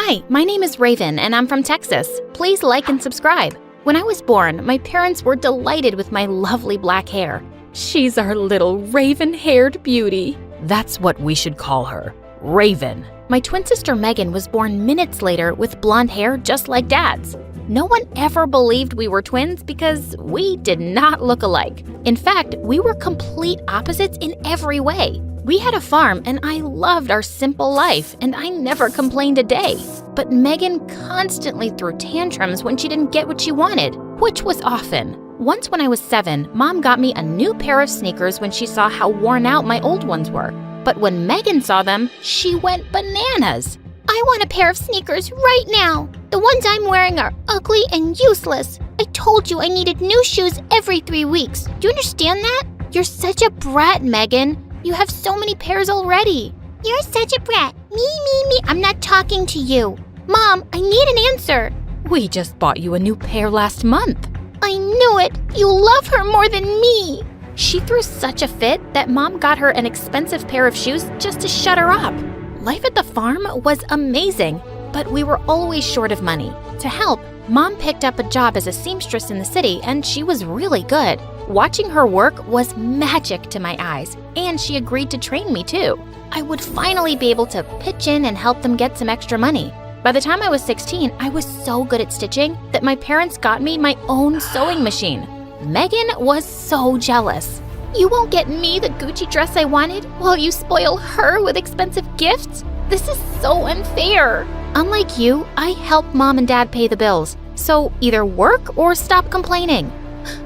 Hi, my name is Raven and I'm from Texas. Please like and subscribe. When I was born, my parents were delighted with my lovely black hair. She's our little raven-haired beauty. That's what we should call her, Raven. My twin sister Megan was born minutes later with blonde hair just like Dad's. No one ever believed we were twins because we did not look alike. In fact, we were complete opposites in every way. We had a farm and I loved our simple life and I never complained a day. But Megan constantly threw tantrums when she didn't get what she wanted, which was often. Once when I was 7, Mom got me a new pair of sneakers when she saw how worn out my old ones were. But when Megan saw them, she went bananas. I want a pair of sneakers right now. The ones I'm wearing are ugly and useless. I told you I needed new shoes every 3 weeks. Do you understand that? You're such a brat, Megan. You have so many pairs already. You're such a brat. Me. I'm not talking to you. Mom, I need an answer. We just bought you a new pair last month. I knew it. You love her more than me. She threw such a fit that Mom got her an expensive pair of shoes just to shut her up. Life at the farm was amazing, but we were always short of money. To help, Mom picked up a job as a seamstress in the city, and she was really good. Watching her work was magic to my eyes, and she agreed to train me too. I would finally be able to pitch in and help them get some extra money. By the time I was 16, I was so good at stitching that my parents got me my own sewing machine. Megan was so jealous. You won't get me the Gucci dress I wanted while you spoil her with expensive gifts? This is so unfair. Unlike you, I help Mom and Dad pay the bills, so either work or stop complaining.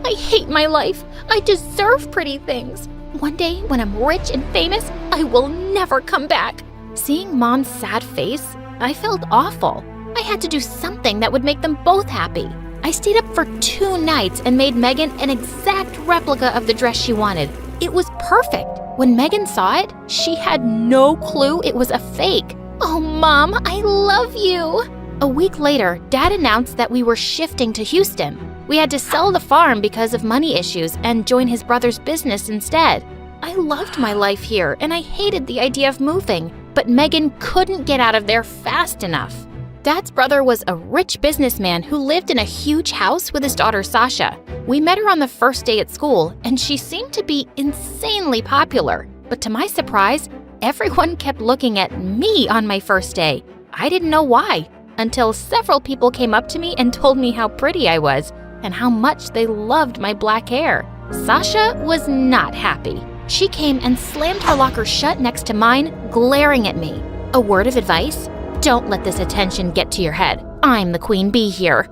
I hate my life. I deserve pretty things. One day, when I'm rich and famous, I will never come back. Seeing Mom's sad face, I felt awful. I had to do something that would make them both happy. I stayed up for 2 nights and made Megan an exact replica of the dress she wanted. It was perfect. When Megan saw it, she had no clue it was a fake. Oh, Mom, I love you. A week later, Dad announced that we were shifting to Houston. We had to sell the farm because of money issues and join his brother's business instead. I loved my life here and I hated the idea of moving, but Megan couldn't get out of there fast enough. Dad's brother was a rich businessman who lived in a huge house with his daughter Sasha. We met her on the first day at school and she seemed to be insanely popular. But to my surprise, everyone kept looking at me on my first day. I didn't know why, until several people came up to me and told me how pretty I was and how much they loved my black hair. Sasha was not happy. She came and slammed her locker shut next to mine, glaring at me. A word of advice? Don't let this attention get to your head. I'm the queen bee here.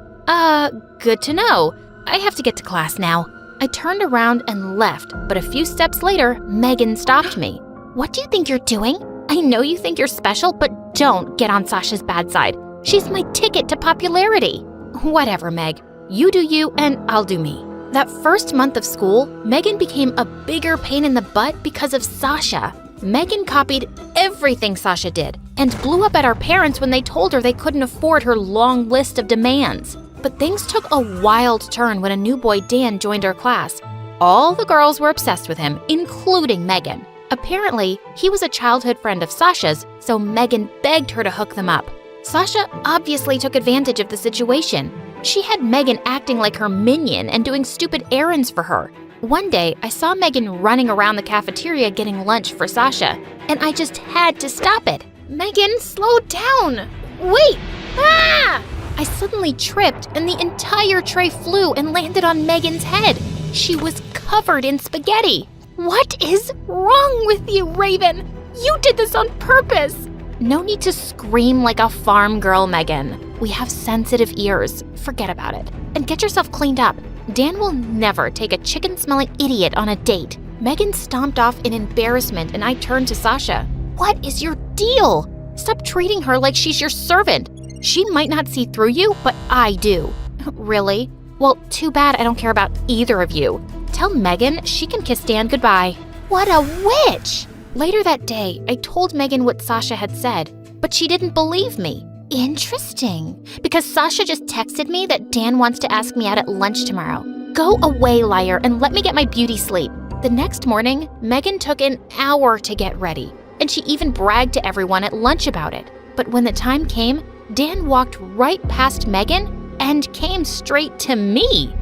Good to know. I have to get to class now. I turned around and left, but a few steps later, Megan stopped me. What do you think you're doing? I know you think you're special, but don't get on Sasha's bad side. She's my ticket to popularity. Whatever, Meg. You do you and I'll do me. That first month of school, Megan became a bigger pain in the butt because of Sasha. Megan copied everything Sasha did and blew up at our parents when they told her they couldn't afford her long list of demands. But things took a wild turn when a new boy, Dan, joined our class. All the girls were obsessed with him, including Megan. Apparently, he was a childhood friend of Sasha's, so Megan begged her to hook them up. Sasha obviously took advantage of the situation. She had Megan acting like her minion and doing stupid errands for her. One day, I saw Megan running around the cafeteria getting lunch for Sasha, and I just had to stop it. Megan, slow down! Wait! Ah! I suddenly tripped, and the entire tray flew and landed on Megan's head. She was covered in spaghetti. What is wrong with you, Raven? You did this on purpose! No need to scream like a farm girl, Megan. We have sensitive ears. Forget about it. And get yourself cleaned up. Dan will never take a chicken-smelling idiot on a date. Megan stomped off in embarrassment and I turned to Sasha. What is your deal? Stop treating her like she's your servant. She might not see through you, but I do. Really? Well, too bad I don't care about either of you. Tell Megan she can kiss Dan goodbye. What a witch! Later that day, I told Megan what Sasha had said, but she didn't believe me. Interesting. Because Sasha just texted me that Dan wants to ask me out at lunch tomorrow. Go away, liar, and let me get my beauty sleep. The next morning, Megan took an hour to get ready, and she even bragged to everyone at lunch about it. But when the time came, Dan walked right past Megan and came straight to me.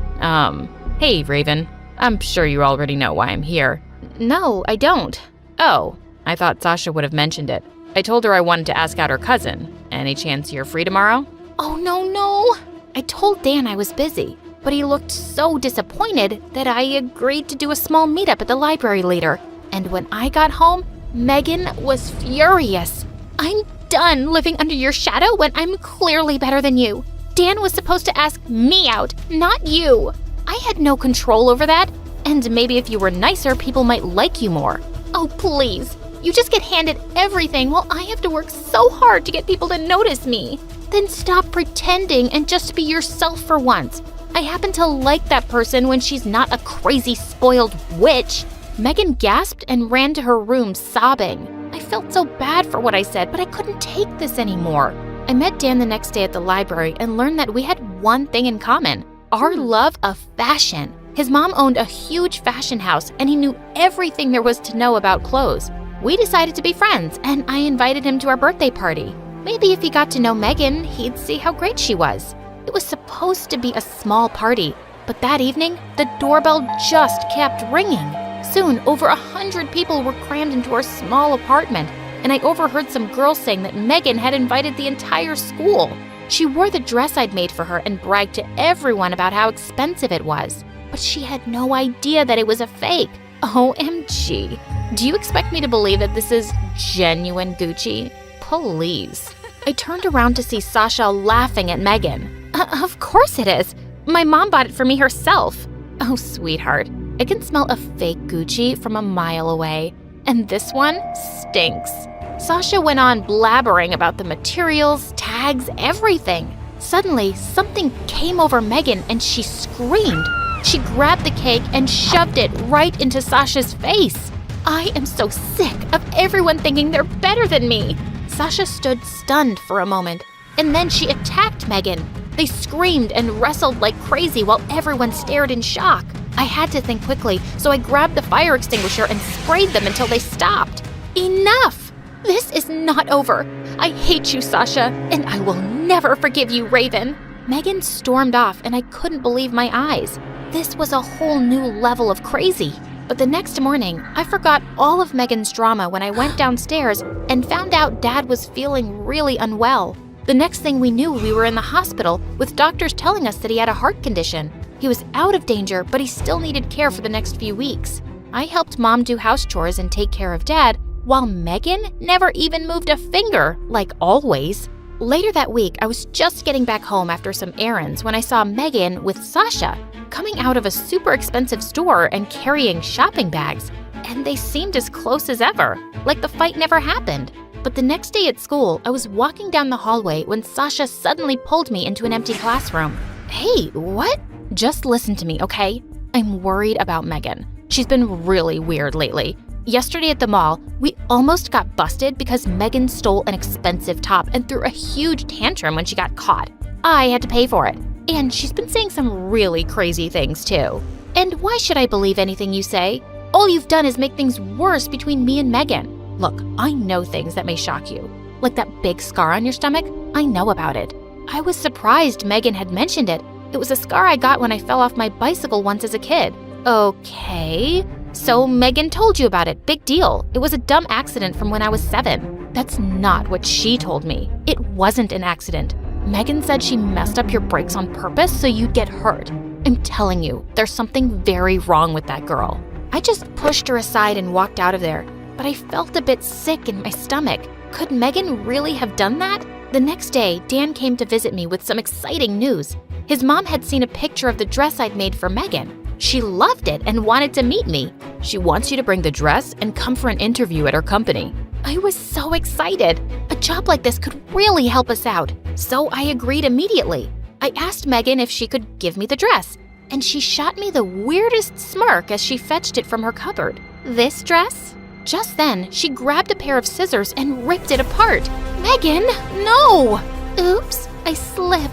Hey, Raven. I'm sure you already know why I'm here. No, I don't. Oh, I thought Sasha would have mentioned it. I told her I wanted to ask out her cousin. Any chance you're free tomorrow? Oh, no. I told Dan I was busy, but he looked so disappointed that I agreed to do a small meetup at the library later. And when I got home, Megan was furious. I'm done living under your shadow when I'm clearly better than you. Dan was supposed to ask me out, not you. I had no control over that, and maybe if you were nicer, people might like you more. Oh, please. You just get handed everything while I have to work so hard to get people to notice me. Then stop pretending and just be yourself for once. I happen to like that person when she's not a crazy, spoiled witch. Megan gasped and ran to her room sobbing. I felt so bad for what I said, but I couldn't take this anymore. I met Dan the next day at the library and learned that we had one thing in common: our love of fashion. His mom owned a huge fashion house and he knew everything there was to know about clothes. We decided to be friends and I invited him to our birthday party. Maybe if he got to know Megan, he'd see how great she was. It was supposed to be a small party, but that evening, the doorbell just kept ringing. Soon, over 100 people were crammed into our small apartment, and I overheard some girls saying that Megan had invited the entire school. She wore the dress I'd made for her and bragged to everyone about how expensive it was. But she had no idea that it was a fake. OMG. Do you expect me to believe that this is genuine Gucci? Please. I turned around to see Sasha laughing at Megan. Of course it is. My mom bought it for me herself. Oh, sweetheart. I can smell a fake Gucci from a mile away. And this one stinks. Sasha went on blabbering about the materials, tags, everything. Suddenly, something came over Megan and she screamed. She grabbed the cake and shoved it right into Sasha's face. I am so sick of everyone thinking they're better than me. Sasha stood stunned for a moment, and then she attacked Megan. They screamed and wrestled like crazy while everyone stared in shock. I had to think quickly, so I grabbed the fire extinguisher and sprayed them until they stopped. Enough! This is not over. I hate you, Sasha, and I will never forgive you, Raven. Megan stormed off, and I couldn't believe my eyes. This was a whole new level of crazy. But the next morning, I forgot all of Megan's drama when I went downstairs and found out Dad was feeling really unwell. The next thing we knew, we were in the hospital with doctors telling us that he had a heart condition. He was out of danger, but he still needed care for the next few weeks. I helped Mom do house chores and take care of Dad, while Megan never even moved a finger, like always. Later that week, I was just getting back home after some errands when I saw Megan with Sasha coming out of a super expensive store and carrying shopping bags. And they seemed as close as ever, like the fight never happened. But the next day at school, I was walking down the hallway when Sasha suddenly pulled me into an empty classroom. Hey, what? Just listen to me, okay? I'm worried about Megan. She's been really weird lately. Yesterday at the mall, we almost got busted because Megan stole an expensive top and threw a huge tantrum when she got caught. I had to pay for it. And she's been saying some really crazy things too. And why should I believe anything you say? All you've done is make things worse between me and Megan. Look, I know things that may shock you. Like that big scar on your stomach, I know about it. I was surprised Megan had mentioned it. It was a scar I got when I fell off my bicycle once as a kid. Okay. So Megan told you about it. Big deal. It was a dumb accident from when I was 7. That's not what she told me. It wasn't an accident. Megan said she messed up your brakes on purpose so you'd get hurt. I'm telling you, there's something very wrong with that girl. I just pushed her aside and walked out of there, but I felt a bit sick in my stomach. Could Megan really have done that? The next day, Dan came to visit me with some exciting news. His mom had seen a picture of the dress I'd made for Megan. She loved it and wanted to meet me. She wants you to bring the dress and come for an interview at her company. I was so excited. A job like this could really help us out, so I agreed immediately. I asked Megan if she could give me the dress, and she shot me the weirdest smirk as she fetched it from her cupboard. This dress? Just then, she grabbed a pair of scissors and ripped it apart. Megan, no! Oops, I slipped.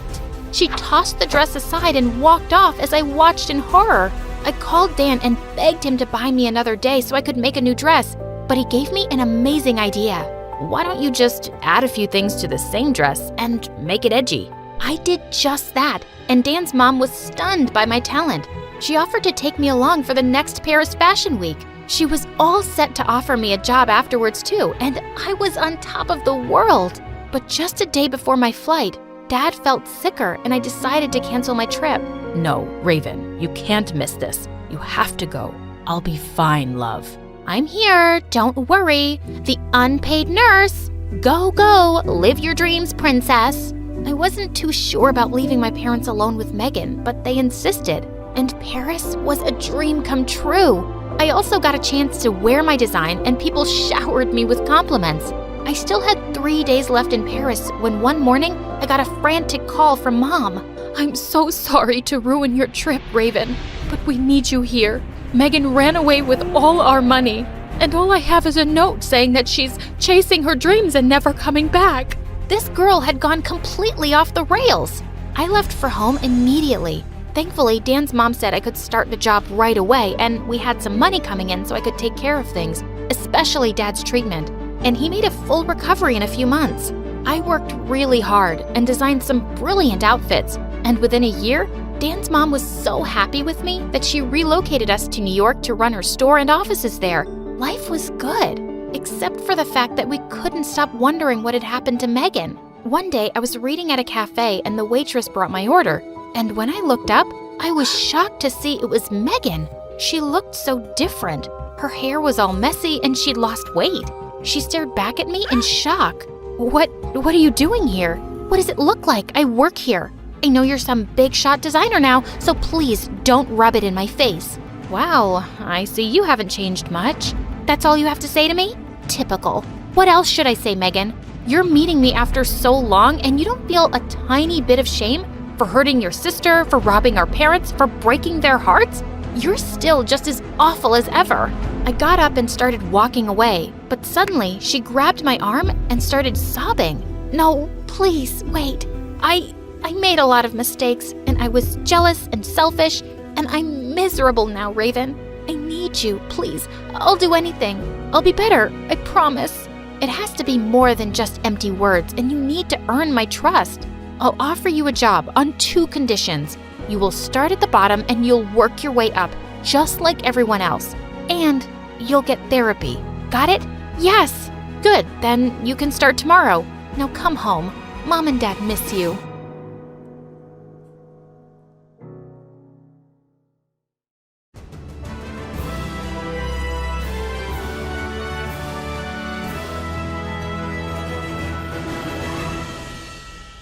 She tossed the dress aside and walked off as I watched in horror. I called Dan and begged him to buy me another day so I could make a new dress, but he gave me an amazing idea. why don't you just add a few things to the same dress and make it edgy? I did just that, and Dan's mom was stunned by my talent. She offered to take me along for the next Paris Fashion Week. She was all set to offer me a job afterwards too, and I was on top of the world. But just a day before my flight, Dad felt sicker and I decided to cancel my trip. No, Raven, you can't miss this. You have to go. I'll be fine, love. I'm here, don't worry. The unpaid nurse. Go, go, live your dreams, princess. I wasn't too sure about leaving my parents alone with Megan, but they insisted. And Paris was a dream come true. I also got a chance to wear my design and people showered me with compliments. I still had 3 days left in Paris when one morning I got a frantic call from Mom. I'm so sorry to ruin your trip, Raven, but we need you here. Megan ran away with all our money, and all I have is a note saying that she's chasing her dreams and never coming back. This girl had gone completely off the rails. I left for home immediately. Thankfully, Dan's mom said I could start the job right away, and we had some money coming in so I could take care of things, especially Dad's treatment. And he made a full recovery in a few months. I worked really hard and designed some brilliant outfits, and within a year, Dan's mom was so happy with me that she relocated us to New York to run her store and offices there. Life was good, except for the fact that we couldn't stop wondering what had happened to Megan. One day, I was reading at a cafe and the waitress brought my order, and when I looked up, I was shocked to see it was Megan. She looked so different. Her hair was all messy and she'd lost weight. She stared back at me in shock. What are you doing here? What does it look like? I work here. I know you're some big shot designer now, so please don't rub it in my face. Wow, I see you haven't changed much. That's all you have to say to me? Typical. What else should I say, Megan? You're meeting me after so long and you don't feel a tiny bit of shame for hurting your sister, for robbing our parents, for breaking their hearts? You're still just as awful as ever. I got up and started walking away, but suddenly she grabbed my arm and started sobbing. No, please, wait. I made a lot of mistakes, and I was jealous and selfish, and I'm miserable now, Raven. I need you, please. I'll do anything. I'll be better, I promise. It has to be more than just empty words, and you need to earn my trust. I'll offer you a job on 2 conditions. You will start at the bottom and you'll work your way up, just like everyone else. And you'll get therapy. Got it? Yes! Good, then you can start tomorrow. Now come home. Mom and Dad miss you.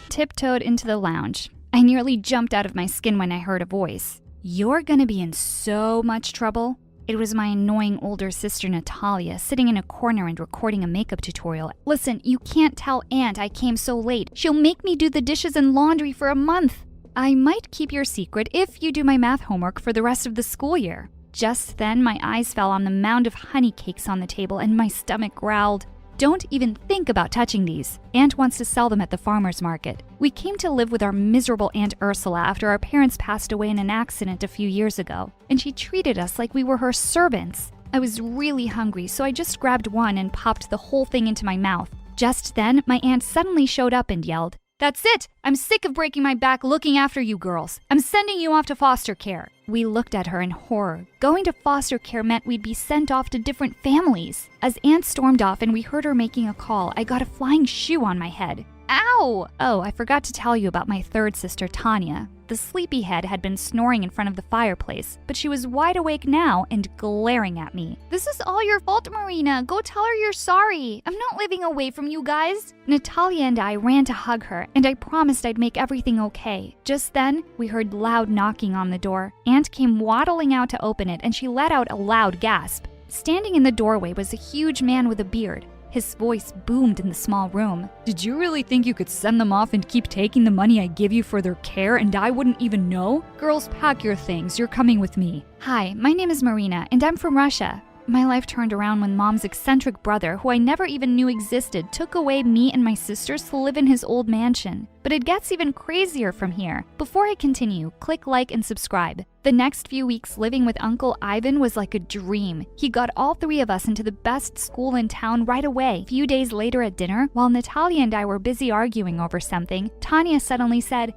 Tiptoed into the lounge. I nearly jumped out of my skin when I heard a voice. You're gonna be in so much trouble. It was my annoying older sister Natalia sitting in a corner and recording a makeup tutorial. Listen, you can't tell Aunt I came so late. She'll make me do the dishes and laundry for a month. I might keep your secret if you do my math homework for the rest of the school year. Just then, my eyes fell on the mound of honey cakes on the table and my stomach growled. Don't even think about touching these. Aunt wants to sell them at the farmer's market. We came to live with our miserable Aunt Ursula after our parents passed away in an accident a few years ago, and she treated us like we were her servants. I was really hungry, so I just grabbed one and popped the whole thing into my mouth. Just then, my aunt suddenly showed up and yelled, "That's it! I'm sick of breaking my back looking after you girls. I'm sending you off to foster care." We looked at her in horror. Going to foster care meant we'd be sent off to different families. As Aunt stormed off and we heard her making a call, I got a flying shoe on my head. Ow! Oh, I forgot to tell you about my third sister, Tanya. The sleepyhead had been snoring in front of the fireplace, but she was wide awake now and glaring at me. "This is all your fault, Marina. Go tell her you're sorry. I'm not living away from you guys." Natalia and I ran to hug her, and I promised I'd make everything okay. Just then, we heard loud knocking on the door. Aunt came waddling out to open it, and she let out a loud gasp. Standing in the doorway was a huge man with a beard. His voice boomed in the small room. "Did you really think you could send them off and keep taking the money I give you for their care and I wouldn't even know? Girls, pack your things. You're coming with me." Hi, my name is Marina, and I'm from Russia. My life turned around when Mom's eccentric brother, who I never even knew existed, took away me and my sisters to live in his old mansion. But it gets even crazier from here. Before I continue, click like and subscribe. The next few weeks living with Uncle Ivan was like a dream. He got all three of us into the best school in town right away. A few days later at dinner, while Natalia and I were busy arguing over something, Tanya suddenly said,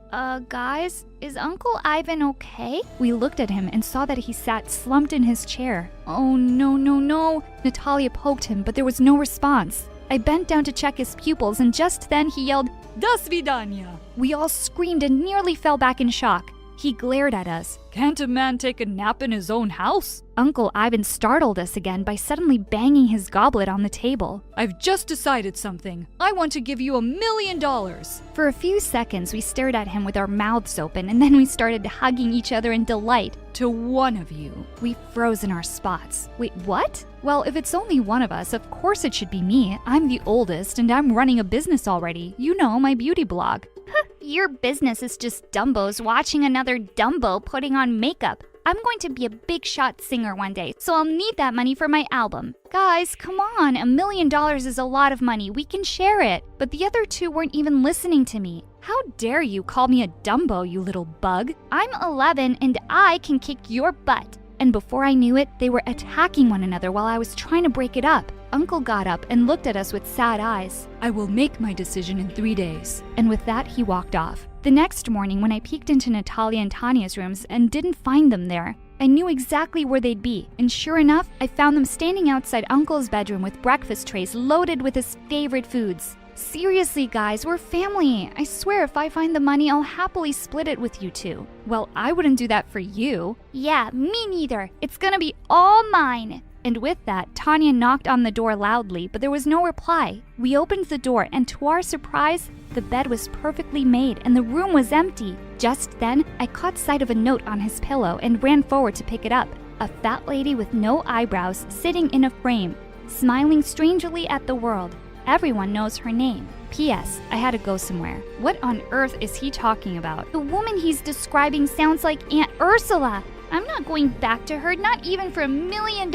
guys, is Uncle Ivan okay? We looked at him and saw that he sat slumped in his chair. Oh, no. Natalia poked him, but there was no response. I bent down to check his pupils, and just then he yelled, "Do svidaniya!" We all screamed and nearly fell back in shock. He glared at us. Can't a man take a nap in his own house? Uncle Ivan startled us again by suddenly banging his goblet on the table. I've just decided something. I want to give you $1 million. For a few seconds, we stared at him with our mouths open, and then we started hugging each other in delight. To one of you. We froze in our spots. Wait, what? Well, if it's only one of us, of course it should be me. I'm the oldest, and I'm running a business already. You know, my beauty blog. Your business is just Dumbos watching another Dumbo putting on makeup. I'm going to be a big shot singer one day, so I'll need that money for my album. Guys, come on, $1 million is a lot of money. We can share it. But the other two weren't even listening to me. How dare you call me a Dumbo, you little bug? I'm 11 and I can kick your butt. And before I knew it, they were attacking one another while I was trying to break it up. Uncle got up and looked at us with sad eyes. I will make my decision in 3 days. And with that, he walked off. The next morning, when I peeked into Natalia and Tanya's rooms and didn't find them there, I knew exactly where they'd be. And sure enough, I found them standing outside Uncle's bedroom with breakfast trays loaded with his favorite foods. Seriously, guys, we're family. I swear if I find the money, I'll happily split it with you two. Well, I wouldn't do that for you. Yeah, me neither. It's gonna be all mine. And with that, Tanya knocked on the door loudly, but there was no reply. We opened the door, and to our surprise, the bed was perfectly made and the room was empty. Just then, I caught sight of a note on his pillow and ran forward to pick it up. A fat lady with no eyebrows sitting in a frame, smiling strangely at the world. Everyone knows her name. P.S. I had to go somewhere. What on earth is he talking about? The woman he's describing sounds like Aunt Ursula. I'm not going back to her, not even for $1 million.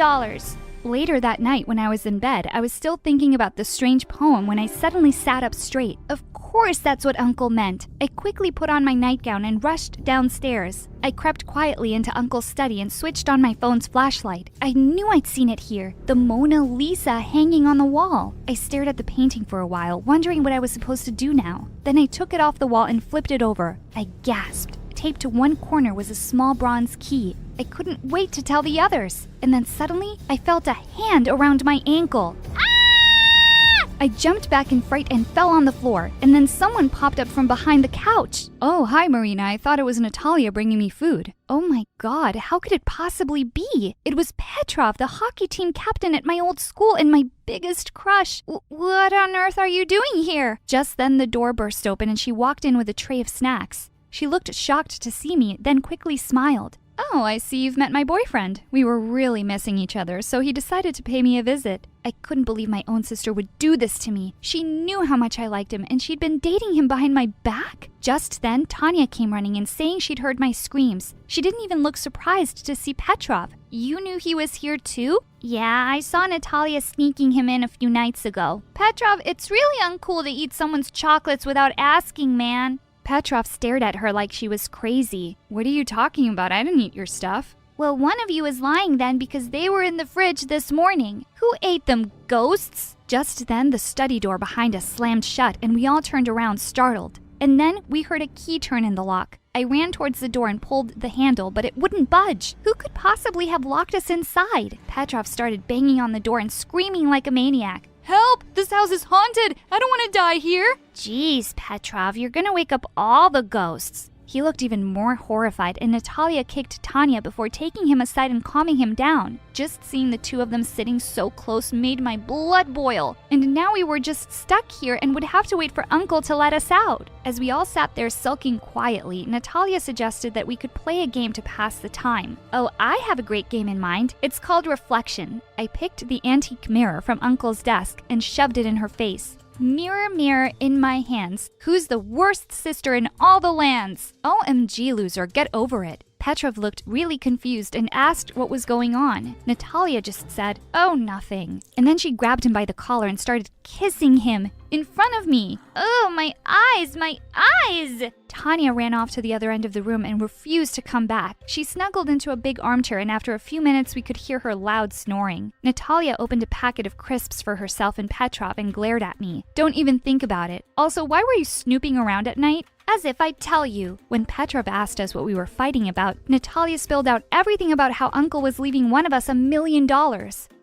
Later that night, when I was in bed, I was still thinking about the strange poem when I suddenly sat up straight. Of course that's what Uncle meant. I quickly put on my nightgown and rushed downstairs. I crept quietly into Uncle's study and switched on my phone's flashlight. I knew I'd seen it here, the Mona Lisa hanging on the wall. I stared at the painting for a while, wondering what I was supposed to do now. Then I took it off the wall and flipped it over. I gasped. Taped to one corner was a small bronze key. I couldn't wait to tell the others. And then suddenly, I felt a hand around my ankle. Ah! I jumped back in fright and fell on the floor. And then someone popped up from behind the couch. Oh, hi, Marina. I thought it was Natalia bringing me food. Oh my God, how could it possibly be? It was Petrov, the hockey team captain at my old school and my biggest crush. What on earth are you doing here? Just then, the door burst open and she walked in with a tray of snacks. She looked shocked to see me, then quickly smiled. Oh, I see you've met my boyfriend. We were really missing each other, so he decided to pay me a visit. I couldn't believe my own sister would do this to me. She knew how much I liked him, and she'd been dating him behind my back. Just then, Tanya came running in, saying she'd heard my screams. She didn't even look surprised to see Petrov. You knew he was here too? Yeah, I saw Natalia sneaking him in a few nights ago. Petrov, it's really uncool to eat someone's chocolates without asking, man. Petrov stared at her like she was crazy. What are you talking about? I didn't eat your stuff. Well, one of you is lying then because they were in the fridge this morning. Who ate them, ghosts? Just then, the study door behind us slammed shut and we all turned around, startled. And then we heard a key turn in the lock. I ran towards the door and pulled the handle, but it wouldn't budge. Who could possibly have locked us inside? Petrov started banging on the door and screaming like a maniac. Help! This house is haunted! I don't want to die here! Jeez, Petrov, you're gonna wake up all the ghosts. He looked even more horrified, and Natalia kicked Tanya before taking him aside and calming him down. Just seeing the two of them sitting so close made my blood boil. And now we were just stuck here and would have to wait for Uncle to let us out. As we all sat there sulking quietly, Natalia suggested that we could play a game to pass the time. Oh, I have a great game in mind. It's called Reflection. I picked the antique mirror from Uncle's desk and shoved it in her face. Mirror, mirror in my hands, who's the worst sister in all the lands? OMG, loser, get over it. Petrov looked really confused and asked what was going on. Natalia just said, "Oh, nothing." And then she grabbed him by the collar and started kissing him in front of me. "Oh, my eyes, my eyes!" Tanya ran off to the other end of the room and refused to come back. She snuggled into a big armchair, and after a few minutes we could hear her loud snoring. Natalia opened a packet of crisps for herself and Petrov and glared at me. "Don't even think about it. Also, why were you snooping around at night?" "As if I'd tell you." When Petrov asked us what we were fighting about, Natalia spilled out everything about how Uncle was leaving one of us $1 million.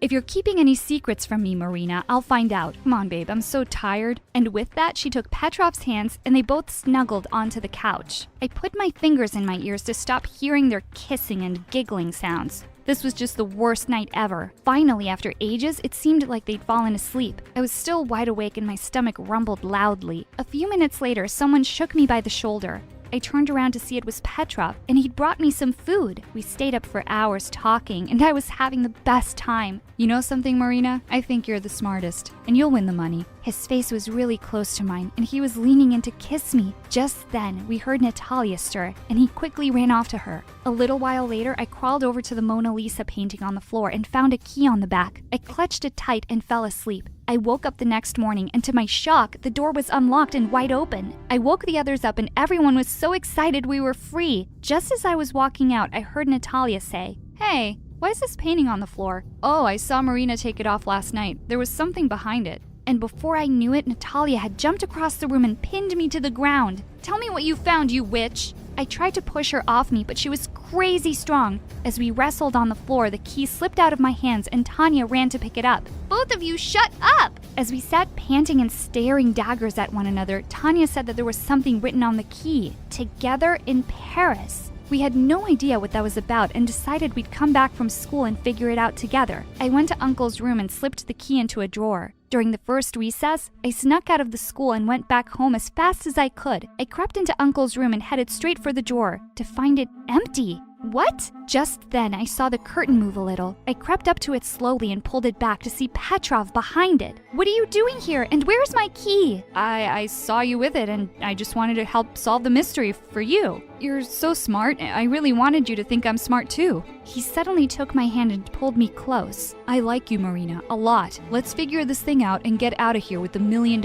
"If you're keeping any secrets from me, Marina, I'll find out. Come on, babe, I'm so tired." And with that, she took Petrov's hands and they both snuggled onto the couch. I put my fingers in my ears to stop hearing their kissing and giggling sounds. This was just the worst night ever. Finally, after ages, it seemed like they'd fallen asleep. I was still wide awake and my stomach rumbled loudly. A few minutes later, someone shook me by the shoulder. I turned around to see it was Petrov, and he'd brought me some food. We stayed up for hours talking, and I was having the best time. "You know something, Marina? I think you're the smartest, and you'll win the money." His face was really close to mine, and he was leaning in to kiss me. Just then, we heard Natalia stir, and he quickly ran off to her. A little while later, I crawled over to the Mona Lisa painting on the floor and found a key on the back. I clutched it tight and fell asleep. I woke up the next morning, and to my shock, the door was unlocked and wide open. I woke the others up, and everyone was so excited we were free. Just as I was walking out, I heard Natalia say, "Hey, why is this painting on the floor?" "Oh, I saw Marina take it off last night. There was something behind it." And before I knew it, Natalia had jumped across the room and pinned me to the ground. "Tell me what you found, you witch!" I tried to push her off me, but she was crazy strong. As we wrestled on the floor, the key slipped out of my hands and Tanya ran to pick it up. "Both of you, shut up!" As we sat panting and staring daggers at one another, Tanya said that there was something written on the key. "Together in Paris." We had no idea what that was about and decided we'd come back from school and figure it out together. I went to Uncle's room and slipped the key into a drawer. During the first recess, I snuck out of the school and went back home as fast as I could. I crept into Uncle's room and headed straight for the drawer, to find it empty. What? Just then, I saw the curtain move a little. I crept up to it slowly and pulled it back to see Petrov behind it. "What are you doing here, and where's my key?" I saw you with it, and I just wanted to help solve the mystery for you. You're so smart. I really wanted you to think I'm smart too." He suddenly took my hand and pulled me close. "I like you, Marina, a lot. Let's figure this thing out and get out of here with the $1 million.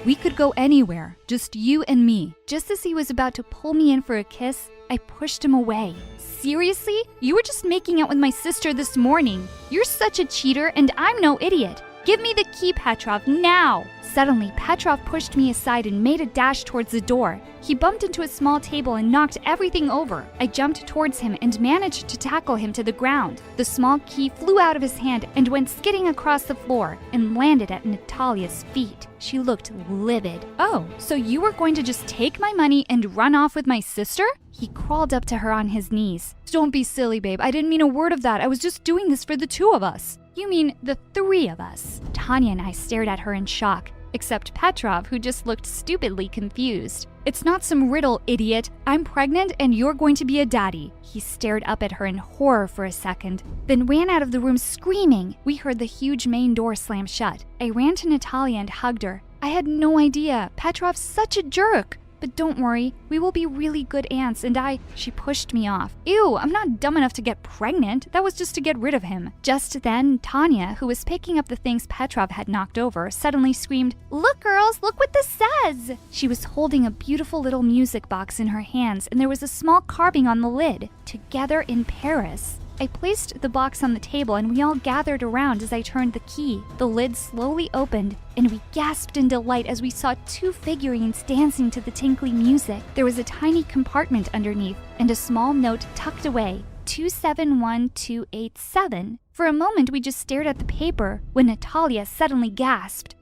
We could go anywhere, just you and me." Just as he was about to pull me in for a kiss, I pushed him away. "Seriously? You were just making out with my sister this morning. You're such a cheater, and I'm no idiot. Give me the key, Petrov, now!" Suddenly, Petrov pushed me aside and made a dash towards the door. He bumped into a small table and knocked everything over. I jumped towards him and managed to tackle him to the ground. The small key flew out of his hand and went skidding across the floor and landed at Natalia's feet. She looked livid. "Oh, so you were going to just take my money and run off with my sister?" He crawled up to her on his knees. "Don't be silly, babe. I didn't mean a word of that. I was just doing this for the two of us." "You mean the three of us?" Tanya and I stared at her in shock, except Petrov, who just looked stupidly confused. "It's not some riddle, idiot. I'm pregnant and you're going to be a daddy." He stared up at her in horror for a second, then ran out of the room screaming. We heard the huge main door slam shut. I ran to Natalia and hugged her. "I had no idea. Petrov's such a jerk. But don't worry, we will be really good aunts, and She pushed me off. "Ew, I'm not dumb enough to get pregnant. That was just to get rid of him." Just then, Tanya, who was picking up the things Petrov had knocked over, suddenly screamed, "Look, girls, look what this says!" She was holding a beautiful little music box in her hands, and there was a small carving on the lid. "Together in Paris." I placed the box on the table and we all gathered around as I turned the key. The lid slowly opened and we gasped in delight as we saw two figurines dancing to the tinkly music. There was a tiny compartment underneath and a small note tucked away, 271287. For a moment we just stared at the paper when Natalia suddenly gasped.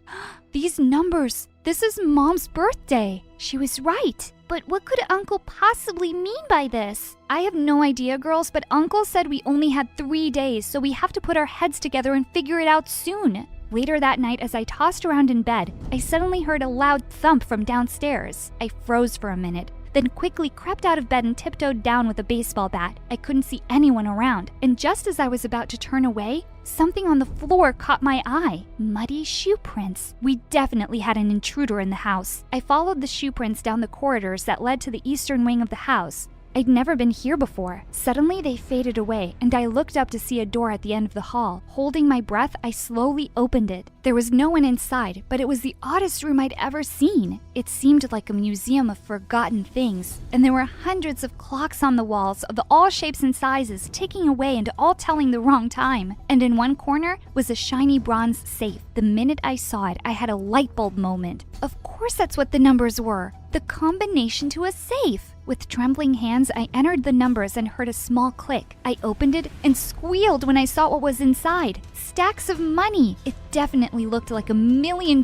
"These numbers! This is Mom's birthday!" She was right. But what could Uncle possibly mean by this? I have no idea, girls, but Uncle said we only had 3 days, so we have to put our heads together and figure it out soon. Later that night, as I tossed around in bed, I suddenly heard a loud thump from downstairs. I froze for a minute, then quickly crept out of bed and tiptoed down with a baseball bat. I couldn't see anyone around, and just as I was about to turn away, something on the floor caught my eye. Muddy shoe prints. We definitely had an intruder in the house. I followed the shoe prints down the corridors that led to the eastern wing of the house. I'd never been here before. Suddenly, they faded away, and I looked up to see a door at the end of the hall. Holding my breath, I slowly opened it. There was no one inside, but it was the oddest room I'd ever seen. It seemed like a museum of forgotten things, and there were hundreds of clocks on the walls of all shapes and sizes, ticking away and all telling the wrong time. And in one corner was a shiny bronze safe. The minute I saw it, I had a light bulb moment. Of course that's what the numbers were. The combination to a safe. With trembling hands, I entered the numbers and heard a small click. I opened it and squealed when I saw what was inside. Stacks of money. It definitely looked like $1 million.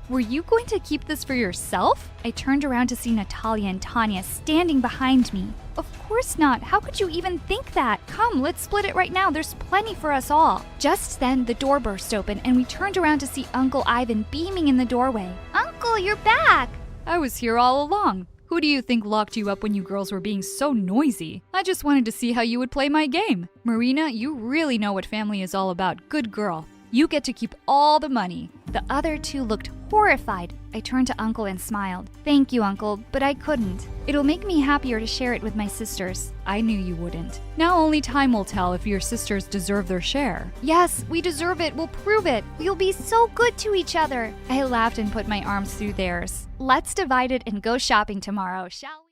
Were you going to keep this for yourself? I turned around to see Natalia and Tanya standing behind me. Of course not. How could you even think that? Come, let's split it right now. There's plenty for us all. Just then, the door burst open and we turned around to see Uncle Ivan beaming in the doorway. Uncle, you're back! I was here all along. Who do you think locked you up when you girls were being so noisy? I just wanted to see how you would play my game. Marina, you really know what family is all about. Good girl. You get to keep all the money. The other two looked horrified. I turned to Uncle and smiled. Thank you, Uncle, but I couldn't. It'll make me happier to share it with my sisters. I knew you wouldn't. Now only time will tell if your sisters deserve their share. Yes, we deserve it. We'll prove it. We'll be so good to each other. I laughed and put my arms through theirs. Let's divide it and go shopping tomorrow, shall we?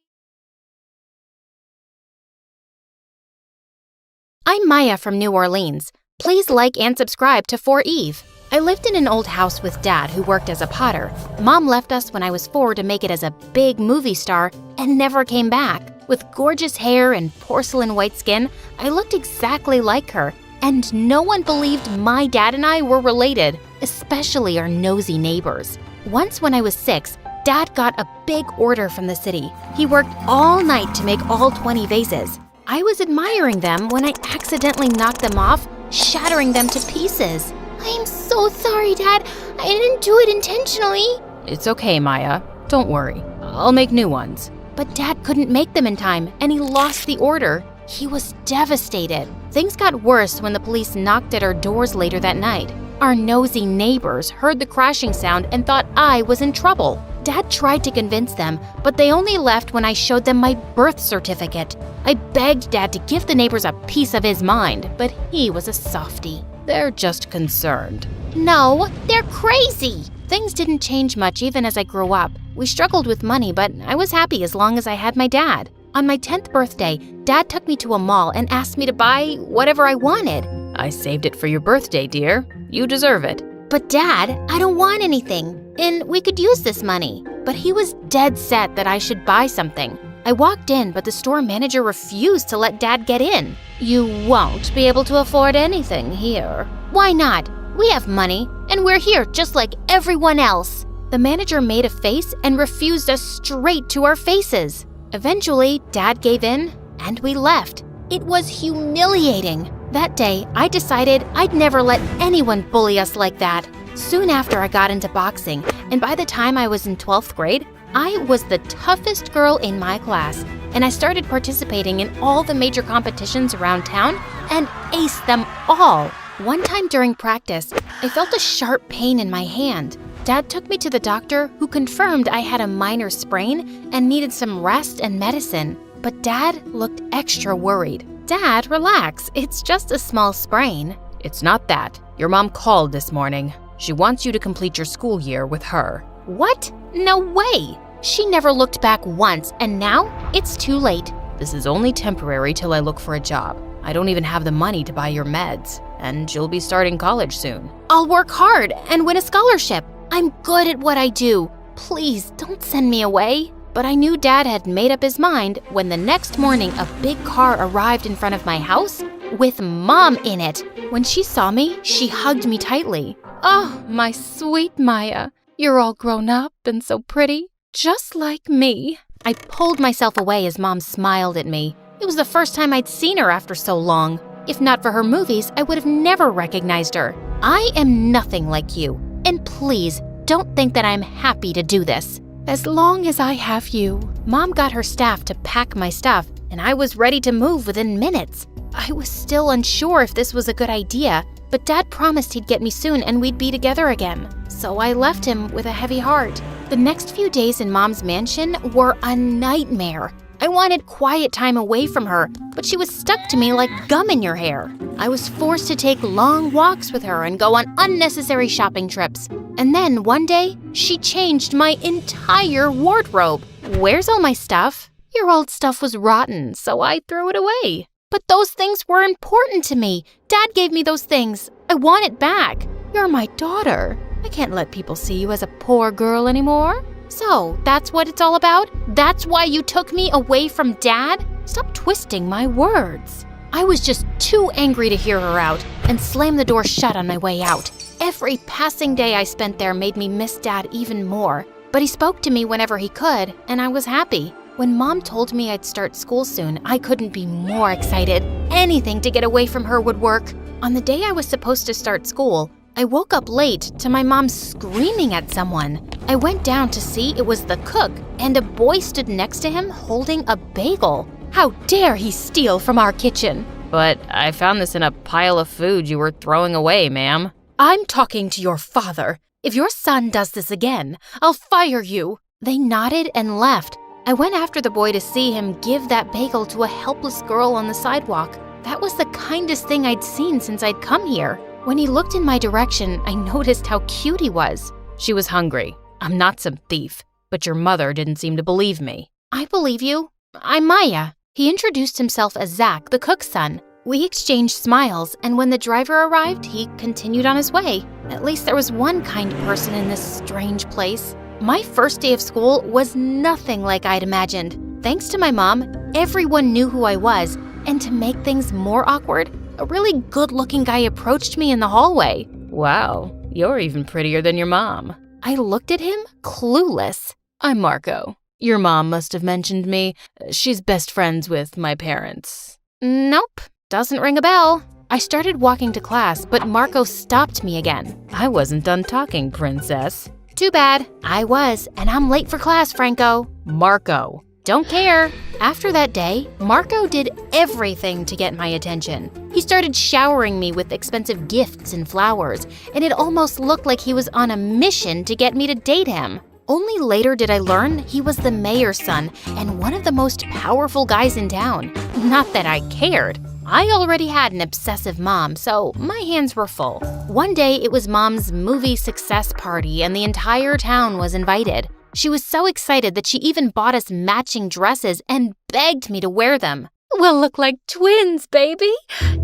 I'm Maya from New Orleans. Please like and subscribe to For Eve. I lived in an old house with Dad, who worked as a potter. Mom left us when I was 4 to make it as a big movie star and never came back. With gorgeous hair and porcelain white skin, I looked exactly like her, and no one believed my dad and I were related, especially our nosy neighbors. Once when I was 6, Dad got a big order from the city. He worked all night to make all 20 vases. I was admiring them when I accidentally knocked them off, shattering them to pieces. I'm so sorry, Dad. I didn't do it intentionally. It's okay, Maya. Don't worry. I'll make new ones. But Dad couldn't make them in time, and he lost the order. He was devastated. Things got worse when the police knocked at our doors later that night. Our nosy neighbors heard the crashing sound and thought I was in trouble. Dad tried to convince them, but they only left when I showed them my birth certificate. I begged Dad to give the neighbors a piece of his mind, but he was a softie. They're just concerned. No, they're crazy. Things didn't change much even as I grew up. We struggled with money, but I was happy as long as I had my dad. On my 10th birthday, Dad took me to a mall and asked me to buy whatever I wanted. I saved it for your birthday, dear. You deserve it. But Dad, I don't want anything, and we could use this money. But he was dead set that I should buy something. I walked in, but the store manager refused to let Dad get in. You won't be able to afford anything here. Why not? We have money, and we're here just like everyone else. The manager made a face and refused us straight to our faces. Eventually, Dad gave in, and we left. It was humiliating. That day, I decided I'd never let anyone bully us like that. Soon after, I got into boxing, and by the time I was in 12th grade, I was the toughest girl in my class, and I started participating in all the major competitions around town and aced them all. One time during practice, I felt a sharp pain in my hand. Dad took me to the doctor, who confirmed I had a minor sprain and needed some rest and medicine. But Dad looked extra worried. Dad, relax. It's just a small sprain. It's not that. Your mom called this morning. She wants you to complete your school year with her. What? No way! She never looked back once, and now it's too late. This is only temporary till I look for a job. I don't even have the money to buy your meds, and you'll be starting college soon. I'll work hard and win a scholarship. I'm good at what I do. Please, don't send me away. But I knew Dad had made up his mind when the next morning a big car arrived in front of my house with Mom in it. When she saw me, she hugged me tightly. Oh, my sweet Maya. You're all grown up and so pretty, just like me. I pulled myself away as Mom smiled at me. It was the first time I'd seen her after so long. If not for her movies, I would have never recognized her. I am nothing like you. And please, don't think that I'm happy to do this. As long as I have you. Mom got her staff to pack my stuff, and I was ready to move within minutes. I was still unsure if this was a good idea, but Dad promised he'd get me soon and we'd be together again. So I left him with a heavy heart. The next few days in Mom's mansion were a nightmare. I wanted quiet time away from her, but she was stuck to me like gum in your hair. I was forced to take long walks with her and go on unnecessary shopping trips. And then one day, she changed my entire wardrobe. Where's all my stuff? Your old stuff was rotten, so I threw it away. But those things were important to me. Dad gave me those things. I want it back. You're my daughter. I can't let people see you as a poor girl anymore. So, that's what it's all about? That's why you took me away from Dad? Stop twisting my words. I was just too angry to hear her out and slammed the door shut on my way out. Every passing day I spent there made me miss Dad even more. But he spoke to me whenever he could, and I was happy. When Mom told me I'd start school soon, I couldn't be more excited. Anything to get away from her would work. On the day I was supposed to start school, I woke up late to my mom screaming at someone. I went down to see it was the cook, and a boy stood next to him holding a bagel. How dare he steal from our kitchen? But I found this in a pile of food you were throwing away, ma'am. I'm talking to your father. If your son does this again, I'll fire you. They nodded and left. I went after the boy to see him give that bagel to a helpless girl on the sidewalk. That was the kindest thing I'd seen since I'd come here. When he looked in my direction, I noticed how cute he was. She was hungry. I'm not some thief, but your mother didn't seem to believe me. I believe you. I'm Maya. He introduced himself as Zach, the cook's son. We exchanged smiles, and when the driver arrived, he continued on his way. At least there was one kind person in this strange place. My first day of school was nothing like I'd imagined. Thanks to my mom, everyone knew who I was, and to make things more awkward, a really good-looking guy approached me in the hallway. Wow, you're even prettier than your mom. I looked at him, clueless. I'm Marco. Your mom must have mentioned me. She's best friends with my parents. Nope, doesn't ring a bell. I started walking to class, but Marco stopped me again. I wasn't done talking, princess. Too bad. I was, and I'm late for class, Franco. Marco. Don't care. After that day, Marco did everything to get my attention. He started showering me with expensive gifts and flowers, and it almost looked like he was on a mission to get me to date him. Only later did I learn he was the mayor's son and one of the most powerful guys in town. Not that I cared. I already had an obsessive mom, so my hands were full. One day, it was Mom's movie success party, and the entire town was invited. She was so excited that she even bought us matching dresses and begged me to wear them. We'll look like twins, baby.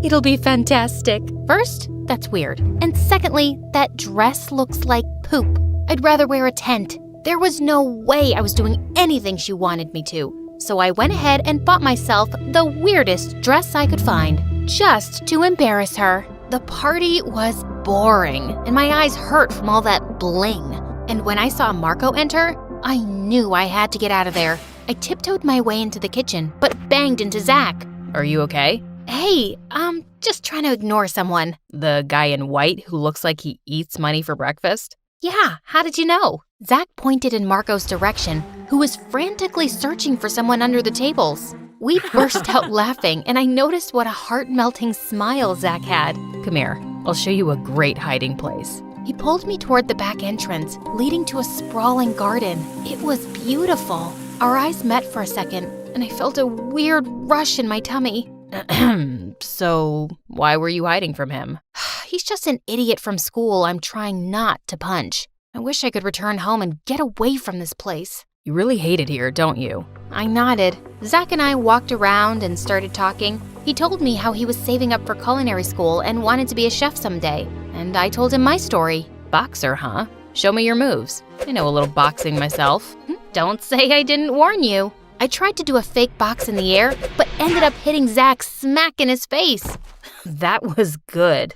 It'll be fantastic. First, that's weird. And secondly, that dress looks like poop. I'd rather wear a tent. There was no way I was doing anything she wanted me to. So I went ahead and bought myself the weirdest dress I could find, just to embarrass her. The party was boring, and my eyes hurt from all that bling. And when I saw Marco enter, I knew I had to get out of there. I tiptoed my way into the kitchen, but banged into Zach. Are you okay? Hey, I'm just trying to ignore someone. The guy in white who looks like he eats money for breakfast? Yeah, how did you know? Zach pointed in Marco's direction, who was frantically searching for someone under the tables. We burst out laughing, and I noticed what a heart-melting smile Zach had. Come here, I'll show you a great hiding place. He pulled me toward the back entrance, leading to a sprawling garden. It was beautiful. Our eyes met for a second, and I felt a weird rush in my tummy. So, why were you hiding from him? He's just an idiot from school I'm trying not to punch. I wish I could return home and get away from this place. You really hate it here, don't you? I nodded. Zach and I walked around and started talking. He told me how he was saving up for culinary school and wanted to be a chef someday. And I told him my story. Boxer, huh? Show me your moves. I know a little boxing myself. Don't say I didn't warn you. I tried to do a fake box in the air, but ended up hitting Zach smack in his face. That was good.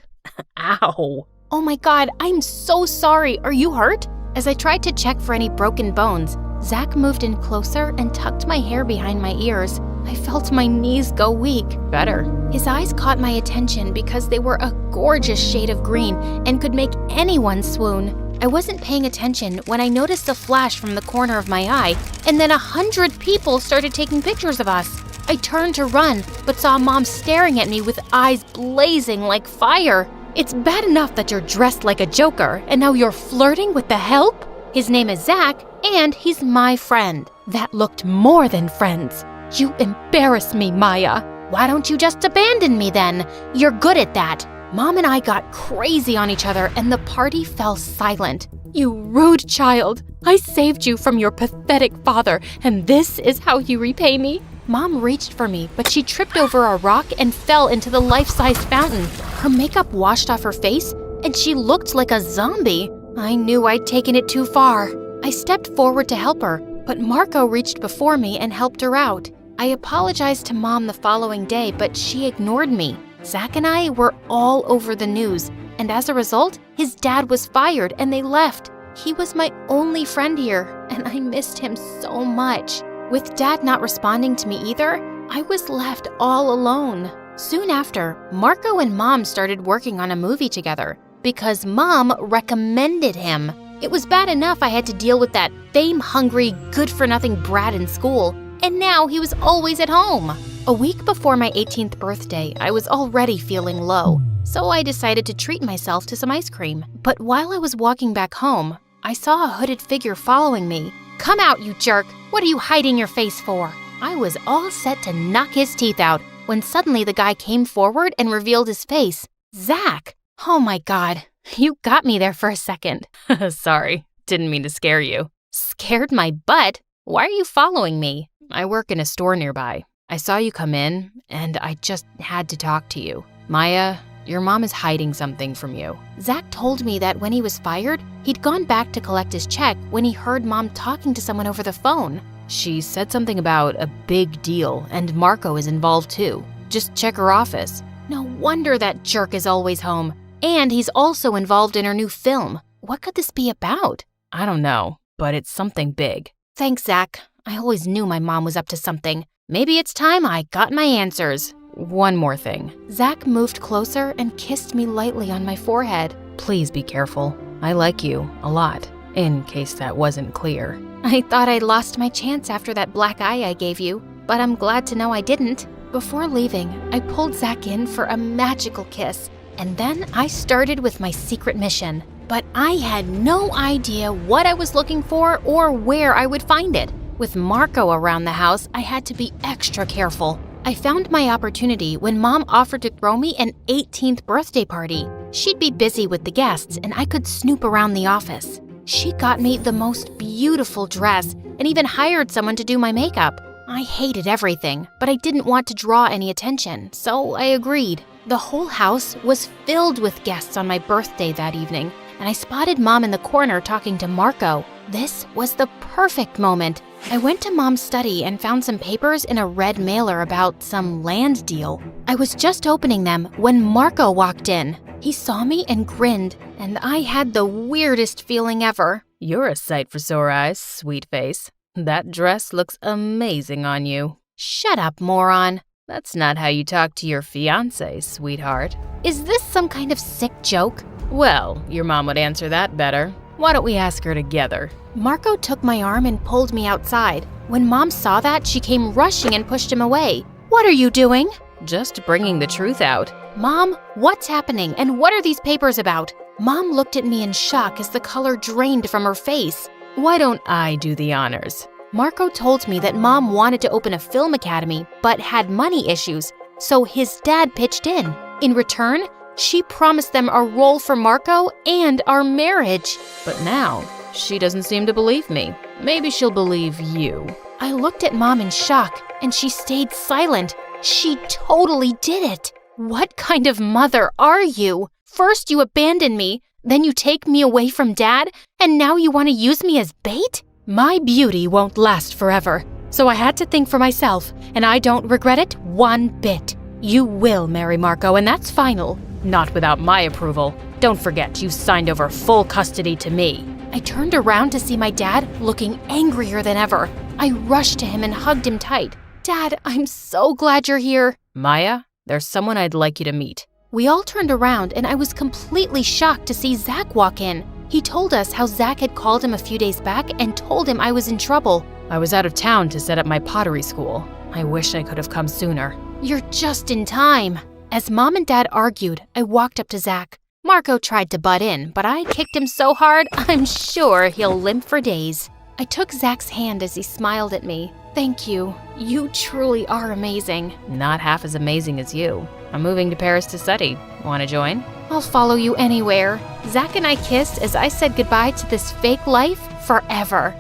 Ow. Oh my God, I'm so sorry. Are you hurt? As I tried to check for any broken bones, Zach moved in closer and tucked my hair behind my ears. I felt my knees go weak. Better. His eyes caught my attention because they were a gorgeous shade of green and could make anyone swoon. I wasn't paying attention when I noticed a flash from the corner of my eye, and then 100 people started taking pictures of us. I turned to run, but saw Mom staring at me with eyes blazing like fire. It's bad enough that you're dressed like a joker, and now you're flirting with the help? His name is Zach, and he's my friend. That looked more than friends. You embarrass me, Maya. Why don't you just abandon me then? You're good at that. Mom and I got crazy on each other and the party fell silent. You rude child. I saved you from your pathetic father, and this is how you repay me? Mom reached for me, but she tripped over a rock and fell into the life-sized fountain. Her makeup washed off her face, and she looked like a zombie. I knew I'd taken it too far. I stepped forward to help her, but Marco reached before me and helped her out. I apologized to Mom the following day, but she ignored me. Zach and I were all over the news, and as a result, his dad was fired and they left. He was my only friend here, and I missed him so much. With Dad not responding to me either, I was left all alone. Soon after, Marco and Mom started working on a movie together because Mom recommended him. It was bad enough I had to deal with that fame-hungry, good-for-nothing brat in school, and now he was always at home. A week before my 18th birthday, I was already feeling low, so I decided to treat myself to some ice cream. But while I was walking back home, I saw a hooded figure following me. "Come out, you jerk! What are you hiding your face for?" I was all set to knock his teeth out when suddenly the guy came forward and revealed his face. Zach! Oh my God, you got me there for a second. Sorry, didn't mean to scare you. Scared my butt? Why are you following me? I work in a store nearby. I saw you come in, and I just had to talk to you. Maya, your mom is hiding something from you. Zach told me that when he was fired, he'd gone back to collect his check when he heard Mom talking to someone over the phone. She said something about a big deal, and Marco is involved too. Just check her office. No wonder that jerk is always home. And he's also involved in her new film. What could this be about? I don't know, but it's something big. Thanks, Zach. I always knew my mom was up to something. Maybe it's time I got my answers. One more thing. Zach moved closer and kissed me lightly on my forehead. Please be careful. I like you a lot, in case that wasn't clear. I thought I'd lost my chance after that black eye I gave you, but I'm glad to know I didn't. Before leaving, I pulled Zach in for a magical kiss, and then I started with my secret mission. But I had no idea what I was looking for or where I would find it. With Marco around the house, I had to be extra careful. I found my opportunity when Mom offered to throw me an 18th birthday party. She'd be busy with the guests, and I could snoop around the office. She got me the most beautiful dress and even hired someone to do my makeup. I hated everything, but I didn't want to draw any attention, so I agreed. The whole house was filled with guests on my birthday that evening, and I spotted Mom in the corner talking to Marco. This was the perfect moment. I went to Mom's study and found some papers in a red mailer about some land deal. I was just opening them when Marco walked in. He saw me and grinned, and I had the weirdest feeling ever. You're a sight for sore eyes, sweet face. That dress looks amazing on you. Shut up, moron. That's not how you talk to your fiancé, sweetheart. Is this some kind of sick joke? Well, your mom would answer that better. Why don't we ask her together? Marco took my arm and pulled me outside. When Mom saw that, she came rushing and pushed him away. What are you doing? Just bringing the truth out. Mom, what's happening and what are these papers about? Mom looked at me in shock as the color drained from her face. Why don't I do the honors? Marco told me that Mom wanted to open a film academy but had money issues, so his dad pitched in. In return, she promised them a role for Marco and our marriage. But now, she doesn't seem to believe me. Maybe she'll believe you. I looked at Mom in shock, and she stayed silent. She totally did it. What kind of mother are you? First you abandon me, then you take me away from Dad, and now you want to use me as bait? My beauty won't last forever, so I had to think for myself, and I don't regret it one bit. You will marry Marco, and that's final. Not without my approval. Don't forget, you signed over full custody to me. I turned around to see my dad looking angrier than ever. I rushed to him and hugged him tight. Dad, I'm so glad you're here. Maya, there's someone I'd like you to meet. We all turned around, and I was completely shocked to see Zach walk in. He told us how Zach had called him a few days back and told him I was in trouble. I was out of town to set up my pottery school. I wish I could have come sooner. You're just in time. As Mom and Dad argued, I walked up to Zach. Marco tried to butt in, but I kicked him so hard, I'm sure he'll limp for days. I took Zach's hand as he smiled at me. Thank you. You truly are amazing. Not half as amazing as you. I'm moving to Paris to study. Want to join? I'll follow you anywhere. Zach and I kissed as I said goodbye to this fake life forever.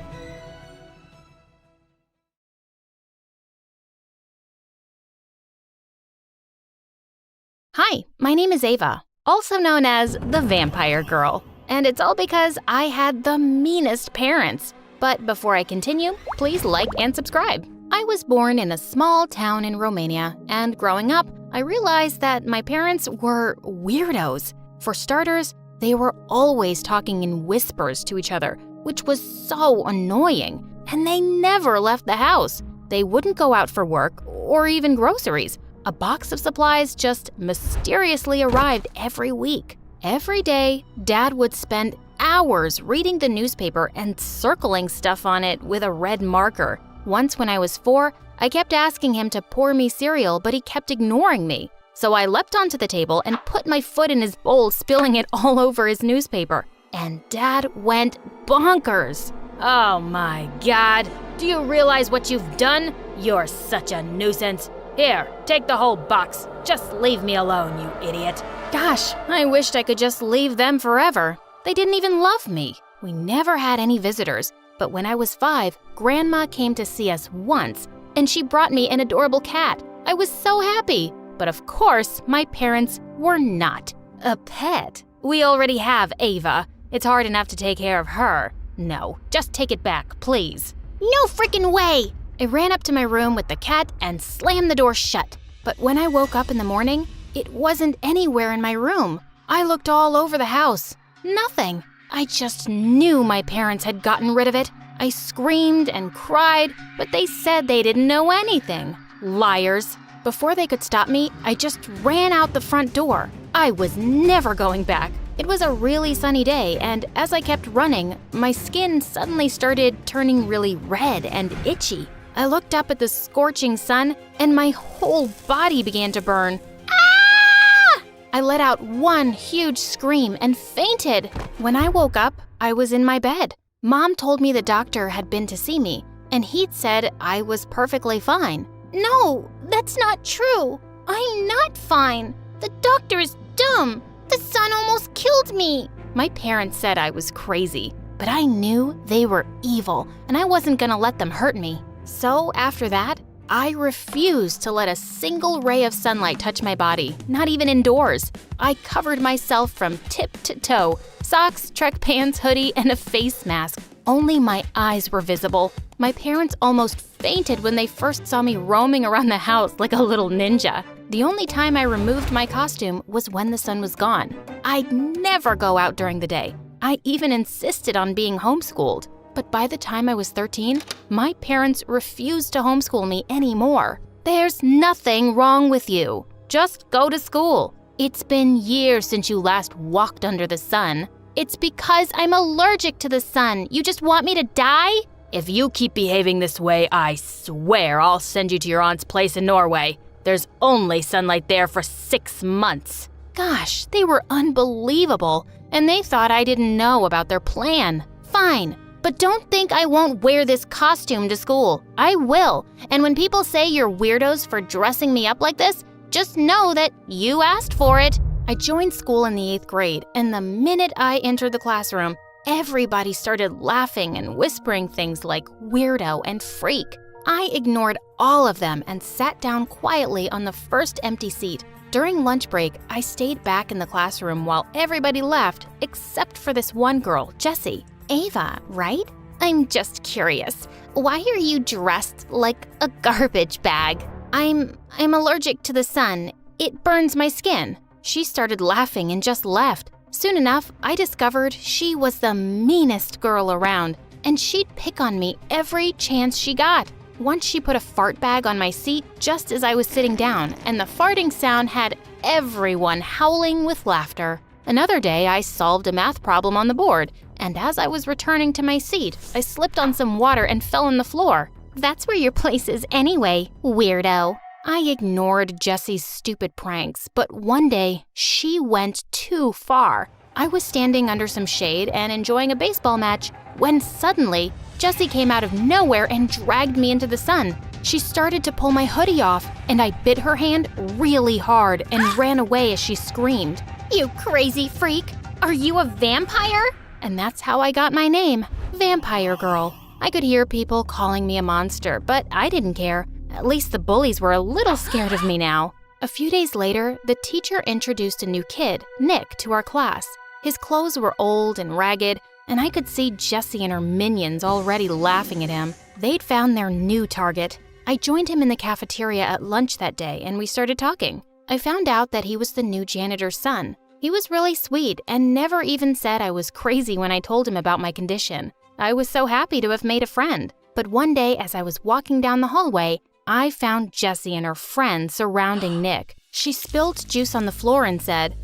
Hi, my name is Ava, also known as the Vampire Girl. And it's all because I had the meanest parents. But before I continue, please like and subscribe. I was born in a small town in Romania, and growing up, I realized that my parents were weirdos. For starters, they were always talking in whispers to each other, which was so annoying. And they never left the house. They wouldn't go out for work or even groceries. A box of supplies just mysteriously arrived every week. Every day, Dad would spend hours reading the newspaper and circling stuff on it with a red marker. Once when I was 4, I kept asking him to pour me cereal, but he kept ignoring me. So I leapt onto the table and put my foot in his bowl, spilling it all over his newspaper. And Dad went bonkers. Oh my God, do you realize what you've done? You're such a nuisance. Here, take the whole box. Just leave me alone, you idiot. Gosh, I wished I could just leave them forever. They didn't even love me. We never had any visitors, but when I was 5, Grandma came to see us once, and she brought me an adorable cat. I was so happy. But of course, my parents were not. A pet? We already have Ava. It's hard enough to take care of her. No, just take it back, please. No freaking way! I ran up to my room with the cat and slammed the door shut. But when I woke up in the morning, it wasn't anywhere in my room. I looked all over the house. Nothing. I just knew my parents had gotten rid of it. I screamed and cried, but they said they didn't know anything. Liars. Before they could stop me, I just ran out the front door. I was never going back. It was a really sunny day, and as I kept running, my skin suddenly started turning really red and itchy. I looked up at the scorching sun, and my whole body began to burn. Ah! I let out one huge scream and fainted. When I woke up, I was in my bed. Mom told me the doctor had been to see me, and he'd said I was perfectly fine. No, that's not true. I'm not fine. The doctor is dumb. The sun almost killed me. My parents said I was crazy, but I knew they were evil, and I wasn't gonna let them hurt me. So after that, I refused to let a single ray of sunlight touch my body, not even indoors. I covered myself from tip to toe, socks, Trek pants, hoodie, and a face mask. Only my eyes were visible. My parents almost fainted when they first saw me roaming around the house like a little ninja. The only time I removed my costume was when the sun was gone. I'd never go out during the day. I even insisted on being homeschooled. But by the time I was 13, my parents refused to homeschool me anymore. There's nothing wrong with you. Just go to school. It's been years since you last walked under the sun. It's because I'm allergic to the sun. You just want me to die? If you keep behaving this way, I swear I'll send you to your aunt's place in Norway. There's only sunlight there for 6 months. Gosh, they were unbelievable, and they thought I didn't know about their plan. Fine, but don't think I won't wear this costume to school. I will, and when people say you're weirdos for dressing me up like this, just know that you asked for it. I joined school in the 8th grade, and the minute I entered the classroom, everybody started laughing and whispering things like weirdo and freak. I ignored all of them and sat down quietly on the first empty seat. During lunch break, I stayed back in the classroom while everybody left, except for this one girl, Jessie. Ava, right? I'm just curious. Why are you dressed like a garbage bag? I'm allergic to the sun. It burns my skin. She started laughing and just left. Soon enough, I discovered she was the meanest girl around, and she'd pick on me every chance she got. Once she put a fart bag on my seat just as I was sitting down, and the farting sound had everyone howling with laughter. Another day, I solved a math problem on the board, and as I was returning to my seat, I slipped on some water and fell on the floor. That's where your place is anyway, weirdo. I ignored Jessie's stupid pranks, but one day, she went too far. I was standing under some shade and enjoying a baseball match when suddenly, Jessie came out of nowhere and dragged me into the sun. She started to pull my hoodie off, and I bit her hand really hard and ran away as she screamed. You crazy freak! Are you a vampire? And that's how I got my name, Vampire Girl. I could hear people calling me a monster, but I didn't care. At least the bullies were a little scared of me now. A few days later, the teacher introduced a new kid, Nick, to our class. His clothes were old and ragged, and I could see Jessie and her minions already laughing at him. They'd found their new target. I joined him in the cafeteria at lunch that day, and we started talking. I found out that he was the new janitor's son. He was really sweet and never even said I was crazy when I told him about my condition. I was so happy to have made a friend. But one day, as I was walking down the hallway, I found Jessie and her friend surrounding Nick. She spilled juice on the floor and said,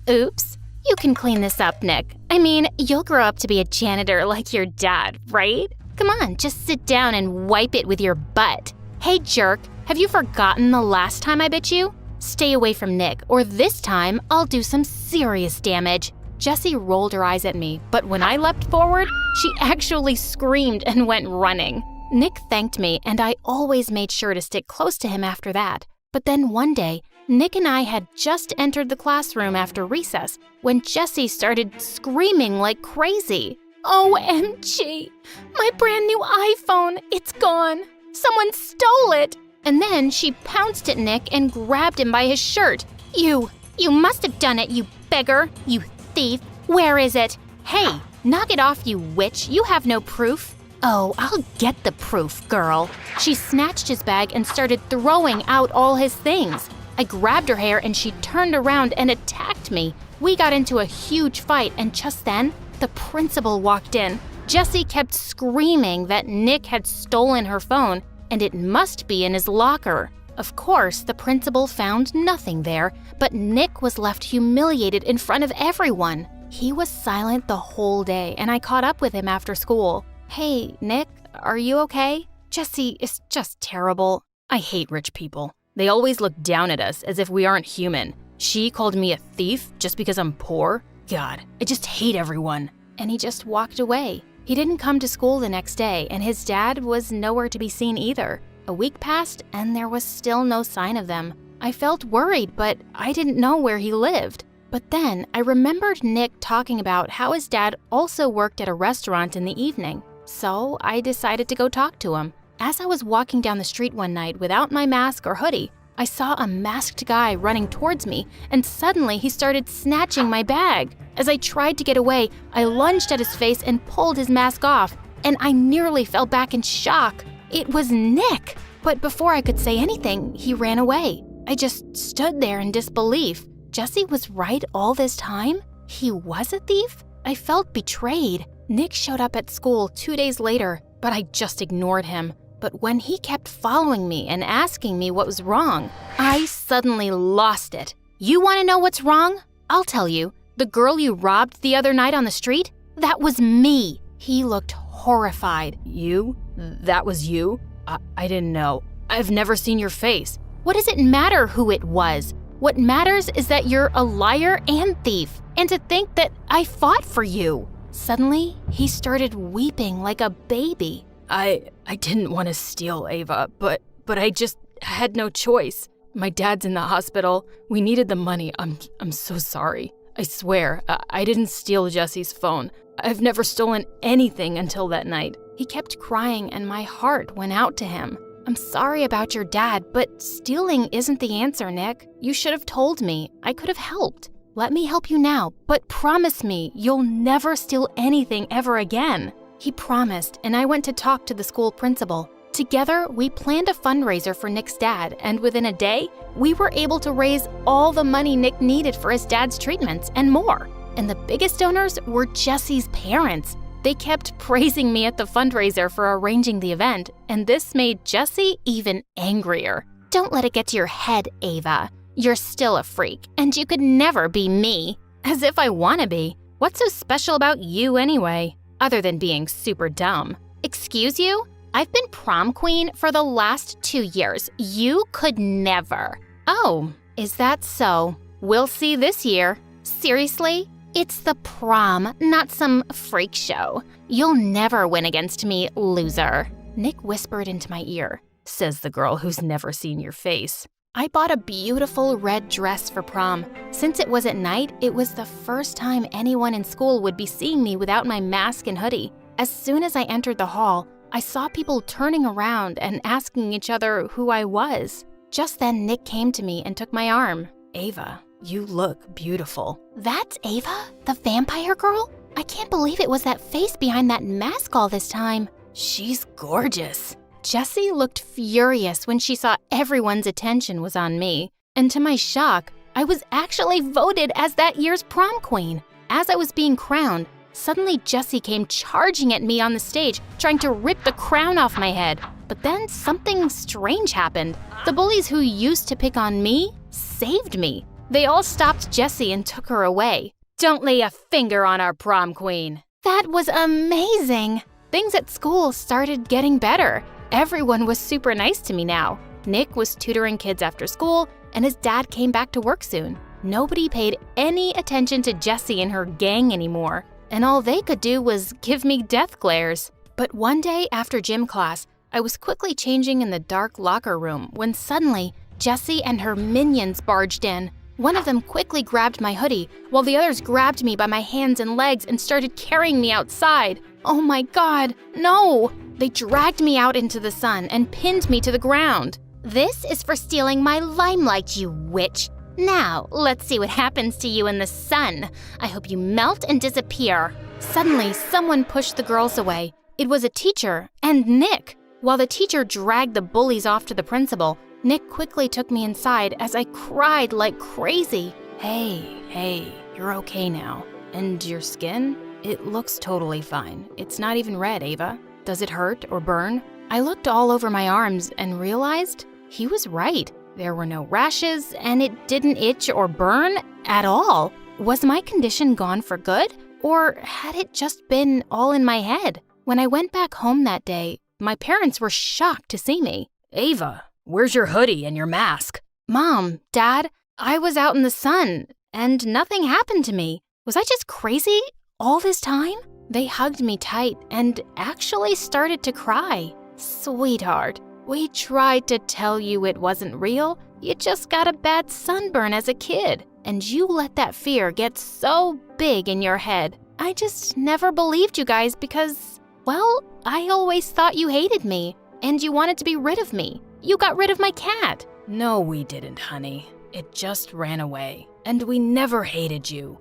"Oops, you can clean this up, Nick. I mean, you'll grow up to be a janitor like your dad, right? Come on, just sit down and wipe it with your butt. Hey, jerk, have you forgotten the last time I bit you? Stay away from Nick, or this time I'll do some serious damage." Jessie rolled her eyes at me, but when I leapt forward, she actually screamed and went running. Nick thanked me, and I always made sure to stick close to him after that. But then one day, Nick and I had just entered the classroom after recess when Jessie started screaming like crazy. "OMG! My brand new iPhone! It's gone! Someone stole it!" And then she pounced at Nick and grabbed him by his shirt. You must have done it, you beggar! You thief! Where is it? Hey, knock it off, you witch! You have no proof!" "Oh, I'll get the proof, girl." She snatched his bag and started throwing out all his things. I grabbed her hair and she turned around and attacked me. We got into a huge fight, and just then, the principal walked in. Jessie kept screaming that Nick had stolen her phone and it must be in his locker. Of course, the principal found nothing there, but Nick was left humiliated in front of everyone. He was silent the whole day, and I caught up with him after school. "Hey, Nick, are you okay? Jessie is just terrible. I hate rich people. They always look down at us as if we aren't human. She called me a thief just because I'm poor. God, I just hate everyone." And he just walked away. He didn't come to school the next day, and his dad was nowhere to be seen either. A week passed, and there was still no sign of them. I felt worried, but I didn't know where he lived. But then I remembered Nick talking about how his dad also worked at a restaurant in the evening. So I decided to go talk to him. As I was walking down the street one night without my mask or hoodie, I saw a masked guy running towards me, and suddenly he started snatching my bag. As I tried to get away, I lunged at his face and pulled his mask off, and I nearly fell back in shock. It was Nick! But before I could say anything, he ran away. I just stood there in disbelief. Jessie was right all this time? He was a thief? I felt betrayed. Nick showed up at school 2 days later, but I just ignored him. But when he kept following me and asking me what was wrong, I suddenly lost it. "You want to know what's wrong? I'll tell you. The girl you robbed the other night on the street? That was me." He looked horrified. "You? That was you? I didn't know. I've never seen your face." "What does it matter who it was? What matters is that you're a liar and thief, and to think that I fought for you." Suddenly, he started weeping like a baby. I didn't want to steal, Ava, but I just had no choice. My dad's in the hospital. We needed the money. I'm so sorry. I swear, I didn't steal Jessie's phone. I've never stolen anything until that night." He kept crying, and my heart went out to him. "I'm sorry about your dad, but stealing isn't the answer, Nick. You should have told me. I could have helped. Let me help you now, but promise me you'll never steal anything ever again." He promised, and I went to talk to the school principal. Together, we planned a fundraiser for Nick's dad, and within a day, we were able to raise all the money Nick needed for his dad's treatments and more. And the biggest donors were Jessie's parents. They kept praising me at the fundraiser for arranging the event, and this made Jessie even angrier. "Don't let it get to your head, Ava. You're still a freak, and you could never be me." As if I want to be. What's so special about you anyway? Other than being super dumb. "Excuse you? I've been prom queen for the last 2 years. You could never." "Oh, is that so? We'll see this year." "Seriously? It's the prom, not some freak show. You'll never win against me, loser. Nick whispered into my ear, says the girl who's never seen your face. I bought a beautiful red dress for prom. Since it was at night, it was the first time anyone in school would be seeing me without my mask and hoodie. As soon as I entered the hall, I saw people turning around and asking each other who I was. Just then, Nick came to me and took my arm. Ava, you look beautiful. That's Ava, the vampire girl? I can't believe it was that face behind that mask all this time. She's gorgeous. Jessie looked furious when she saw everyone's attention was on me. And to my shock, I was actually voted as that year's prom queen. As I was being crowned, suddenly Jessie came charging at me on the stage, trying to rip the crown off my head. But then something strange happened. The bullies who used to pick on me saved me. They all stopped Jessie and took her away. Don't lay a finger on our prom queen. That was amazing. Things at school started getting better. Everyone was super nice to me now. Nick was tutoring kids after school, and his dad came back to work soon. Nobody paid any attention to Jessie and her gang anymore, and all they could do was give me death glares. But one day after gym class, I was quickly changing in the dark locker room when suddenly Jessie and her minions barged in. One of them quickly grabbed my hoodie, while the others grabbed me by my hands and legs and started carrying me outside. Oh my God, no! They dragged me out into the sun and pinned me to the ground. This is for stealing my limelight, you witch. Now, let's see what happens to you in the sun. I hope you melt and disappear. Suddenly, someone pushed the girls away. It was a teacher, and Nick. While the teacher dragged the bullies off to the principal, Nick quickly took me inside as I cried like crazy. Hey, you're okay now. And your skin? It looks totally fine. It's not even red, Ava. Does it hurt or burn? I looked all over my arms and realized he was right. There were no rashes, and it didn't itch or burn at all. Was my condition gone for good? Or had it just been all in my head? When I went back home that day, my parents were shocked to see me. Ava, where's your hoodie and your mask? Mom, Dad, I was out in the sun, and nothing happened to me. Was I just crazy all this time? They hugged me tight and actually started to cry. Sweetheart, we tried to tell you it wasn't real. You just got a bad sunburn as a kid, and you let that fear get so big in your head. I just never believed you guys because, well, I always thought you hated me, and you wanted to be rid of me. You got rid of my cat. No, we didn't, honey. It just ran away, and we never hated you.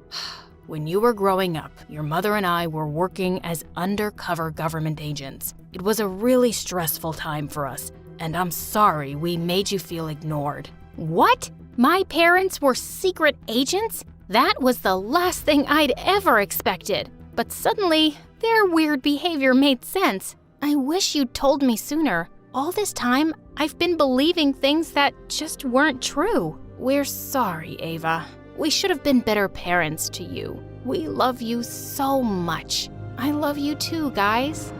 When you were growing up, your mother and I were working as undercover government agents. It was a really stressful time for us, and I'm sorry we made you feel ignored. What? My parents were secret agents? That was the last thing I'd ever expected. But suddenly, their weird behavior made sense. I wish you'd told me sooner. All this time, I've been believing things that just weren't true. We're sorry, Ava. We should have been better parents to you. We love you so much. I love you too, guys.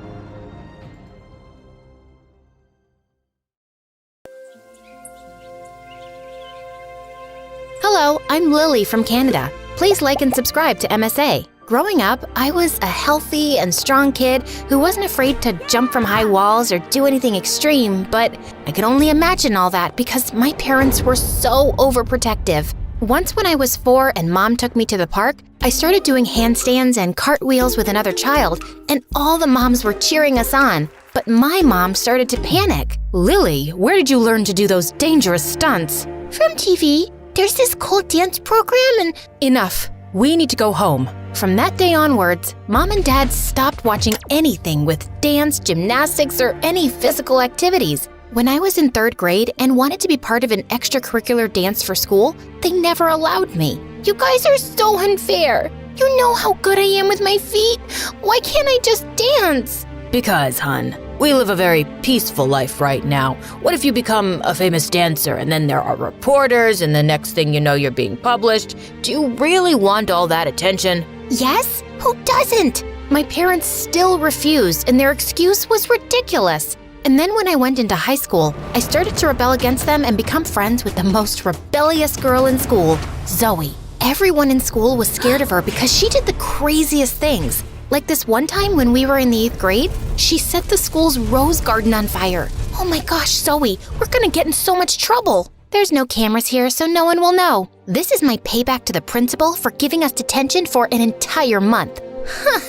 Hello, I'm Lily from Canada. Please like and subscribe to MSA. Growing up, I was a healthy and strong kid who wasn't afraid to jump from high walls or do anything extreme, but I could only imagine all that because my parents were so overprotective. Once when I was 4 and Mom took me to the park, I started doing handstands and cartwheels with another child, and all the moms were cheering us on. But my mom started to panic. Lily, where did you learn to do those dangerous stunts? From TV. There's this cool dance program and… Enough. We need to go home. From that day onwards, Mom and Dad stopped watching anything with dance, gymnastics, or any physical activities. When I was in 3rd grade and wanted to be part of an extracurricular dance for school, they never allowed me. You guys are so unfair. You know how good I am with my feet. Why can't I just dance? Because, hun, we live a very peaceful life right now. What if you become a famous dancer and then there are reporters and the next thing you know you're being published? Do you really want all that attention? Yes? Who doesn't? My parents still refused, and their excuse was ridiculous. And then when I went into high school, I started to rebel against them and become friends with the most rebellious girl in school, Zoe. everyone in school was scared of her because she did the craziest things. Like this one time when we were in the 8th grade, she set the school's rose garden on fire. Oh my gosh, Zoe, we're gonna get in so much trouble. There's no cameras here, so no one will know. This is my payback to the principal for giving us detention for an entire month. Huh,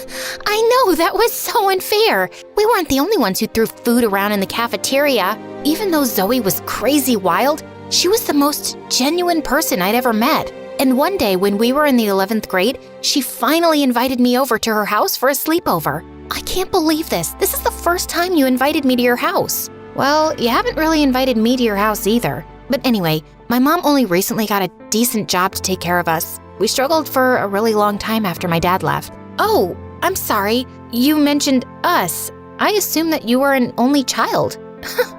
I know, that was so unfair. We weren't the only ones who threw food around in the cafeteria. Even though Zoe was crazy wild, she was the most genuine person I'd ever met. And one day when we were in the 11th grade, she finally invited me over to her house for a sleepover. I can't believe this. This is the first time you invited me to your house. Well, you haven't really invited me to your house either. But anyway, my mom only recently got a decent job to take care of us. We struggled for a really long time after my dad left. Oh, I'm sorry. You mentioned us. I assumed that you were an only child.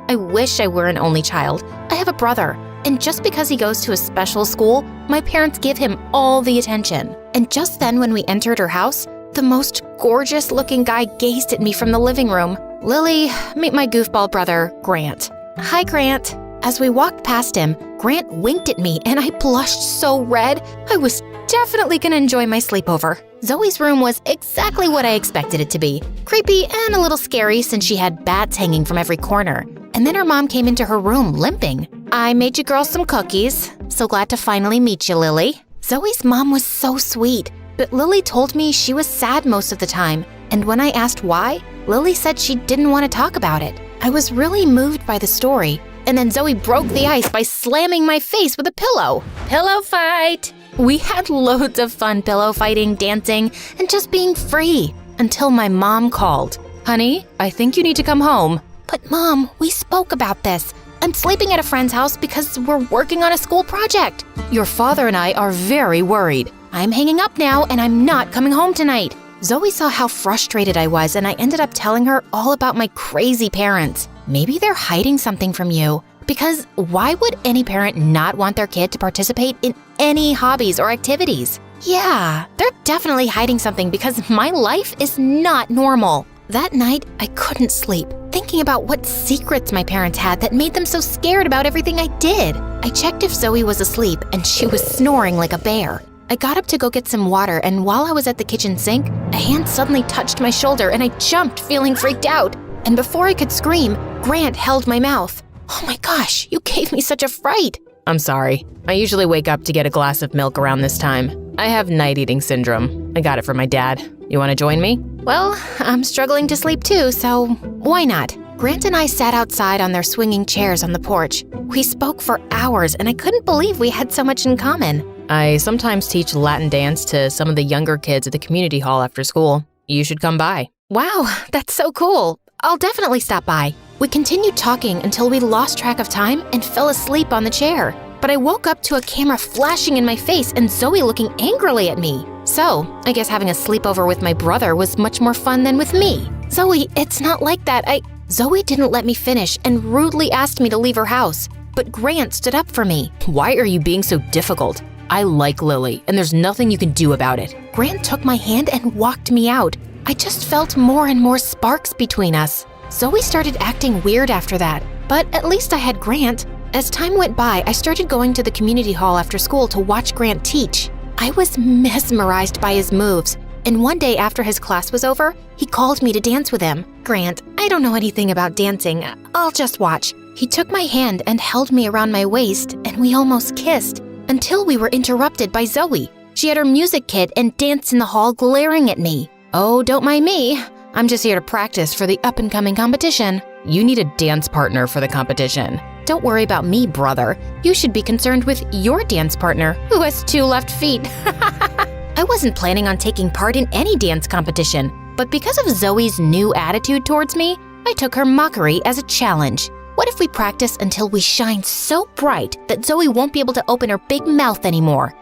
I wish I were an only child. I have a brother. And just because he goes to a special school, my parents give him all the attention. And just then when we entered her house, the most gorgeous-looking guy gazed at me from the living room. Lily, meet my goofball brother, Grant. Hi, Grant. As we walked past him, Grant winked at me and I blushed so red. I was definitely gonna enjoy my sleepover. Zoe's room was exactly what I expected it to be. Creepy and a little scary since she had bats hanging from every corner. And then her mom came into her room limping. I made you girls some cookies. So glad to finally meet you, Lily. Zoe's mom was so sweet, but Lily told me she was sad most of the time. And when I asked why, Lily said she didn't want to talk about it. I was really moved by the story. And then Zoe broke the ice by slamming my face with a pillow. Pillow fight! We had loads of fun pillow fighting, dancing, and just being free. Until my mom called. Honey, I think you need to come home. But Mom, we spoke about this. I'm sleeping at a friend's house because we're working on a school project. Your father and I are very worried. I'm hanging up now and I'm not coming home tonight. Zoe saw how frustrated I was and I ended up telling her all about my crazy parents. Maybe they're hiding something from you. Because why would any parent not want their kid to participate in any hobbies or activities? Yeah, they're definitely hiding something because my life is not normal. That night, I couldn't sleep, thinking about what secrets my parents had that made them so scared about everything I did. I checked if Zoe was asleep, and she was snoring like a bear. I got up to go get some water, and while I was at the kitchen sink, a hand suddenly touched my shoulder, and I jumped, feeling freaked out. And before I could scream, Grant held my mouth. Oh my gosh, you gave me such a fright. I'm sorry. I usually wake up to get a glass of milk around this time. I have night eating syndrome. I got it from my dad. You want to join me? Well, I'm struggling to sleep too, so why not? Grant and I sat outside on their swinging chairs on the porch. We spoke for hours and I couldn't believe we had so much in common. I sometimes teach Latin dance to some of the younger kids at the community hall after school. You should come by. Wow, that's so cool. I'll definitely stop by. We continued talking until we lost track of time and fell asleep on the chair. But I woke up to a camera flashing in my face and Zoe looking angrily at me. So, I guess having a sleepover with my brother was much more fun than with me. Zoe, it's not like that. Zoe didn't let me finish and rudely asked me to leave her house. But Grant stood up for me. Why are you being so difficult? I like Lily, and there's nothing you can do about it. Grant took my hand and walked me out. I just felt more and more sparks between us. Zoe started acting weird after that, but at least I had Grant. As time went by, I started going to the community hall after school to watch Grant teach. I was mesmerized by his moves, and one day after his class was over, he called me to dance with him. Grant, I don't know anything about dancing. I'll just watch. He took my hand and held me around my waist, and we almost kissed, until we were interrupted by Zoe. She had her music kit and danced in the hall glaring at me. Oh, don't mind me. I'm just here to practice for the up-and-coming competition. You need a dance partner for the competition. Don't worry about me, brother. You should be concerned with your dance partner, who has 2 left feet. I wasn't planning on taking part in any dance competition, but because of Zoe's new attitude towards me, I took her mockery as a challenge. What if we practice until we shine so bright that Zoe won't be able to open her big mouth anymore?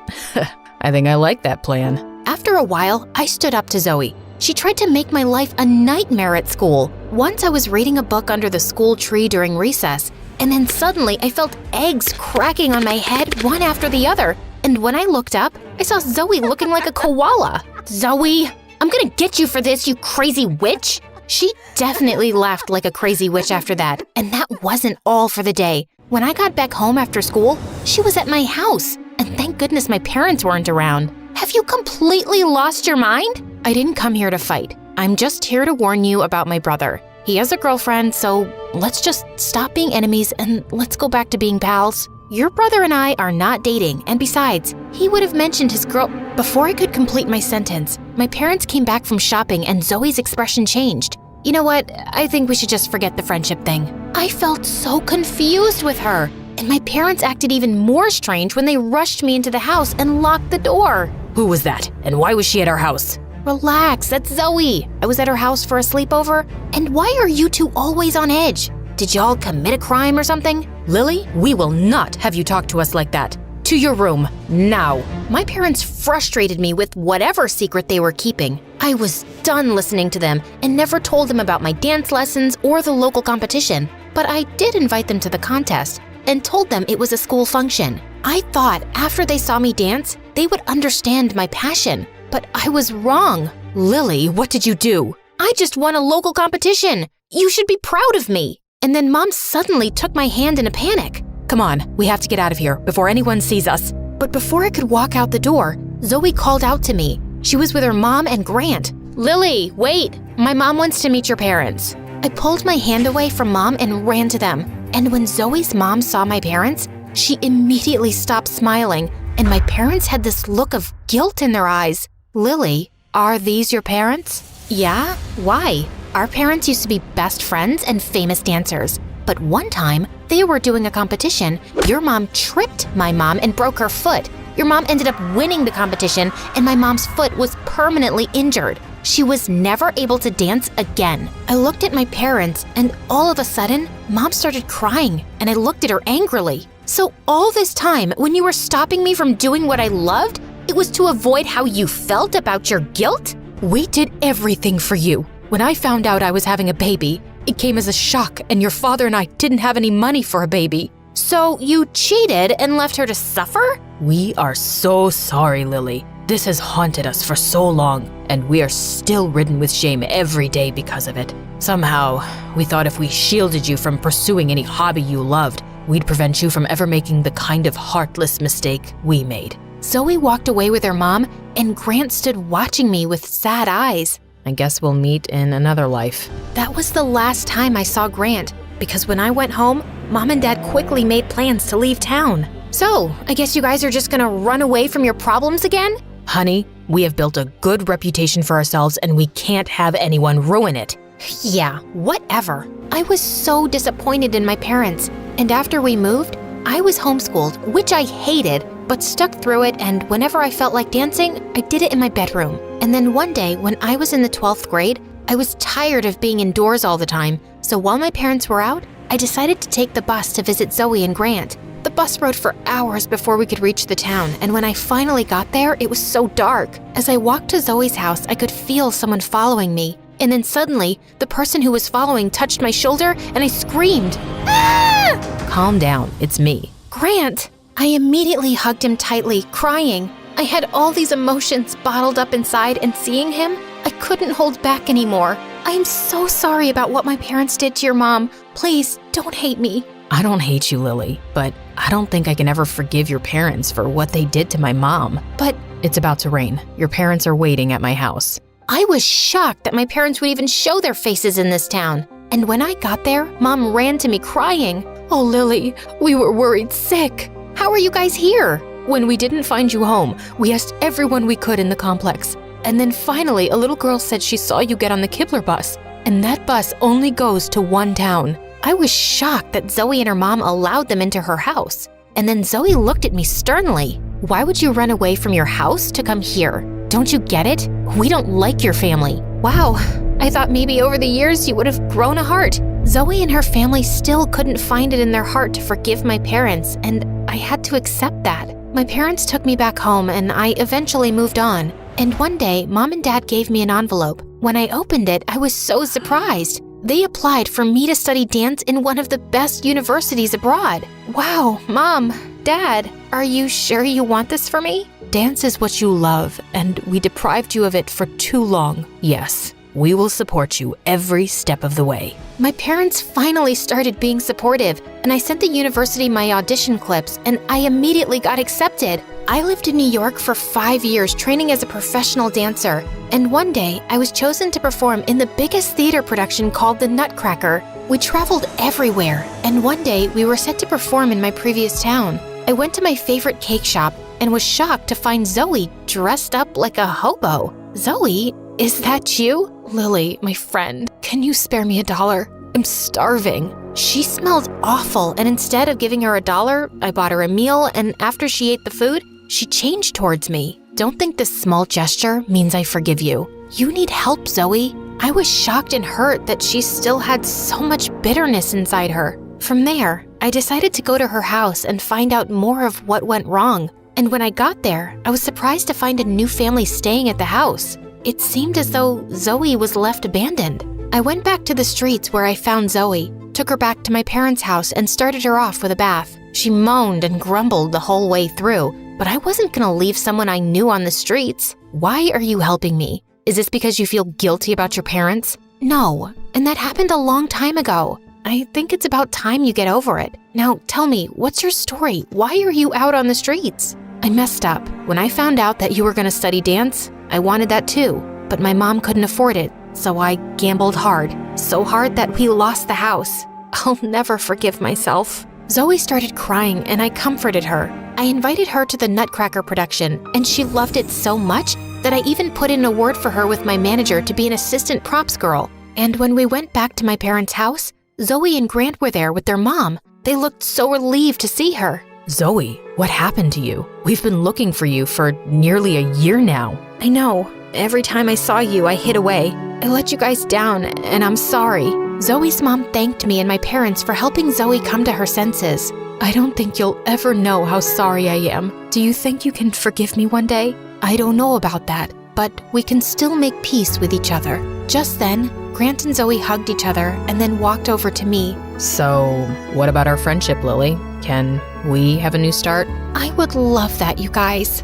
I think I like that plan. After a while, I stood up to Zoe. She tried to make my life a nightmare at school. Once I was reading a book under the school tree during recess, and then suddenly I felt eggs cracking on my head one after the other. And when I looked up, I saw Zoe looking like a koala. Zoe, I'm gonna get you for this, you crazy witch! She definitely laughed like a crazy witch after that, and that wasn't all for the day. When I got back home after school, she was at my house. and thank goodness my parents weren't around. Have you completely lost your mind? I didn't come here to fight. I'm just here to warn you about my brother. He has a girlfriend, so let's just stop being enemies and let's go back to being pals. Your brother and I are not dating, and besides, he would have mentioned his girl. Before I could complete my sentence, my parents came back from shopping and Zoe's expression changed. You know what? I think we should just forget the friendship thing. I felt so confused with her, and my parents acted even more strange when they rushed me into the house and locked the door. Who was that? And why was she at our house? Relax, that's Zoe. I was at her house for a sleepover, and why are you two always on edge? Did y'all commit a crime or something? Lily, we will not have you talk to us like that. To your room, now. My parents frustrated me with whatever secret they were keeping. I was done listening to them and never told them about my dance lessons or the local competition. But I did invite them to the contest and told them it was a school function. I thought after they saw me dance, they would understand my passion. But I was wrong. Lily, what did you do? I just won a local competition. You should be proud of me. And then Mom suddenly took my hand in a panic. Come on, we have to get out of here before anyone sees us. But before I could walk out the door, Zoe called out to me. She was with her mom and Grant. Lily, wait. My mom wants to meet your parents. I pulled my hand away from Mom and ran to them. And when Zoe's mom saw my parents, she immediately stopped smiling, and my parents had this look of guilt in their eyes. Lily, are these your parents? Yeah? Why? Our parents used to be best friends and famous dancers. But one time, they were doing a competition. Your mom tripped my mom and broke her foot. Your mom ended up winning the competition, and my mom's foot was permanently injured. She was never able to dance again. I looked at my parents, and all of a sudden, Mom started crying, and I looked at her angrily. So all this time, when you were stopping me from doing what I loved, it was to avoid how you felt about your guilt? We did everything for you. When I found out I was having a baby, it came as a shock, and your father and I didn't have any money for a baby. So you cheated and left her to suffer? We are so sorry, Lily. This has haunted us for so long, and we are still ridden with shame every day because of it. Somehow, we thought if we shielded you from pursuing any hobby you loved, we'd prevent you from ever making the kind of heartless mistake we made. Zoe walked away with her mom, and Grant stood watching me with sad eyes. I guess we'll meet in another life. That was the last time I saw Grant, because when I went home, Mom and Dad quickly made plans to leave town. So, I guess you guys are just gonna run away from your problems again? Honey, we have built a good reputation for ourselves, and we can't have anyone ruin it. Yeah, whatever. I was so disappointed in my parents, and after we moved, I was homeschooled, which I hated, but stuck through it, and whenever I felt like dancing, I did it in my bedroom. And then one day, when I was in the 12th grade, I was tired of being indoors all the time, so while my parents were out, I decided to take the bus to visit Zoe and Grant. The bus rode for hours before we could reach the town, and when I finally got there, it was so dark. As I walked to Zoe's house, I could feel someone following me. And then suddenly, the person who was following touched my shoulder, and I screamed, "Ah!" Calm down, it's me. Grant! I immediately hugged him tightly, crying. I had all these emotions bottled up inside, and seeing him, I couldn't hold back anymore. I am so sorry about what my parents did to your mom. Please, don't hate me. I don't hate you, Lily, but I don't think I can ever forgive your parents for what they did to my mom. But it's about to rain. Your parents are waiting at my house. I was shocked that my parents would even show their faces in this town. And when I got there, Mom ran to me crying. "Oh, Lily, we were worried sick. How are you guys here?" When we didn't find you home, we asked everyone we could in the complex. And then finally, a little girl said she saw you get on the Kibler bus, and that bus only goes to one town. I was shocked that Zoe and her mom allowed them into her house. And then Zoe looked at me sternly. "Why would you run away from your house to come here? Don't you get it? We don't like your family." Wow, I thought maybe over the years you would have grown a heart. Zoe and her family still couldn't find it in their heart to forgive my parents, and I had to accept that. My parents took me back home, and I eventually moved on. And one day, Mom and Dad gave me an envelope. When I opened it, I was so surprised. They applied for me to study dance in one of the best universities abroad. Wow, Mom, Dad, are you sure you want this for me? Dance is what you love, and we deprived you of it for too long. Yes, we will support you every step of the way. My parents finally started being supportive, and I sent the university my audition clips, and I immediately got accepted. I lived in New York for 5 years training as a professional dancer, and one day I was chosen to perform in the biggest theater production called The Nutcracker. We traveled everywhere, and one day we were set to perform in my previous town. I went to my favorite cake shop and was shocked to find Zoe dressed up like a hobo. Zoe, is that you? Lily, my friend, can you spare me $1? I'm starving. She smelled awful, and instead of giving her $1, I bought her a meal, and after she ate the food, she changed towards me. Don't think this small gesture means I forgive you. You need help, Zoe. I was shocked and hurt that she still had so much bitterness inside her. From there, I decided to go to her house and find out more of what went wrong. And when I got there, I was surprised to find a new family staying at the house. It seemed as though Zoe was left abandoned. I went back to the streets where I found Zoe, took her back to my parents' house, and started her off with a bath. She moaned and grumbled the whole way through, but I wasn't gonna leave someone I knew on the streets. Why are you helping me? Is this because you feel guilty about your parents? No, and that happened a long time ago. I think it's about time you get over it. Now tell me, what's your story? Why are you out on the streets? I messed up. When I found out that you were gonna study dance, I wanted that too, but my mom couldn't afford it, so I gambled hard. So hard that we lost the house. I'll never forgive myself. Zoe started crying and I comforted her. I invited her to the Nutcracker production, and she loved it so much that I even put in a word for her with my manager to be an assistant props girl. And when we went back to my parents' house, Zoe and Grant were there with their mom. They looked so relieved to see her. Zoe, what happened to you? We've been looking for you for nearly a year now. I know. Every time I saw you, I hid away. I let you guys down, and I'm sorry. Zoe's mom thanked me and my parents for helping Zoe come to her senses. I don't think you'll ever know how sorry I am. Do you think you can forgive me one day? I don't know about that, but we can still make peace with each other. Just then, Grant and Zoe hugged each other and then walked over to me. So, what about our friendship, Lily? Can we have a new start? I would love that, you guys.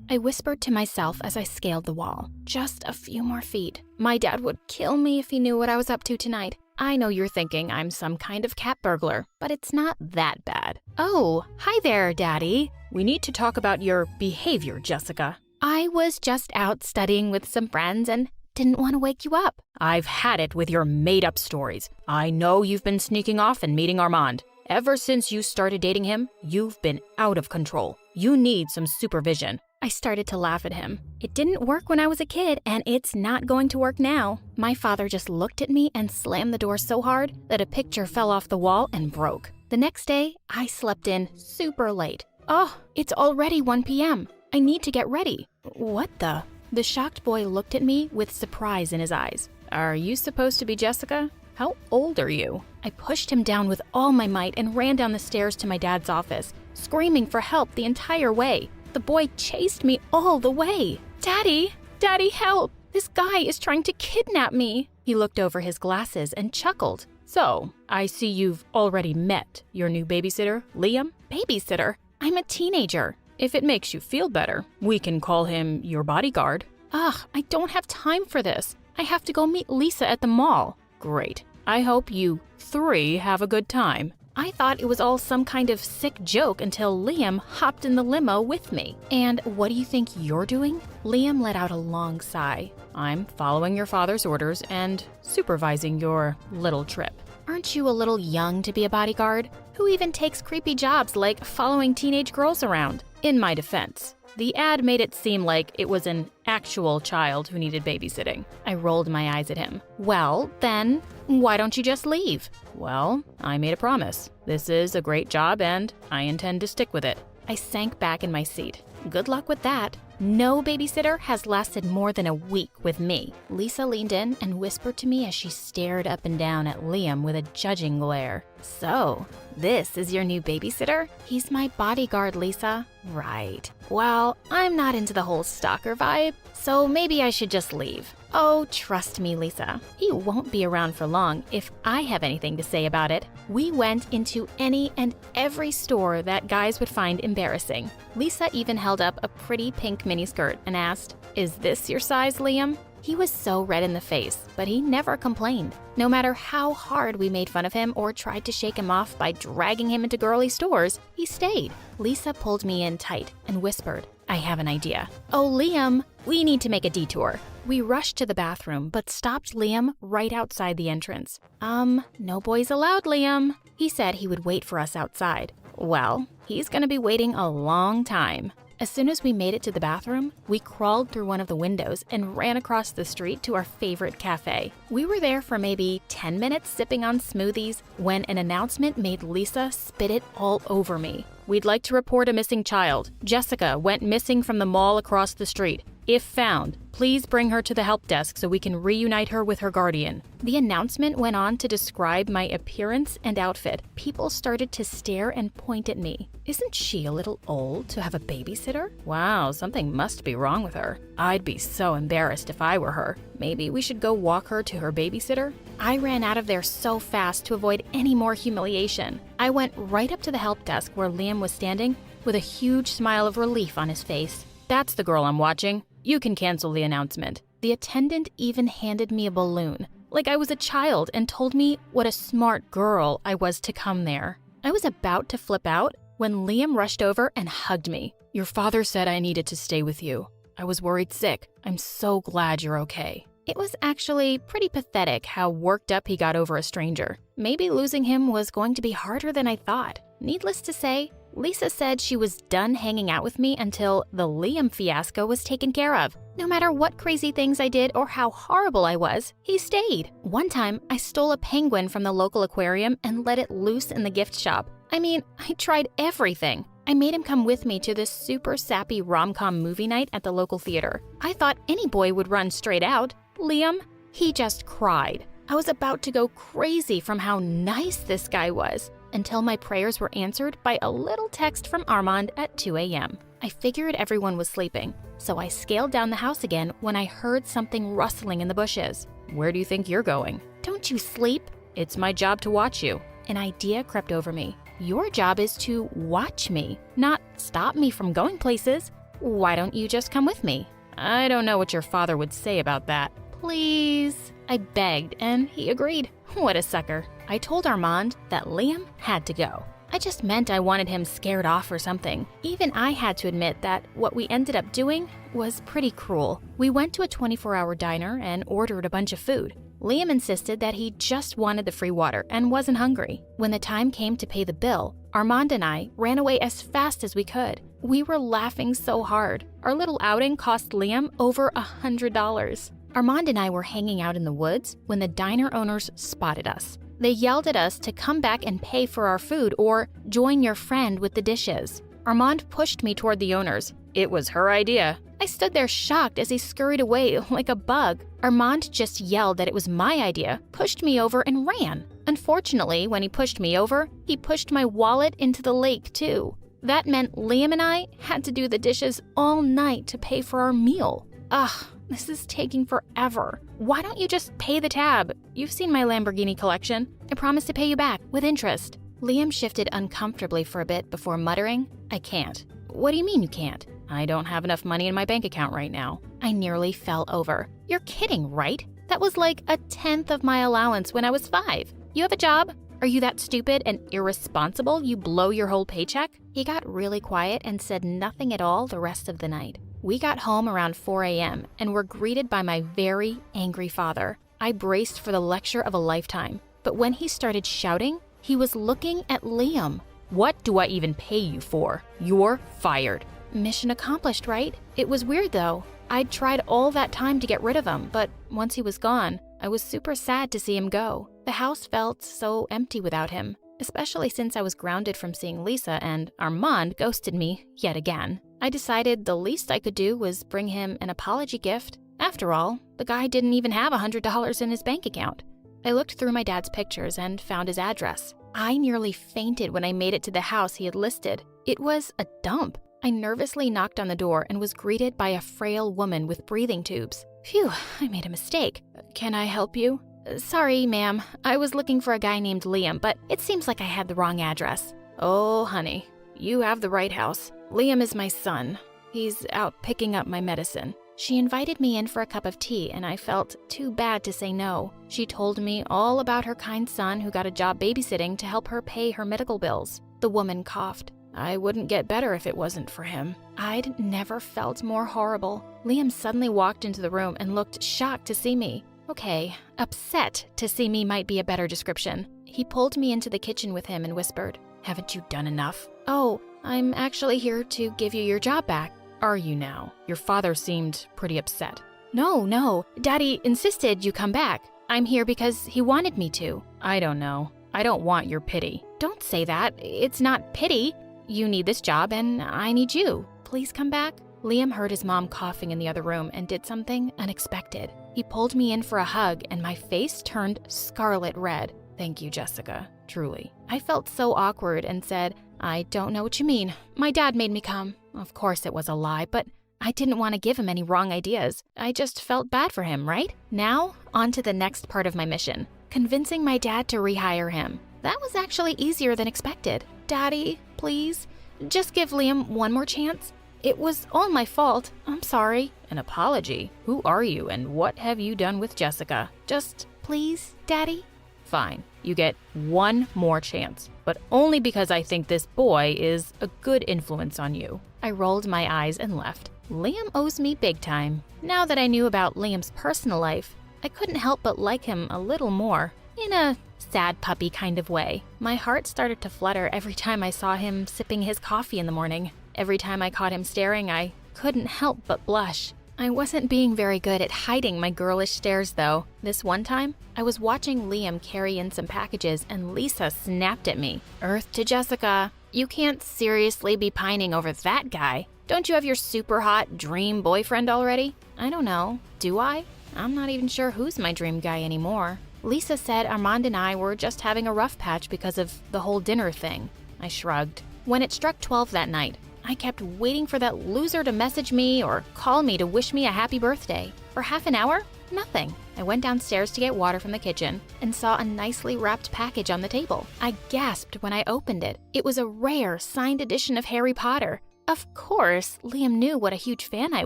I whispered to myself as I scaled the wall. Just a few more feet. My dad would kill me if he knew what I was up to tonight. I know you're thinking I'm some kind of cat burglar, but it's not that bad. Oh, hi there, Daddy. We need to talk about your behavior, Jessica. I was just out studying with some friends and didn't want to wake you up. I've had it with your made-up stories. I know you've been sneaking off and meeting Armand. Ever since you started dating him, you've been out of control. You need some supervision. I started to laugh at him. It didn't work when I was a kid, and it's not going to work now. My father just looked at me and slammed the door so hard that a picture fell off the wall and broke. The next day, I slept in super late. Oh, it's already 1 p.m. I need to get ready. What the? The shocked boy looked at me with surprise in his eyes. Are you supposed to be Jessica? How old are you? I pushed him down with all my might and ran down the stairs to my dad's office, screaming for help the entire way. The boy chased me all the way. Daddy! Daddy, help! This guy is trying to kidnap me. He looked over his glasses and chuckled. So, I see you've already met your new babysitter, Liam? Babysitter? I'm a teenager. If it makes you feel better, we can call him your bodyguard. Ugh, I don't have time for this. I have to go meet Lisa at the mall. Great. I hope you 3 have a good time. I thought it was all some kind of sick joke until Liam hopped in the limo with me. And what do you think you're doing? Liam let out a long sigh. I'm following your father's orders and supervising your little trip. Aren't you a little young to be a bodyguard? Who even takes creepy jobs like following teenage girls around? In my defense, the ad made it seem like it was an actual child who needed babysitting. I rolled my eyes at him. Well, then, why don't you just leave? Well, I made a promise. This is a great job and I intend to stick with it. I sank back in my seat. Good luck with that. No babysitter has lasted more than a week with me. Lisa leaned in and whispered to me as she stared up and down at Liam with a judging glare. So, this is your new babysitter? He's my bodyguard, Lisa. Right. Well, I'm not into the whole stalker vibe, so maybe I should just leave. Oh, trust me, Lisa. He won't be around for long if I have anything to say about it. We went into any and every store that guys would find embarrassing. Lisa even held up a pretty pink miniskirt and asked, "Is this your size, Liam?" He was so red in the face, but he never complained. No matter how hard we made fun of him or tried to shake him off by dragging him into girly stores, he stayed. Lisa pulled me in tight and whispered, "I have an idea." "Oh, Liam, we need to make a detour." We rushed to the bathroom, but stopped Liam right outside the entrance. No boys allowed, Liam." He said he would wait for us outside. Well, he's gonna be waiting a long time. As soon as we made it to the bathroom, we crawled through one of the windows and ran across the street to our favorite cafe. We were there for maybe 10 minutes sipping on smoothies when an announcement made Lisa spit it all over me. "We'd like to report a missing child. Jessica went missing from the mall across the street. If found, please bring her to the help desk so we can reunite her with her guardian." The announcement went on to describe my appearance and outfit. People started to stare and point at me. "Isn't she a little old to have a babysitter? Wow, something must be wrong with her. I'd be so embarrassed if I were her. Maybe we should go walk her to her babysitter?" I ran out of there so fast to avoid any more humiliation. I went right up to the help desk where Liam was standing with a huge smile of relief on his face. "That's the girl I'm watching. You can cancel the announcement." The attendant even handed me a balloon, like I was a child, and told me what a smart girl I was to come there. I was about to flip out when Liam rushed over and hugged me. "Your father said I needed to stay with you. I was worried sick. I'm so glad you're okay." It was actually pretty pathetic how worked up he got over a stranger. Maybe losing him was going to be harder than I thought. Needless to say, Lisa said she was done hanging out with me until the Liam fiasco was taken care of. No matter what crazy things I did or how horrible I was, he stayed. One time, I stole a penguin from the local aquarium and let it loose in the gift shop. I mean, I tried everything. I made him come with me to this super sappy rom-com movie night at the local theater. I thought any boy would run straight out. Liam, he just cried. I was about to go crazy from how nice this guy was, until my prayers were answered by a little text from Armand at 2 a.m. I figured everyone was sleeping, so I scaled down the house again when I heard something rustling in the bushes. "Where do you think you're going?" "Don't you sleep?" "It's my job to watch you." An idea crept over me. Your job is to watch me, not stop me from going places. Why don't you just come with me? I don't know what your father would say about that. Please, I begged, and he agreed. What a sucker. I told Armand that Liam had to go. I just meant I wanted him scared off or something. Even I had to admit that what we ended up doing was pretty cruel. We went to a 24-hour diner and ordered a bunch of food. Liam insisted that he just wanted the free water and wasn't hungry. When the time came to pay the bill, Armand and I ran away as fast as we could. We were laughing so hard. Our little outing cost Liam over $100. Armand and I were hanging out in the woods when the diner owners spotted us. They yelled at us to come back and pay for our food or join your friend with the dishes. Armand pushed me toward the owners. It was her idea. I stood there shocked as he scurried away like a bug. Armand just yelled that it was my idea, pushed me over, and ran. Unfortunately, when he pushed me over, he pushed my wallet into the lake too. That meant Liam and I had to do the dishes all night to pay for our meal. Ugh, this is taking forever. Why don't you just pay the tab? You've seen my Lamborghini collection. I promise to pay you back with interest. Liam shifted uncomfortably for a bit before muttering, I can't. What do you mean you can't? I don't have enough money in my bank account right now. I nearly fell over. You're kidding, right? That was like a tenth of my allowance when I was 5. You have a job? Are you that stupid and irresponsible you blow your whole paycheck? He got really quiet and said nothing at all the rest of the night. We got home around 4 a.m. and were greeted by my very angry father. I braced for the lecture of a lifetime, but when he started shouting, he was looking at Liam. What do I even pay you for? You're fired. Mission accomplished, right? It was weird though. I'd tried all that time to get rid of him, but once he was gone, I was super sad to see him go. The house felt so empty without him, especially since I was grounded from seeing Lisa and Armand ghosted me yet again. I decided the least I could do was bring him an apology gift. After all, the guy didn't even have $100 in his bank account. I looked through my dad's pictures and found his address. I nearly fainted when I made it to the house he had listed. It was a dump. I nervously knocked on the door and was greeted by a frail woman with breathing tubes. Phew, I made a mistake. Can I help you? Sorry, ma'am. I was looking for a guy named Liam, but it seems like I had the wrong address. Oh, honey, you have the right house. Liam is my son. He's out picking up my medicine. She invited me in for a cup of tea, and I felt too bad to say no. She told me all about her kind son who got a job babysitting to help her pay her medical bills. The woman coughed. I wouldn't get better if it wasn't for him. I'd never felt more horrible. Liam suddenly walked into the room and looked shocked to see me. Okay, upset to see me might be a better description. He pulled me into the kitchen with him and whispered, "Haven't you done enough?" "Oh, I'm actually here to give you your job back." Are you now? Your father seemed pretty upset. No. Daddy insisted you come back. I'm here because he wanted me to. I don't know. I don't want your pity. Don't say that. It's not pity. You need this job and I need you. Please come back. Liam heard his mom coughing in the other room and did something unexpected. He pulled me in for a hug and my face turned scarlet red. Thank you, Jessica. Truly. I felt so awkward and said, "I don't know what you mean. My dad made me come." Of course it was a lie, but I didn't want to give him any wrong ideas. I just felt bad for him, right? Now, on to the next part of my mission, convincing my dad to rehire him. That was actually easier than expected. "Daddy, please, just give Liam one more chance. It was all my fault. I'm sorry." An apology? Who are you and what have you done with Jessica? Just please, Daddy? Fine, you get one more chance, but only because I think this boy is a good influence on you. I rolled my eyes and left. Liam owes me big time. Now that I knew about Liam's personal life, I couldn't help but like him a little more, in a sad puppy kind of way. My heart started to flutter every time I saw him sipping his coffee in the morning. Every time I caught him staring, I couldn't help but blush. I wasn't being very good at hiding my girlish stares, though. This one time, I was watching Liam carry in some packages and Lisa snapped at me. "Earth to Jessica. You can't seriously be pining over that guy. Don't you have your super hot dream boyfriend already?" I don't know. Do I? I'm not even sure who's my dream guy anymore. Lisa said Armand and I were just having a rough patch because of the whole dinner thing. I shrugged. When it struck 12 that night, I kept waiting for that loser to message me or call me to wish me a happy birthday. For half an hour, nothing. I went downstairs to get water from the kitchen and saw a nicely wrapped package on the table. I gasped when I opened it. It was a rare, signed edition of Harry Potter. Of course, Liam knew what a huge fan I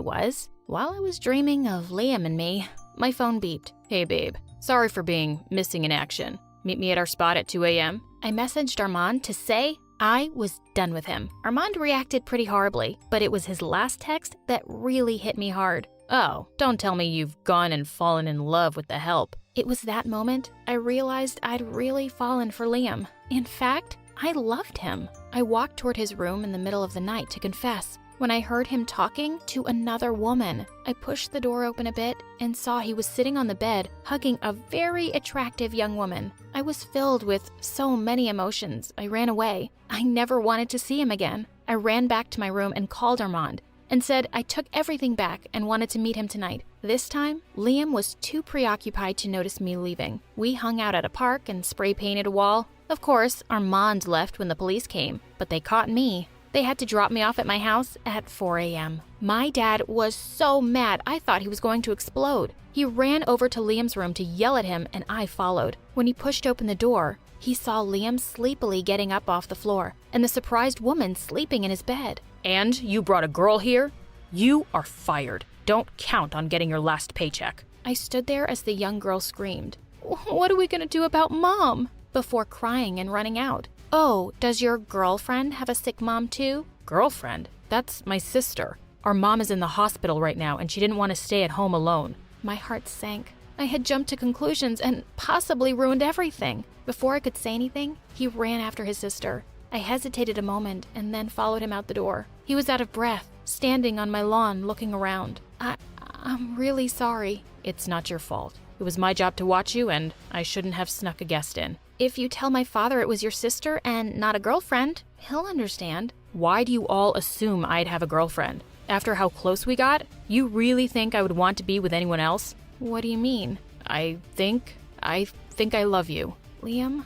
was. While I was dreaming of Liam and me, my phone beeped. Hey babe, sorry for being missing in action. Meet me at our spot at 2 a.m.? I messaged Armand to say I was done with him. Armand reacted pretty horribly, but it was his last text that really hit me hard. Oh, don't tell me you've gone and fallen in love with the help. It was that moment I realized I'd really fallen for Liam. In fact, I loved him. I walked toward his room in the middle of the night to confess. When I heard him talking to another woman, I pushed the door open a bit and saw he was sitting on the bed, hugging a very attractive young woman. I was filled with so many emotions, I ran away. I never wanted to see him again. I ran back to my room and called Armand and said I took everything back and wanted to meet him tonight. This time, Liam was too preoccupied to notice me leaving. We hung out at a park and spray painted a wall. Of course, Armand left when the police came, but they caught me. They had to drop me off at my house at 4 a.m. My dad was so mad I thought he was going to explode. He ran over to Liam's room to yell at him and I followed. When he pushed open the door, he saw Liam sleepily getting up off the floor and the surprised woman sleeping in his bed. And you brought a girl here? You are fired. Don't count on getting your last paycheck. I stood there as the young girl screamed, "What are we gonna do about Mom?" before crying and running out. "Oh, does your girlfriend have a sick mom too?" Girlfriend? That's my sister. Our mom is in the hospital right now and she didn't want to stay at home alone. My heart sank. I had jumped to conclusions and possibly ruined everything. Before I could say anything, he ran after his sister. I hesitated a moment and then followed him out the door. He was out of breath, standing on my lawn looking around. I'm really sorry. It's not your fault. It was my job to watch you and I shouldn't have snuck a guest in. If you tell my father it was your sister and not a girlfriend, he'll understand. Why do you all assume I'd have a girlfriend? After how close we got, you really think I would want to be with anyone else? What do you mean? I think I love you. Liam,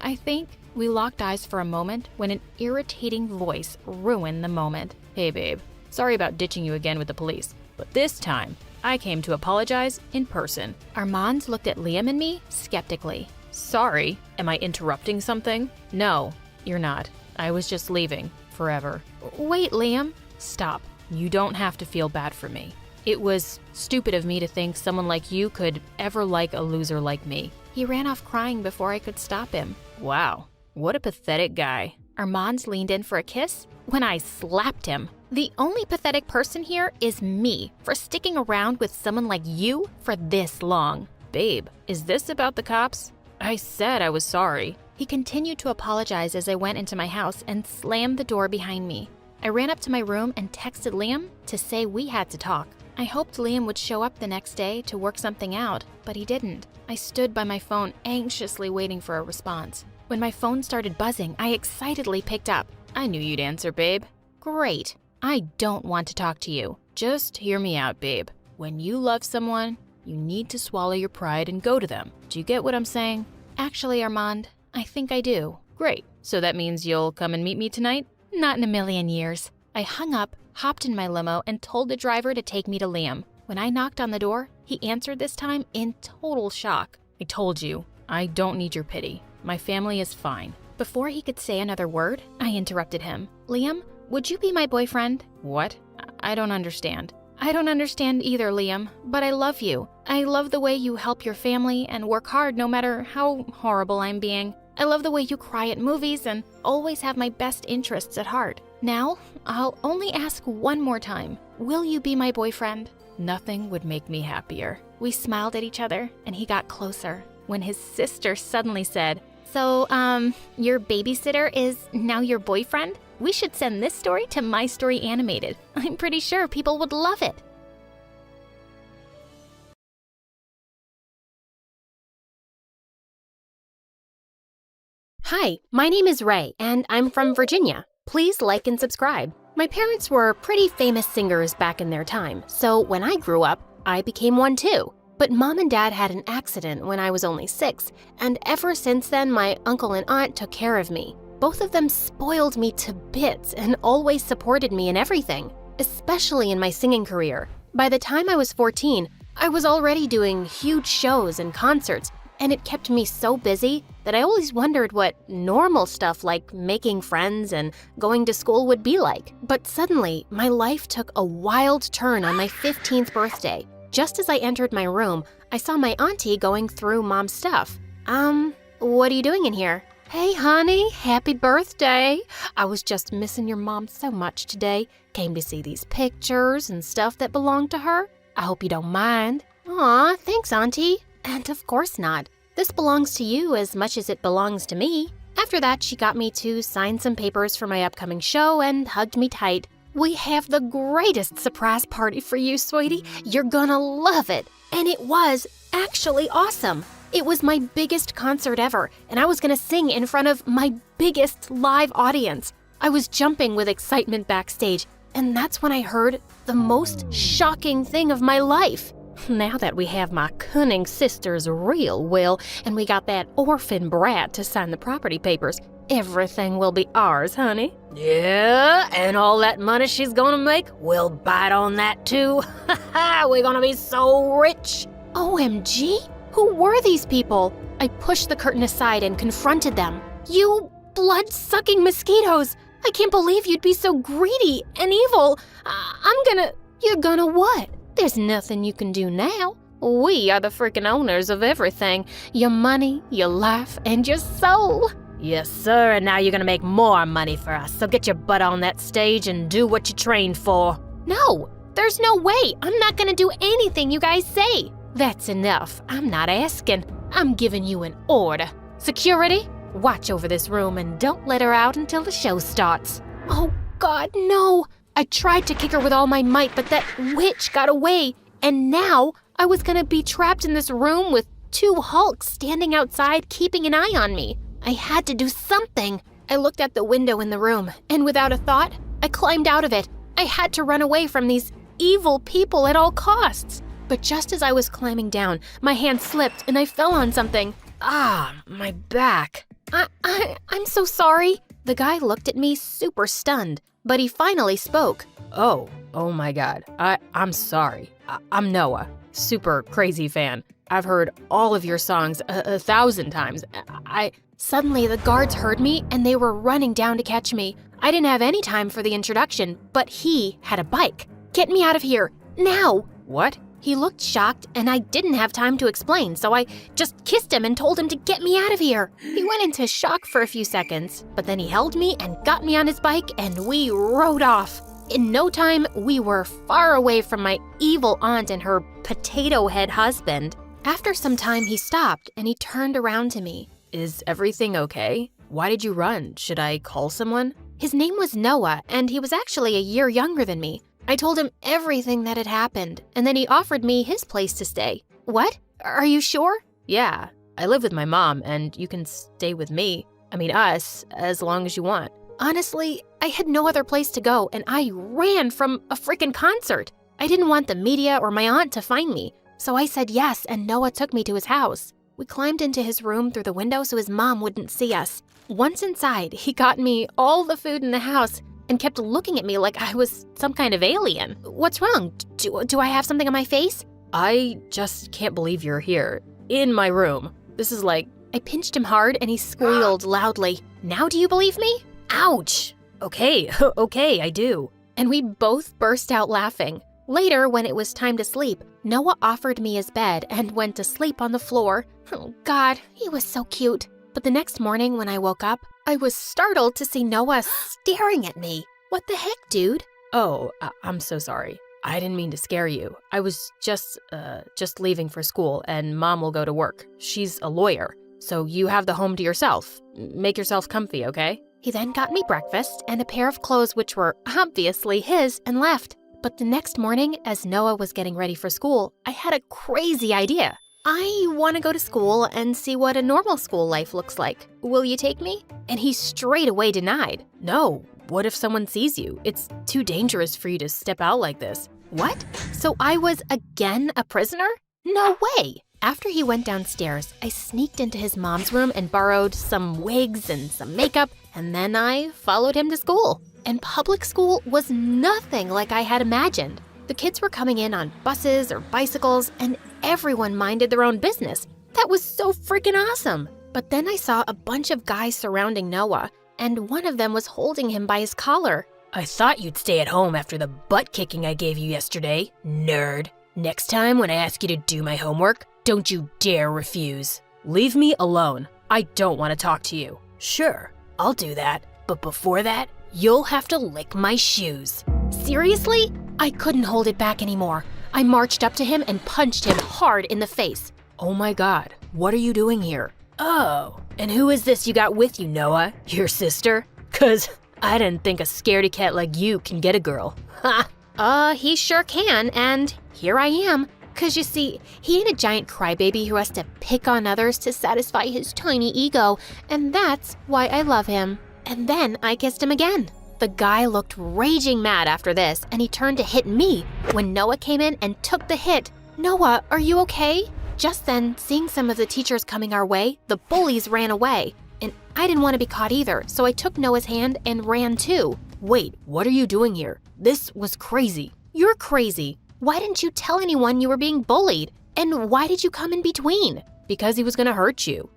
I think... We locked eyes for a moment when an irritating voice ruined the moment. Hey babe, sorry about ditching you again with the police, but this time, I came to apologize in person. Armand looked at Liam and me skeptically. Sorry, am I interrupting something? No, you're not. I was just leaving, forever. Wait, Liam. Stop. You don't have to feel bad for me. It was stupid of me to think someone like you could ever like a loser like me. He ran off crying before I could stop him. Wow, what a pathetic guy. Armand leaned in for a kiss when I slapped him. The only pathetic person here is me for sticking around with someone like you for this long. Babe, is this about the cops? I said I was sorry. He continued to apologize as I went into my house and slammed the door behind me. I ran up to my room and texted Liam to say we had to talk. I hoped Liam would show up the next day to work something out, but he didn't. I stood by my phone anxiously waiting for a response. When my phone started buzzing, I excitedly picked up. I knew you'd answer, babe. Great. I don't want to talk to you. Just hear me out, babe. When you love someone, you need to swallow your pride and go to them. Do you get what I'm saying? Actually, Armand, I think I do. Great. So that means you'll come and meet me tonight? Not in a million years. I hung up, hopped in my limo, and told the driver to take me to Liam. When I knocked on the door, he answered this time in total shock. I told you, I don't need your pity. My family is fine. Before he could say another word, I interrupted him. Liam, would you be my boyfriend? What? I don't understand. I don't understand either, Liam, but I love you. I love the way you help your family and work hard no matter how horrible I'm being. I love the way you cry at movies and always have my best interests at heart. Now, I'll only ask one more time. Will you be my boyfriend? Nothing would make me happier. We smiled at each other and he got closer when his sister suddenly said, So, your babysitter is now your boyfriend? We should send this story to My Story Animated. I'm pretty sure people would love it. Hi, my name is Ray, and I'm from Virginia. Please like and subscribe. My parents were pretty famous singers back in their time, so when I grew up, I became one too. But Mom and Dad had an accident when I was only 6, and ever since then, my uncle and aunt took care of me. Both of them spoiled me to bits and always supported me in everything, especially in my singing career. By the time I was 14, I was already doing huge shows and concerts, and it kept me so busy that I always wondered what normal stuff like making friends and going to school would be like. But suddenly, my life took a wild turn on my 15th birthday. Just as I entered my room, I saw my auntie going through Mom's stuff. What are you doing in here? Hey, honey, happy birthday. I was just missing your mom so much today. Came to see these pictures and stuff that belonged to her. I hope you don't mind. Aw, thanks, Auntie. And of course not. This belongs to you as much as it belongs to me. After that, she got me to sign some papers for my upcoming show and hugged me tight. We have the greatest surprise party for you, sweetie. You're gonna love it. And it was actually awesome. It was my biggest concert ever, and I was gonna sing in front of my biggest live audience. I was jumping with excitement backstage, and that's when I heard the most shocking thing of my life. Now that we have my cunning sister's real will, and we got that orphan brat to sign the property papers, everything will be ours, honey. Yeah, and all that money she's gonna make, we'll bite on that too. We're gonna be so rich. OMG? Who were these people? I pushed the curtain aside and confronted them. You blood-sucking mosquitoes! I can't believe you'd be so greedy and evil. You're gonna what? There's nothing you can do now. We are the freaking owners of everything. Your money, your life, and your soul. Yes, sir, and now you're gonna make more money for us, so get your butt on that stage and do what you trained for. No, there's no way. I'm not gonna do anything you guys say. That's enough. I'm not asking. I'm giving you an order. Security, watch over this room and don't let her out until the show starts. Oh, God, no. I tried to kick her with all my might, but that witch got away. And now I was gonna be trapped in this room with 2 Hulks standing outside keeping an eye on me. I had to do something. I looked at the window in the room, and without a thought, I climbed out of it. I had to run away from these evil people at all costs. But just as I was climbing down, my hand slipped and I fell on something. Ah, my back. I'm so sorry. The guy looked at me super stunned, but he finally spoke. Oh my God. I'm sorry. I'm Noah, super crazy fan. I've heard all of your songs 1,000 times. Suddenly, the guards heard me and they were running down to catch me. I didn't have any time for the introduction, but he had a bike. Get me out of here, now! What? He looked shocked and I didn't have time to explain, so I just kissed him and told him to get me out of here. He went into shock for a few seconds, but then he held me and got me on his bike and we rode off. In no time, we were far away from my evil aunt and her potato head husband. After some time, he stopped and he turned around to me. Is everything okay? Why did you run? Should I call someone? His name was Noah, and he was actually a year younger than me. I told him everything that had happened, and then he offered me his place to stay. What? Are you sure? Yeah, I live with my mom, and you can stay with me. Us, as long as you want. Honestly, I had no other place to go, and I ran from a freaking concert. I didn't want the media or my aunt to find me, so I said yes, and Noah took me to his house. We climbed into his room through the window so his mom wouldn't see us. Once inside, he got me all the food in the house and kept looking at me like I was some kind of alien. What's wrong? Do I have something on my face? I just can't believe you're here, in my room. This is like... I pinched him hard and he squealed loudly. Now do you believe me? Ouch! Okay, I do. And we both burst out laughing. Later, when it was time to sleep, Noah offered me his bed and went to sleep on the floor. Oh God, he was so cute. But the next morning when I woke up, I was startled to see Noah staring at me. What the heck, dude? Oh, I'm so sorry. I didn't mean to scare you. I was just leaving for school, and Mom will go to work. She's a lawyer, so you have the home to yourself. Make yourself comfy, okay? He then got me breakfast and a pair of clothes which were obviously his and left. But the next morning, as Noah was getting ready for school, I had a crazy idea. I want to go to school and see what a normal school life looks like. Will you take me? And he straight away denied. No, what if someone sees you? It's too dangerous for you to step out like this. What? So I was again a prisoner? No way! After he went downstairs, I sneaked into his mom's room and borrowed some wigs and some makeup, and then I followed him to school. And public school was nothing like I had imagined. The kids were coming in on buses or bicycles, and everyone minded their own business. That was so freaking awesome. But then I saw a bunch of guys surrounding Noah, and one of them was holding him by his collar. I thought you'd stay at home after the butt kicking I gave you yesterday, nerd. Next time when I ask you to do my homework, don't you dare refuse. Leave me alone. I don't want to talk to you. Sure, I'll do that. But before that, you'll have to lick my shoes. Seriously? I couldn't hold it back anymore. I marched up to him and punched him hard in the face. Oh my God, what are you doing here? Oh, and who is this you got with you, Noah? Your sister? 'Cause I didn't think a scaredy cat like you can get a girl. Ha! He sure can, and here I am. 'Cause you see, he ain't a giant crybaby who has to pick on others to satisfy his tiny ego, and that's why I love him. And then I kissed him again. The guy looked raging mad after this, and he turned to hit me when Noah came in and took the hit. Noah, are you okay? Just then, seeing some of the teachers coming our way, the bullies ran away. And I didn't want to be caught either, so I took Noah's hand and ran too. Wait, what are you doing here? This was crazy. You're crazy. Why didn't you tell anyone you were being bullied? And why did you come in between? Because he was gonna hurt you.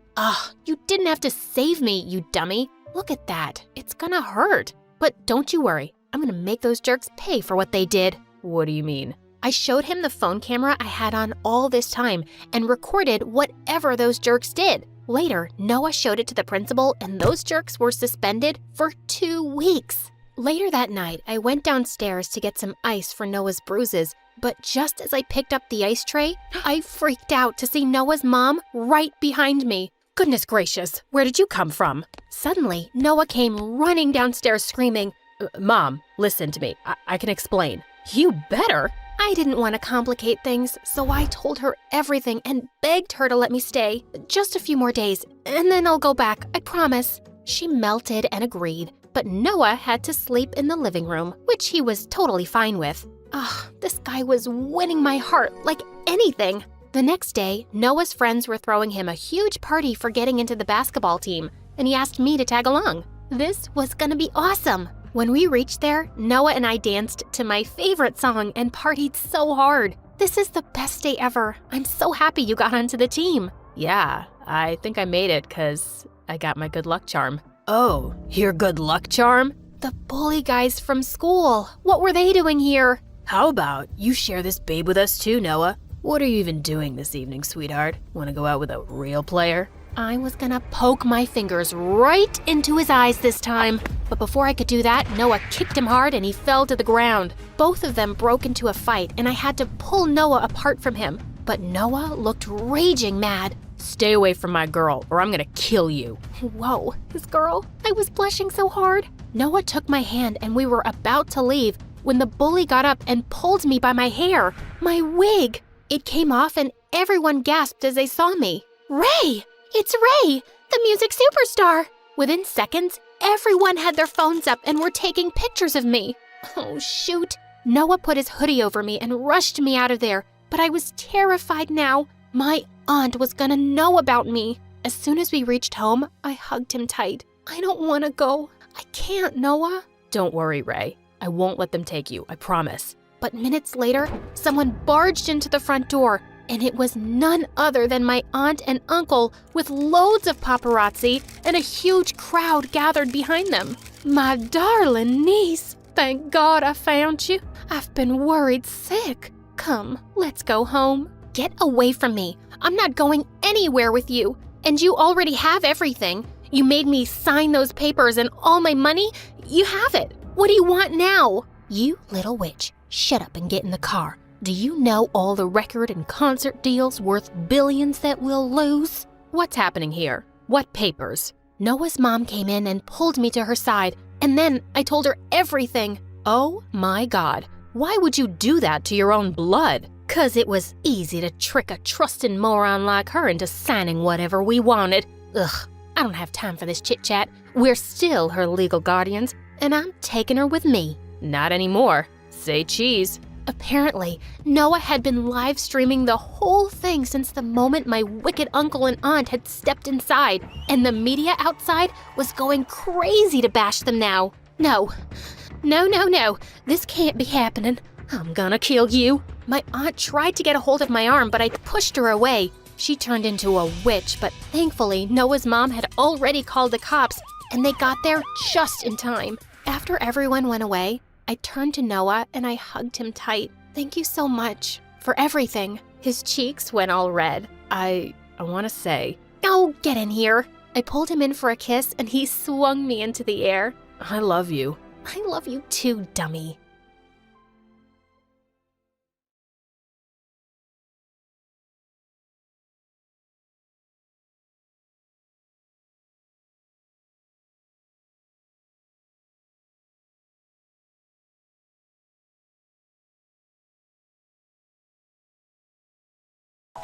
You didn't have to save me, you dummy. Look at that. It's gonna hurt. But don't you worry. I'm gonna make those jerks pay for what they did. What do you mean? I showed him the phone camera I had on all this time and recorded whatever those jerks did. Later, Noah showed it to the principal and those jerks were suspended for 2 weeks. Later that night, I went downstairs to get some ice for Noah's bruises, but just as I picked up the ice tray, I freaked out to see Noah's mom right behind me. Goodness gracious, where did you come from? Suddenly, Noah came running downstairs screaming, Mom, listen to me. I can explain. You better. I didn't want to complicate things, so I told her everything and begged her to let me stay. Just a few more days, and then I'll go back, I promise. She melted and agreed, but Noah had to sleep in the living room, which he was totally fine with. This guy was winning my heart like anything. The next day, Noah's friends were throwing him a huge party for getting into the basketball team, and he asked me to tag along. This was gonna be awesome. When we reached there, Noah and I danced to my favorite song and partied so hard. This is the best day ever. I'm so happy you got onto the team. Yeah, I think I made it because I got my good luck charm. Oh, your good luck charm? The bully guys from school. What were they doing here? How about you share this babe with us too, Noah? What are you even doing this evening, sweetheart? Want to go out with a real player? I was gonna poke my fingers right into his eyes this time. But before I could do that, Noah kicked him hard and he fell to the ground. Both of them broke into a fight and I had to pull Noah apart from him. But Noah looked raging mad. Stay away from my girl or I'm gonna kill you. Whoa, this girl. I was blushing so hard. Noah took my hand and we were about to leave when the bully got up and pulled me by my hair. My wig. It came off and everyone gasped as they saw me. Ray! It's Ray, the music superstar! Within seconds, everyone had their phones up and were taking pictures of me. Oh, shoot. Noah put his hoodie over me and rushed me out of there, but I was terrified now. My aunt was gonna know about me. As soon as we reached home, I hugged him tight. I don't want to go. I can't, Noah. Don't worry, Ray. I won't let them take you, I promise. But minutes later, someone barged into the front door, and it was none other than my aunt and uncle with loads of paparazzi and a huge crowd gathered behind them. My darling niece, thank God I found you. I've been worried sick. Come, let's go home. Get away from me. I'm not going anywhere with you. And you already have everything. You made me sign those papers and all my money. You have it. What do you want now? You little witch, shut up and get in the car. Do you know all the record and concert deals worth billions that we'll lose? What's happening here? What papers? Noah's mom came in and pulled me to her side, and then I told her everything. Oh my God. Why would you do that to your own blood? 'Cause it was easy to trick a trusting moron like her into signing whatever we wanted. Ugh, I don't have time for this chit-chat. We're still her legal guardians, and I'm taking her with me. Not anymore. Say cheese. Apparently, Noah had been live streaming the whole thing since the moment my wicked uncle and aunt had stepped inside, and the media outside was going crazy to bash them now. No, this can't be happening. I'm gonna kill you. My aunt tried to get a hold of my arm, but I pushed her away. She turned into a witch, but thankfully, Noah's mom had already called the cops, and they got there just in time. After everyone went away, I turned to Noah and I hugged him tight. Thank you so much for everything. His cheeks went all red. I want to say. Oh, get in here. I pulled him in for a kiss and he swung me into the air. I love you. I love you too, dummy.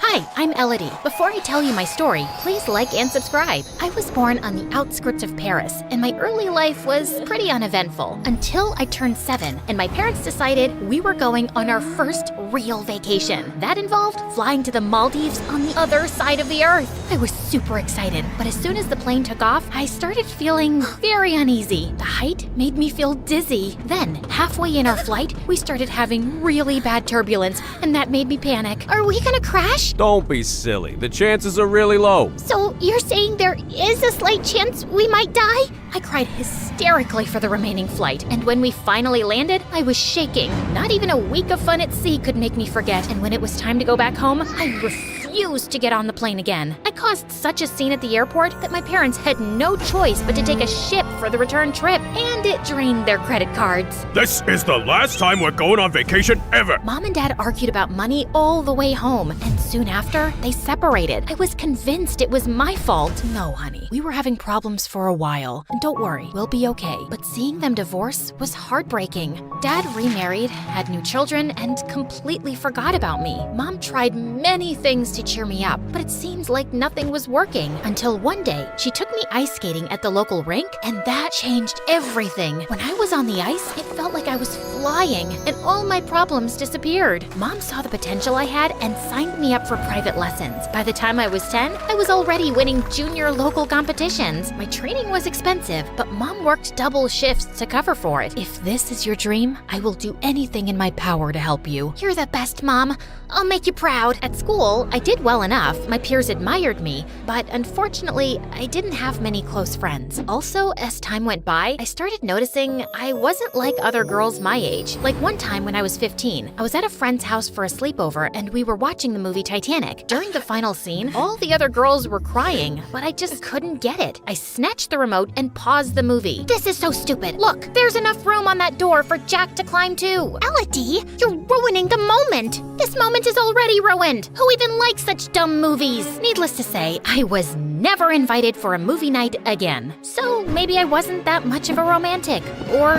Hi, I'm Elodie. Before I tell you my story, please like and subscribe. I was born on the outskirts of Paris, and my early life was pretty uneventful until I turned 7, and my parents decided we were going on our first real vacation. That involved flying to the Maldives on the other side of the earth. I was super excited, but as soon as the plane took off, I started feeling very uneasy. The height made me feel dizzy. Then, halfway in our flight, we started having really bad turbulence, and that made me panic. Are we gonna crash? Don't be silly. The chances are really low. So you're saying there is a slight chance we might die? I cried hysterically for the remaining flight, and when we finally landed, I was shaking. Not even a week of fun at sea could make me forget, and when it was time to go back home, I refused to get on the plane again. I caused such a scene at the airport that my parents had no choice but to take a ship for the return trip, and it drained their credit cards. This is the last time we're going on vacation ever. Mom and Dad argued about money all the way home, and soon after, they separated. I was convinced it was my fault. No, honey, we were having problems for a while. Don't worry, we'll be okay. But seeing them divorce was heartbreaking. Dad remarried, had new children, and completely forgot about me. Mom tried many things to cheer me up, but it seems like nothing was working. Until one day, she took me ice skating at the local rink, and that changed everything. everything. When I was on the ice, it felt like I was flying, and all my problems disappeared. Mom saw the potential I had and signed me up for private lessons. By the time I was 10, I was already winning junior local competitions. My training was expensive, but Mom worked double shifts to cover for it. If this is your dream, I will do anything in my power to help you. You're the best, Mom. I'll make you proud. At school, I did well enough. My peers admired me, but unfortunately, I didn't have many close friends. Also, as time went by, I started noticing I wasn't like other girls my age. Like one time when I was 15, I was at a friend's house for a sleepover and we were watching the movie Titanic. During the final scene, all the other girls were crying, but I just couldn't get it. I snatched the remote and paused the movie. This is so stupid. Look, there's enough room on that door for Jack to climb too. Elodie, you're ruining the moment. This moment is already ruined. Who even likes such dumb movies? Needless to say, I was never invited for a movie night again. So maybe I wasn't that much of a romantic, or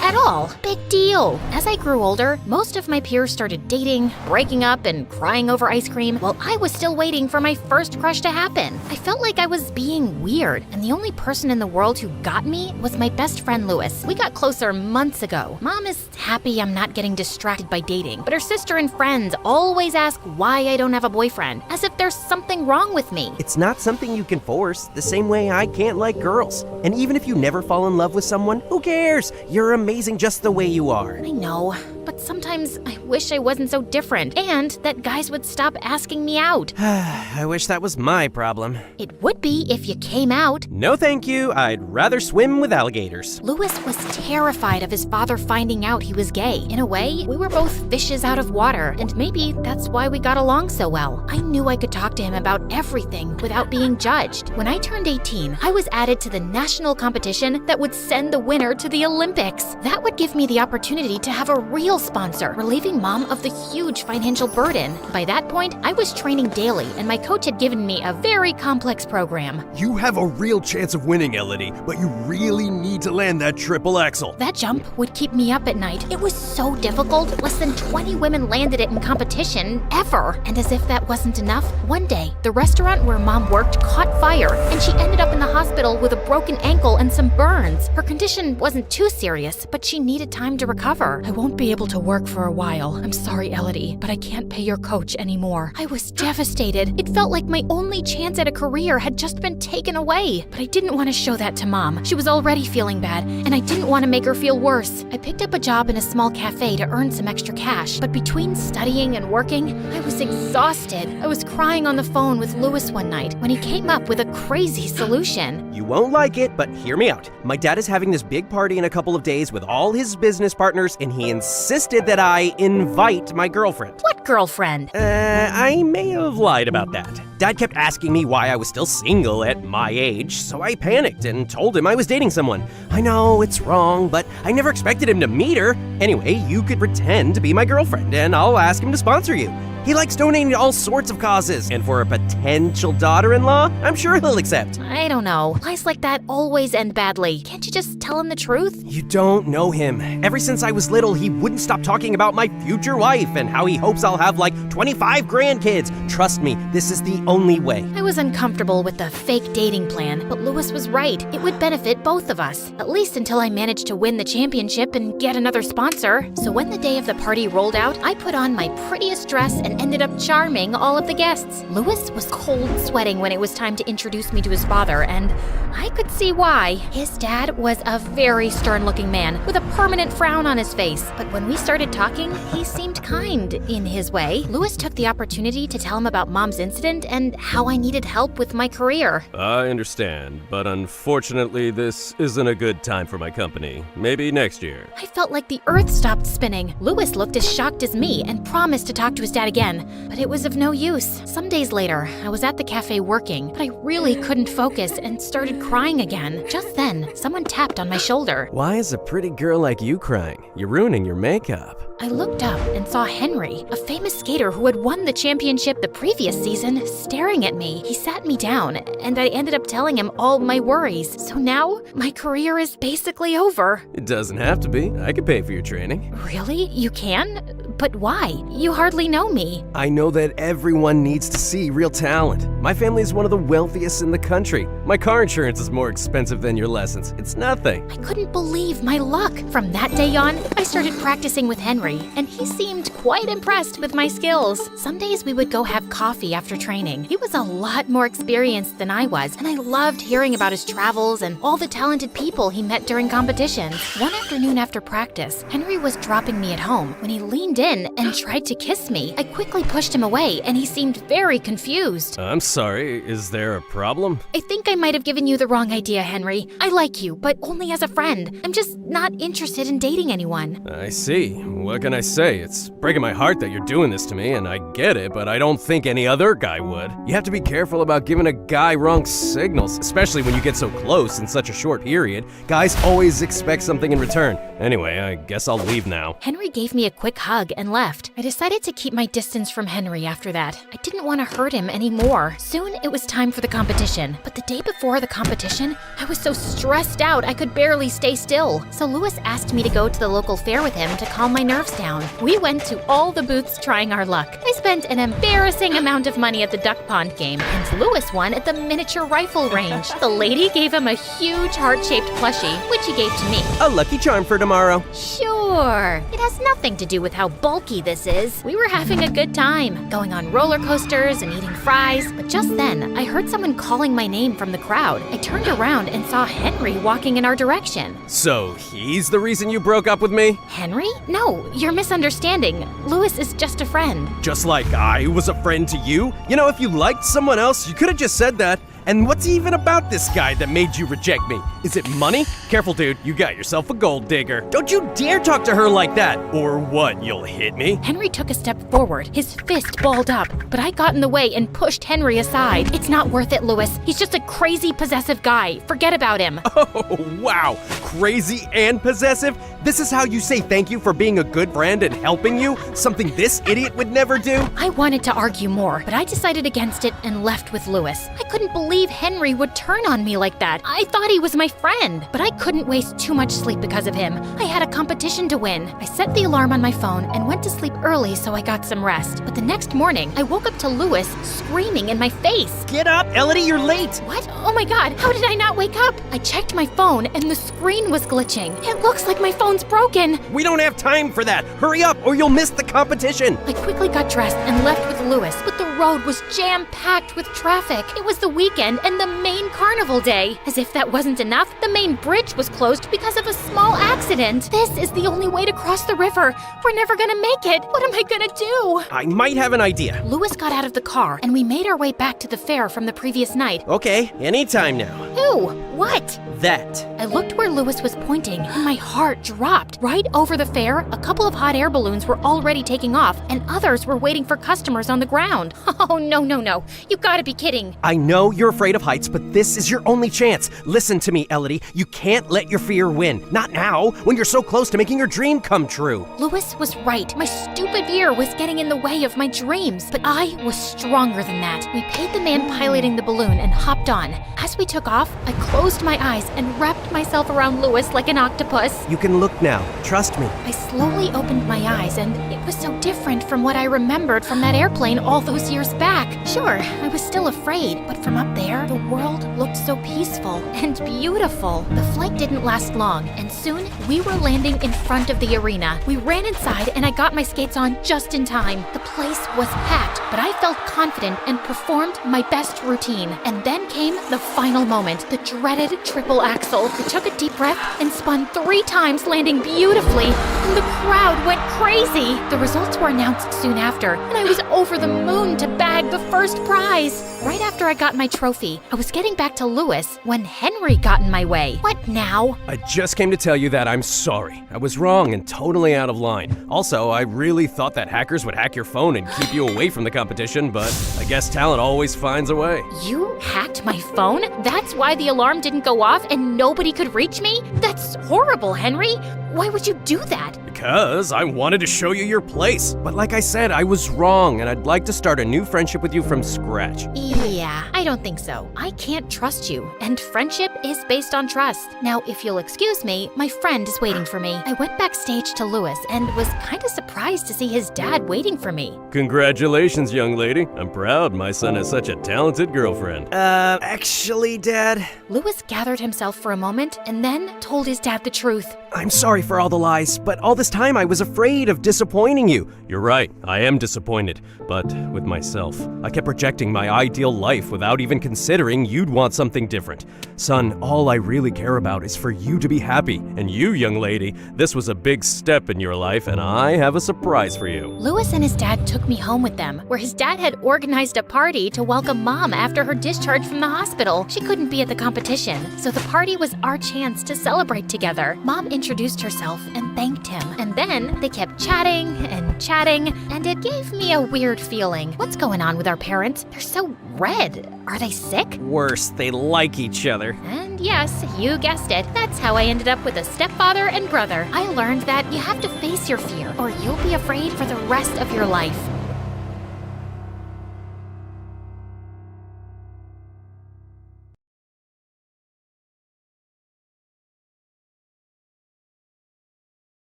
at all. Big deal. As I grew older, most of my peers started dating, breaking up, and crying over ice cream, while I was still waiting for my first crush to happen. I felt like I was being weird, and the only person in the world who got me was my best friend Lewis. We got closer months ago. Mom is happy I'm not getting distracted by dating, but her sister and friends always ask why I don't have a boyfriend, as if there's something wrong with me. It's not something you can force, the same way I can't like girls. And even if you never fall in love with someone, who cares? You're amazing just the way you are. I know, but sometimes I wish I wasn't so different, and that guys would stop asking me out. I wish that was my problem. It would be if you came out. No thank you, I'd rather swim with alligators. Lewis was terrified of his father finding out he was gay. In a way, we were both fishes out of water, and maybe that's why we got along so well. I knew I could talk to him about everything without being judged. When I turned 18, I was added to the national competition that would send the winner to the Olympics. That would give me the opportunity to have a real sponsor, relieving Mom of the huge financial burden. By that point, I was training daily, and my coach had given me a very complex program. You have a real chance of winning, Elodie, but you really need to land that triple axel. That jump would keep me up at night. It was so difficult, less than 20 women landed it in competition ever. And as if that wasn't enough, one day, the restaurant where Mom worked caught fire, and she ended up in the hospital with a broken ankle and some burns. Her condition wasn't too serious, but she needed time to recover. I won't be able to work for a while. I'm sorry, Elodie, but I can't pay your coach anymore. I was devastated. It felt like my only chance at a career had just been taken away. But I didn't want to show that to Mom. She was already feeling bad, and I didn't want to make her feel worse. I picked up a job in a small cafe to earn some extra cash, but between studying and working, I was exhausted. I was crying on the phone with Lewis one night when he came up with a crazy solution. You won't like it, but hear me out. My dad is having this big party in a couple of days with all his business partners, and he insisted that I invite my girlfriend. What girlfriend? I may have lied about that. Dad kept asking me why I was still single at my age, so I panicked and told him I was dating someone. I know it's wrong, but I never expected him to meet her. Anyway, you could pretend to be my girlfriend, and I'll ask him to sponsor you. He likes donating to all sorts of causes, and for a potential daughter-in-law, I'm sure he'll accept. I don't know. Lies like that always end badly. Can't you just tell him the truth? You don't know him. Ever since I was little, he wouldn't stop talking about my future wife and how he hopes I'll have like 25 grandkids. Trust me, this is the only way. I was uncomfortable with the fake dating plan, but Lewis was right. It would benefit both of us, at least until I managed to win the championship and get another sponsor. So when the day of the party rolled out, I put on my prettiest dress and ended up charming all of the guests. Lewis was cold sweating when it was time to introduce me to his father, and I could see why. His dad was a very stern-looking man with a permanent frown on his face, but when we started talking, he seemed kind in his way. Lewis took the opportunity to tell him about Mom's incident and how I needed help with my career. I understand, but unfortunately, this isn't a good time for my company. Maybe next year. I felt like the earth stopped spinning. Lewis looked as shocked as me and promised to talk to his dad again, but it was of no use. Some days later, I was at the cafe working, but I really couldn't focus and started crying again. Just then, someone tapped on my shoulder. Why is a pretty girl like you crying? You're ruining your makeup. I looked up and saw Henry, a famous skater who had won the championship the previous season, staring at me. He sat me down, and I ended up telling him all my worries. So now, my career is basically over. It doesn't have to be. I could pay for your training. Really? You can? But why? You hardly know me. I know that everyone needs to see real talent. My family is one of the wealthiest in the country. My car insurance is more expensive than your lessons. It's nothing. I couldn't believe my luck. From that day on, I started practicing with Henry, and he seemed quite impressed with my skills. Some days we would go have coffee after training. He was a lot more experienced than I was, and I loved hearing about his travels and all the talented people he met during competitions. One afternoon after practice, Henry was dropping me at home when he leaned in and tried to kiss me. I quickly pushed him away, and he seemed very confused. I'm sorry, is there a problem? I think I might have given you the wrong idea, Henry. I like you, but only as a friend. I'm just not interested in dating anyone. I see. What can I say? It's breaking my heart that you're doing this to me, and I get it, but I don't think any other guy would. You have to be careful about giving a guy wrong signals, especially when you get so close in such a short period. Guys always expect something in return. Anyway, I guess I'll leave now. Henry gave me a quick hug and left. I decided to keep my distance from Henry after that. I didn't want to hurt him anymore. Soon it was time for the competition, but the day before the competition, I was so stressed out I could barely stay still. So Louis asked me to go to the local fair with him to calm my nerves down. We went to all the booths trying our luck. I spent an embarrassing amount of money at the duck pond game, and Louis won at the miniature rifle range. The lady gave him a huge heart-shaped plushie, which he gave to me. A lucky charm for tomorrow. Sure. It has nothing to do with how bulky this is. We were having a good time, going on roller coasters and eating fries, but just then, I heard someone calling my name from the crowd. I turned around and saw Henry walking in our direction. So he's the reason you broke up with me? Henry? No, you're misunderstanding. Louis is just a friend. Just like I was a friend to you? You know, if you liked someone else, you could have just said that. And what's even about this guy that made you reject me? Is it money? Careful, dude, you got yourself a gold digger. Don't you dare talk to her like that, or what, you'll hit me? Henry took a step forward, his fist balled up, but I got in the way and pushed Henry aside. It's not worth it, Louis. He's just a crazy, possessive guy. Forget about him. Oh, wow. Crazy and possessive? This is how you say thank you for being a good friend and helping you? Something this idiot would never do? I wanted to argue more, but I decided against it and left with Louis. I couldn't believe Henry would turn on me like that. I thought he was my friend, but I couldn't waste too much sleep because of him. I had a competition to win. I set the alarm on my phone and went to sleep early so I got some rest. But the next morning, I woke up to Louis screaming in my face. Get up, Elodie, you're late. What? Oh my god, how did I not wake up? I checked my phone and the screen was glitching. It looks like my phone's broken. We don't have time for that. Hurry up or you'll miss the competition. I quickly got dressed and left with Louis, but the road was jam-packed with traffic. It was the weekend and the main carnival day. As if that wasn't enough, the main bridge was closed because of a small accident. This is the only way to cross the river. We're never gonna make it. What am I gonna do? I might have an idea. Louis got out of the car and we made our way back to the fair from the previous night. Okay, anytime now. Who? What? That. I looked where Louis was pointing and my heart dropped. Right over the fair, a couple of hot air balloons were already taking off and others were waiting for customers on the ground. Oh, no. You gotta be kidding. I know you're afraid of heights, but this is your only chance. Listen to me, Elodie. You can't let your fear win. Not now, when you're so close to making your dream come true. Louis was right. My stupid fear was getting in the way of my dreams, but I was stronger than that. We paid the man piloting the balloon and hopped on. As we took off, I closed my eyes and wrapped myself around Louis like an octopus. You can look now. Trust me. I slowly opened my eyes, and it was so different from what I remembered from that airplane all those years back. Sure, I was still afraid, but from up there, the world looked so peaceful and beautiful. The flight didn't last long, and soon we were landing in front of the arena. We ran inside, and I got my skates on just in time. The place was packed, but I felt confident and performed my best routine. And then came the final moment, the dreaded triple axel. I took a deep breath and spun 3 times, landing beautifully, and the crowd went crazy. The results were announced soon after, and I was over the moon to bag the first prize. Right after I got my trophy, I was getting back to Louis when Henry got in my way. What now? I just came to tell you that I'm sorry. I was wrong and totally out of line. Also, I really thought that hackers would hack your phone and keep you away from the competition, but I guess talent always finds a way. You hacked my phone? That's why the alarm didn't go off and nobody could reach me? That's horrible, Henry. Why would you do that? Because I wanted to show you your place. But like I said, I was wrong, and I'd like to start a new friendship with you from scratch. Yeah, I don't think so. I can't trust you, and friendship is based on trust. Now, if you'll excuse me, my friend is waiting for me. I went backstage to Louis and was kind of surprised to see his dad waiting for me. Congratulations, young lady. I'm proud my son has such a talented girlfriend. Actually, Dad, Louis gathered himself for a moment and then told his dad the truth. I'm sorry for all the lies, but all this time I was afraid of disappointing you. You're right, I am disappointed, but with myself. I kept projecting my ideal life without even considering you'd want something different. Son, all I really care about is for you to be happy. And you, young lady, this was a big step in your life, and I have a surprise for you. Louis and his dad took me home with them, where his dad had organized a party to welcome Mom after her discharge from the hospital. She couldn't be at the competition, so the party was our chance to celebrate together. Mom introduced herself and thanked him, and then they kept chatting, and it gave me a weird feeling. What's going on with our parents? They're so red. Are they sick? Worse, they like each other. And yes, you guessed it. That's how I ended up with a stepfather and brother. I learned that you have to face your fear, or you'll be afraid for the rest of your life.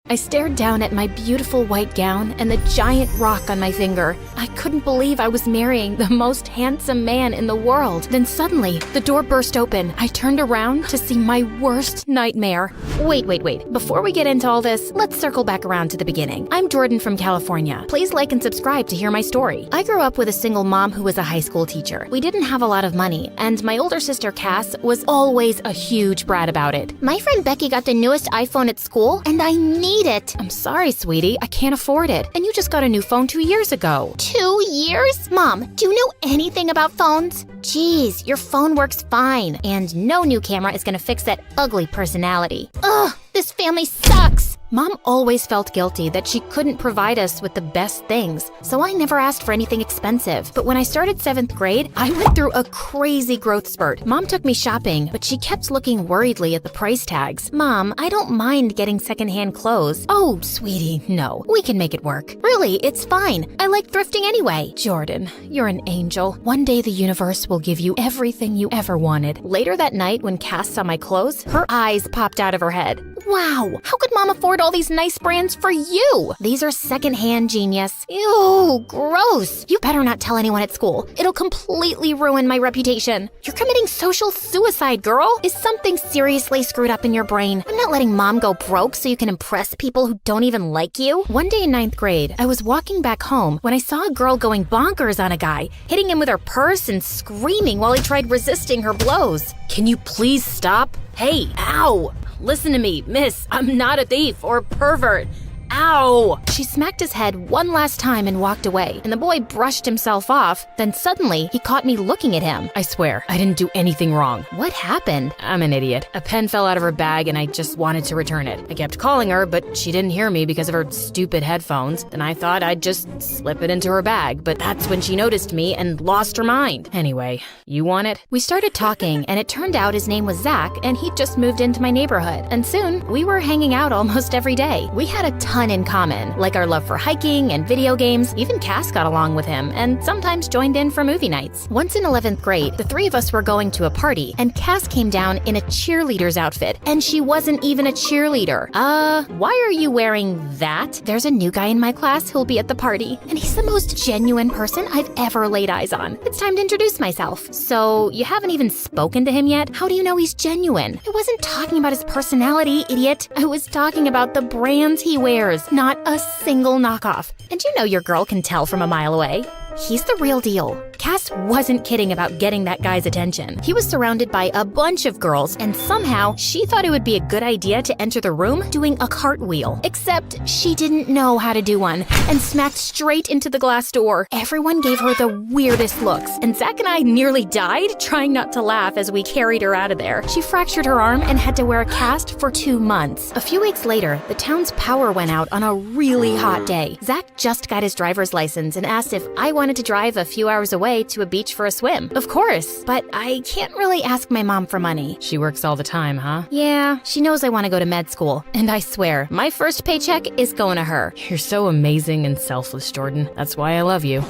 I stared down at my beautiful white gown and the giant rock on my finger. I couldn't believe I was marrying the most handsome man in the world. Then suddenly, the door burst open. I turned around to see my worst nightmare. Wait. Before we get into all this, let's circle back around to the beginning. I'm Jordan from California. Please like and subscribe to hear my story. I grew up with a single mom who was a high school teacher. We didn't have a lot of money, and my older sister Cass was always a huge brat about it. My friend Becky got the newest iPhone at school, and I need it. I'm sorry, sweetie, I can't afford it. And you just got a new phone 2 years ago. 2 years? Mom, do you know anything about phones? Geez, your phone works fine, and no new camera is gonna fix that ugly personality. Ugh, this family sucks. Mom always felt guilty that she couldn't provide us with the best things, so I never asked for anything expensive. But when I started 7th grade, I went through a crazy growth spurt. Mom took me shopping, but she kept looking worriedly at the price tags. Mom, I don't mind getting secondhand clothes. Oh, sweetie, no, we can make it work. Really, it's fine. I like thrifting anyway. Jordan, you're an angel. One day the universe will give you everything you ever wanted. Later that night, when Cass saw my clothes, her eyes popped out of her head. Wow, how could Mom afford all these nice brands for you? These are secondhand, genius. Ew, gross. You better not tell anyone at school. It'll completely ruin my reputation. You're committing social suicide, girl. Is something seriously screwed up in your brain? I'm not letting Mom go broke so you can impress people who don't even like you. One day in 9th grade, I was walking back home when I saw a girl going bonkers on a guy, hitting him with her purse and screaming while he tried resisting her blows. Can you please stop? Hey, ow! Listen to me, miss, I'm not a thief or pervert. Ow! She smacked his head one last time and walked away, and the boy brushed himself off. Then suddenly, he caught me looking at him. I swear, I didn't do anything wrong. What happened? I'm an idiot. A pen fell out of her bag and I just wanted to return it. I kept calling her, but she didn't hear me because of her stupid headphones. Then I thought I'd just slip it into her bag, but that's when she noticed me and lost her mind. Anyway, you want it? We started talking, and it turned out his name was Zach, and he'd just moved into my neighborhood. And soon, we were hanging out almost every day. We had a ton in common, like our love for hiking and video games. Even Cass got along with him and sometimes joined in for movie nights. Once in 11th grade, the three of us were going to a party, and Cass came down in a cheerleader's outfit, and she wasn't even a cheerleader. Why are you wearing that? There's a new guy in my class who'll be at the party, and he's the most genuine person I've ever laid eyes on. It's time to introduce myself. So, you haven't even spoken to him yet? How do you know he's genuine? I wasn't talking about his personality, idiot. I was talking about the brands he wears, not a single knockoff. And you know your girl can tell from a mile away. He's the real deal. Cass wasn't kidding about getting that guy's attention. He was surrounded by a bunch of girls, and somehow she thought it would be a good idea to enter the room doing a cartwheel. Except she didn't know how to do one and smacked straight into the glass door. Everyone gave her the weirdest looks, and Zach and I nearly died trying not to laugh as we carried her out of there. She fractured her arm and had to wear a cast for 2 months. A few weeks later, the town's power went out on a really hot day. Zach just got his driver's license and asked if I wanted wanted to drive a few hours away to a beach for a swim. Of course, but I can't really ask my mom for money. She works all the time, huh? Yeah, she knows I want to go to med school. And I swear, my first paycheck is going to her. You're so amazing and selfless, Jordan. That's why I love you.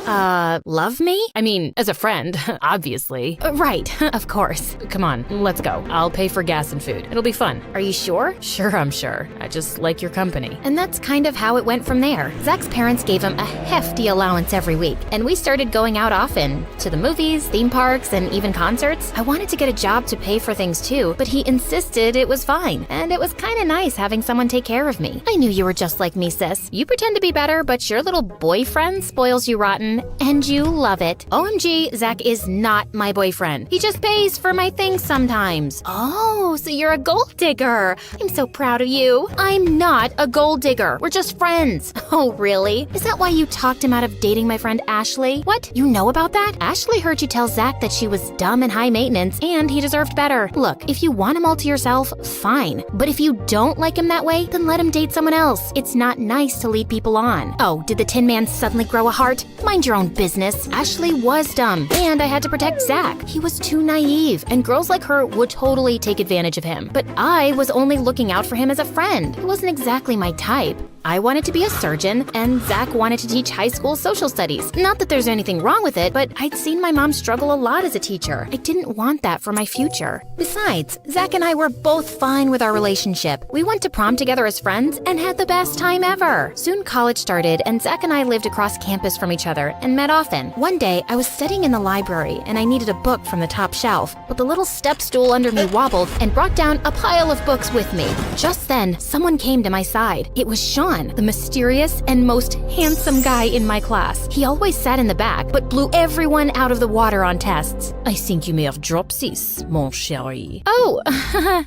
Love me? I mean, as a friend, obviously. Right, of course. Come on, let's go. I'll pay for gas and food. It'll be fun. Are you sure? Sure, I'm sure. I just like your company. And that's kind of how it went from there. Zach's parents gave him a hefty allowance every week, and we started going out often to the movies, theme parks, and even concerts. I wanted to get a job to pay for things too, but he insisted it was fine, and it was kind of nice having someone take care of me. I knew you were just like me, sis. You pretend to be better, but your little boyfriend spoils you rotten, and you love it. OMG, Zach is not my boyfriend. He just pays for my things sometimes. Oh, so you're a gold digger. I'm so proud of you. I'm not a gold digger. We're just friends. Oh, really? Is that why you talked him out of dating my friend Ashley? What? You know about that? Ashley heard you tell Zach that she was dumb and high maintenance, and he deserved better. Look, if you want him all to yourself, fine. But if you don't like him that way, then let him date someone else. It's not nice to lead people on. Oh, did the Tin Man suddenly grow a heart? Mind your own business. Ashley was dumb, and I had to protect Zach. He was too naive, and girls like her would totally take advantage of him. But I was only looking out for him as a friend. He wasn't exactly my type. I wanted to be a surgeon, and Zach wanted to teach high school social studies. Not that there's anything wrong with it, but I'd seen my mom struggle a lot as a teacher. I didn't want that for my future. Besides, Zach and I were both fine with our relationship. We went to prom together as friends and had the best time ever. Soon college started, and Zach and I lived across campus from each other and met often. One day, I was studying in the library, and I needed a book from the top shelf, but the little step stool under me wobbled and brought down a pile of books with me. Just then, someone came to my side. It was Sean, the mysterious and most handsome guy in my class. He always sat in the back, but blew everyone out of the water on tests. I think you may have dropped this, mon chéri. Oh,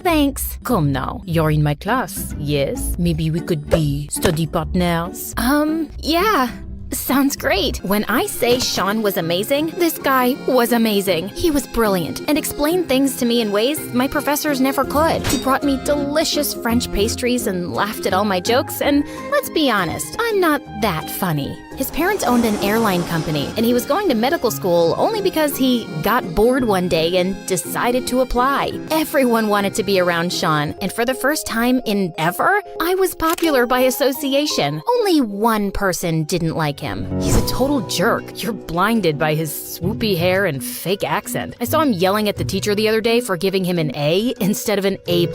thanks. Come now, you're in my class, yes? Maybe we could be study partners? Yeah. Sounds great. When I say Sean was amazing, this guy was amazing. He was brilliant and explained things to me in ways my professors never could. He brought me delicious French pastries and laughed at all my jokes, and let's be honest, I'm not that funny. His parents owned an airline company, and he was going to medical school only because he got bored one day and decided to apply. Everyone wanted to be around Sean, and for the first time in ever, I was popular by association. Only one person didn't like him. He's a total jerk. You're blinded by his swoopy hair and fake accent. I saw him yelling at the teacher the other day for giving him an A instead of an A+.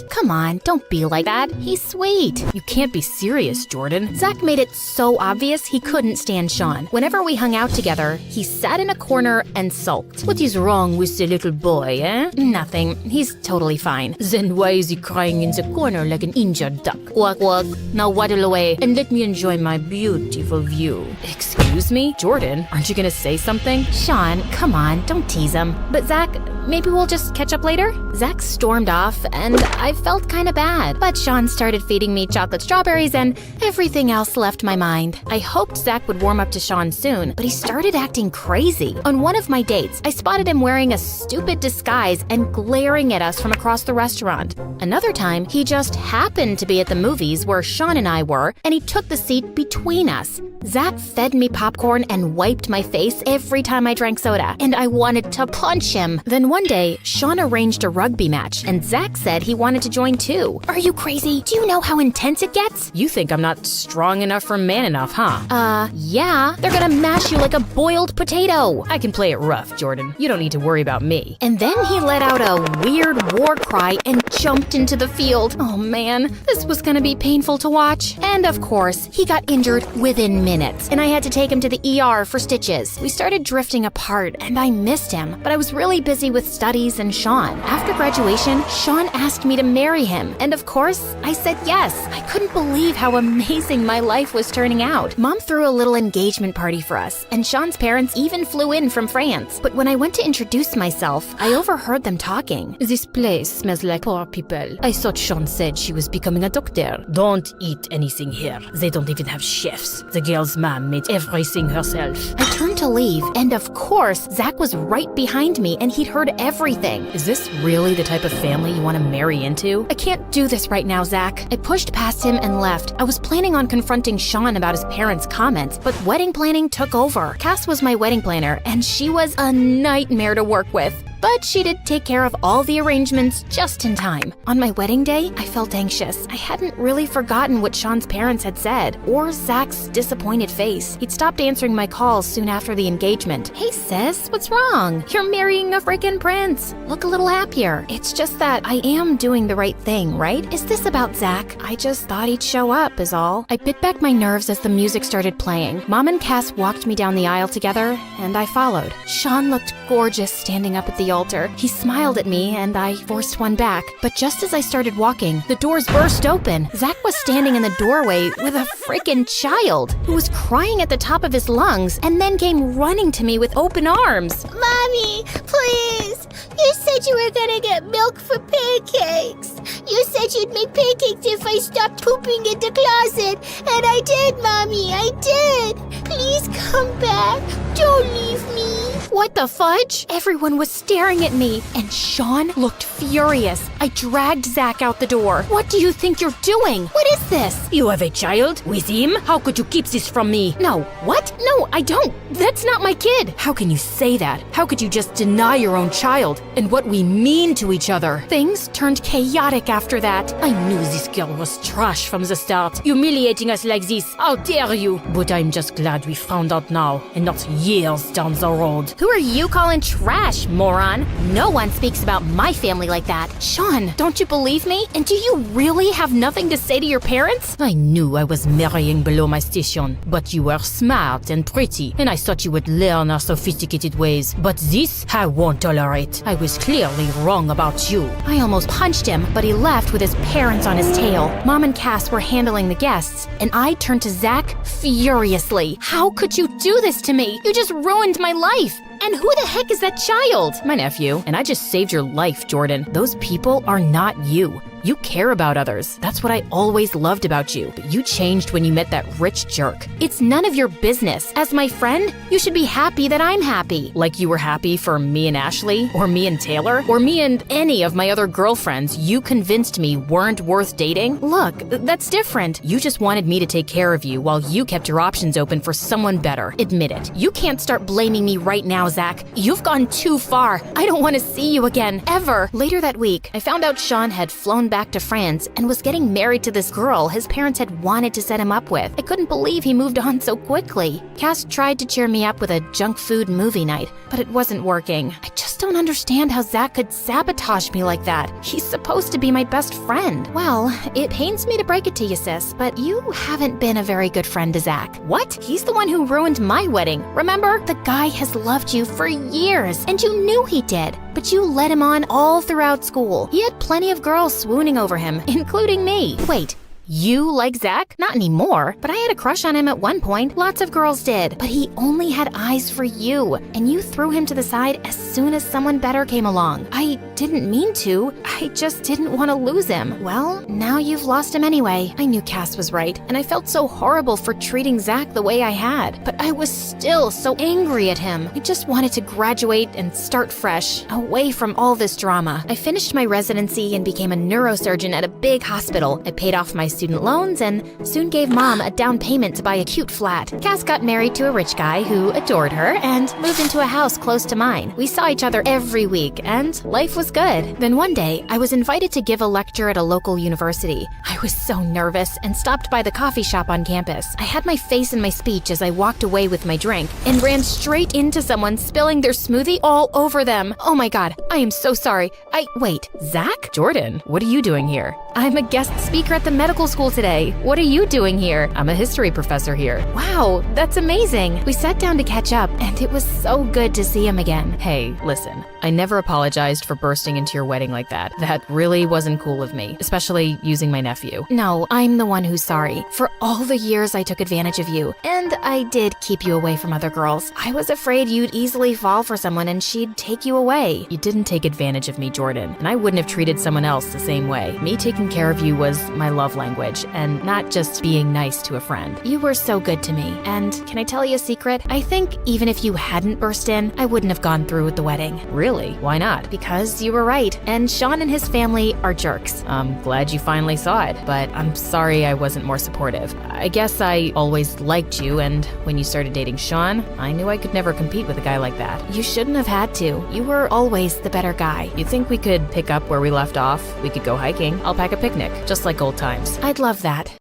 Come on, don't be like that. He's sweet. You can't be serious, Jordan. Zach made it so obvious he couldn't stand Sean. Whenever we hung out together, he sat in a corner and sulked. What is wrong with the little boy, eh? Nothing. He's totally fine. Then why is he crying in the corner like an injured duck? Walk, walk. Now waddle away and let me enjoy my beautiful view. Excuse me? Jordan, aren't you gonna say something? Sean, come on, don't tease him. But Zach, maybe we'll just catch up later? Zach stormed off, and I felt kinda bad. But Sean started feeding me chocolate strawberries, and everything else left my mind. I hoped Zach would warm up to Sean soon, but he started acting crazy. On one of my dates, I spotted him wearing a stupid disguise and glaring at us from across the restaurant. Another time, he just happened to be at the movies where Sean and I were, and he took the seat between us. Zach fed me popcorn and wiped my face every time I drank soda, and I wanted to punch him. Then one day, Sean arranged a rugby match, and Zach said he wanted to join too. Are you crazy? Do you know how intense it gets? You think I'm not strong enough or man enough, huh? Yeah. They're gonna mash you like a boiled potato. I can play it rough, Jordan. You don't need to worry about me. And then he let out a weird war cry and jumped into the field. Oh man, this was gonna be painful to watch. And of course, he got injured within minutes, and I had to take him to the ER for stitches. We started drifting apart, and I missed him, but I was really busy with studies and Sean. After graduation, Sean asked me to marry him, and of course, I said yes. I couldn't believe how amazing my life was turning out. Mom threw a little engagement party for us, and Sean's parents even flew in from France. But when I went to introduce myself, I overheard them talking. This place smells like poor people. I thought Sean said she was becoming a doctor. Don't eat anything here. They don't even have chefs. The girl's mom made everything herself. I turned to leave, and of course, Zach was right behind me, and he'd heard heard everything. Is this really the type of family you want to marry into? I can't do this right now, Zach. I pushed past him and left. I was planning on confronting Sean about his parents' comments, but wedding planning took over. Cass was my wedding planner, and she was a nightmare to work with. But she did take care of all the arrangements just in time. On my wedding day, I felt anxious. I hadn't really forgotten what Sean's parents had said, or Zach's disappointed face. He'd stopped answering my calls soon after the engagement. Hey sis, what's wrong? You're marrying a freaking prince. Look a little happier. It's just that I am doing the right thing, right? Is this about Zach? I just thought he'd show up, is all. I bit back my nerves as the music started playing. Mom and Cass walked me down the aisle together, and I followed. Sean looked gorgeous standing up at the altar. He smiled at me and I forced one back. But just as I started walking, the doors burst open. Zach was standing in the doorway with a freaking child who was crying at the top of his lungs and then came running to me with open arms. Mommy, please. You said you were gonna get milk for pancakes. You said you'd make pancakes if I stopped pooping in the closet. And I did, Mommy, I did. Please come back. Don't leave me. What the fudge? Everyone was staring at me, and Sean looked furious. I dragged Zach out the door. What do you think you're doing? What is this? You have a child with him? How could you keep this from me? No, what? No, I don't. That's not my kid. How can you say that? How could you just deny your own child and what we mean to each other? Things turned chaotic after that. I knew this girl was trash from the start. Humiliating us like this, how dare you? But I'm just glad we found out now and not years down the road. Who are you calling trash, moron? No one speaks about my family like that. Sean, don't you believe me? And do you really have nothing to say to your parents? I knew I was marrying below my station, but you were smart and pretty, and I thought you would learn our sophisticated ways. But this, I won't tolerate. I was clearly wrong about you. I almost punched him, but he left with his parents on his tail. Mom and Cass were handling the guests, and I turned to Zach furiously. How could you do this to me? You just ruined my life. And who the heck is that child? My nephew, and I just saved your life, Jordan. Those people are not you. You care about others. That's what I always loved about you. But you changed when you met that rich jerk. It's none of your business. As my friend, you should be happy that I'm happy. Like you were happy for me and Ashley, or me and Taylor, or me and any of my other girlfriends you convinced me weren't worth dating. Look, that's different. You just wanted me to take care of you while you kept your options open for someone better. Admit it. You can't start blaming me right now, Zach. You've gone too far. I don't want to see you again, ever. Later that week, I found out Sean had flown back to France and was getting married to this girl his parents had wanted to set him up with. I couldn't believe he moved on so quickly. Cass tried to cheer me up with a junk food movie night, but it wasn't working. I just don't understand how Zach could sabotage me like that. He's supposed to be my best friend. Well, it pains me to break it to you, sis, but you haven't been a very good friend to Zach. What? He's the one who ruined my wedding. Remember? The guy has loved you for years, and you knew he did. But you led him on all throughout school. He had plenty of girls swooning over him, including me. Wait. You like Zach? Not anymore, but I had a crush on him at one point. Lots of girls did, but he only had eyes for you, and you threw him to the side as soon as someone better came along. I didn't mean to. I just didn't want to lose him. Well, now you've lost him anyway. I knew Cass was right, and I felt so horrible for treating Zach the way I had, but I was still so angry at him. I just wanted to graduate and start fresh, away from all this drama. I finished my residency and became a neurosurgeon at a big hospital. I paid off my student loans and soon gave Mom a down payment to buy a cute flat. Cass got married to a rich guy who adored her and moved into a house close to mine. We saw each other every week and life was good. Then one day, I was invited to give a lecture at a local university. I was so nervous and stopped by the coffee shop on campus. I had my face in my speech as I walked away with my drink and ran straight into someone spilling their smoothie all over them. Oh my God, I am so sorry. Wait, Zach? Jordan, what are you doing here? I'm a guest speaker at the medical school today. What are you doing here? I'm a history professor here. Wow, that's amazing. We sat down to catch up, and it was so good to see him again. Hey, listen, I never apologized for bursting into your wedding like that. That really wasn't cool of me, especially using my nephew. No, I'm the one who's sorry. For all the years I took advantage of you, and I did keep you away from other girls. I was afraid you'd easily fall for someone and she'd take you away. You didn't take advantage of me, Jordan, and I wouldn't have treated someone else the same way. Me taking care of you was my love language. language and not just being nice to a friend. You were so good to me, and can I tell you a secret? I think even if you hadn't burst in, I wouldn't have gone through with the wedding. Really? Why not? Because you were right, and Sean and his family are jerks. I'm glad you finally saw it. But I'm sorry I wasn't more supportive. I guess I always liked you, and when you started dating Sean, I knew I could never compete with a guy like that. You shouldn't have had to. You were always the better guy. You think we could pick up where we left off? We could go hiking. I'll pack a picnic, just like old times. I'd love that.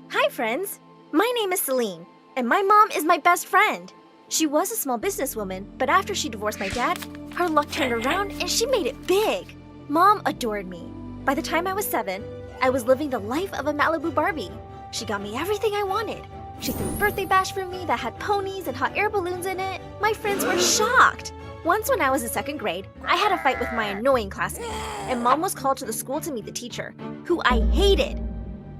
Hi friends, my name is Celine, and my mom is my best friend. She was a small businesswoman, but after she divorced my dad, her luck turned around and she made it big. Mom adored me. By the time I was 7, I was living the life of a Malibu Barbie. She got me everything I wanted. She threw a birthday bash for me that had ponies and hot air balloons in it. My friends were shocked. Once when I was in 2nd grade, I had a fight with my annoying classmate, and Mom was called to the school to meet the teacher, who I hated.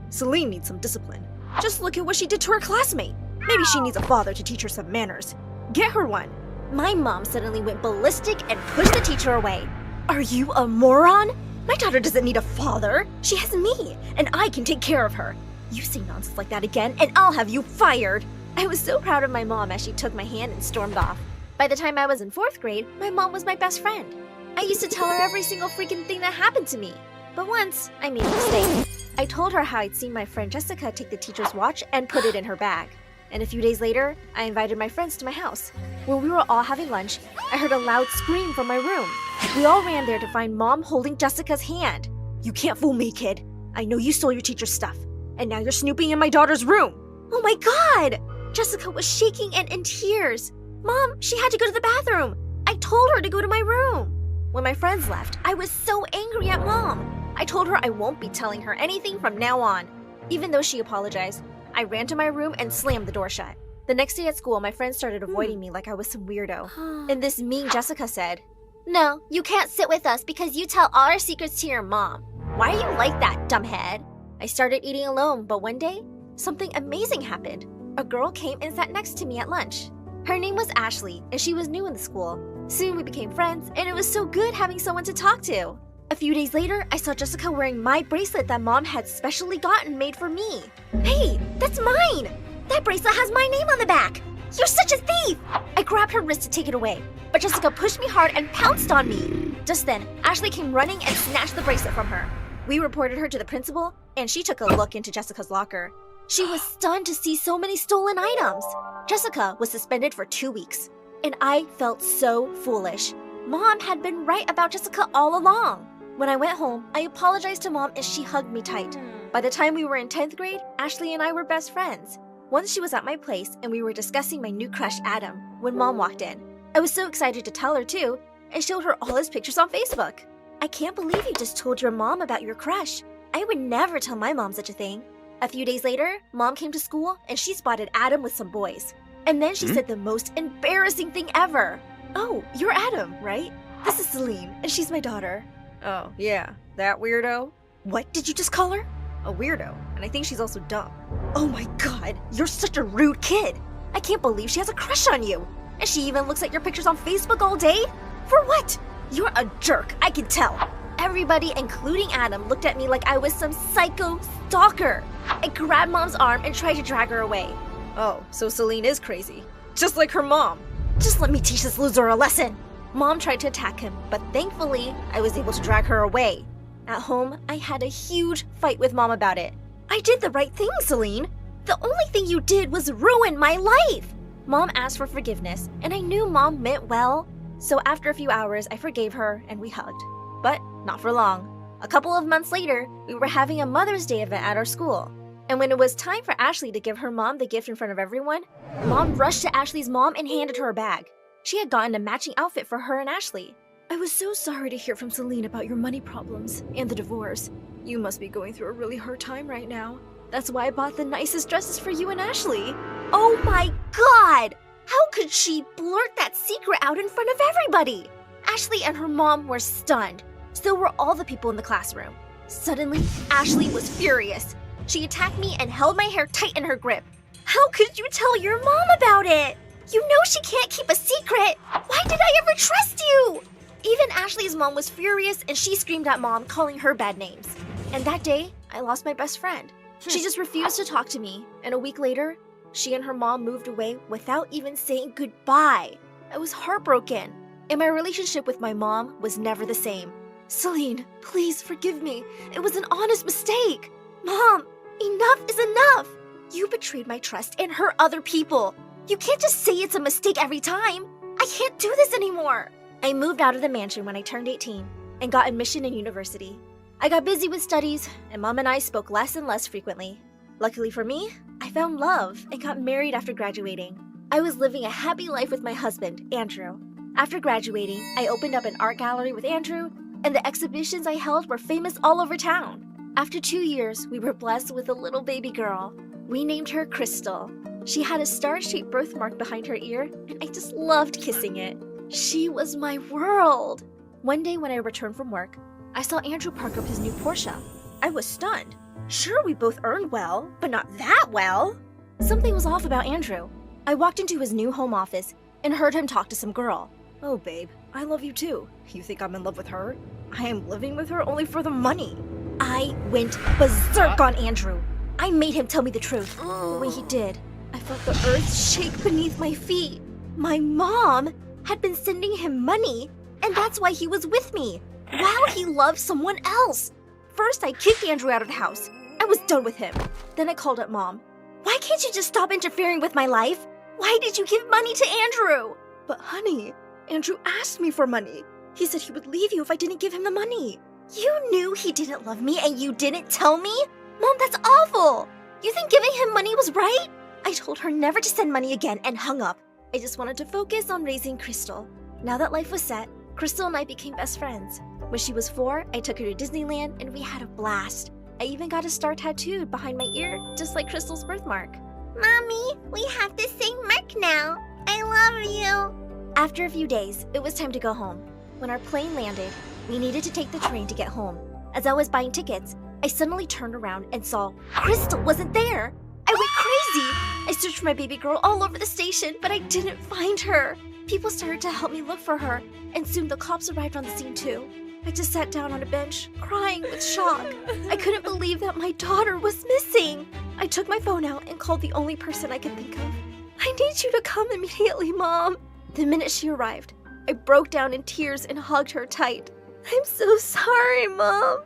Celine needs some discipline. Just look at what she did to her classmate. Maybe she needs a father to teach her some manners. Get her one. My mom suddenly went ballistic and pushed the teacher away. Are you a moron? My daughter doesn't need a father. She has me, and I can take care of her. You say nonsense like that again, and I'll have you fired. I was so proud of my mom as she took my hand and stormed off. By the time I was in 4th grade, my mom was my best friend. I used to tell her every single freaking thing that happened to me. But once, I made a mistake. I told her how I'd seen my friend Jessica take the teacher's watch and put it in her bag. And a few days later, I invited my friends to my house. When we were all having lunch, I heard a loud scream from my room. We all ran there to find Mom holding Jessica's hand. You can't fool me, kid. I know you stole your teacher's stuff, and now you're snooping in my daughter's room. Oh my God! Jessica was shaking and in tears. Mom, she had to go to the bathroom. I told her to go to my room. When my friends left, I was so angry at Mom. I told her I won't be telling her anything from now on. Even though she apologized, I ran to my room and slammed the door shut. The next day at school, my friends started avoiding me like I was some weirdo. And this mean Jessica said, "No, you can't sit with us because you tell all our secrets to your mom. Why are you like that, dumbhead?" I started eating alone, but one day, something amazing happened. A girl came and sat next to me at lunch. Her name was Ashley, and she was new in the school. Soon we became friends, and it was so good having someone to talk to. A few days later, I saw Jessica wearing my bracelet that Mom had specially gotten made for me. Hey, that's mine! That bracelet has my name on the back! You're such a thief! I grabbed her wrist to take it away, but Jessica pushed me hard and pounced on me. Just then, Ashley came running and snatched the bracelet from her. We reported her to the principal, and she took a look into Jessica's locker. She was stunned to see so many stolen items. Jessica was suspended for 2 weeks, and I felt so foolish. Mom had been right about Jessica all along. When I went home, I apologized to Mom and she hugged me tight. By the time we were in 10th grade, Ashley and I were best friends. Once she was at my place and we were discussing my new crush Adam when Mom walked in. I was so excited to tell her too, and showed her all his pictures on Facebook. I can't believe you just told your mom about your crush. I would never tell my mom such a thing. A few days later, Mom came to school and she spotted Adam with some boys. And then she said the most embarrassing thing ever. "Oh, you're Adam, right? This is Celine, and she's my daughter." "Oh, yeah, that weirdo." "What did you just call her?" "A weirdo, and I think she's also dumb." "Oh my God, you're such a rude kid. I can't believe she has a crush on you. And she even looks at your pictures on Facebook all day? For what? You're a jerk, I can tell." Everybody, including Adam, looked at me like I was some psycho stalker. I grabbed Mom's arm and tried to drag her away. "Oh, so Celine is crazy, just like her mom. Just let me teach this loser a lesson." Mom tried to attack him, but thankfully, I was able to drag her away. At home, I had a huge fight with Mom about it. "I did the right thing, Celine. The only thing you did was ruin my life." Mom asked for forgiveness, and I knew Mom meant well. So after a few hours, I forgave her and we hugged. But not for long. A couple of months later, we were having a Mother's Day event at our school. And when it was time for Ashley to give her mom the gift in front of everyone, Mom rushed to Ashley's mom and handed her a bag. She had gotten a matching outfit for her and Ashley. "I was so sorry to hear from Celine about your money problems and the divorce. You must be going through a really hard time right now. That's why I bought the nicest dresses for you and Ashley." Oh my God! How could she blurt that secret out in front of everybody? Ashley and her mom were stunned. So were all the people in the classroom. Suddenly, Ashley was furious. She attacked me and held my hair tight in her grip. How could you tell your mom about it? You know she can't keep a secret. Why did I ever trust you? Even Ashley's mom was furious and she screamed at mom, calling her bad names. And that day, I lost my best friend. She just refused to talk to me. And a week later, she and her mom moved away without even saying goodbye. I was heartbroken. And my relationship with my mom was never the same. Celine, please forgive me. It was an honest mistake. Mom, enough is enough. You betrayed my trust and hurt other people. You can't just say it's a mistake every time. I can't do this anymore. I moved out of the mansion when I turned 18 and got admission in university. I got busy with studies, and Mom and I spoke less and less frequently. Luckily for me, I found love and got married after graduating. I was living a happy life with my husband, Andrew. After graduating, I opened up an art gallery with Andrew, and the exhibitions I held were famous all over town. After 2 years, we were blessed with a little baby girl. We named her Crystal. She had a star-shaped birthmark behind her ear, and I just loved kissing it. She was my world. One day when I returned from work, I saw Andrew park up his new Porsche. I was stunned. Sure, we both earned well, but not that well. Something was off about Andrew. I walked into his new home office and heard him talk to some girl. Oh, babe, I love you too. You think I'm in love with her? I am living with her only for the money. I went berserk on Andrew. I made him tell me the truth. But when he did, I felt the earth shake beneath my feet. My mom had been sending him money, and that's why he was with me, while he loved someone else. First, I kicked Andrew out of the house. I was done with him. Then I called up Mom. Why can't you just stop interfering with my life? Why did you give money to Andrew? But honey, Andrew asked me for money. He said he would leave you if I didn't give him the money. You knew he didn't love me and you didn't tell me? Mom, that's awful. You think giving him money was right? I told her never to send money again and hung up. I just wanted to focus on raising Crystal. Now that life was set, Crystal and I became best friends. When she was 4, I took her to Disneyland and we had a blast. I even got a star tattooed behind my ear, just like Crystal's birthmark. Mommy, we have the same mark now. I love you. After a few days, it was time to go home. When our plane landed, we needed to take the train to get home. As I was buying tickets, I suddenly turned around and saw Crystal wasn't there. I went crazy. I searched for my baby girl all over the station, but I didn't find her. People started to help me look for her, and soon the cops arrived on the scene too. I just sat down on a bench, crying with shock. I couldn't believe that my daughter was missing. I took my phone out and called the only person I could think of. I need you to come immediately, Mom. The minute she arrived, I broke down in tears and hugged her tight. I'm so sorry, Mom.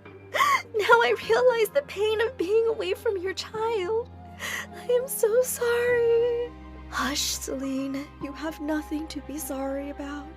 Now I realize the pain of being away from your child. I am so sorry. Hush, Celine. You have nothing to be sorry about.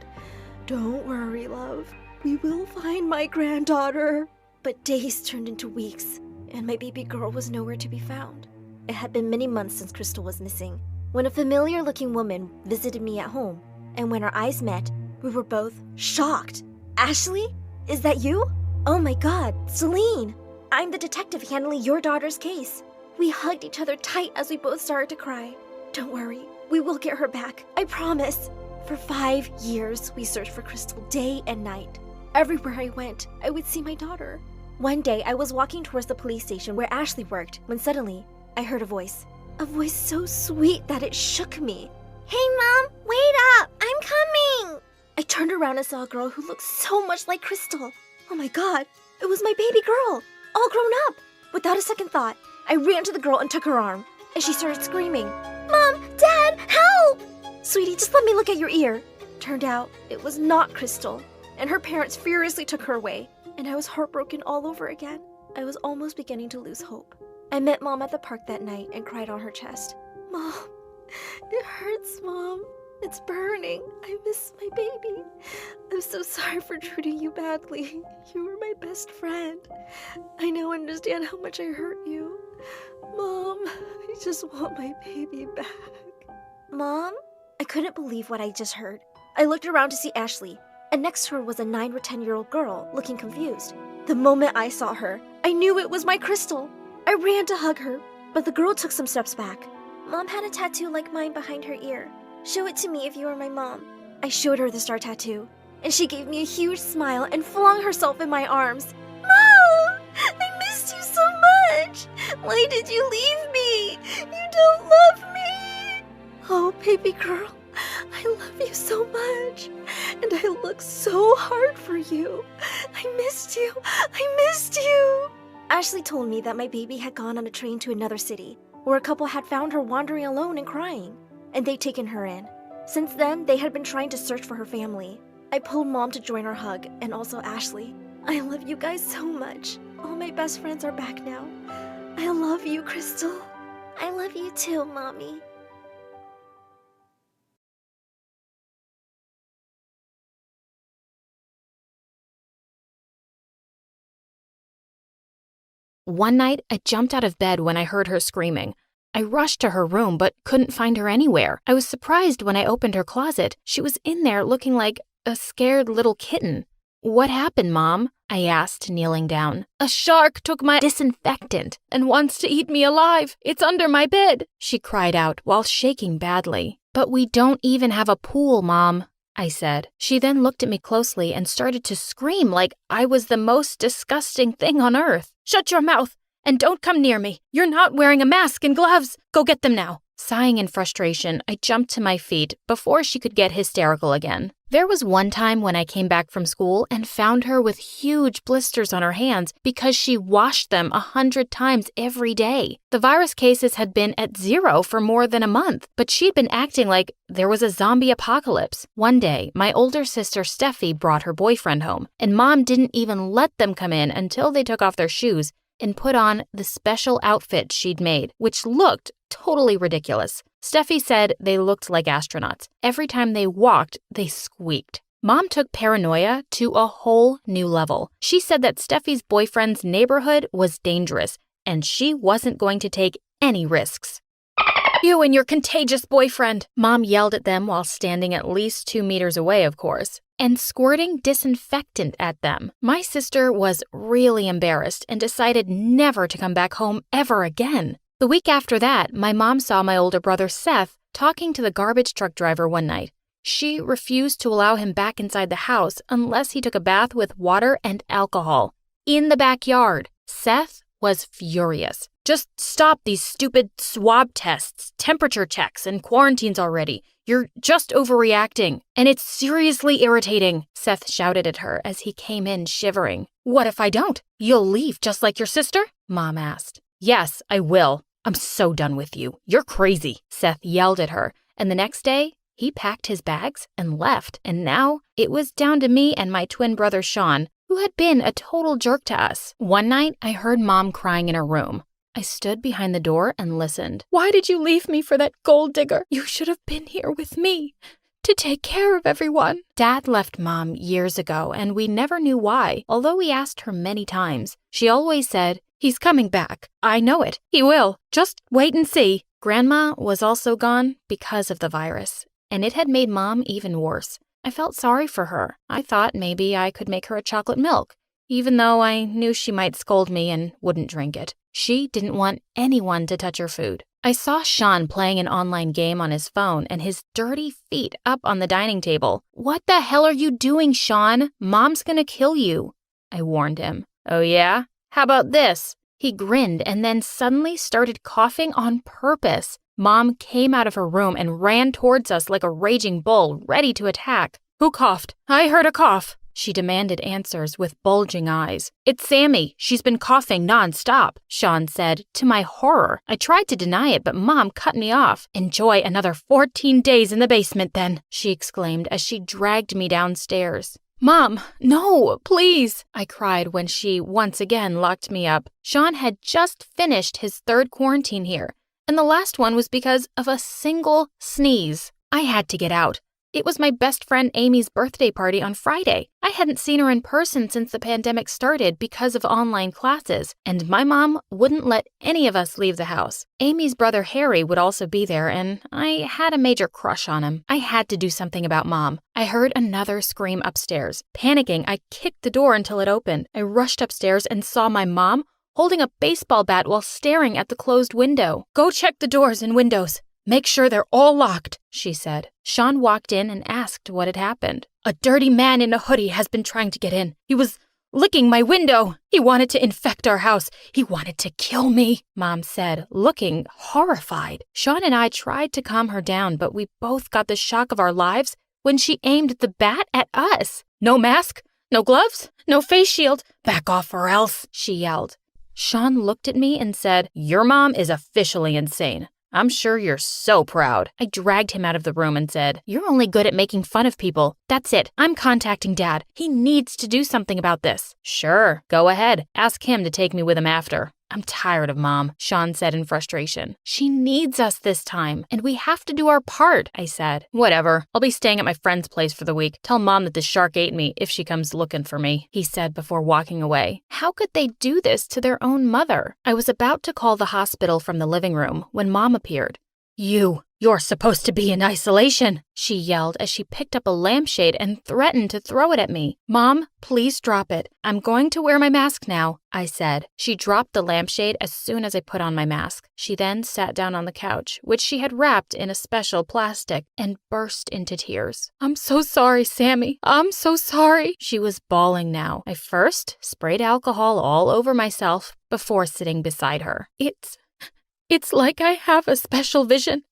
Don't worry, love. We will find my granddaughter. But days turned into weeks, and my baby girl was nowhere to be found. It had been many months since Crystal was missing, when a familiar-looking woman visited me at home, and when our eyes met, we were both shocked. Ashley? Is that you? Oh my God, Celine! I'm the detective handling your daughter's case. We hugged each other tight as we both started to cry. Don't worry, we will get her back, I promise. For 5 years, we searched for Crystal day and night. Everywhere I went, I would see my daughter. One day, I was walking towards the police station where Ashley worked when suddenly, I heard a voice. A voice so sweet that it shook me. Hey, Mom, wait up. I'm coming. I turned around and saw a girl who looked so much like Crystal. Oh my God, it was my baby girl, all grown up. Without a second thought, I ran to the girl and took her arm, and she started screaming, Mom, Dad, help! Sweetie, just let me look at your ear. Turned out, it was not Crystal, and her parents furiously took her away, and I was heartbroken all over again. I was almost beginning to lose hope. I met Mom at the park that night and cried on her chest. Mom, it hurts, Mom. It's burning. I miss my baby. I'm so sorry for treating you badly. You were my best friend. I now understand how much I hurt you. Mom, I just want my baby back. Mom? I couldn't believe what I just heard. I looked around to see Ashley, and next to her was a 9 or 10-year-old girl looking confused. The moment I saw her, I knew it was my Crystal. I ran to hug her, but the girl took some steps back. Mom had a tattoo like mine behind her ear. Show it to me if you were my mom. I showed her the star tattoo, and she gave me a huge smile and flung herself in my arms. Mom! I missed you so much! Why did you leave me? You don't love me! Oh, baby girl, I love you so much. And I look so hard for you. I missed you. I missed you. Ashley told me that my baby had gone on a train to another city, where a couple had found her wandering alone and crying, and they'd taken her in. Since then, they had been trying to search for her family. I pulled Mom to join our hug, and also Ashley. I love you guys so much. All my best friends are back now. I love you, Crystal. I love you too, Mommy. One night, I jumped out of bed when I heard her screaming. I rushed to her room but couldn't find her anywhere. I was surprised when I opened her closet. She was in there looking like a scared little kitten. "What happened, Mom?" I asked, kneeling down. "A shark took my disinfectant and wants to eat me alive. It's under my bed," she cried out while shaking badly. "But we don't even have a pool, Mom," I said. She then looked at me closely and started to scream like I was the most disgusting thing on earth. "Shut your mouth and don't come near me. You're not wearing a mask and gloves. Go get them now." Sighing in frustration, I jumped to my feet before she could get hysterical again. There was one time when I came back from school and found her with huge blisters on her hands because she washed them 100 times every day. The virus cases had been at 0 for more than a month, but she'd been acting like there was a zombie apocalypse. One day, my older sister Steffi brought her boyfriend home, and Mom didn't even let them come in until they took off their shoes and put on the special outfit she'd made, which looked totally ridiculous. Steffi said they looked like astronauts. Every time they walked, they squeaked. Mom took paranoia to a whole new level. She said that Steffi's boyfriend's neighborhood was dangerous, and she wasn't going to take any risks. "You and your contagious boyfriend," Mom yelled at them while standing at least 2 meters away, of course, and squirting disinfectant at them. My sister was really embarrassed and decided never to come back home ever again. The week after that, my mom saw my older brother Seth talking to the garbage truck driver one night. She refused to allow him back inside the house unless he took a bath with water and alcohol in the backyard. Seth was furious. "Just stop these stupid swab tests, temperature checks, and quarantines already. You're just overreacting, and it's seriously irritating," Seth shouted at her as he came in shivering. "What if I don't? You'll leave just like your sister?" Mom asked. "Yes, I will. I'm so done with you. You're crazy," Seth yelled at her, and the next day, he packed his bags and left, and now it was down to me and my twin brother Sean, who had been a total jerk to us. One night, I heard Mom crying in her room. I stood behind the door and listened. "Why did you leave me for that gold digger? You should have been here with me to take care of everyone." Dad left Mom years ago, and we never knew why, although we asked her many times. She always said, "He's coming back. I know it. He will. Just wait and see." Grandma was also gone because of the virus, and it had made Mom even worse. I felt sorry for her. I thought maybe I could make her a chocolate milk, even though I knew she might scold me and wouldn't drink it. She didn't want anyone to touch her food. I saw Sean playing an online game on his phone and his dirty feet up on the dining table. "What the hell are you doing, Sean? Mom's gonna kill you," I warned him. "Oh yeah? How about this?" He grinned and then suddenly started coughing on purpose. Mom came out of her room and ran towards us like a raging bull, ready to attack. "Who coughed? I heard a cough." She demanded answers with bulging eyes. "It's Sammy. She's been coughing nonstop," Sean said. To my horror, I tried to deny it, but Mom cut me off. "Enjoy another 14 days in the basement then," she exclaimed as she dragged me downstairs. "Mom, no, please," I cried when she once again locked me up. Sean had just finished his 3rd quarantine here, and the last one was because of a single sneeze. I had to get out. It was my best friend Amy's birthday party on Friday. I hadn't seen her in person since the pandemic started because of online classes, and my mom wouldn't let any of us leave the house. Amy's brother Harry would also be there, and I had a major crush on him. I had to do something about Mom. I heard another scream upstairs. Panicking, I kicked the door until it opened. I rushed upstairs and saw my mom holding a baseball bat while staring at the closed window. "Go check the doors and windows. Make sure they're all locked," she said. Sean walked in and asked what had happened. "A dirty man in a hoodie has been trying to get in. He was licking my window. He wanted to infect our house. He wanted to kill me, Mom said, looking horrified. Sean and I tried to calm her down, but we both got the shock of our lives when she aimed the bat at us. No mask, no gloves, no face shield. Back off or else, she yelled. Sean looked at me and said, "Your mom is officially insane. I'm sure you're so proud." I dragged him out of the room and said, "You're only good at making fun of people. That's it. I'm contacting Dad. He needs to do something about this." "Sure, go ahead. Ask him to take me with him after." "I'm tired of Mom," Sean said in frustration. "She needs us this time, and we have to do our part," I said. "Whatever. I'll be staying at my friend's place for the week. Tell Mom that the shark ate me if she comes looking for me," he said before walking away. How could they do this to their own mother? I was about to call the hospital from the living room when Mom appeared. You're supposed to be in isolation," she yelled as she picked up a lampshade and threatened to throw it at me. "Mom, please drop it. I'm going to wear my mask now," I said. She dropped the lampshade as soon as I put on my mask. She then sat down on the couch, which she had wrapped in a special plastic, and burst into tears. "I'm so sorry, Sammy. I'm so sorry." She was bawling now. I first sprayed alcohol all over myself before sitting beside her. It's like I have a special vision,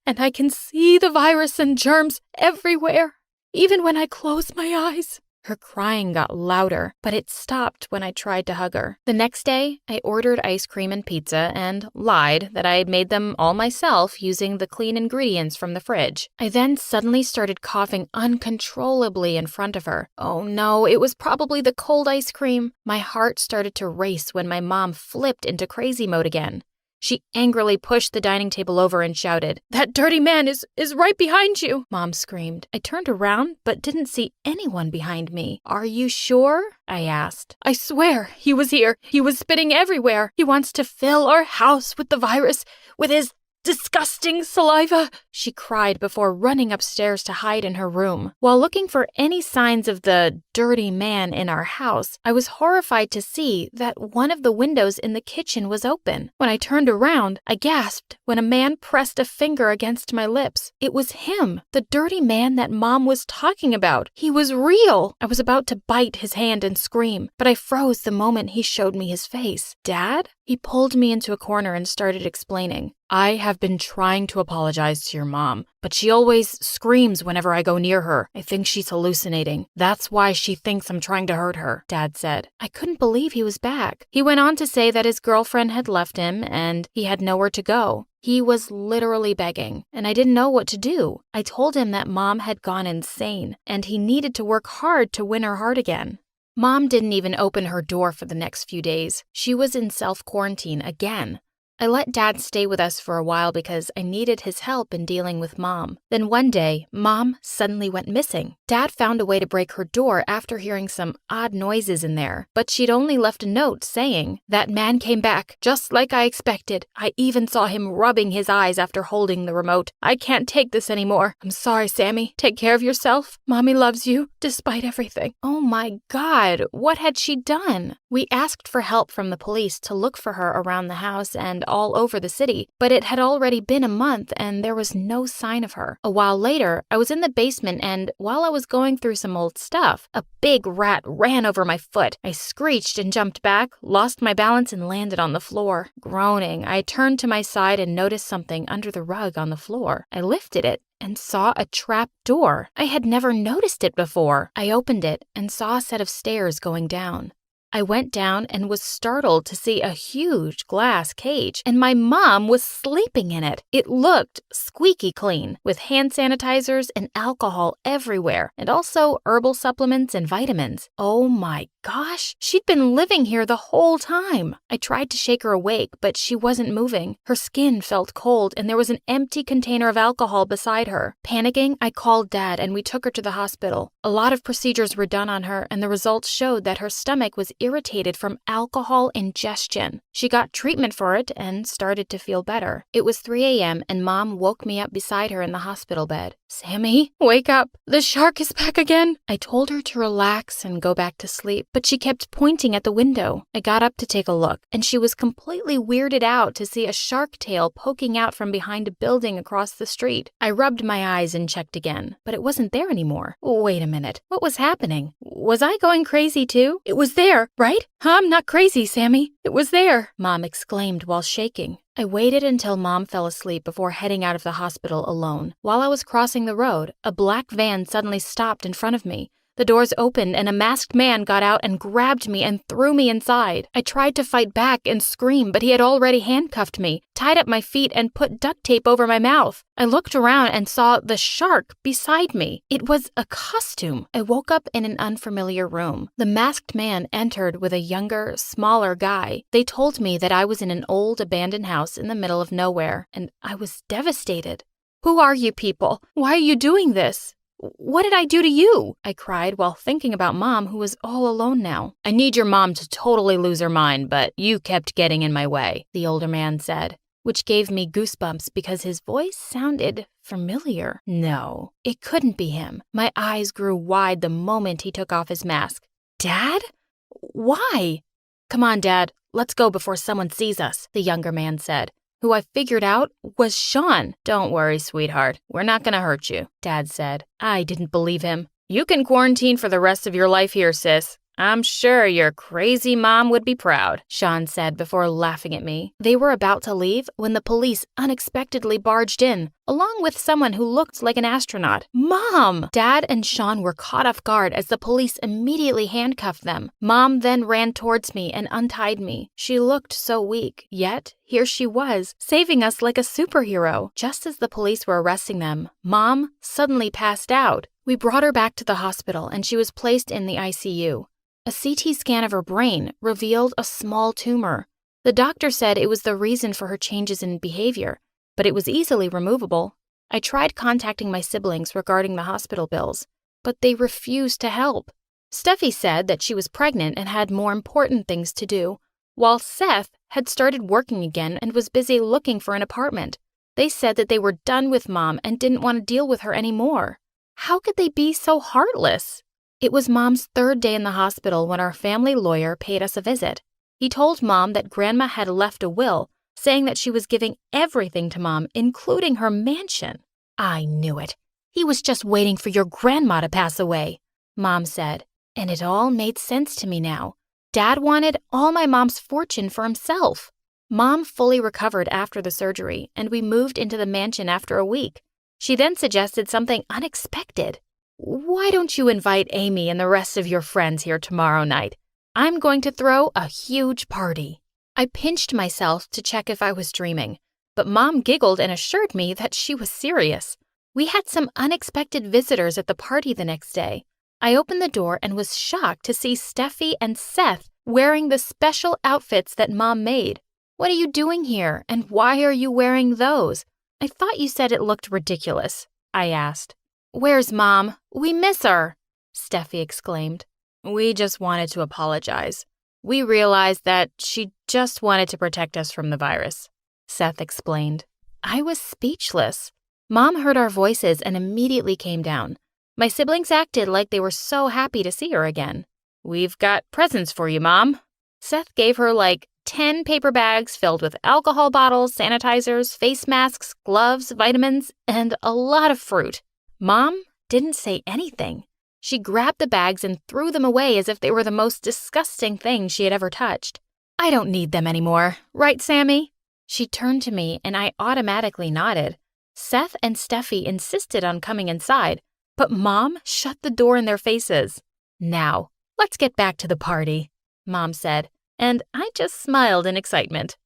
and I can see the virus and germs everywhere, even when I close my eyes. Her crying got louder, but it stopped when I tried to hug her. The next day, I ordered ice cream and pizza and lied that I had made them all myself using the clean ingredients from the fridge. I then suddenly started coughing uncontrollably in front of her. Oh no, it was probably the cold ice cream. My heart started to race when my mom flipped into crazy mode again. She angrily pushed the dining table over and shouted, "That dirty man is right behind you," Mom screamed. I turned around but didn't see anyone behind me. "Are you sure?" I asked. "I swear he was here. He was spitting everywhere. He wants to fill our house with the virus, with his disgusting saliva," she cried before running upstairs to hide in her room. While looking for any signs of the dirty man in our house, I was horrified to see that one of the windows in the kitchen was open. When I turned around, I gasped when a man pressed a finger against my lips. It was him, the dirty man that Mom was talking about. He was real. I was about to bite his hand and scream, but I froze the moment he showed me his face. "Dad?" He pulled me into a corner and started explaining. "I have been trying to apologize to your mom, but she always screams whenever I go near her. I think she's hallucinating. That's why she thinks I'm trying to hurt her," Dad said. I couldn't believe he was back. He went on to say that his girlfriend had left him and he had nowhere to go. He was literally begging, and I didn't know what to do. I told him that Mom had gone insane, and he needed to work hard to win her heart again. Mom didn't even open her door for the next few days. She was in self-quarantine again. I let Dad stay with us for a while because I needed his help in dealing with Mom. Then one day, Mom suddenly went missing. Dad found a way to break her door after hearing some odd noises in there, but she'd only left a note saying, "That man came back, just like I expected. I even saw him rubbing his eyes after holding the remote. I can't take this anymore. I'm sorry, Sammy. Take care of yourself. Mommy loves you, despite everything." Oh my God, what had she done? We asked for help from the police to look for her around the house and all over the city, but it had already been a month and there was no sign of her. A while later, I was in the basement and while I was going through some old stuff, a big rat ran over my foot. I screeched and jumped back, lost my balance and landed on the floor. Groaning, I turned to my side and noticed something under the rug on the floor. I lifted it and saw a trap door. I had never noticed it before. I opened it and saw a set of stairs going down. I went down and was startled to see a huge glass cage, and my mom was sleeping in it. It looked squeaky clean, with hand sanitizers and alcohol everywhere, and also herbal supplements and vitamins. Oh my gosh, she'd been living here the whole time. I tried to shake her awake, but she wasn't moving. Her skin felt cold, and there was an empty container of alcohol beside her. Panicking, I called Dad, and we took her to the hospital. A lot of procedures were done on her, and the results showed that her stomach was irritated from alcohol ingestion. She got treatment for it and started to feel better. It was 3 a.m. and Mom woke me up beside her in the hospital bed. "Sammy, wake up. The shark is back again." I told her to relax and go back to sleep, but she kept pointing at the window. I got up to take a look, and she was completely weirded out to see a shark tail poking out from behind a building across the street. I rubbed my eyes and checked again, but it wasn't there anymore. Wait a minute. What was happening? Was I going crazy too? It was there, right? I'm not crazy, Sammy. It was there, Mom exclaimed while shaking. I waited until Mom fell asleep before heading out of the hospital alone. While I was crossing the road, a black van suddenly stopped in front of me. The doors opened and a masked man got out and grabbed me and threw me inside. I tried to fight back and scream, but he had already handcuffed me, tied up my feet, and put duct tape over my mouth. I looked around and saw the shark beside me. It was a costume. I woke up in an unfamiliar room. The masked man entered with a younger, smaller guy. They told me that I was in an old abandoned house in the middle of nowhere, and I was devastated. "Who are you people? Why are you doing this? What did I do to you?" I cried while thinking about Mom, who was all alone now. "I need your mom to totally lose her mind, but you kept getting in my way," the older man said, which gave me goosebumps because his voice sounded familiar. No, it couldn't be him. My eyes grew wide the moment he took off his mask. "Dad? Why?" "Come on, Dad. Let's go before someone sees us," the younger man said, who I figured out was Sean. "Don't worry, sweetheart. We're not gonna hurt you," Dad said. I didn't believe him. "You can quarantine for the rest of your life here, sis. I'm sure your crazy mom would be proud," Sean said before laughing at me. They were about to leave when the police unexpectedly barged in, along with someone who looked like an astronaut. "Mom!" Dad and Sean were caught off guard as the police immediately handcuffed them. Mom then ran towards me and untied me. She looked so weak, yet here she was, saving us like a superhero. Just as the police were arresting them, Mom suddenly passed out. We brought her back to the hospital and she was placed in the ICU. A CT scan of her brain revealed a small tumor. The doctor said it was the reason for her changes in behavior, but it was easily removable. I tried contacting my siblings regarding the hospital bills, but they refused to help. Steffi said that she was pregnant and had more important things to do, while Seth had started working again and was busy looking for an apartment. They said that they were done with Mom and didn't want to deal with her anymore. How could they be so heartless? It was Mom's 3rd day in the hospital when our family lawyer paid us a visit. He told Mom that Grandma had left a will, saying that she was giving everything to Mom, including her mansion. I knew it. He was just waiting for your grandma to pass away, Mom said, and it all made sense to me now. Dad wanted all my mom's fortune for himself. Mom fully recovered after the surgery, and we moved into the mansion after a week. She then suggested something unexpected. "Why don't you invite Amy and the rest of your friends here tomorrow night? I'm going to throw a huge party." I pinched myself to check if I was dreaming, but Mom giggled and assured me that she was serious. We had some unexpected visitors at the party the next day. I opened the door and was shocked to see Steffi and Seth wearing the special outfits that Mom made. "What are you doing here, and why are you wearing those? I thought you said it looked ridiculous," I asked. "Where's Mom? We miss her," Steffi exclaimed. "We just wanted to apologize. We realized that she just wanted to protect us from the virus," Seth explained. I was speechless. Mom heard our voices and immediately came down. My siblings acted like they were so happy to see her again. "We've got presents for you, Mom." Seth gave her like 10 paper bags filled with alcohol bottles, sanitizers, face masks, gloves, vitamins, and a lot of fruit. Mom didn't say anything. She grabbed the bags and threw them away as if they were the most disgusting thing she had ever touched. "I don't need them anymore, right, Sammy?" She turned to me and I automatically nodded. Seth and Steffi insisted on coming inside, but Mom shut the door in their faces. "Now, let's get back to the party," Mom said, and I just smiled in excitement.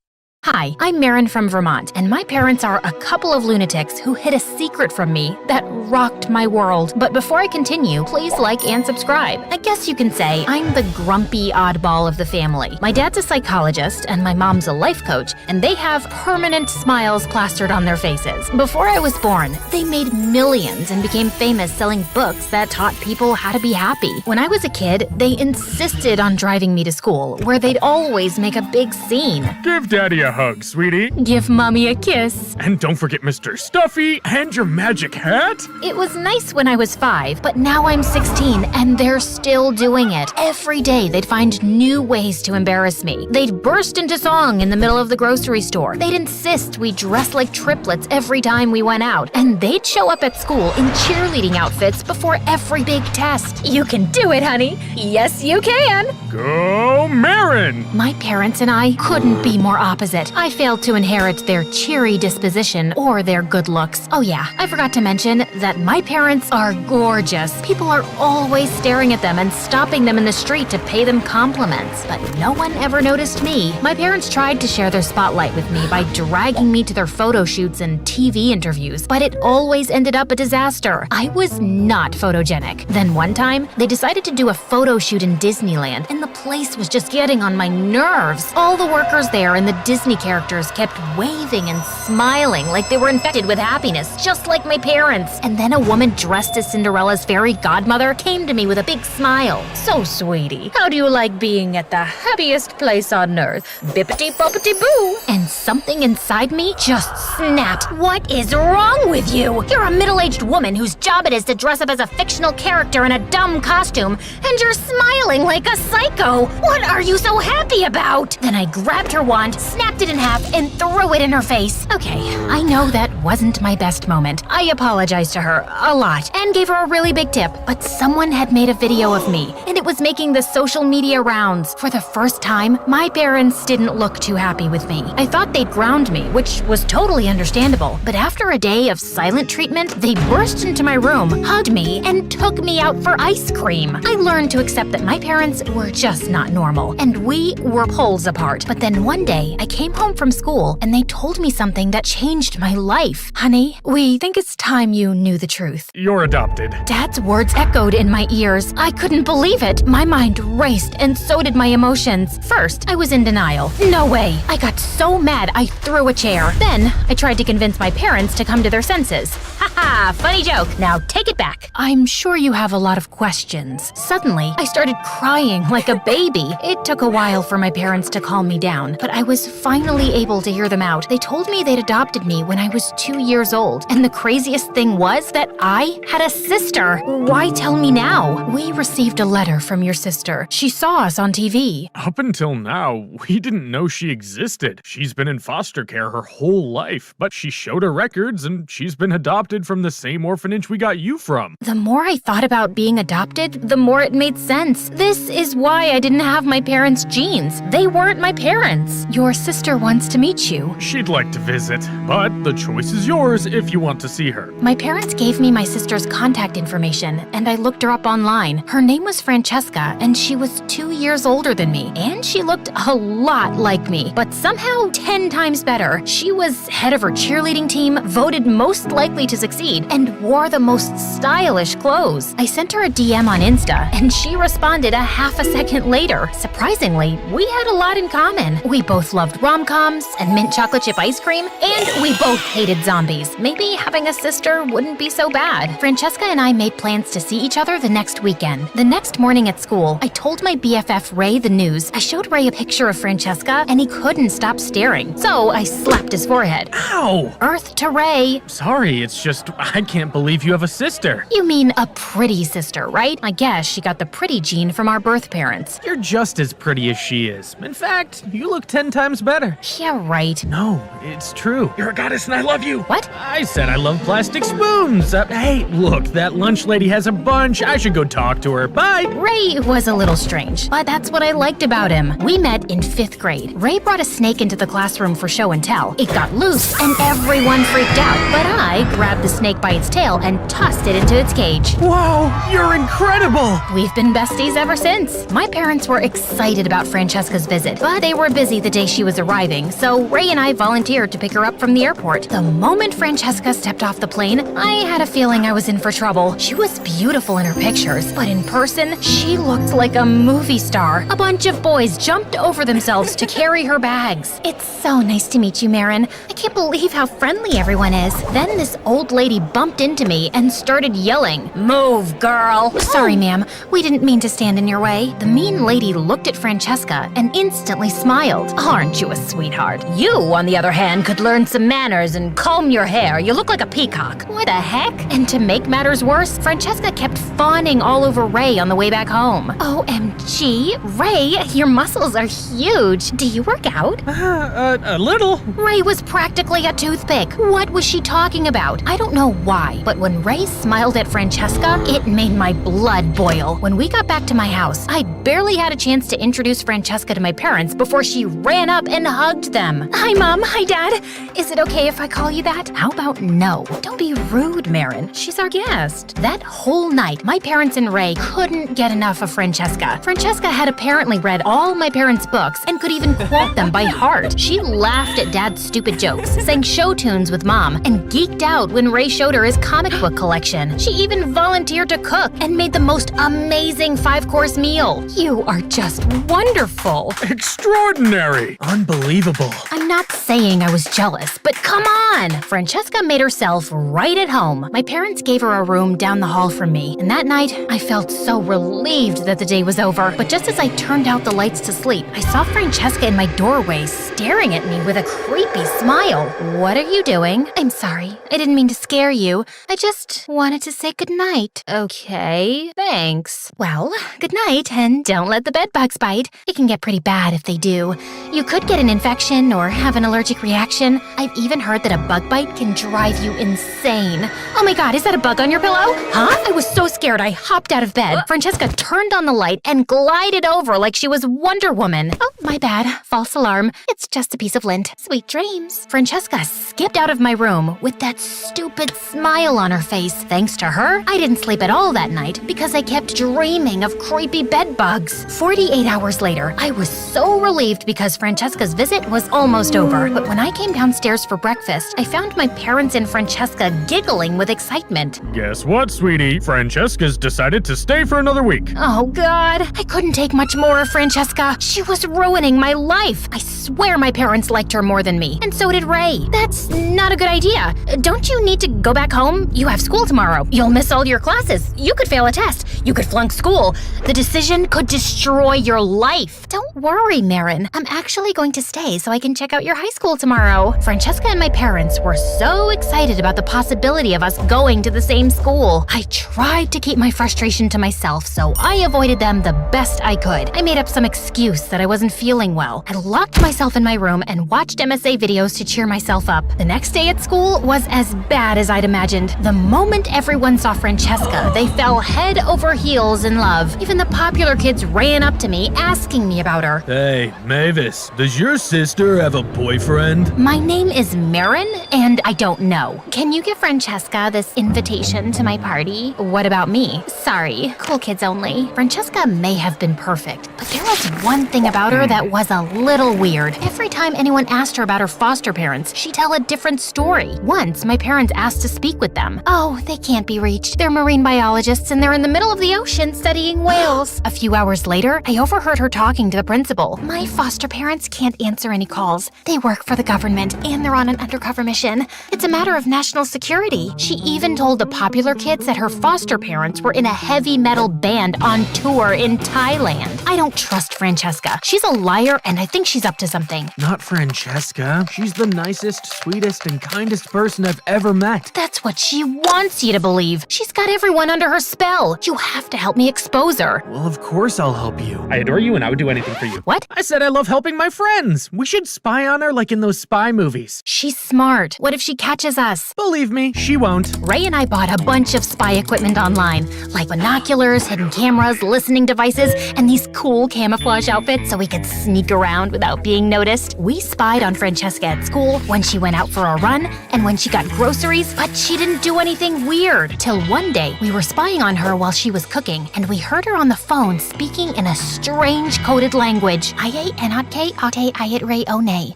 Hi, I'm Marin from Vermont, and my parents are a couple of lunatics who hid a secret from me that rocked my world. But before I continue, please like and subscribe. I guess you can say I'm the grumpy oddball of the family. My dad's a psychologist, and my mom's a life coach, and they have permanent smiles plastered on their faces. Before I was born, they made millions and became famous selling books that taught people how to be happy. When I was a kid, they insisted on driving me to school, where they'd always make a big scene. Give Daddy a hug, sweetie. Give Mommy a kiss. And don't forget Mr. Stuffy and your magic hat. It was nice when I was 5, but now I'm 16 and they're still doing it. Every day they'd find new ways to embarrass me. They'd burst into song in the middle of the grocery store. They'd insist we dress like triplets every time we went out. And they'd show up at school in cheerleading outfits before every big test. You can do it, honey. Yes, you can. Go, Marin! My parents and I couldn't be more opposite. I failed to inherit their cheery disposition or their good looks. Oh yeah, I forgot to mention that my parents are gorgeous. People are always staring at them and stopping them in the street to pay them compliments. But no one ever noticed me. My parents tried to share their spotlight with me by dragging me to their photo shoots and TV interviews, but it always ended up a disaster. I was not photogenic. Then one time, they decided to do a photo shoot in Disneyland, and the place was just getting on my nerves. All the workers there and the Disney characters kept waving and smiling like they were infected with happiness, just like my parents. And then a woman dressed as Cinderella's fairy godmother came to me with a big smile. So, sweetie, how do you like being at the happiest place on earth? Bippity-boppity-boo! And something inside me just snapped. What is wrong with you? You're a middle-aged woman whose job it is to dress up as a fictional character in a dumb costume, and you're smiling like a psycho. What are you so happy about? Then I grabbed her wand, snapped it in half, and threw it in her face. Okay, I know that wasn't my best moment. I apologized to her a lot and gave her a really big tip, but someone had made a video of me, and it was making the social media rounds. For the first time, my parents didn't look too happy with me. I thought they'd ground me, which was totally understandable, but after a day of silent treatment, they burst into my room, hugged me, and took me out for ice cream. I learned to accept that my parents were just not normal, and we were poles apart. But then one day, I came home from school, and they told me something that changed my life. Honey, we think it's time you knew the truth. You're adopted. Dad's words echoed in my ears. I couldn't believe it. My mind raced, and so did my emotions. First, I was in denial. No way. I got so mad I threw a chair. Then, I tried to convince my parents to come to their senses. Haha, funny joke. Now take it back. I'm sure you have a lot of questions. Suddenly, I started crying like a baby. It took a while for my parents to calm me down, but I was finally able to hear them out. They told me they'd adopted me when I was 2 years old, and the craziest thing was that I had a sister. Why tell me now? We received a letter from your sister. She saw us on TV. Up until now, we didn't know she existed. She's been in foster care her whole life, but she showed her records and she's been adopted from the same orphanage we got you from. The more I thought about being adopted, the more it made sense. This is why I didn't have my parents' genes. They weren't my parents. Your sister wants to meet you. She'd like to visit, but the choice is yours if you want to see her. My parents gave me my sister's contact information, and I looked her up online. Her name was Francesca, and she was 2 years older than me, and she looked a lot like me, but somehow 10 times better. She was head of her cheerleading team, voted most likely to succeed, and wore the most stylish clothes. I sent her a DM on Insta, and she responded a half a second later. Surprisingly, we had a lot in common. We both loved rom-coms and mint chocolate chip ice cream, and we both hated zombies. Maybe having a sister wouldn't be so bad. Francesca and I made plans to see each other the next weekend. The next morning at school, I told my BFF Ray the news. I showed Ray a picture of Francesca, and he couldn't stop staring. So I slapped his forehead. Ow! Earth to Ray. Sorry, it's just I can't believe you have a sister. You mean a pretty sister, right? I guess she got the pretty gene from our birth parents. You're just as pretty as she is. In fact, you look 10 times better. Yeah, right. No, it's true. You're a goddess and I love you. What? I said I love plastic spoons. Hey, look, that lunch lady has a bunch. I should go talk to her. Bye. Ray was a little strange, but that's what I liked about him. We met in 5th grade. Ray brought a snake into the classroom for show and tell. It got loose, and everyone freaked out, but I grabbed grabbed the snake by its tail and tossed it into its cage. Wow, you're incredible! We've been besties ever since. My parents were excited about Francesca's visit, but they were busy the day she was arriving, so Ray and I volunteered to pick her up from the airport. The moment Francesca stepped off the plane, I had a feeling I was in for trouble. She was beautiful in her pictures, but in person, she looked like a movie star. A bunch of boys jumped over themselves to carry her bags. It's so nice to meet you, Marin. I can't believe how friendly everyone is. Then this old lady bumped into me and started yelling, "Move, girl!" Sorry, ma'am. We didn't mean to stand in your way. The mean lady looked at Francesca and instantly smiled. Aren't you a sweetheart? You, on the other hand, could learn some manners and comb your hair. You look like a peacock. What the heck? And to make matters worse, Francesca kept fawning all over Ray on the way back home. OMG, Ray, your muscles are huge. Do you work out? A little. Ray was practically a toothpick. What was she talking about? I don't know why, but when Ray smiled at Francesca, it made my blood boil. When we got back to my house, I barely had a chance to introduce Francesca to my parents before she ran up and hugged them. Hi, Mom. Hi, Dad. Is it okay if I call you that? How about no? Don't be rude, Marin. She's our guest. That whole night, my parents and Ray couldn't get enough of Francesca. Francesca had apparently read all my parents' books and could even quote them by heart. She laughed at Dad's stupid jokes, sang show tunes with Mom, and geeked out when Ray showed her his comic book collection. She even volunteered to cook and made the most amazing 5-course meal. You are just wonderful. Extraordinary! Unbelievable. I'm not saying I was jealous, but come on! Francesca made herself right at home. My parents gave her a room down the hall from me, and that night, I felt so relieved that the day was over. But just as I turned out the lights to sleep, I saw Francesca in my doorway staring at me with a creepy smile. What are you doing? I'm sorry. I didn't mean to scare you. I just wanted to say goodnight. Okay, thanks. Well, good night, and don't let the bedbugs bite. It can get pretty bad if they do. You could get an infection or have an allergic reaction. I've even heard that a bug bite can drive you insane. Oh my god, is that a bug on your pillow? Huh? I was so scared I hopped out of bed. Francesca turned on the light and glided over like she was Wonder Woman. Oh, my bad. False alarm. It's just a piece of lint. Sweet dreams. Francesca skipped out of my room with that stupid smile on her face. Thanks to her, I didn't sleep at all that night because I kept dreaming of creepy bed bugs. 48 hours later, I was so relieved because Francesca's visit was almost over. But when I came downstairs for breakfast, I found my parents and Francesca giggling with excitement. Guess what, sweetie? Francesca's decided to stay for another week. Oh god, I couldn't take much more of Francesca. She was ruining my life. I swear my parents liked her more than me, and so did Ray. That's not a good idea. Don't you need to go back home? You have school tomorrow. You'll miss all your classes. You could fail a test. You could flunk school. The decision could destroy your life. Don't worry, Marin. I'm actually going to stay so I can check out your high school tomorrow. Francesca and my parents were so excited about the possibility of us going to the same school. I tried to keep my frustration to myself, so I avoided them the best I could. I made up some excuse that I wasn't feeling well. I locked myself in my room and watched MSA videos to cheer myself up. The next day at school was as bad as I'd imagined. The moment everyone saw Francesca, they fell head over heels in love. Even the popular kids ran up to me asking me about her. Hey, Mavis, does your sister have a boyfriend? My name is Marin, and I don't know. Can you give Francesca this invitation to my party? What about me? Sorry, cool kids only. Francesca may have been perfect, but there was one thing about her that was a little weird. Every time anyone asked her about her foster parents, she'd tell a different story. Once, my parents asked to speak with them. Oh, they can't be reached. They're marine biologists, and they're in the middle of the ocean studying whales. A few hours later, I overheard her talking to the principal. My foster parents can't answer any calls. They work for the government, and they're on an undercover mission. It's a matter of national security. She even told the popular kids that her foster parents were in a heavy metal band on tour in Thailand. I don't trust Francesca. She's a liar, and I think she's up to something. Not Francesca. She's the nicest, sweetest, and kindest person I've ever met. That's what she wants you to believe. She's got everyone under her spell. You have to help me expose her. Well, of course I'll help you. I adore you and I would do anything for you. What? I said I love helping my friends. We should spy on her like in those spy movies. She's smart. What if she catches us? Believe me, she won't. Ray and I bought a bunch of spy equipment online, like binoculars, hidden cameras, listening devices, and these cool camouflage outfits so we could sneak around without being noticed. We spied on Francesca at school, when she went out for a run, and when she got groceries groceries, but she didn't do anything weird. Till one day, we were spying on her while she was cooking, and we heard her on the phone speaking in a strange coded language.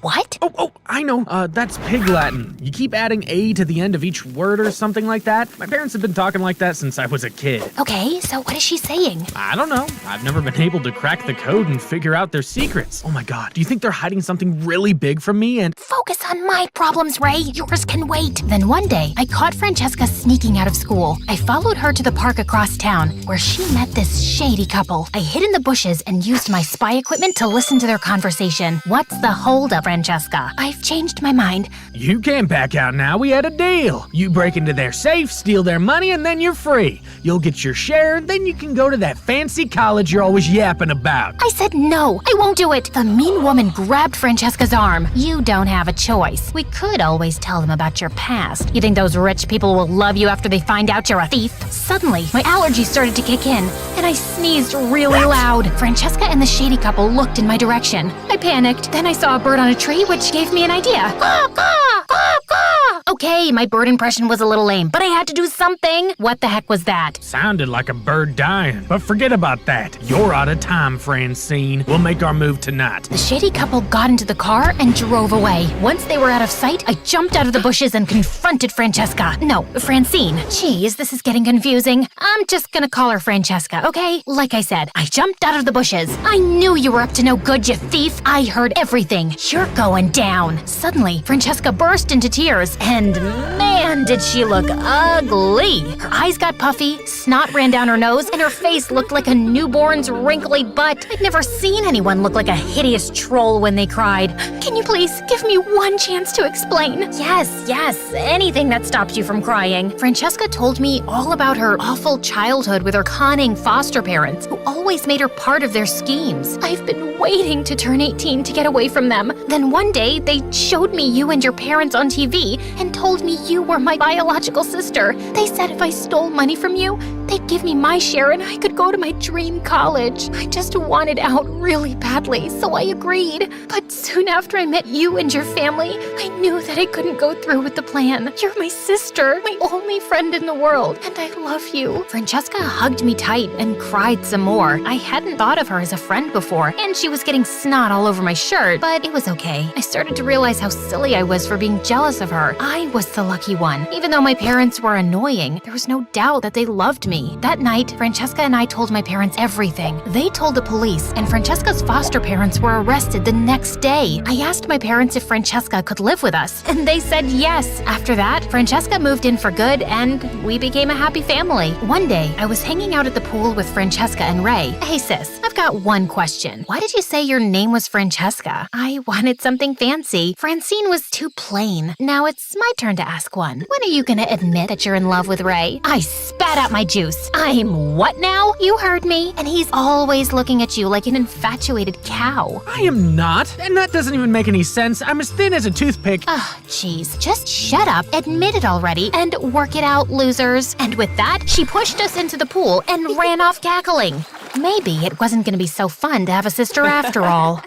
What? Oh, I know. That's Pig Latin. You keep adding A to the end of each word or something like that. My parents have been talking like that since I was a kid. Okay, so what is she saying? I don't know. I've never been able to crack the code and figure out their secrets. Oh my god, do you think they're hiding something really big from me? And focus on my problems, Ray. Yours can wait. Then one day, I caught Francesca sneaking out of school. I followed her to the park across town, where she met this shady couple. I hid in the bushes and used my spy equipment to listen to their conversation. What's the holdup, Francesca? I've changed my mind. You can't back out now. We had a deal. You break into their safe, steal their money, and then you're free. You'll get your share, then you can go to that fancy college you're always yapping about. I said no, I won't do it. The mean woman grabbed Francesca's arm. You don't have a choice. We could always tell them about your past. You think those rich people will love you after they find out you're a thief? Suddenly, my allergies started to kick in, and I sneezed really loud. Francesca and the shady couple looked in my direction. I panicked. Then I saw a bird on a tree, which gave me an idea. Okay, my bird impression was a little lame, but I had to do something. What the heck was that? Sounded like a bird dying, but forget about that. You're out of time, Francine. We'll make our move tonight. The shady couple got into the car and drove away. Once they were out of sight, I jumped out of the bushes and confronted Francesca. No, Francine. Geez, this is getting confusing. I'm just gonna call her Francesca, okay? Like I said, I jumped out of the bushes. I knew you were up to no good, you thief. I heard everything. You're going down. Suddenly, Francesca burst into tears, and man, did she look ugly. Her eyes got puffy, snot ran down her nose, and her face looked like a newborn's wrinkly butt. I'd never seen anyone look like a hideous troll when they cried. Can you please give me one chance to explain? Yes, anything that stops you from crying. Francesca told me all about her awful childhood with her cunning foster parents, who always made her part of their schemes. I've been waiting to turn 18 to get away from them. Then one day, they showed me you and your parents on TV and told me you were my biological sister. They said if I stole money from you, they'd give me my share and I could go to my dream college. I just wanted out really badly, so I agreed. But soon after I met you and your family, I knew that I couldn't go through with the plan. You're my sister, my only friend in the world, and I love you. Francesca hugged me tight and cried some more. I hadn't thought of her as a friend before, and she was getting snot all over my shirt, but it was okay. I started to realize how silly I was for being jealous of her. I was the lucky one. Even though my parents were annoying, there was no doubt that they loved me. That night, Francesca and I told my parents everything. They told the police, and Francesca's foster parents were arrested the next day. I asked my parents if Francesca could live with us, and they said yes. After that, Francesca moved in for good, and we became a happy family. One day, I was hanging out at the pool with Francesca and Ray. Hey sis, I've got one question. Why did you say your name was Francesca? I wanted something fancy. Francine was too plain. Now it's my turn to ask one. When are you gonna admit that you're in love with Ray? I spat out my juice. I'm what now? You heard me. And he's always looking at you like an infatuated cow. I am not, and that doesn't even make any sense. I'm as thin as a toothpick. Jeez, just shut up, admit it already, and work it out, losers. And with that, she pushed us into the pool and ran off cackling. Maybe it wasn't gonna be so fun to have a sister after all.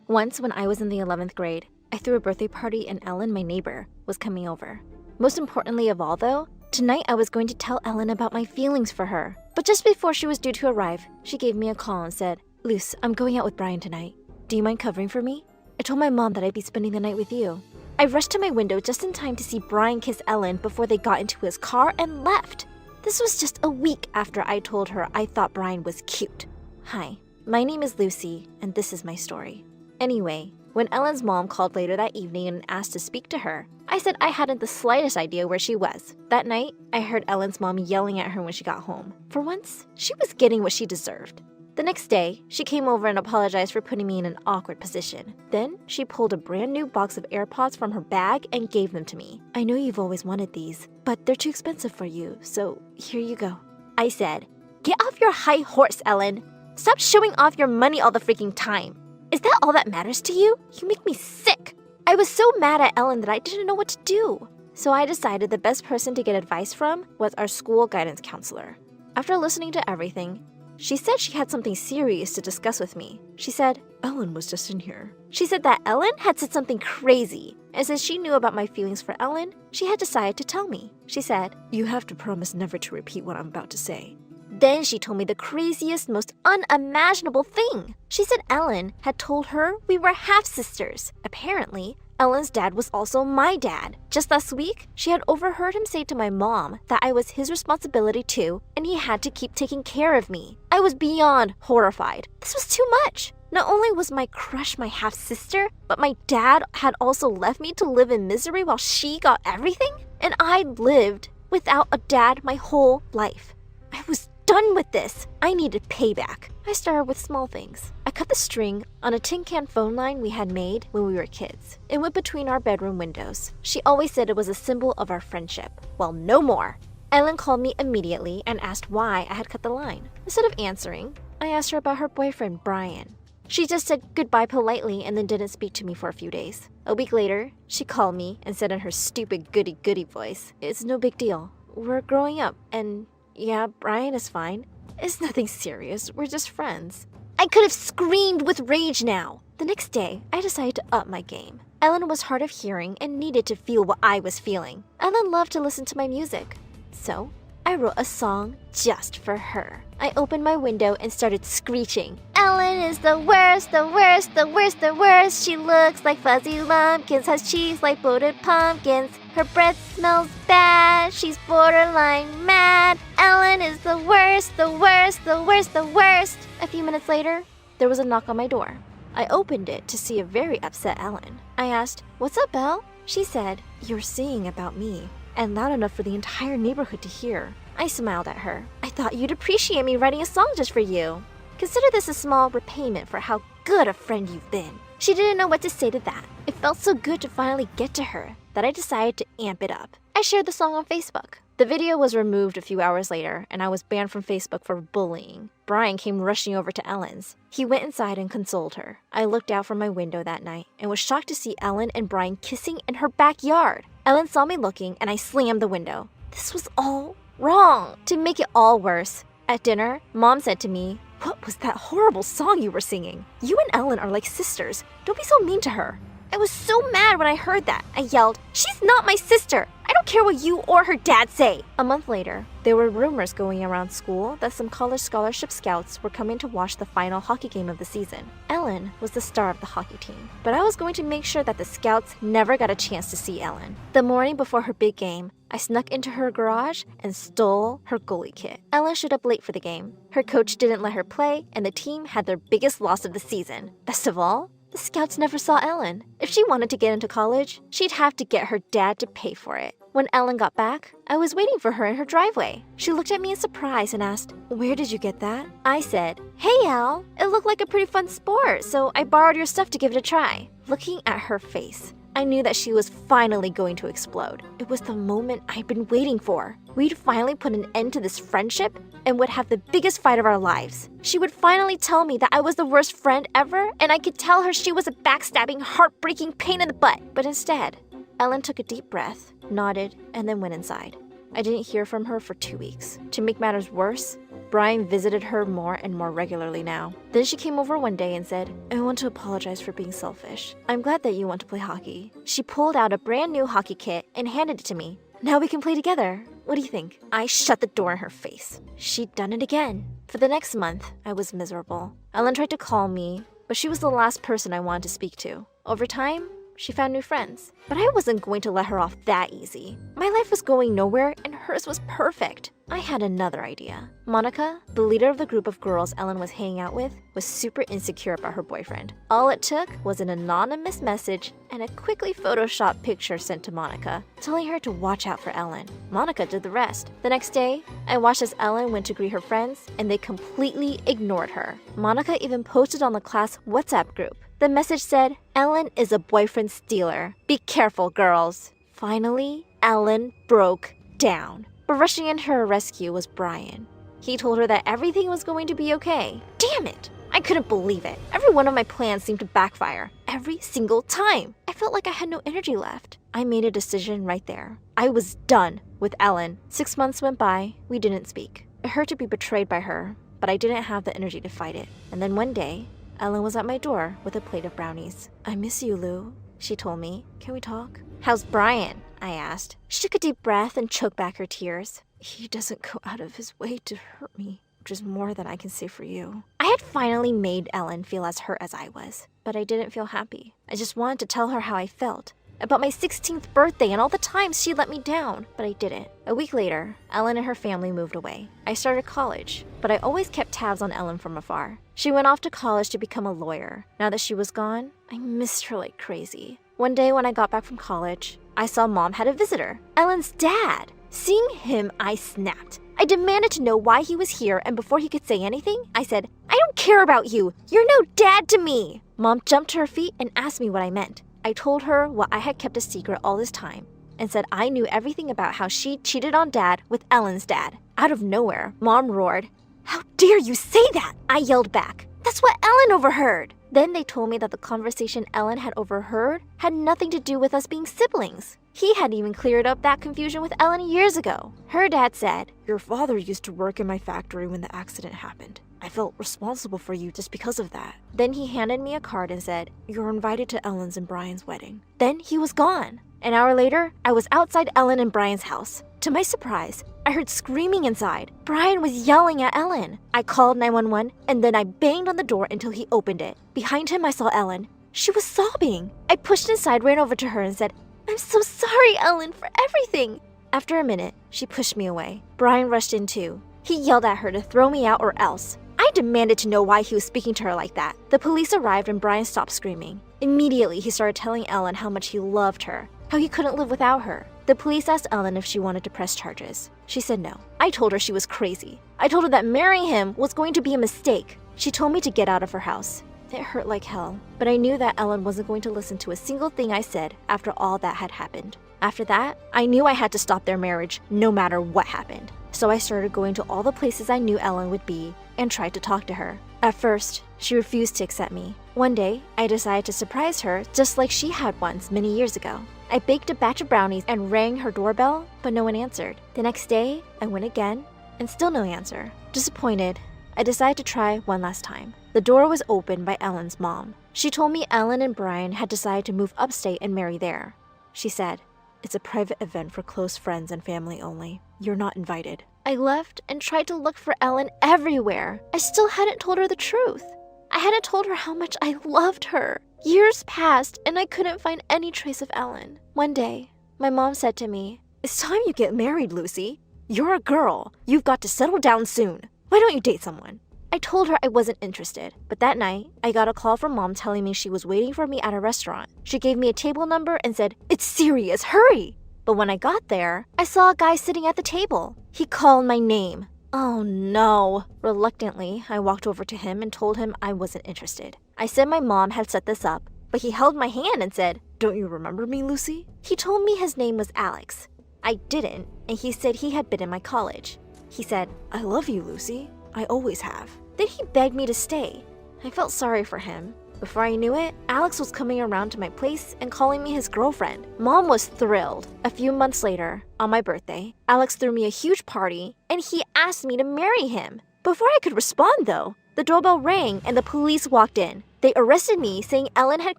Once, when I was in the 11th grade, I threw a birthday party and Ellen, my neighbor, was coming over. Most importantly of all, though, tonight I was going to tell Ellen about my feelings for her. But just before she was due to arrive, she gave me a call and said, "Luce, I'm going out with Brian tonight. Do you mind covering for me? I told my mom that I'd be spending the night with you." I rushed to my window just in time to see Brian kiss Ellen before they got into his car and left. This was just a week after I told her I thought Brian was cute. Hi, my name is Lucy, and this is my story. Anyway, when Ellen's mom called later that evening and asked to speak to her, I said I hadn't the slightest idea where she was. That night, I heard Ellen's mom yelling at her when she got home. For once, she was getting what she deserved. The next day, she came over and apologized for putting me in an awkward position. Then, she pulled a brand new box of AirPods from her bag and gave them to me. "I know you've always wanted these, but they're too expensive for you, so here you go." I said, "Get off your high horse, Ellen. Stop showing off your money all the freaking time. Is that all that matters to you? You make me sick." I was so mad at Ellen that I didn't know what to do. So I decided the best person to get advice from was our school guidance counselor. After listening to everything, She said she had something serious to discuss with me. She said, Ellen was just in here. She said that Ellen had said something crazy, and since she knew about my feelings for Ellen, she had decided to tell me. She said, you have to promise never to repeat what I'm about to say. Then she told me the craziest, most unimaginable thing. She said Ellen had told her we were half-sisters. Apparently, Ellen's dad was also my dad. Just last week, she had overheard him say to my mom that I was his responsibility too, and he had to keep taking care of me. I was beyond horrified. This was too much. Not only was my crush my half-sister, but my dad had also left me to live in misery while she got everything? And I'd lived without a dad my whole life. I was done with this. I needed payback. I started with small things. I cut the string on a tin can phone line we had made when we were kids. It went between our bedroom windows. She always said it was a symbol of our friendship. Well, no more. Ellen called me immediately and asked why I had cut the line. Instead of answering, I asked her about her boyfriend, Brian. She just said goodbye politely and then didn't speak to me for a few days. A week later, she called me and said in her stupid goody-goody voice, it's no big deal. We're growing up and yeah, Brian is fine. It's nothing serious. We're just friends. I could have screamed with rage now. The next day, I decided to up my game. Ellen was hard of hearing and needed to feel what I was feeling. Ellen loved to listen to my music. So, I wrote a song just for her. I opened my window and started screeching. Ellen is the worst, the worst, the worst, the worst. She looks like fuzzy lumpkins, has cheese like bloated pumpkins. Her breath smells bad, she's borderline mad. Ellen is the worst, the worst, the worst, the worst. A few minutes later, there was a knock on my door. I opened it to see a very upset Ellen. I asked, what's up, Elle? She said, you're singing about me, and loud enough for the entire neighborhood to hear. I smiled at her. I thought you'd appreciate me writing a song just for you. Consider this a small repayment for how good a friend you've been. She didn't know what to say to that. It felt so good to finally get to her that I decided to amp it up. I shared the song on Facebook. The video was removed a few hours later, and I was banned from Facebook for bullying. Brian came rushing over to Ellen's. He went inside and consoled her. I looked out from my window that night and was shocked to see Ellen and Brian kissing in her backyard. Ellen saw me looking, and I slammed the window. This was all wrong. To make it all worse, at dinner, Mom said to me, what was that horrible song you were singing? You and Ellen are like sisters. Don't be so mean to her. I was so mad when I heard that. I yelled, she's not my sister. I don't care what you or her dad say. A month later, there were rumors going around school that some college scholarship scouts were coming to watch the final hockey game of the season. Ellen was the star of the hockey team, but I was going to make sure that the scouts never got a chance to see Ellen. The morning before her big game, I snuck into her garage and stole her goalie kit. Ellen showed up late for the game. Her coach didn't let her play, and the team had their biggest loss of the season. Best of all, the scouts never saw Ellen. If she wanted to get into college, she'd have to get her dad to pay for it. When Ellen got back, I was waiting for her in her driveway. She looked at me in surprise and asked, where did you get that? I said, hey Al, it looked like a pretty fun sport, so I borrowed your stuff to give it a try. Looking at her face, I knew that she was finally going to explode. It was the moment I'd been waiting for. We'd finally put an end to this friendship and would have the biggest fight of our lives. She would finally tell me that I was the worst friend ever, and I could tell her she was a backstabbing, heartbreaking pain in the butt. But instead, Ellen took a deep breath, nodded, and then went inside. I didn't hear from her for 2 weeks. To make matters worse, Brian visited her more and more regularly now. Then she came over one day and said, I want to apologize for being selfish. I'm glad that you want to play hockey. She pulled out a brand new hockey kit and handed it to me. Now we can play together. What do you think? I shut the door in her face. She'd done it again. For the next month, I was miserable. Ellen tried to call me, but she was the last person I wanted to speak to. Over time, she found new friends. But I wasn't going to let her off that easy. My life was going nowhere and hers was perfect. I had another idea. Monica, the leader of the group of girls Ellen was hanging out with, was super insecure about her boyfriend. All it took was an anonymous message and a quickly photoshopped picture sent to Monica, telling her to watch out for Ellen. Monica did the rest. The next day, I watched as Ellen went to greet her friends, and they completely ignored her. Monica even posted on the class WhatsApp group. The message said, Ellen is a boyfriend stealer. Be careful, girls. Finally, Ellen broke down. But rushing in to her rescue was Brian. He told her that everything was going to be okay. Damn it! I couldn't believe it. Every one of my plans seemed to backfire. Every single time. I felt like I had no energy left. I made a decision right there. I was done with Ellen. 6 months went by. We didn't speak. It hurt to be betrayed by her, but I didn't have the energy to fight it. And then one day, Ellen was at my door with a plate of brownies. "I miss you, Lou," she told me. "Can we talk?" "How's Brian?" I asked. She took a deep breath and choked back her tears. "He doesn't go out of his way to hurt me, which is more than I can say for you." I had finally made Ellen feel as hurt as I was, but I didn't feel happy. I just wanted to tell her how I felt, about my 16th birthday and all the times she let me down, but I didn't. A week later, Ellen and her family moved away. I started college, but I always kept tabs on Ellen from afar. She went off to college to become a lawyer. Now that she was gone, I missed her like crazy. One day when I got back from college, I saw Mom had a visitor, Ellen's dad. Seeing him, I snapped. I demanded to know why he was here, and before he could say anything, I said, "I don't care about you. You're no dad to me." Mom jumped to her feet and asked me what I meant. I told her what I had kept a secret all this time and said I knew everything about how she cheated on Dad with Ellen's dad. Out of nowhere, Mom roared, "How dare you say that?" I yelled back, "That's what Ellen overheard." Then they told me that the conversation Ellen had overheard had nothing to do with us being siblings. He had even cleared up that confusion with Ellen years ago. Her dad said, "Your father used to work in my factory when the accident happened. I felt responsible for you just because of that." Then he handed me a card and said, "You're invited to Ellen's and Brian's wedding." Then he was gone. An hour later, I was outside Ellen and Brian's house. To my surprise, I heard screaming inside. Brian was yelling at Ellen. I called 911 and then I banged on the door until he opened it. Behind him, I saw Ellen. She was sobbing. I pushed inside, ran over to her and said, "I'm so sorry, Ellen, for everything." After a minute, she pushed me away. Brian rushed in too. He yelled at her to throw me out or else. I demanded to know why he was speaking to her like that. The police arrived and Brian stopped screaming. Immediately, he started telling Ellen how much he loved her, how he couldn't live without her. The police asked Ellen if she wanted to press charges. She said no. I told her she was crazy. I told her that marrying him was going to be a mistake. She told me to get out of her house. It hurt like hell, but I knew that Ellen wasn't going to listen to a single thing I said after all that had happened. After that, I knew I had to stop their marriage no matter what happened. So I started going to all the places I knew Ellen would be and tried to talk to her. At first, she refused to accept me. One day, I decided to surprise her just like she had once many years ago. I baked a batch of brownies and rang her doorbell, but no one answered. The next day, I went again, and still no answer. Disappointed, I decided to try one last time. The door was opened by Ellen's mom. She told me Ellen and Brian had decided to move upstate and marry there. She said, "It's a private event for close friends and family only. You're not invited." I left and tried to look for Ellen everywhere. I still hadn't told her the truth. I hadn't told her how much I loved her. Years passed and I couldn't find any trace of Ellen. One day, my mom said to me, "It's time you get married, Lucy. You're a girl. You've got to settle down soon. Why don't you date someone?" I told her I wasn't interested, but that night, I got a call from Mom telling me she was waiting for me at a restaurant. She gave me a table number and said, "It's serious, hurry!" But when I got there, I saw a guy sitting at the table. He called my name. Oh no. Reluctantly, I walked over to him and told him I wasn't interested. I said my mom had set this up, but he held my hand and said, "Don't you remember me, Lucy?" He told me his name was Alex. I didn't, and he said he had been in my college. He said, "I love you, Lucy. I always have." Then he begged me to stay. I felt sorry for him. Before I knew it, Alex was coming around to my place and calling me his girlfriend. Mom was thrilled. A few months later, on my birthday, Alex threw me a huge party and he asked me to marry him. Before I could respond, though, the doorbell rang and the police walked in. They arrested me, saying Ellen had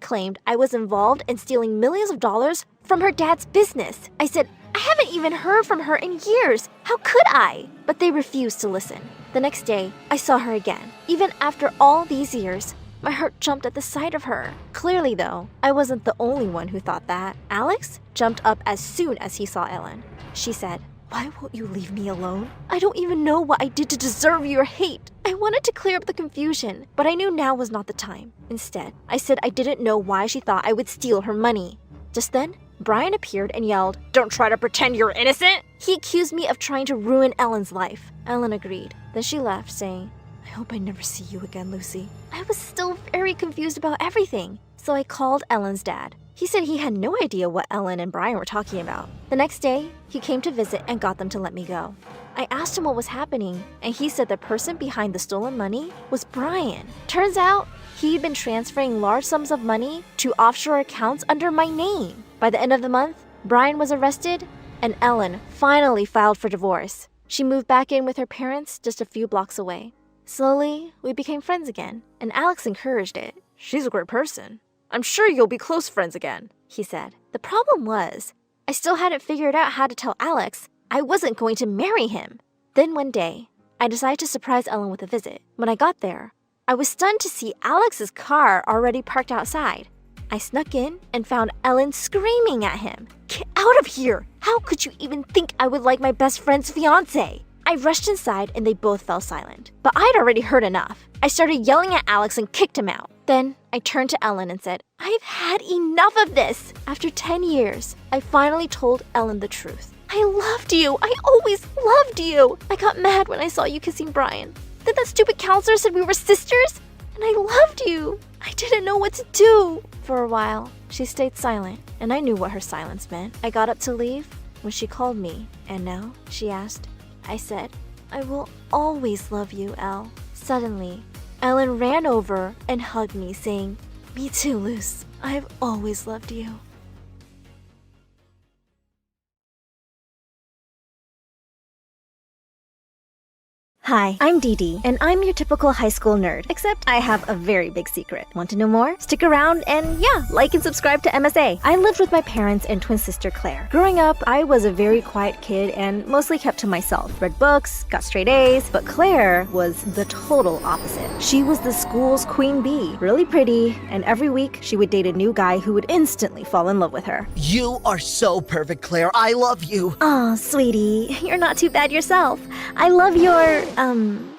claimed I was involved in stealing millions of dollars from her dad's business. I said, "I haven't even heard from her in years. How could I?" But they refused to listen. The next day, I saw her again. Even after all these years, my heart jumped at the sight of her. Clearly, though, I wasn't the only one who thought that. Alex jumped up as soon as he saw Ellen. She said, "Why won't you leave me alone? I don't even know what I did to deserve your hate." I wanted to clear up the confusion, but I knew now was not the time. Instead, I said I didn't know why she thought I would steal her money. Just then, Brian appeared and yelled, "Don't try to pretend you're innocent!" He accused me of trying to ruin Ellen's life. Ellen agreed. Then she left, saying, "I hope I never see you again, Lucy." I was still very confused about everything, so I called Ellen's dad. He said he had no idea what Ellen and Brian were talking about. The next day, he came to visit and got them to let me go. I asked him what was happening, and he said the person behind the stolen money was Brian. Turns out, he'd been transferring large sums of money to offshore accounts under my name. By the end of the month, Brian was arrested, and Ellen finally filed for divorce. She moved back in with her parents just a few blocks away. Slowly, we became friends again, and Alex encouraged it. "She's a great person. I'm sure you'll be close friends again," he said. The problem was, I still hadn't figured out how to tell Alex I wasn't going to marry him. Then one day, I decided to surprise Ellen with a visit. When I got there, I was stunned to see Alex's car already parked outside. I snuck in and found Ellen screaming at him. "Get out of here! How could you even think I would like my best friend's fiancé?" I rushed inside and they both fell silent. But I'd already heard enough. I started yelling at Alex and kicked him out. Then I turned to Ellen and said, "I've had enough of this." After 10 years, I finally told Ellen the truth. "I loved you. I always loved you. I got mad when I saw you kissing Brian. Then that stupid counselor said we were sisters, and I loved you. I didn't know what to do." For a while, she stayed silent, and I knew what her silence meant. I got up to leave when she called me, and now, she asked. I said, "I will always love you, Elle." Suddenly, Ellen ran over and hugged me, saying, "Me too, Luce. I've always loved you." Hi, I'm Dee Dee, and I'm your typical high school nerd, except I have a very big secret. Want to know more? Stick around and like and subscribe to MSA. I lived with my parents and twin sister Claire. Growing up, I was a very quiet kid and mostly kept to myself. Read books, got straight A's, but Claire was the total opposite. She was the school's queen bee, really pretty, and every week she would date a new guy who would instantly fall in love with her. You are so perfect, Claire. I love you. Aw, sweetie, you're not too bad yourself. I love your,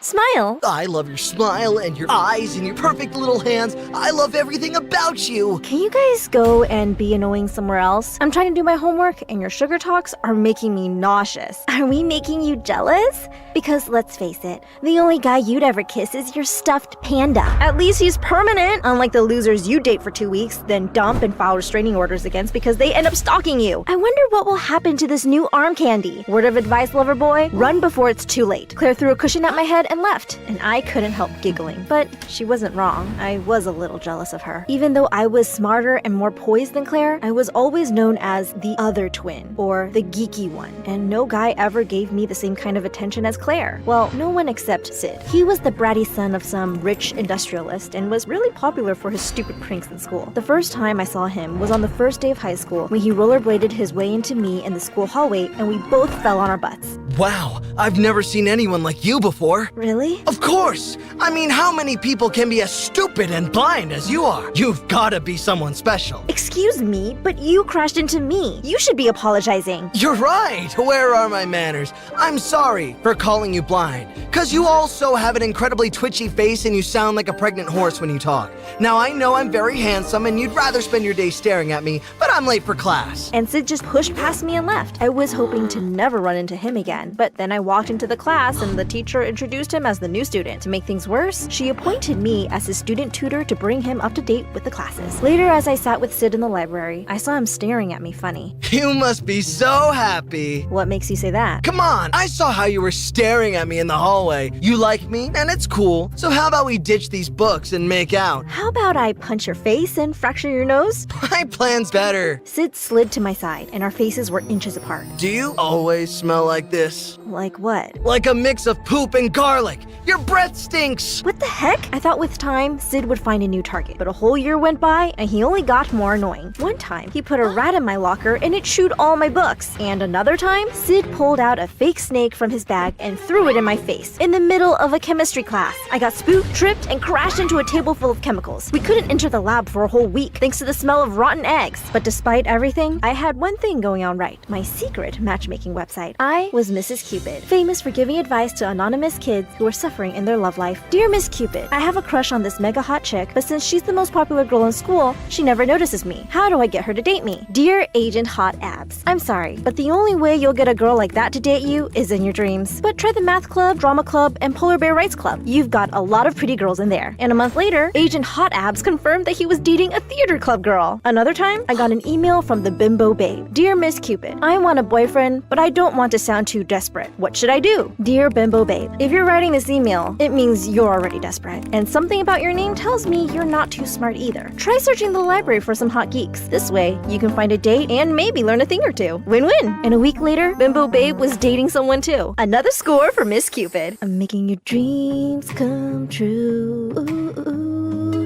smile. I love your smile and your eyes and your perfect little hands. I love everything about you. Can you guys go and be annoying somewhere else? I'm trying to do my homework and your sugar talks are making me nauseous. Are we making you jealous? Because let's face it, the only guy you'd ever kiss is your stuffed panda. At least he's permanent, unlike the losers you date for 2 weeks, then dump and file restraining orders against because they end up stalking you. I wonder what will happen to this new arm candy. Word of advice, lover boy, run before it's too late. Claire threw a cushion at my head and left, and I couldn't help giggling. But she wasn't wrong. I was a little jealous of her. Even though I was smarter and more poised than Claire, I was always known as the other twin, or the geeky one, and no guy ever gave me the same kind of attention as Claire. Well, no one except Sid. He was the bratty son of some rich industrialist and was really popular for his stupid pranks in school. The first time I saw him was on the first day of high school when he rollerbladed his way into me in the school hallway and we both fell on our butts. Wow, I've never seen anyone like you before. Really? Of course! I mean, how many people can be as stupid and blind as you are? You've gotta be someone special. Excuse me, but you crashed into me. You should be apologizing. You're right! Where are my manners? I'm sorry for calling you blind. Cause you also have an incredibly twitchy face and you sound like a pregnant horse when you talk. Now I know I'm very handsome and you'd rather spend your day staring at me, but I'm late for class. And Sid just pushed past me and left. I was hoping to never run into him again, but then I walked into the class and the teacher introduced him as the new student. To make things worse, she appointed me as his student tutor to bring him up to date with the classes. Later, as I sat with Sid in the library, I saw him staring at me funny. You must be so happy. What makes you say that? Come on, I saw how you were staring at me in the hallway. You like me, and it's cool. So how about we ditch these books and make out? How about I punch your face and fracture your nose? My plan's better. Sid slid to my side, and our faces were inches apart. Do you always smell like this? Like what? Like a mix of poop and garlic. Your breath stinks. What the heck? I thought with time, Sid would find a new target, but a whole year went by, and he only got more annoying. One time, he put a rat in my locker, and it chewed all my books. And another time, Sid pulled out a fake snake from his bag and threw it in my face, in the middle of a chemistry class. I got spooked, tripped, and crashed into a table full of chemicals. We couldn't enter the lab for a whole week, thanks to the smell of rotten eggs. But despite everything, I had one thing going on right, my secret matchmaking website. I was Mrs. Cupid, famous for giving advice to anonymous kids who are suffering in their love life. Dear Miss Cupid, I have a crush on this mega hot chick, but since she's the most popular girl in school, she never notices me. How do I get her to date me? Dear Agent Hot Abs, I'm sorry, but the only way you'll get a girl like that to date you is in your dreams. But try the math club, drama club, and polar bear rights club. You've got a lot of pretty girls in there. And a month later, Agent Hot Abs confirmed that he was dating a theater club girl. Another time, I got an email from the bimbo babe. Dear Miss Cupid, I want a boyfriend, but I don't want to sound too desperate. What should I do? Dear bimbo babe, if you're writing this email, it means you're already desperate. And something about your name tells me you're not too smart either. Try searching the library for some hot MSA.geeks. This way, you can find a date and maybe learn a thing or two. Win-win. And a week later, Bimbo Babe was dating someone too. Another score for Miss Cupid. I'm making your dreams come true.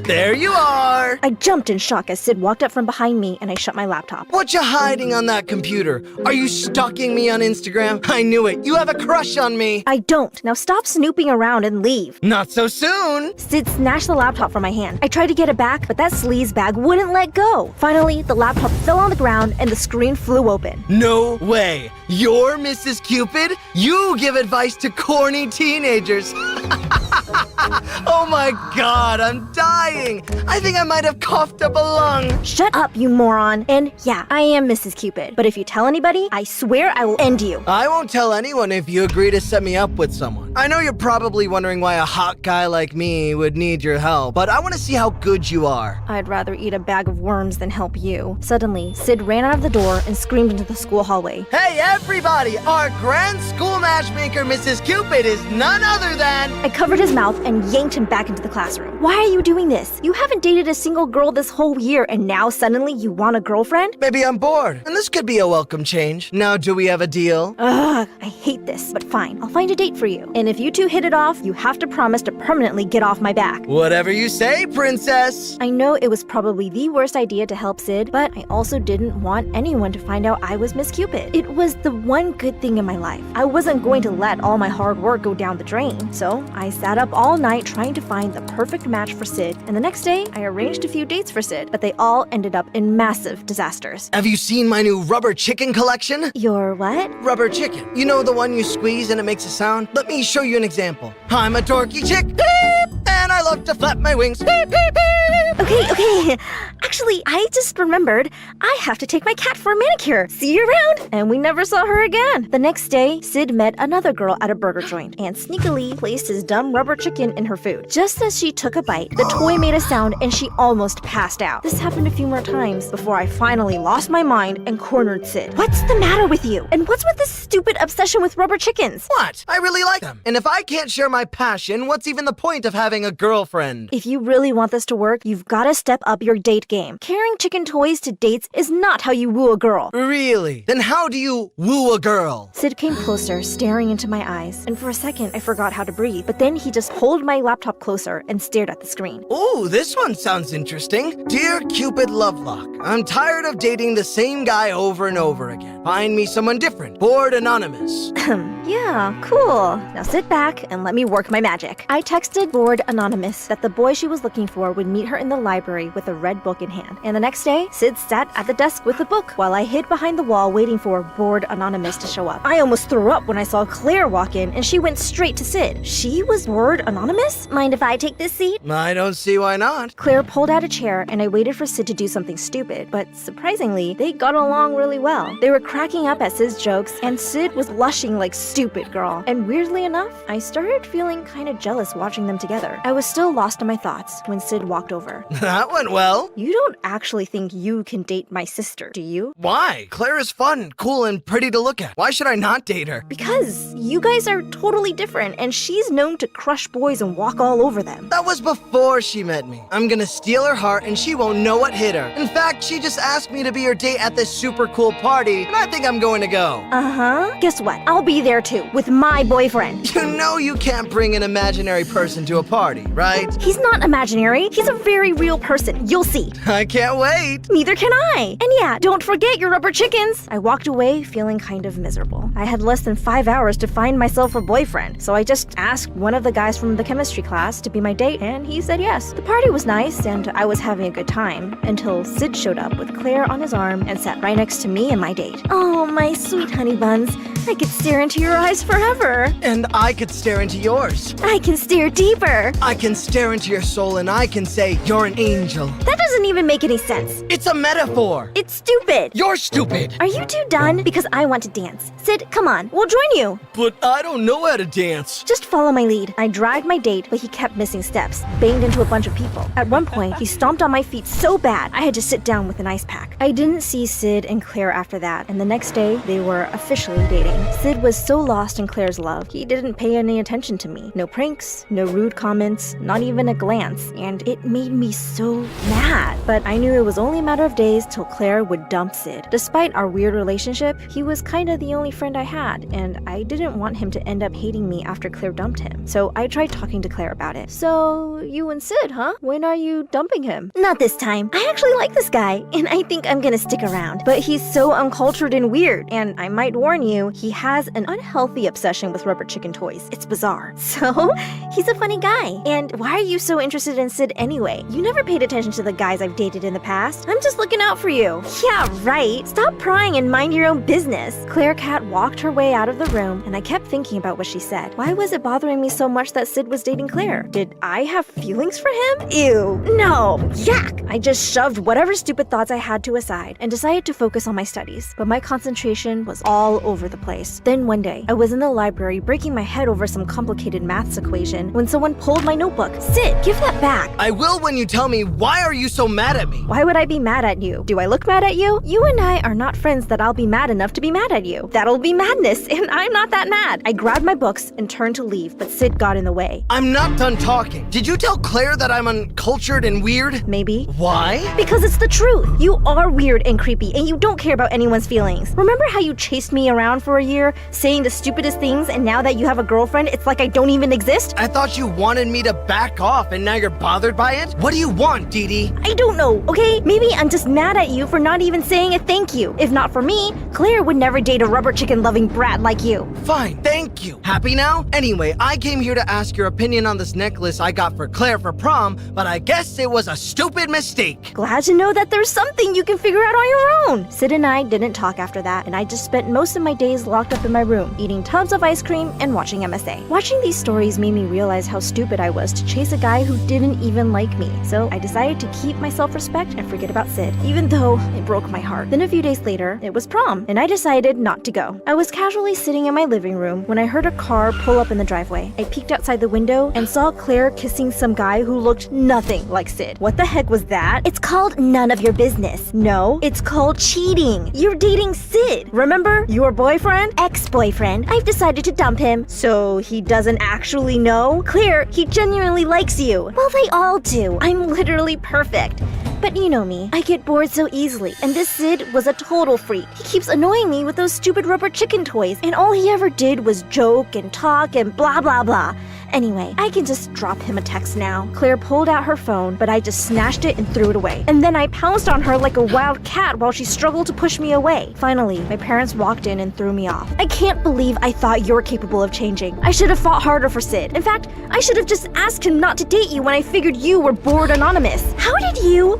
There you are! I jumped in shock as Sid walked up from behind me and I shut my laptop. What you hiding on that computer? Are you stalking me on Instagram? I knew it. You have a crush on me. I don't. Now stop snooping around and leave. Not so soon. Sid snatched the laptop from my hand. I tried to get it back, but that sleaze bag wouldn't let go. Finally, the laptop fell on the ground and the screen flew open. No way. You're Mrs. Cupid? You give advice to corny teenagers. Oh my god, I'm dying. I think I might have coughed up a lung. Shut up, you moron. And yeah, I am Mrs. Cupid. But if you tell anybody, I swear I will end you. I won't tell anyone if you agree to set me up with someone. I know you're probably wondering why a hot guy like me would need your help, but I want to see how good you are. I'd rather eat a bag of worms than help you. Suddenly, Sid ran out of the door and screamed into the school hallway. Hey everybody, our grand school matchmaker Mrs. Cupid is none other than... I covered his mouth and yanked him back into the classroom. Why are you doing this? You haven't dated a single girl this whole year and now suddenly you want a girlfriend? Maybe I'm bored, and this could be a welcome change. Now do we have a deal? Ugh, I hate this, but fine. I'll find a date for you. And if you two hit it off, you have to promise to permanently get off my back. Whatever you say, princess. I know it was probably the worst idea to help Sid, but I also didn't want anyone to find out I was Miss Cupid. It was the one good thing in my life. I wasn't going to let all my hard work go down the drain. So I sat up all night trying to find the perfect match for Sid, and the next day, I arranged a few dates for Sid, but they all ended up in massive disasters. Have you seen my new rubber chicken collection? Your what? Rubber chicken. You know the one you squeeze and it makes a sound? Let me show you an example. I'm a dorky chick, beep, and I love to flap my wings, beep, beep, beep. Okay. Actually, I just remembered I have to take my cat for a manicure. See you around. And we never saw her again. The next day, Sid met another girl at a burger joint and sneakily placed his dumb rubber chicken in her food. Just as she took a bite, the toy made a sound and she almost passed out. This happened a few more times before I finally lost my mind and cornered Sid. What's the matter with you? And what's with this stupid obsession with rubber chickens? What? I really like them. And if I can't share my passion, what's even the point of having a girlfriend? If you really want this to work, you've got to step up your date game. Carrying chicken toys to dates is not how you woo a girl. Really? Then how do you woo a girl? Sid came closer, staring into my eyes, and for a second I forgot how to breathe. But then he just pulled my laptop closer and stared at the screen. Ooh, this one sounds interesting. Dear Cupid Lovelock, I'm tired of dating the same guy over and over again. Find me someone different. Bored Anonymous. Yeah, cool. Now sit back and let me work my magic. I texted Bored Anonymous that the boy she was looking for would meet her in the library with a red book in hand. And the next day, Sid sat at the desk with the book while I hid behind the wall waiting for Bored Anonymous to show up. I almost threw up when I saw Claire walk in and she went straight to Sid. She was Bored Anonymous? Mind if I take this seat? I don't see why not. Claire pulled out a chair and I waited for Sid to do something stupid, but surprisingly, they got along really well. They were cracking up at Sid's jokes and Sid was blushing like stupid girl. And weirdly enough, I started feeling kind of jealous watching them together. I was still lost in my thoughts when Sid walked over. That went well. You don't actually think you can date my sister, do you? Why? Claire is fun, cool, and pretty to look at. Why should I not date her? Because you guys are totally different and she's known to crush boys and walk all over them. That was before she met me. I'm gonna steal her heart and she won't know what hit her. In fact, she just asked me to be her date at this super cool party, and I think I'm going to go. Uh-huh. Guess what? I'll be there too, with my boyfriend. You know you can't bring an imaginary person to a party, right? He's not imaginary. He's a very real person. You'll see. I can't wait. Neither can I. And yeah, don't forget your rubber chickens. I walked away feeling kind of miserable. I had less than 5 hours to find myself a boyfriend, so I just asked one of the guys from the chemistry class to be my date, and he said yes. The party was nice, and I was having a good time, until Sid showed up with Claire on his arm and sat right next to me and my date. Oh, my sweet honey buns. I could stare into your eyes forever. And I could stare into yours. I can stare deeper. I can stare into your soul and I can say you're an angel. That doesn't even make any sense. It's a metaphor. It's stupid. You're stupid. Are you two done? Because I want to dance. Sid, come on. We'll join you. But I don't know how to dance. Just follow my lead. I dragged my date, but he kept missing steps, banged into a bunch of people. At one point, he stomped on my feet so bad, I had to sit down with an ice pack. I didn't see Sid and Claire after that, and the next day, they were officially dating. Sid was so lost in Claire's love, he didn't pay any attention to me. No pranks, no rude comments, not even a glance, and it made me be so mad. But I knew it was only a matter of days till Claire would dump Sid. Despite our weird relationship, he was kinda the only friend I had, and I didn't want him to end up hating me after Claire dumped him. So I tried talking to Claire about it. So, you and Sid, huh? When are you dumping him? Not this time. I actually like this guy, and I think I'm gonna stick around. But he's so uncultured and weird, and I might warn you, he has an unhealthy obsession with rubber chicken toys. It's bizarre. So, he's a funny guy. And why are you so interested in Sid anyway? You never paid attention to the guys I've dated in the past. I'm just looking out for you. Yeah, right. Stop prying and mind your own business. Claire Cat walked her way out of the room, and I kept thinking about what she said. Why was it bothering me so much that Sid was dating Claire? Did I have feelings for him? Ew, no, yuck! I just shoved whatever stupid thoughts I had to aside and decided to focus on my studies, but my concentration was all over the place. Then one day, I was in the library breaking my head over some complicated maths equation when someone pulled my notebook. Sid, give that back! I will when you tell me why are you so mad at me? Why would I be mad at you? Do I look mad at you? You and I are not friends that I'll be mad enough to be mad at you. That'll be madness, and I'm not that mad. I grabbed my books and turned to leave, but Sid got in the way. I'm not done talking. Did you tell Claire that I'm uncultured and weird? Maybe. Why? Because it's the truth. You are weird and creepy, and you don't care about anyone's feelings. Remember how you chased me around for a year, saying the stupidest things, and now that you have a girlfriend, it's like I don't even exist? I thought you wanted me to back off, and now you're bothered by it? What do you want, Dee Dee? I don't know, okay? Maybe I'm just mad at you for not even saying a thank you. If not for me, Claire would never date a rubber chicken loving brat like you. Fine, thank you. Happy now? Anyway, I came here to ask your opinion on this necklace I got for Claire for prom, but I guess it was a stupid mistake. Glad to know that there's something you can figure out on your own. Sid and I didn't talk after that, and I just spent most of my days locked up in my room, eating tubs of ice cream and watching MSA. Watching these stories made me realize how stupid I was to chase a guy who didn't even like me. So I decided to keep my self-respect and forget about Sid, even though it broke my heart. Then a few days later, it was prom, and I decided not to go. I was casually sitting in my living room when I heard a car pull up in the driveway. I peeked outside the window and saw Claire kissing some guy who looked nothing like Sid. What the heck was that? It's called none of your business. No, it's called cheating. You're dating Sid. Remember? Your boyfriend? Ex-boyfriend. I've decided to dump him. So he doesn't actually know? Claire, he genuinely likes you. Well, they all do. I'm literally perfect. But you know me, I get bored so easily, and this Sid was a total freak. He keeps annoying me with those stupid rubber chicken toys, and all he ever did was joke and talk and blah blah blah. Anyway, I can just drop him a text now. Claire pulled out her phone, but I just snatched it and threw it away. And then I pounced on her like a wild cat while she struggled to push me away. Finally, my parents walked in and threw me off. I can't believe I thought you're capable of changing. I should have fought harder for Sid. In fact, I should have just asked him not to date you when I figured you were bored anonymous. How did you?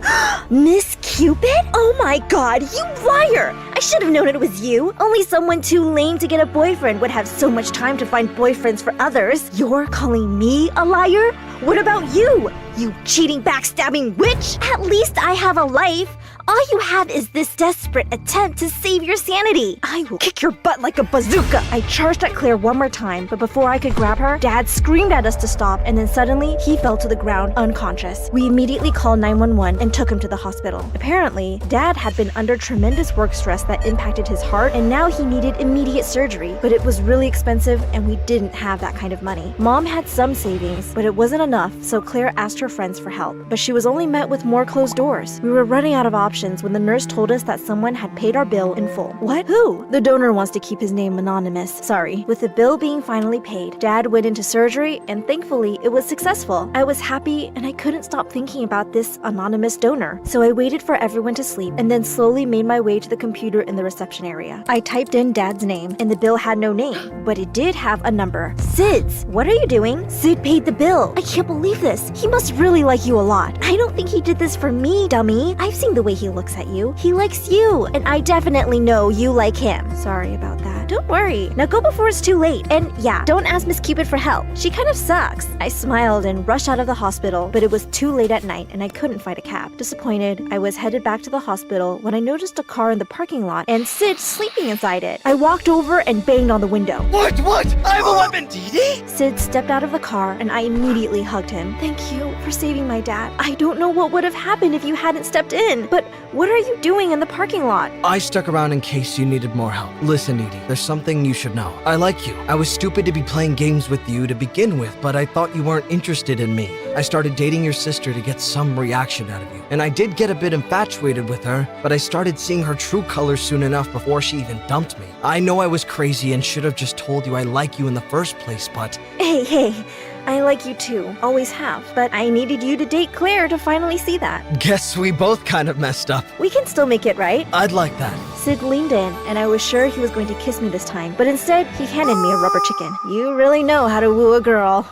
Miss Cupid? Oh my god, you liar! I should have known it was you. Only someone too lame to get a boyfriend would have so much time to find boyfriends for others. You're calling me a liar? What about you? You cheating, backstabbing witch! At least I have a life. All you have is this desperate attempt to save your sanity. I will kick your butt like a bazooka. I charged at Claire one more time, but before I could grab her, Dad screamed at us to stop, and then suddenly he fell to the ground unconscious. We immediately called 911 and took him to the hospital. Apparently, Dad had been under tremendous work stress that impacted his heart, and now he needed immediate surgery, but it was really expensive and we didn't have that kind of money. Mom had some savings, but it wasn't enough, so Claire asked her friends for help, but she was only met with more closed doors. We were running out of options when the nurse told us that someone had paid our bill in full. What? Who? The donor wants to keep his name anonymous. Sorry. With the bill being finally paid, Dad went into surgery, and thankfully it was successful. I was happy, and I couldn't stop thinking about this anonymous donor. So I waited for everyone to sleep, and then slowly made my way to the computer in the reception area. I typed in Dad's name, and the bill had no name, but it did have a number. Sid's. What are you doing? Sid paid the bill. I can't believe this. He must really like you a lot. I don't think he did this for me, dummy. I've seen the way he looks at you. He likes you, and I definitely know you like him. Sorry about that. Don't worry. Now go before it's too late. And yeah, don't ask Miss Cupid for help. She kind of sucks. I smiled and rushed out of the hospital, but it was too late at night and I couldn't find a cab. Disappointed, I was headed back to the hospital when I noticed a car in the parking lot and Sid sleeping inside it. I walked over and banged on the window. What? I have a weapon, Dee Dee? Sid stepped out of the car and I immediately hugged him. Thank you for saving my dad. I don't know what would have happened if you hadn't stepped in, but what are you doing in the parking lot? I stuck around in case you needed more help. Listen, Edie, there's something you should know. I like you. I was stupid to be playing games with you to begin with, but I thought you weren't interested in me. I started dating your sister to get some reaction out of you. And I did get a bit infatuated with her, but I started seeing her true colors soon enough before she even dumped me. I know I was crazy and should have just told you I like you in the first place, but... Hey, I like you too, always have, but I needed you to date Claire to finally see that. Guess we both kind of messed up. We can still make it right. I'd like that. Sid leaned in, and I was sure he was going to kiss me this time, but instead, he handed me a rubber chicken. You really know how to woo a girl.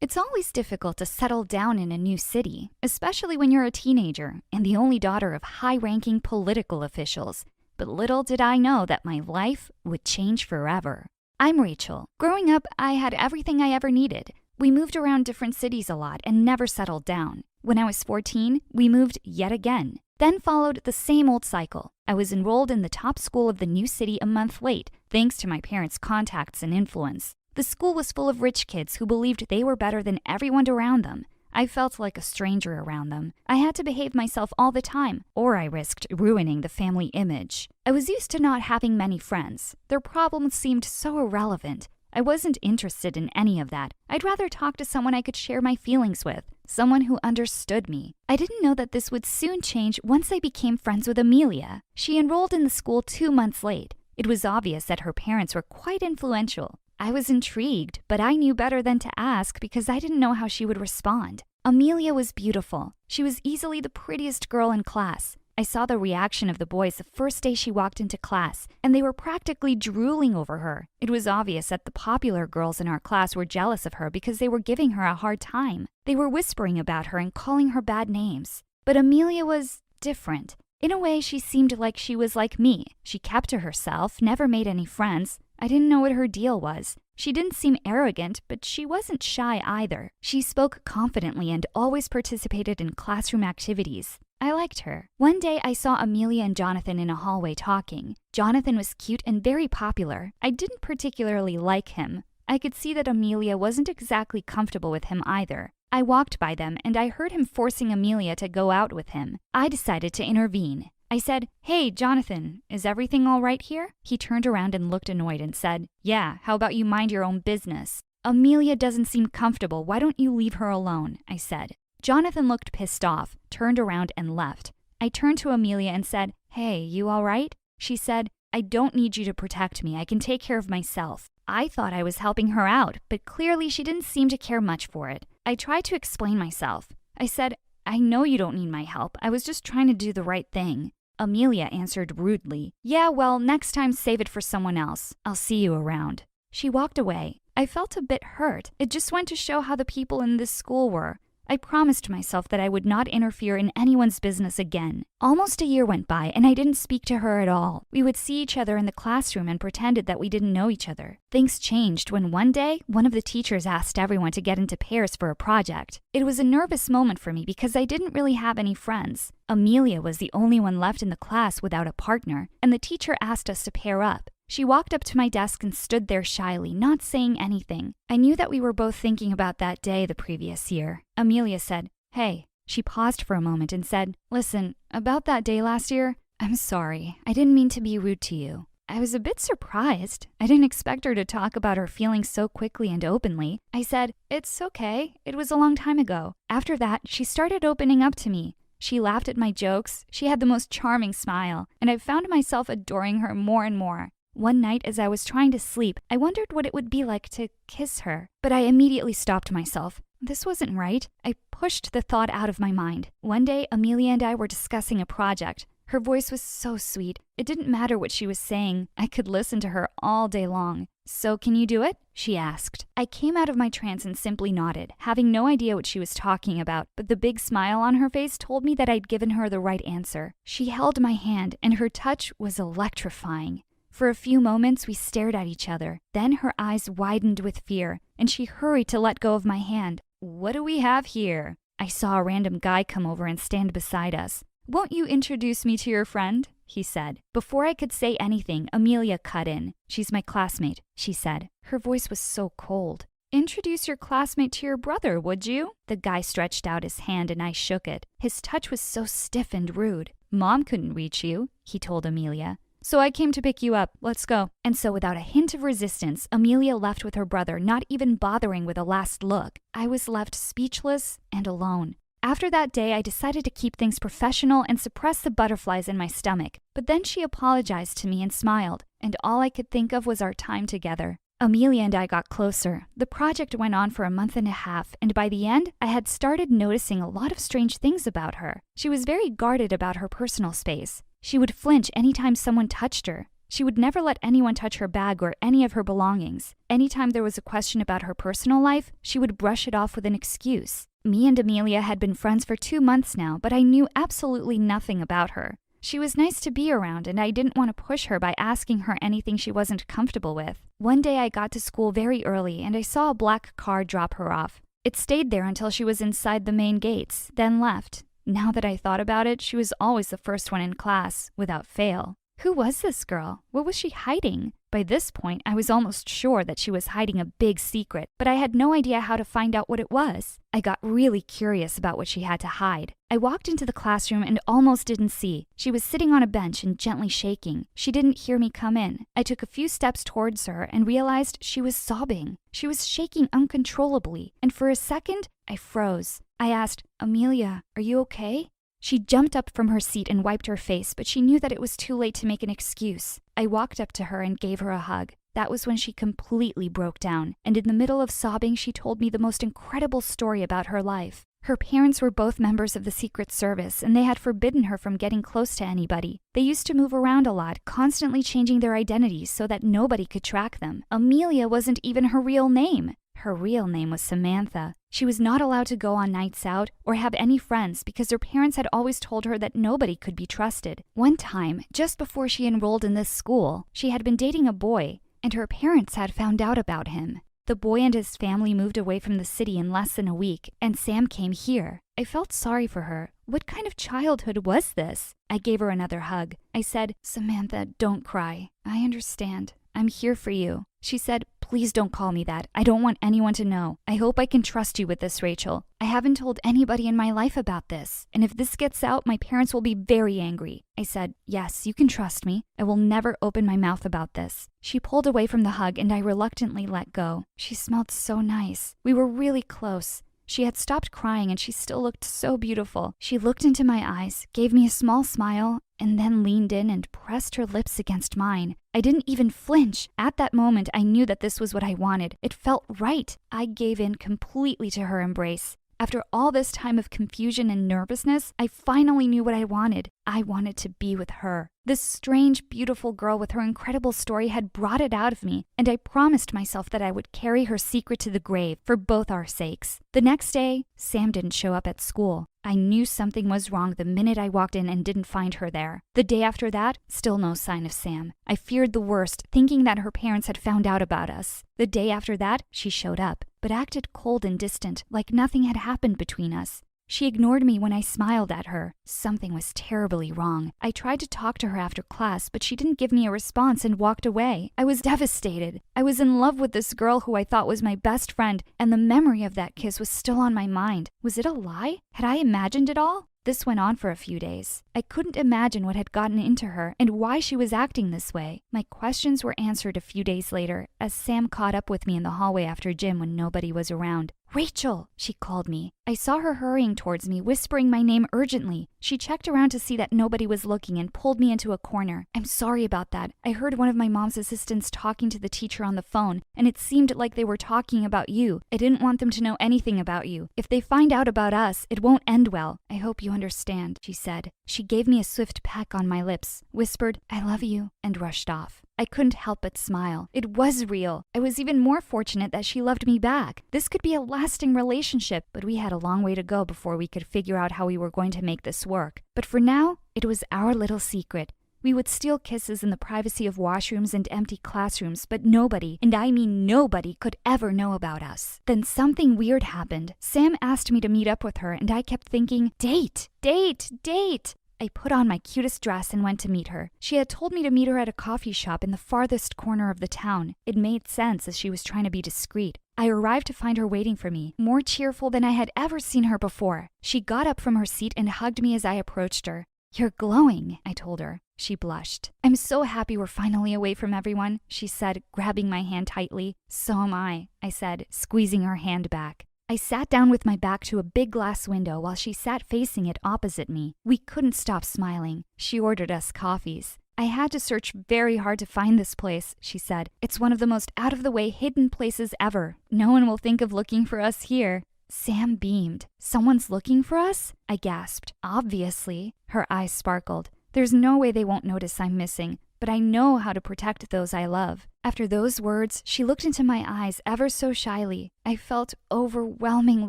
It's always difficult to settle down in a new city, especially when you're a teenager and the only daughter of high-ranking political officials. But little did I know that my life would change forever. I'm Rachel. Growing up, I had everything I ever needed. We moved around different cities a lot and never settled down. When I was 14, we moved yet again. Then followed the same old cycle. I was enrolled in the top school of the new city a month late, thanks to my parents' contacts and influence. The school was full of rich kids who believed they were better than everyone around them. I felt like a stranger around them. I had to behave myself all the time, or I risked ruining the family image. I was used to not having many friends. Their problems seemed so irrelevant. I wasn't interested in any of that. I'd rather talk to someone I could share my feelings with, someone who understood me. I didn't know that this would soon change once I became friends with Amelia. She enrolled in the school 2 months late. It was obvious that her parents were quite influential. I was intrigued, but I knew better than to ask because I didn't know how she would respond. Amelia was beautiful. She was easily the prettiest girl in class. I saw the reaction of the boys the first day she walked into class, and they were practically drooling over her. It was obvious that the popular girls in our class were jealous of her because they were giving her a hard time. They were whispering about her and calling her bad names. But Amelia was different. In a way, she seemed like she was like me. She kept to herself, never made any friends. I didn't know what her deal was. She didn't seem arrogant, but she wasn't shy either. She spoke confidently and always participated in classroom activities. I liked her. One day, I saw Amelia and Jonathan in a hallway talking. Jonathan was cute and very popular. I didn't particularly like him. I could see that Amelia wasn't exactly comfortable with him either. I walked by them and I heard him forcing Amelia to go out with him. I decided to intervene. I said, "Hey, Jonathan, is everything all right here?" He turned around and looked annoyed and said, "Yeah, how about you mind your own business?" "Amelia doesn't seem comfortable. Why don't you leave her alone?" I said. Jonathan looked pissed off, turned around and left. I turned to Amelia and said, "Hey, you all right?" She said, "I don't need you to protect me. I can take care of myself." I thought I was helping her out, but clearly she didn't seem to care much for it. I tried to explain myself. I said, "I know you don't need my help. I was just trying to do the right thing." Amelia answered rudely, "Yeah, well, next time save it for someone else. I'll see you around." She walked away. I felt a bit hurt. It just went to show how the people in this school were. I promised myself that I would not interfere in anyone's business again. Almost a year went by and I didn't speak to her at all. We would see each other in the classroom and pretended that we didn't know each other. Things changed when one day, one of the teachers asked everyone to get into pairs for a project. It was a nervous moment for me because I didn't really have any friends. Amelia was the only one left in the class without a partner, and the teacher asked us to pair up. She walked up to my desk and stood there shyly, not saying anything. I knew that we were both thinking about that day the previous year. Amelia said, "Hey." She paused for a moment and said, "Listen, about that day last year, I'm sorry. I didn't mean to be rude to you." I was a bit surprised. I didn't expect her to talk about her feelings so quickly and openly. I said, "It's okay. It was a long time ago." After that, she started opening up to me. She laughed at my jokes. She had the most charming smile, and I found myself adoring her more and more. One night, as I was trying to sleep, I wondered what it would be like to kiss her, but I immediately stopped myself. This wasn't right. I pushed the thought out of my mind. One day, Amelia and I were discussing a project. Her voice was so sweet. It didn't matter what she was saying. I could listen to her all day long. "So can you do it?" she asked. I came out of my trance and simply nodded, having no idea what she was talking about, but the big smile on her face told me that I'd given her the right answer. She held my hand, and her touch was electrifying. For a few moments, we stared at each other. Then her eyes widened with fear, and she hurried to let go of my hand. "What do we have here?" I saw a random guy come over and stand beside us. "Won't you introduce me to your friend?" he said. Before I could say anything, Amelia cut in. "She's my classmate," she said. Her voice was so cold. "Introduce your classmate to your brother, would you?" The guy stretched out his hand and I shook it. His touch was so stiff and rude. "Mom couldn't reach you," he told Amelia. "So I came to pick you up. Let's go." And so without a hint of resistance, Amelia left with her brother, not even bothering with a last look. I was left speechless and alone. After that day, I decided to keep things professional and suppress the butterflies in my stomach. But then she apologized to me and smiled, and all I could think of was our time together. Amelia and I got closer. The project went on for a month and a half, and by the end, I had started noticing a lot of strange things about her. She was very guarded about her personal space. She would flinch anytime someone touched her. She would never let anyone touch her bag or any of her belongings. Anytime there was a question about her personal life, she would brush it off with an excuse. Me and Amelia had been friends for 2 months now, but I knew absolutely nothing about her. She was nice to be around, and I didn't want to push her by asking her anything she wasn't comfortable with. One day I got to school very early, and I saw a black car drop her off. It stayed there until she was inside the main gates, then left. Now that I thought about it, she was always the first one in class, without fail. Who was this girl? What was she hiding? By this point, I was almost sure that she was hiding a big secret, but I had no idea how to find out what it was. I got really curious about what she had to hide. I walked into the classroom and almost didn't see. She was sitting on a bench and gently shaking. She didn't hear me come in. I took a few steps towards her and realized she was sobbing. She was shaking uncontrollably, and for a second, I froze. I asked, "Amelia, are you okay?" She jumped up from her seat and wiped her face, but she knew that it was too late to make an excuse. I walked up to her and gave her a hug. That was when she completely broke down, and in the middle of sobbing, she told me the most incredible story about her life. Her parents were both members of the Secret Service, and they had forbidden her from getting close to anybody. They used to move around a lot, constantly changing their identities so that nobody could track them. Amelia wasn't even her real name. Her real name was Samantha. She was not allowed to go on nights out or have any friends because her parents had always told her that nobody could be trusted. One time, just before she enrolled in this school, she had been dating a boy, and her parents had found out about him. The boy and his family moved away from the city in less than a week, and Sam came here. I felt sorry for her. What kind of childhood was this? I gave her another hug. I said, "Samantha, don't cry. I understand. I'm here for you." She said, "Please don't call me that. I don't want anyone to know. I hope I can trust you with this, Rachel. I haven't told anybody in my life about this, and if this gets out, my parents will be very angry." I said, "Yes, you can trust me. I will never open my mouth about this." She pulled away from the hug, and I reluctantly let go. She smelled so nice. We were really close. She had stopped crying, and she still looked so beautiful. She looked into my eyes, gave me a small smile, and then leaned in and pressed her lips against mine. I didn't even flinch. At that moment, I knew that this was what I wanted. It felt right. I gave in completely to her embrace. After all this time of confusion and nervousness, I finally knew what I wanted. I wanted to be with her. This strange, beautiful girl with her incredible story had brought it out of me, and I promised myself that I would carry her secret to the grave for both our sakes. The next day, Sam didn't show up at school. I knew something was wrong the minute I walked in and didn't find her there. The day after that, still no sign of Sam. I feared the worst, thinking that her parents had found out about us. The day after that, she showed up, but acted cold and distant, like nothing had happened between us. She ignored me when I smiled at her. Something was terribly wrong. I tried to talk to her after class, but she didn't give me a response and walked away. I was devastated. I was in love with this girl who I thought was my best friend, and the memory of that kiss was still on my mind. Was it a lie? Had I imagined it all? This went on for a few days. I couldn't imagine what had gotten into her and why she was acting this way. My questions were answered a few days later as Sam caught up with me in the hallway after gym when nobody was around. "Rachel," she called me. I saw her hurrying towards me, whispering my name urgently. She checked around to see that nobody was looking and pulled me into a corner. "I'm sorry about that. I heard one of my mom's assistants talking to the teacher on the phone, and it seemed like they were talking about you. I didn't want them to know anything about you. If they find out about us, it won't end well. I hope you understand," she said. She gave me a swift peck on my lips, whispered, "I love you," and rushed off. I couldn't help but smile. It was real. I was even more fortunate that she loved me back. This could be a lasting relationship, but we had a long way to go before we could figure out how we were going to make this work. But for now, it was our little secret. We would steal kisses in the privacy of washrooms and empty classrooms, but nobody, and I mean nobody, could ever know about us. Then something weird happened. Sam asked me to meet up with her, and I kept thinking, date, date, date. I put on my cutest dress and went to meet her. She had told me to meet her at a coffee shop in the farthest corner of the town. It made sense as she was trying to be discreet. I arrived to find her waiting for me, more cheerful than I had ever seen her before. She got up from her seat and hugged me as I approached her. "You're glowing," I told her. She blushed. "I'm so happy we're finally away from everyone," she said, grabbing my hand tightly. "So am I," said, squeezing her hand back. I sat down with my back to a big glass window while she sat facing it opposite me. We couldn't stop smiling. She ordered us coffees. "I had to search very hard to find this place," she said. "It's one of the most out-of-the-way hidden places ever. No one will think of looking for us here." Sam beamed. "Someone's looking for us?" I gasped. "Obviously." Her eyes sparkled. "There's no way they won't notice I'm missing, but I know how to protect those I love." After those words, she looked into my eyes ever so shyly. I felt overwhelming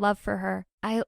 love for her. I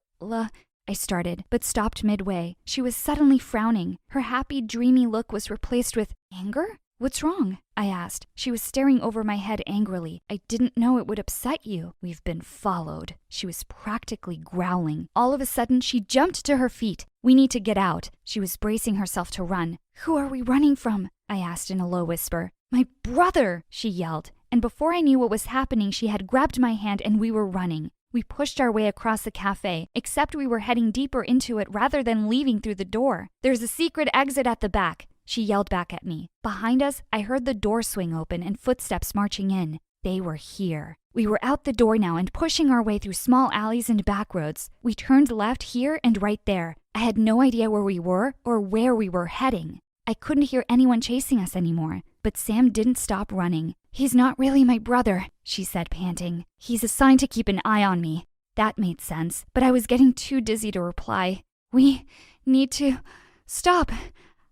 started, but stopped midway. She was suddenly frowning. Her happy, dreamy look was replaced with anger? "What's wrong?" I asked. She was staring over my head angrily. "I didn't know it would upset you." "We've been followed." She was practically growling. All of a sudden, she jumped to her feet. "We need to get out." She was bracing herself to run. "Who are we running from?" I asked in a low whisper. "My brother!" she yelled. And before I knew what was happening, she had grabbed my hand and we were running. We pushed our way across the cafe, except we were heading deeper into it rather than leaving through the door. "There's a secret exit at the back," she yelled back at me. Behind us, I heard the door swing open and footsteps marching in. They were here. We were out the door now and pushing our way through small alleys and back roads. We turned left here and right there. I had no idea where we were or where we were heading. I couldn't hear anyone chasing us anymore, but Sam didn't stop running. "He's not really my brother," she said, panting. "He's assigned to keep an eye on me." That made sense, but I was getting too dizzy to reply. "We need to stop,"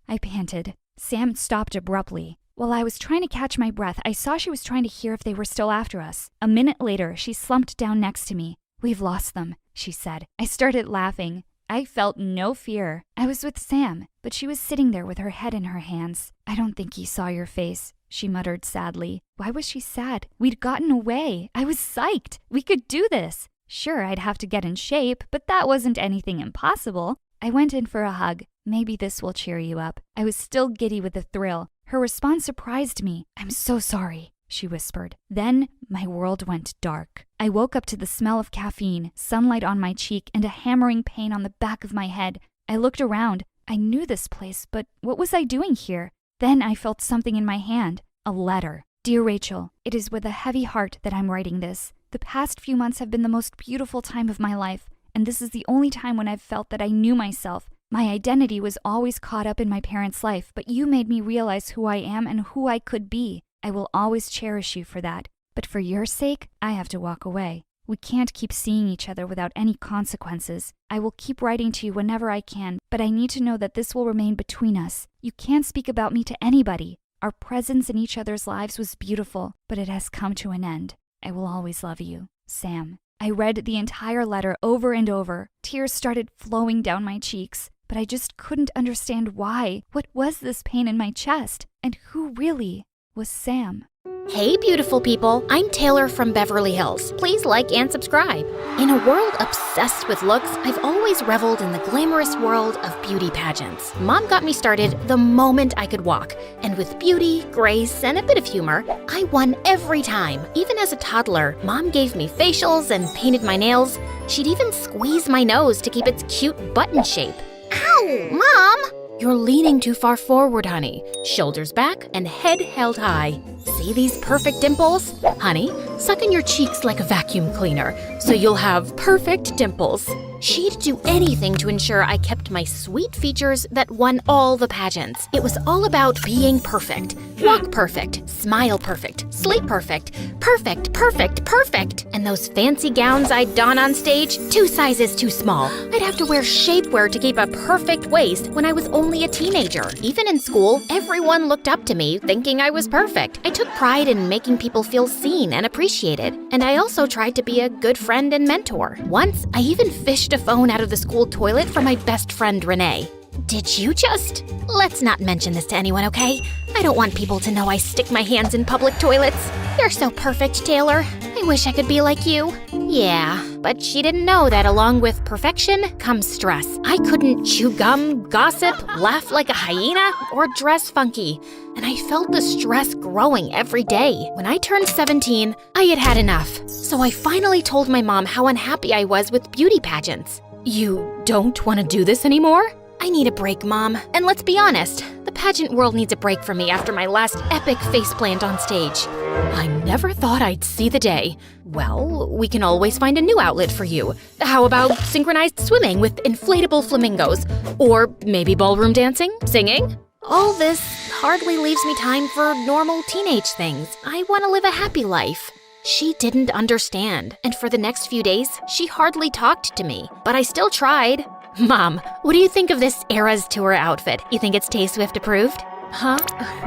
I panted. Sam stopped abruptly. While I was trying to catch my breath, I saw she was trying to hear if they were still after us. A minute later, she slumped down next to me. "We've lost them," she said. I started laughing. I felt no fear. I was with Sam, but she was sitting there with her head in her hands. "I don't think he saw your face," she muttered sadly. Why was she sad? We'd gotten away. I was psyched. We could do this. Sure, I'd have to get in shape, but that wasn't anything impossible. I went in for a hug. "Maybe this will cheer you up." I was still giddy with the thrill. Her response surprised me. "I'm so sorry," she whispered. Then my world went dark. I woke up to the smell of caffeine, sunlight on my cheek, and a hammering pain on the back of my head. I looked around. I knew this place, but what was I doing here? Then I felt something in my hand. A letter. "Dear Rachel, it is with a heavy heart that I'm writing this. The past few months have been the most beautiful time of my life, and this is the only time when I've felt that I knew myself. My identity was always caught up in my parents' life, but you made me realize who I am and who I could be. I will always cherish you for that. But for your sake, I have to walk away. We can't keep seeing each other without any consequences. I will keep writing to you whenever I can, but I need to know that this will remain between us. You can't speak about me to anybody. Our presence in each other's lives was beautiful, but it has come to an end. I will always love you, Sam." I read the entire letter over and over. Tears started flowing down my cheeks, but I just couldn't understand why. What was this pain in my chest? And who really was Sam? Hey, beautiful people. I'm Taylor from Beverly Hills. Please like and subscribe. In a world obsessed with looks, I've always reveled in the glamorous world of beauty pageants. Mom got me started the moment I could walk, and with beauty, grace, and a bit of humor, I won every time. Even as a toddler, Mom gave me facials and painted my nails. She'd even squeeze my nose to keep its cute button shape. Ow, Mom! You're leaning too far forward, honey. Shoulders back and head held high. See these perfect dimples? Honey, suck in your cheeks like a vacuum cleaner, so you'll have perfect dimples. She'd do anything to ensure I kept my sweet features that won all the pageants. It was all about being perfect. Walk perfect, smile perfect, sleep perfect, perfect, perfect, perfect. And those fancy gowns I'd don on stage, 2 sizes too small. I'd have to wear shapewear to keep a perfect waist when I was only a teenager. Even in school, everyone looked up to me thinking I was perfect. I took pride in making people feel seen and appreciated. And I also tried to be a good friend and mentor. Once, I even fished a phone out of the school toilet for my best friend, Renee. Did you just? Let's not mention this to anyone, okay? I don't want people to know I stick my hands in public toilets. You're so perfect, Taylor. I wish I could be like you. Yeah, but she didn't know that along with perfection comes stress. I couldn't chew gum, gossip, laugh like a hyena, or dress funky. And I felt the stress growing every day. When I turned 17, I had had enough. So I finally told my mom how unhappy I was with beauty pageants. You don't want to do this anymore? I need a break, Mom. And let's be honest, the pageant world needs a break from me after my last epic faceplant on stage. I never thought I'd see the day. Well, we can always find a new outlet for you. How about synchronized swimming with inflatable flamingos? Or maybe ballroom dancing? Singing? All this hardly leaves me time for normal teenage things. I want to live a happy life. She didn't understand, and for the next few days, she hardly talked to me. But I still tried. Mom, what do you think of this Eras Tour outfit? You think it's Tay-Swift approved? Huh?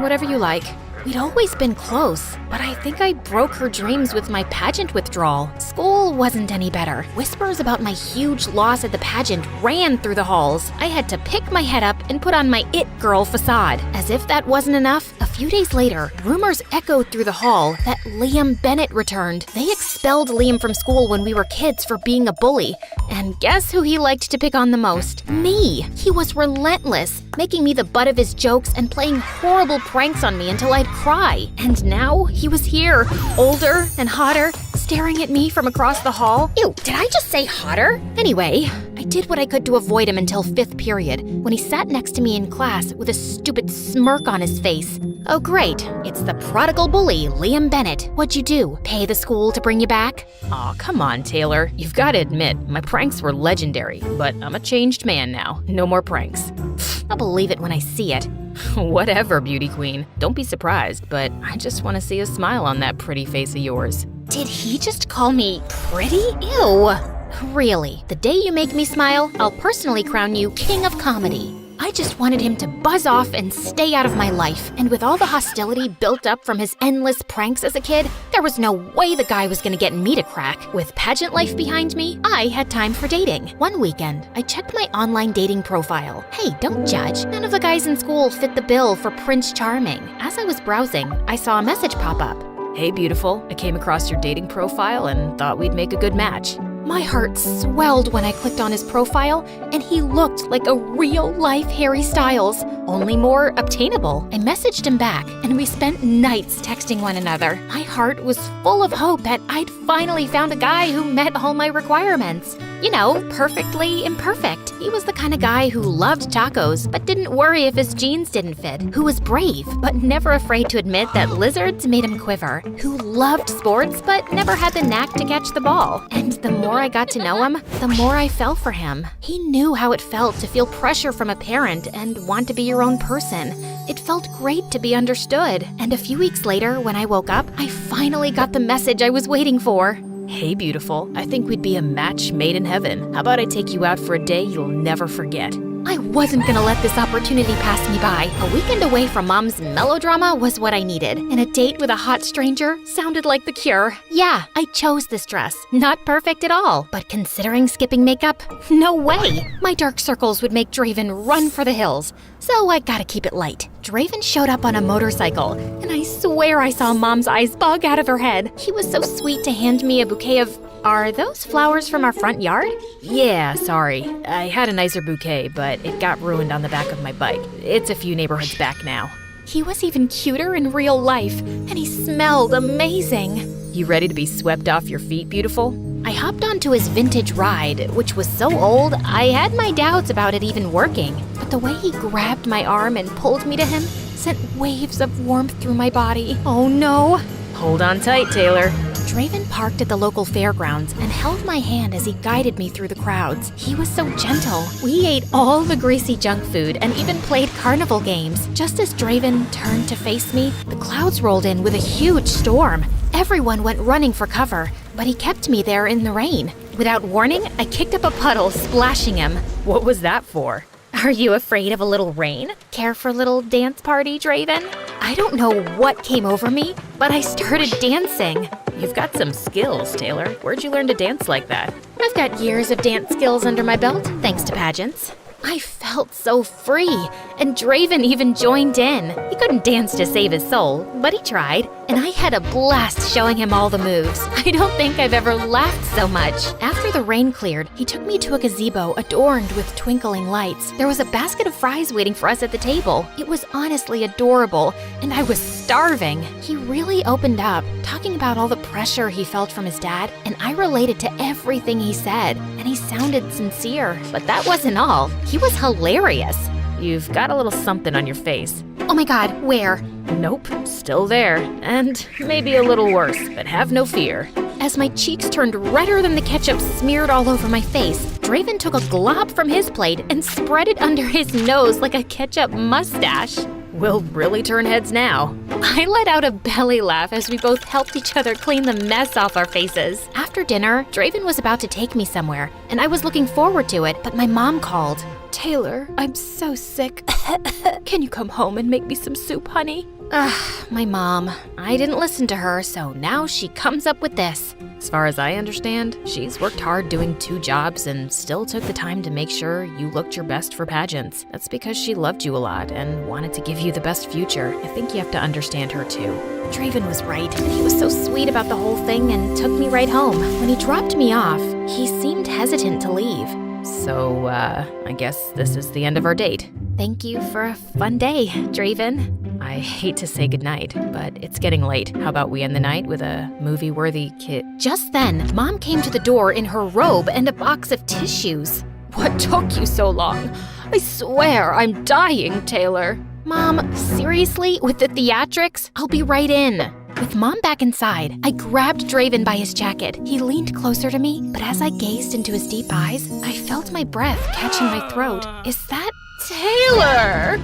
Whatever you like. We'd always been close, but I think I broke her dreams with my pageant withdrawal. School wasn't any better. Whispers about my huge loss at the pageant ran through the halls. I had to pick my head up and put on my it girl facade. As if that wasn't enough, a few days later, rumors echoed through the hall that Liam Bennett returned. They expelled Liam from school when we were kids for being a bully. And guess who he liked to pick on the most? Me. He was relentless, making me the butt of his jokes and playing horrible pranks on me until I'd cry. And now he was here, older and hotter, staring at me from across the hall. Ew, did I just say hotter? Anyway, I did what I could to avoid him until 5th period, when he sat next to me in class with a stupid smirk on his face. Oh great, it's the prodigal bully, Liam Bennett. What'd you do? Pay the school to bring you back? Aw, come on, Taylor. You've got to admit, my pranks were legendary, but I'm a changed man now. No more pranks. I'll believe it when I see it. Whatever, beauty queen. Don't be surprised, but I just want to see a smile on that pretty face of yours. Did he just call me pretty? Ew. Really, the day you make me smile, I'll personally crown you King of Comedy. I just wanted him to buzz off and stay out of my life. And with all the hostility built up from his endless pranks as a kid, there was no way the guy was gonna get me to crack. With pageant life behind me, I had time for dating. One weekend, I checked my online dating profile. Hey, don't judge. None of the guys in school fit the bill for Prince Charming. As I was browsing, I saw a message pop up. Hey, beautiful. I came across your dating profile and thought we'd make a good match. My heart swelled when I clicked on his profile, and he looked like a real-life Harry Styles, only more obtainable. I messaged him back, and we spent nights texting one another. My heart was full of hope that I'd finally found a guy who met all my requirements. You know, perfectly imperfect. He was the kind of guy who loved tacos, but didn't worry if his jeans didn't fit. Who was brave, but never afraid to admit that lizards made him quiver. Who loved sports, but never had the knack to catch the ball. And the more I got to know him, the more I fell for him. He knew how it felt to feel pressure from a parent and want to be your own person. It felt great to be understood. And a few weeks later, when I woke up, I finally got the message I was waiting for. Hey, beautiful. I think we'd be a match made in heaven. How about I take you out for a day you'll never forget? I wasn't gonna let this opportunity pass me by. A weekend away from Mom's melodrama was what I needed, and a date with a hot stranger sounded like the cure. Yeah, I chose this dress. Not perfect at all, but considering skipping makeup, no way! My dark circles would make Draven run for the hills, so I gotta keep it light. Draven showed up on a motorcycle, and I swear I saw Mom's eyes bug out of her head. He was so sweet to hand me a bouquet of... Are those flowers from our front yard? Yeah, sorry. I had a nicer bouquet, but it got ruined on the back of my bike. It's a few neighborhoods back now. He was even cuter in real life, and he smelled amazing. You ready to be swept off your feet, beautiful? I hopped onto his vintage ride, which was so old, I had my doubts about it even working. But the way he grabbed my arm and pulled me to him sent waves of warmth through my body. Oh no! Hold on tight, Taylor. Draven parked at the local fairgrounds and held my hand as he guided me through the crowds. He was so gentle. We ate all the greasy junk food and even played carnival games. Just as Draven turned to face me, the clouds rolled in with a huge storm. Everyone went running for cover, but he kept me there in the rain. Without warning, I kicked up a puddle, splashing him. What was that for? Are you afraid of a little rain? Care for a little dance party, Draven? I don't know what came over me, but I started dancing. You've got some skills, Taylor. Where'd you learn to dance like that? I've got years of dance skills under my belt, thanks to pageants. I felt so free, and Draven even joined in. He couldn't dance to save his soul, but he tried, and I had a blast showing him all the moves. I don't think I've ever laughed so much. After the rain cleared, he took me to a gazebo adorned with twinkling lights. There was a basket of fries waiting for us at the table. It was honestly adorable, and I was starving. He really opened up, talking about all the pressure he felt from his dad, and I related to everything he said, and he sounded sincere. But that wasn't all. He was hilarious. You've got a little something on your face. Oh my god, where? Nope, still there. And maybe a little worse, but have no fear. As my cheeks turned redder than the ketchup smeared all over my face, Draven took a glob from his plate and spread it under his nose like a ketchup mustache. We'll really turn heads now. I let out a belly laugh as we both helped each other clean the mess off our faces. After dinner, Draven was about to take me somewhere, and I was looking forward to it, but my mom called. Taylor, I'm so sick. Can you come home and make me some soup, honey? My mom. I didn't listen to her, so now she comes up with this. As far as I understand, she's worked hard doing 2 jobs and still took the time to make sure you looked your best for pageants. That's because she loved you a lot and wanted to give you the best future. I think you have to understand her too. Draven was right, and he was so sweet about the whole thing and took me right home. When he dropped me off, he seemed hesitant to leave. So, I guess this is the end of our date. Thank you for a fun day, Draven. I hate to say goodnight, but it's getting late. How about we end the night with a movie-worthy Just then, Mom came to the door in her robe and a box of tissues. What took you so long? I swear I'm dying, Taylor. Mom, seriously? With the theatrics? I'll be right in. With Mom back inside, I grabbed Draven by his jacket. He leaned closer to me, but as I gazed into his deep eyes, I felt my breath catching my throat. Is that Taylor?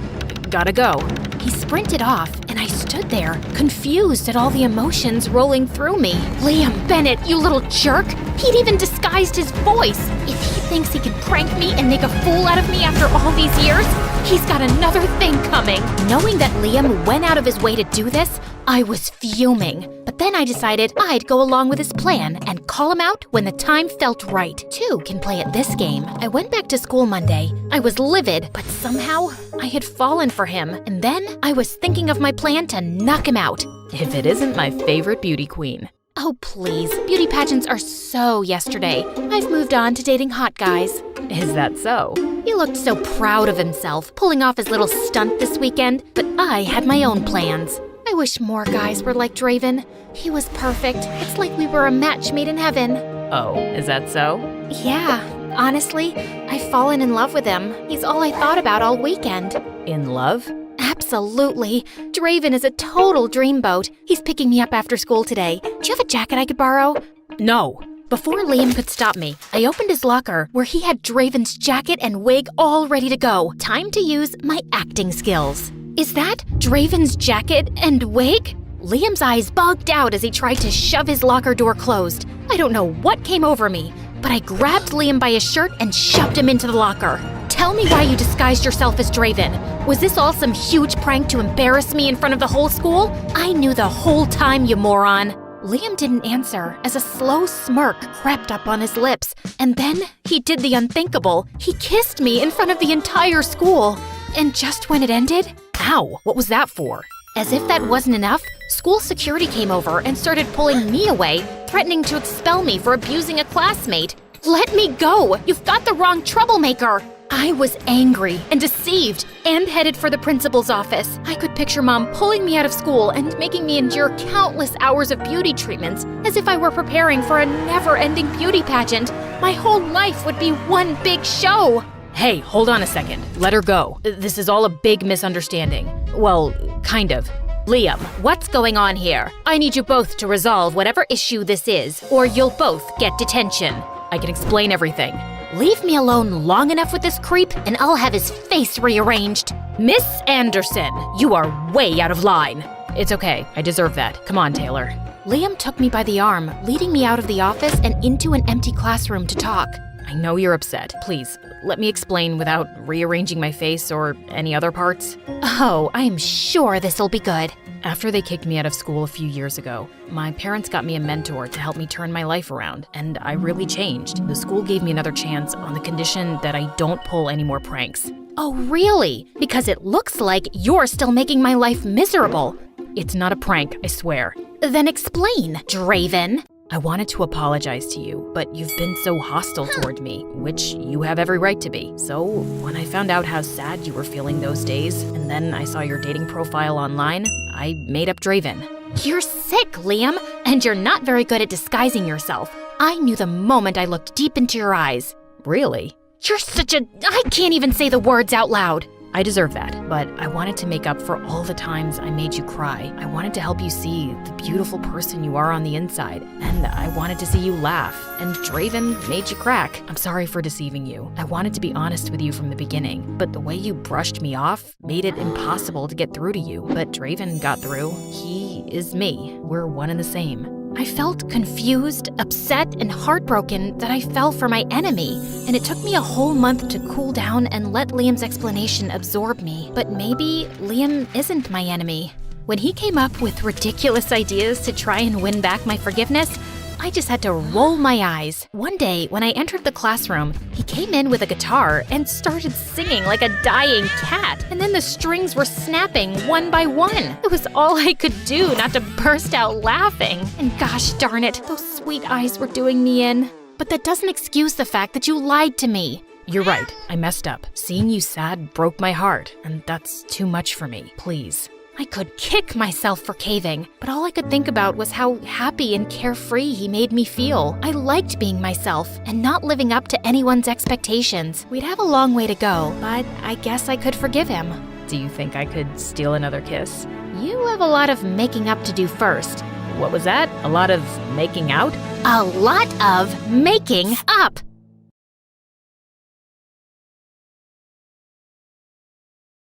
Gotta go. He sprinted off, and I stood there, confused at all the emotions rolling through me. Liam Bennett, you little jerk! He'd even disguised his voice. If he thinks he can prank me and make a fool out of me after all these years, he's got another thing coming. Knowing that Liam went out of his way to do this, I was fuming. But then I decided I'd go along with his plan and call him out when the time felt right. 2 can play at this game. I went back to school Monday. I was livid, but somehow I had fallen for him. And then I was thinking of my plan to knock him out. If it isn't my favorite beauty queen. Oh, please. Beauty pageants are so yesterday. I've moved on to dating hot guys. Is that so? He looked so proud of himself, pulling off his little stunt this weekend, but I had my own plans. I wish more guys were like Draven. He was perfect. It's like we were a match made in heaven. Oh, is that so? Yeah, honestly, I've fallen in love with him. He's all I thought about all weekend. In love? Absolutely. Draven is a total dreamboat. He's picking me up after school today. Do you have a jacket I could borrow? No. Before Liam could stop me, I opened his locker where he had Draven's jacket and wig all ready to go. Time to use my acting skills. Is that Draven's jacket and wig? Liam's eyes bugged out as he tried to shove his locker door closed. I don't know what came over me, but I grabbed Liam by his shirt and shoved him into the locker. Tell me why you disguised yourself as Draven. Was this all some huge prank to embarrass me in front of the whole school? I knew the whole time, you moron. Liam didn't answer as a slow smirk crept up on his lips. And then he did the unthinkable. He kissed me in front of the entire school. And just when it ended, ow, what was that for? As if that wasn't enough, school security came over and started pulling me away, threatening to expel me for abusing a classmate. Let me go! You've got the wrong troublemaker! I was angry and deceived and headed for the principal's office. I could picture Mom pulling me out of school and making me endure countless hours of beauty treatments as if I were preparing for a never-ending beauty pageant. My whole life would be one big show. Hey, hold on a second. Let her go. This is all a big misunderstanding. Well, kind of. Liam, what's going on here? I need you both to resolve whatever issue this is, or you'll both get detention. I can explain everything. Leave me alone long enough with this creep, and I'll have his face rearranged. Miss Anderson, you are way out of line. It's okay. I deserve that. Come on, Taylor. Liam took me by the arm, leading me out of the office and into an empty classroom to talk. I know you're upset. Please, let me explain without rearranging my face or any other parts. Oh, I'm sure this'll be good. After they kicked me out of school a few years ago, my parents got me a mentor to help me turn my life around, and I really changed. The school gave me another chance on the condition that I don't pull any more pranks. Oh, really? Because it looks like you're still making my life miserable. It's not a prank, I swear. Then explain, Draven. I wanted to apologize to you, but you've been so hostile toward me, which you have every right to be. So, when I found out how sad you were feeling those days, and then I saw your dating profile online, I made up Draven. You're sick, Liam, and you're not very good at disguising yourself. I knew the moment I looked deep into your eyes. Really? You're I can't even say the words out loud. I deserve that, but I wanted to make up for all the times I made you cry. I wanted to help you see the beautiful person you are on the inside, and I wanted to see you laugh, and Draven made you crack. I'm sorry for deceiving you. I wanted to be honest with you from the beginning, but the way you brushed me off made it impossible to get through to you. But Draven got through. He is me. We're one and the same. I felt confused, upset, and heartbroken that I fell for my enemy, and it took me a whole month to cool down and let Liam's explanation absorb me. But maybe Liam isn't my enemy. When he came up with ridiculous ideas to try and win back my forgiveness, I just had to roll my eyes. One day, when I entered the classroom, he came in with a guitar and started singing like a dying cat. And then the strings were snapping one by one. It was all I could do not to burst out laughing. And gosh darn it, those sweet eyes were doing me in. But that doesn't excuse the fact that you lied to me. You're right, I messed up. Seeing you sad broke my heart, and that's too much for me. Please. I could kick myself for caving, but all I could think about was how happy and carefree he made me feel. I liked being myself and not living up to anyone's expectations. We'd have a long way to go, but I guess I could forgive him. Do you think I could steal another kiss? You have a lot of making up to do first. What was that? A lot of making out? A lot of making up!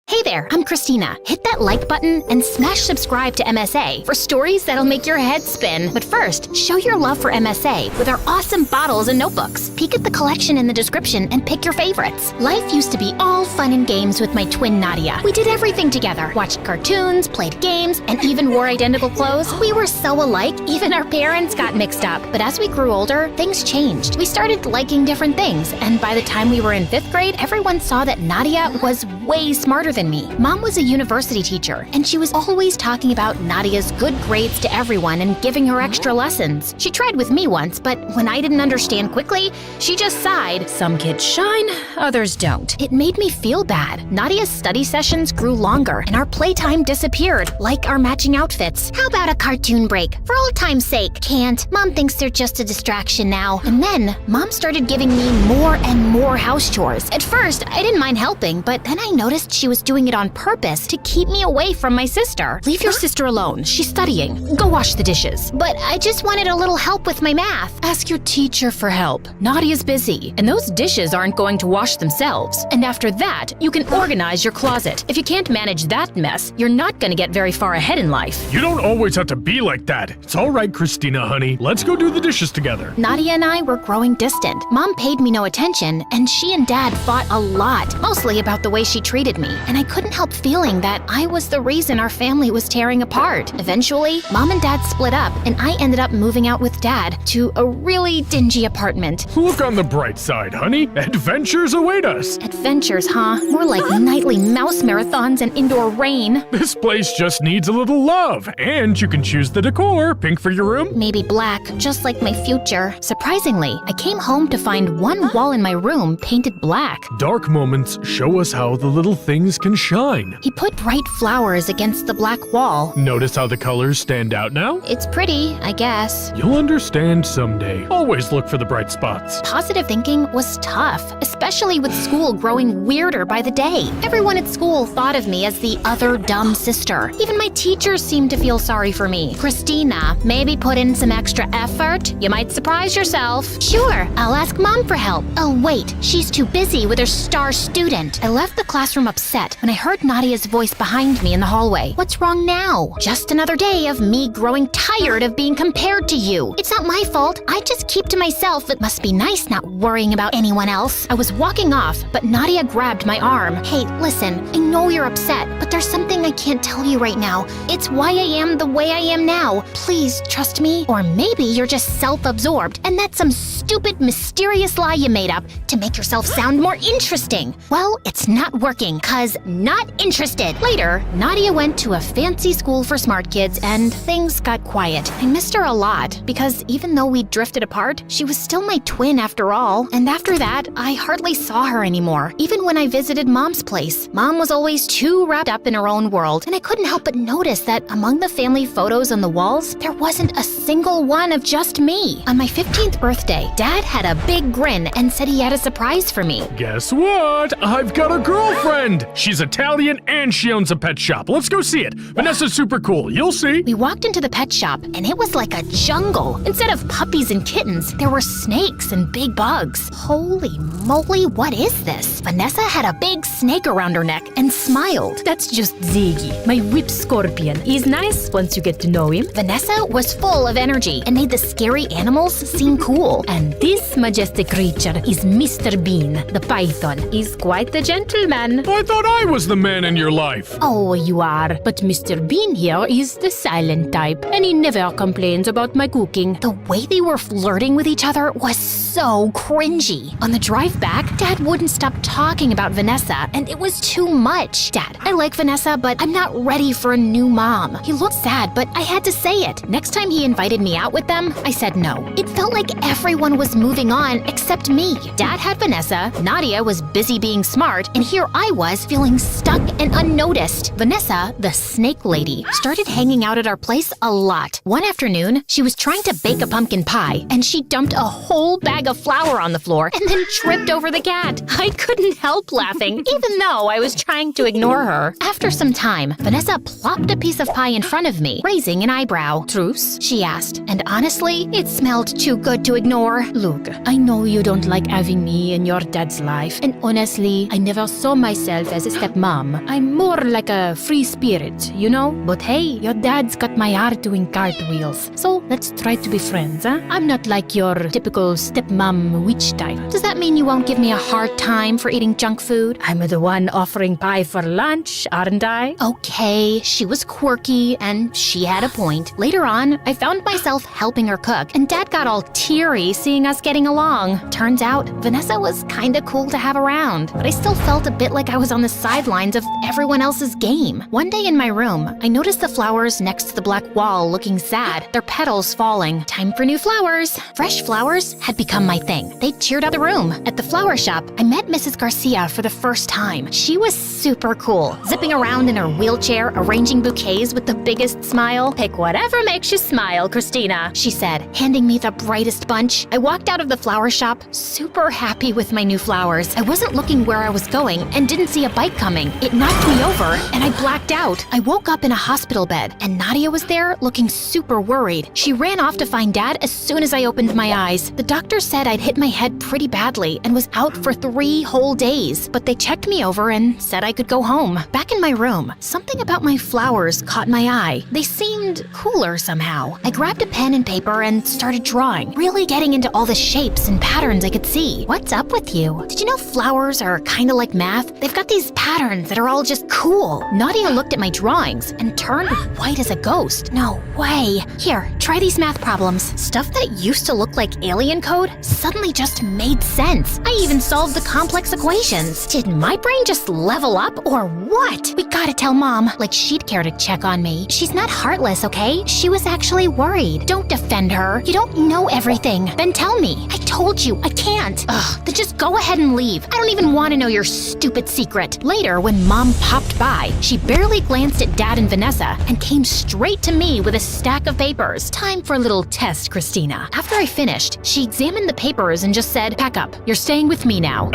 Hey there, I'm Christina. Hit that like button and smash subscribe to MSA for stories that'll make your head spin. But first, show your love for MSA with our awesome bottles and notebooks. Peek at the collection in the description and pick your favorites. Life used to be all fun and games with my twin Nadia. We did everything together. Watched cartoons, played games, and even wore identical clothes. We were so alike, even our parents got mixed up. But as we grew older, things changed. We started liking different things, and by the time we were in 5th grade, everyone saw that Nadia was way smarter than me. Mom was a university teacher, and she was always talking about Nadia's good grades to everyone and giving her extra lessons. She tried with me once, but when I didn't understand quickly, she just sighed. Some kids shine, others don't. It made me feel bad. Nadia's study sessions grew longer, and our playtime disappeared, like our matching outfits. How about a cartoon break? For old time's sake. Can't. Mom thinks they're just a distraction now. And then, Mom started giving me more and more house chores. At first, I didn't mind helping, but then I noticed she was doing it on purpose to keep me away from my sister. Leave your sister alone. She's studying. Go wash the dishes. But I just wanted a little help with my math. Ask your teacher for help. Nadia's busy, and those dishes aren't going to wash themselves. And after that, you can organize your closet. If you can't manage that mess, you're not going to get very far ahead in life. You don't always have to be like that. It's all right, Christina, honey. Let's go do the dishes together. Nadia and I were growing distant. Mom paid me no attention, and she and Dad fought a lot, mostly about the way she treated me. And I couldn't help feeling that I was the reason our family was tearing apart. Eventually, Mom and Dad split up, and I ended up moving out with Dad to a really dingy apartment. Look on the bright side, honey. Adventures await us. Adventures, huh? More like nightly mouse marathons and indoor rain. This place just needs a little love, and you can choose the decor. Pink for your room? Maybe black, just like my future. Surprisingly, I came home to find one wall in my room painted black. Dark moments show us how the little things can shine. He put bright flowers against the black wall. Notice how the colors stand out now? It's pretty, I guess. You'll understand someday. Always look for the bright spots. Positive thinking was tough, especially with school growing weirder by the day. Everyone at school thought of me as the other dumb sister. Even my teachers seemed to feel sorry for me. Christina, maybe put in some extra effort? You might surprise yourself. Sure, I'll ask Mom for help. Oh wait, she's too busy with her star student. I left the classroom upset when I heard Nadia's voice behind me in the hallway. What's wrong now? Just another day of me growing tired of being compared to you. It's not my fault. I just keep to myself. It must be nice not worrying about anyone else. I was walking off, but Nadia grabbed my arm. Hey, listen, I know you're upset, but there's something I can't tell you right now. It's why I am the way I am now. Please trust me. Or maybe you're just self-absorbed, and that's some stupid, mysterious lie you made up to make yourself sound more interesting. Well, it's not working, 'cause not interested. Later, Nadia went to a fancy school for smart kids, and things got quiet. I missed her a lot, because even though we drifted apart, she was still my twin after all. And after that, I hardly saw her anymore. Even when I visited Mom's place, Mom was always too wrapped up in her own world, and I couldn't help but notice that among the family photos on the walls, there wasn't a single one of just me. On my 15th birthday, Dad had a big grin and said he had a surprise for me. Guess what? I've got a girlfriend! She's Italian and she owns a pet shop. Let's go see it. Vanessa's super cool. You'll see. We walked into the pet shop, and it was like a jungle. Instead of puppies and kittens, there were snakes and big bugs. Holy moly, what is this? Vanessa had a big snake around her neck and smiled. That's just Ziggy, my whip scorpion. He's nice once you get to know him. Vanessa was full of energy and made the scary animals seem cool. And this majestic creature is Mr. Bean, the python. He's quite the gentleman. I thought I was the man in your life. Oh, you are. But Mr. Bean here is the silent type, and he never complains about my cooking. The way they were flirting with each other was so cringy. On the drive back, Dad wouldn't stop talking about Vanessa, and it was too much. Dad, I like Vanessa, but I'm not ready for a new mom. He looked sad, but I had to say it. Next time he invited me out with them, I said no. It felt like everyone was moving on except me. Dad had Vanessa, Nadia was busy being smart, and here I was feeling stuck and unnoticed. Vanessa, the snake lady, started hanging out at our place a lot. One afternoon, she was trying to bake a pumpkin pie, and she dumped a whole bag of flour on the floor and then tripped over the cat. I couldn't help laughing, even though I was trying to ignore her. After some time, Vanessa plopped a piece of pie in front of me, raising an eyebrow. Truce? She asked, and honestly, it smelled too good to ignore. Look, I know you don't like having me in your dad's life, and honestly, I never saw myself as a stepmom. I'm more like a free spirit, you know? But hey, your dad's got my heart doing cartwheels, so let's try to be friends, huh? I'm not like your typical stepmom witch type. Does that mean you won't give me a hard time for eating junk food? I'm the one offering pie for lunch, aren't I? Okay, she was quirky, and she had a point. Later on, I found myself helping her cook, and Dad got all teary seeing us getting along. Turns out, Vanessa was kinda cool to have around, but I still felt a bit like I was on the sidelines of everyone else's game. One day in my room, I noticed the flowers next to the black wall looking sad, their petals falling. Time for new flowers. Fresh flowers had become my thing. They cheered up the room. At the flower shop, I met Mrs. Garcia for the first time. She was super cool, zipping around in her wheelchair, arranging bouquets with the biggest smile. Pick whatever makes you smile, Christina, she said, handing me the brightest bunch. I walked out of the flower shop, super happy with my new flowers. I wasn't looking where I was going and didn't see a bike coming. It knocked me over, and I blacked out. I woke up in a hospital bed, and Nadia was there looking super worried. She ran off to find Dad as soon as I opened my eyes. The doctor said I'd hit my head pretty badly and was out for 3 whole days, but they checked me over and said I could go home. Back in my room, something about my flowers caught my eye. They seemed cooler somehow. I grabbed a pen and paper and started drawing, really getting into all the shapes and patterns I could see. What's up with you? Did you know flowers are kind of like math? They've got these patterns that are all just cool. Nadia looked at my drawings and turned white as a ghost. No way. Here, try these math problems. Stuff that used to look like alien code suddenly just made sense. I even solved the complex equations. Did my brain just level up or what? We gotta tell Mom, like she'd care to check on me. She's not heartless, okay? She was actually worried. Don't defend her. You don't know everything. Then tell me. I told you, I can't. Ugh, then just go ahead and leave. I don't even want to know your stupid secret. Later, when Mom popped by, she barely glanced at Dad and Vanessa and came straight to me with a stack of papers. Time for a little test, Christina. After I finished, she examined the papers and just said, pack up. up. You're staying with me now.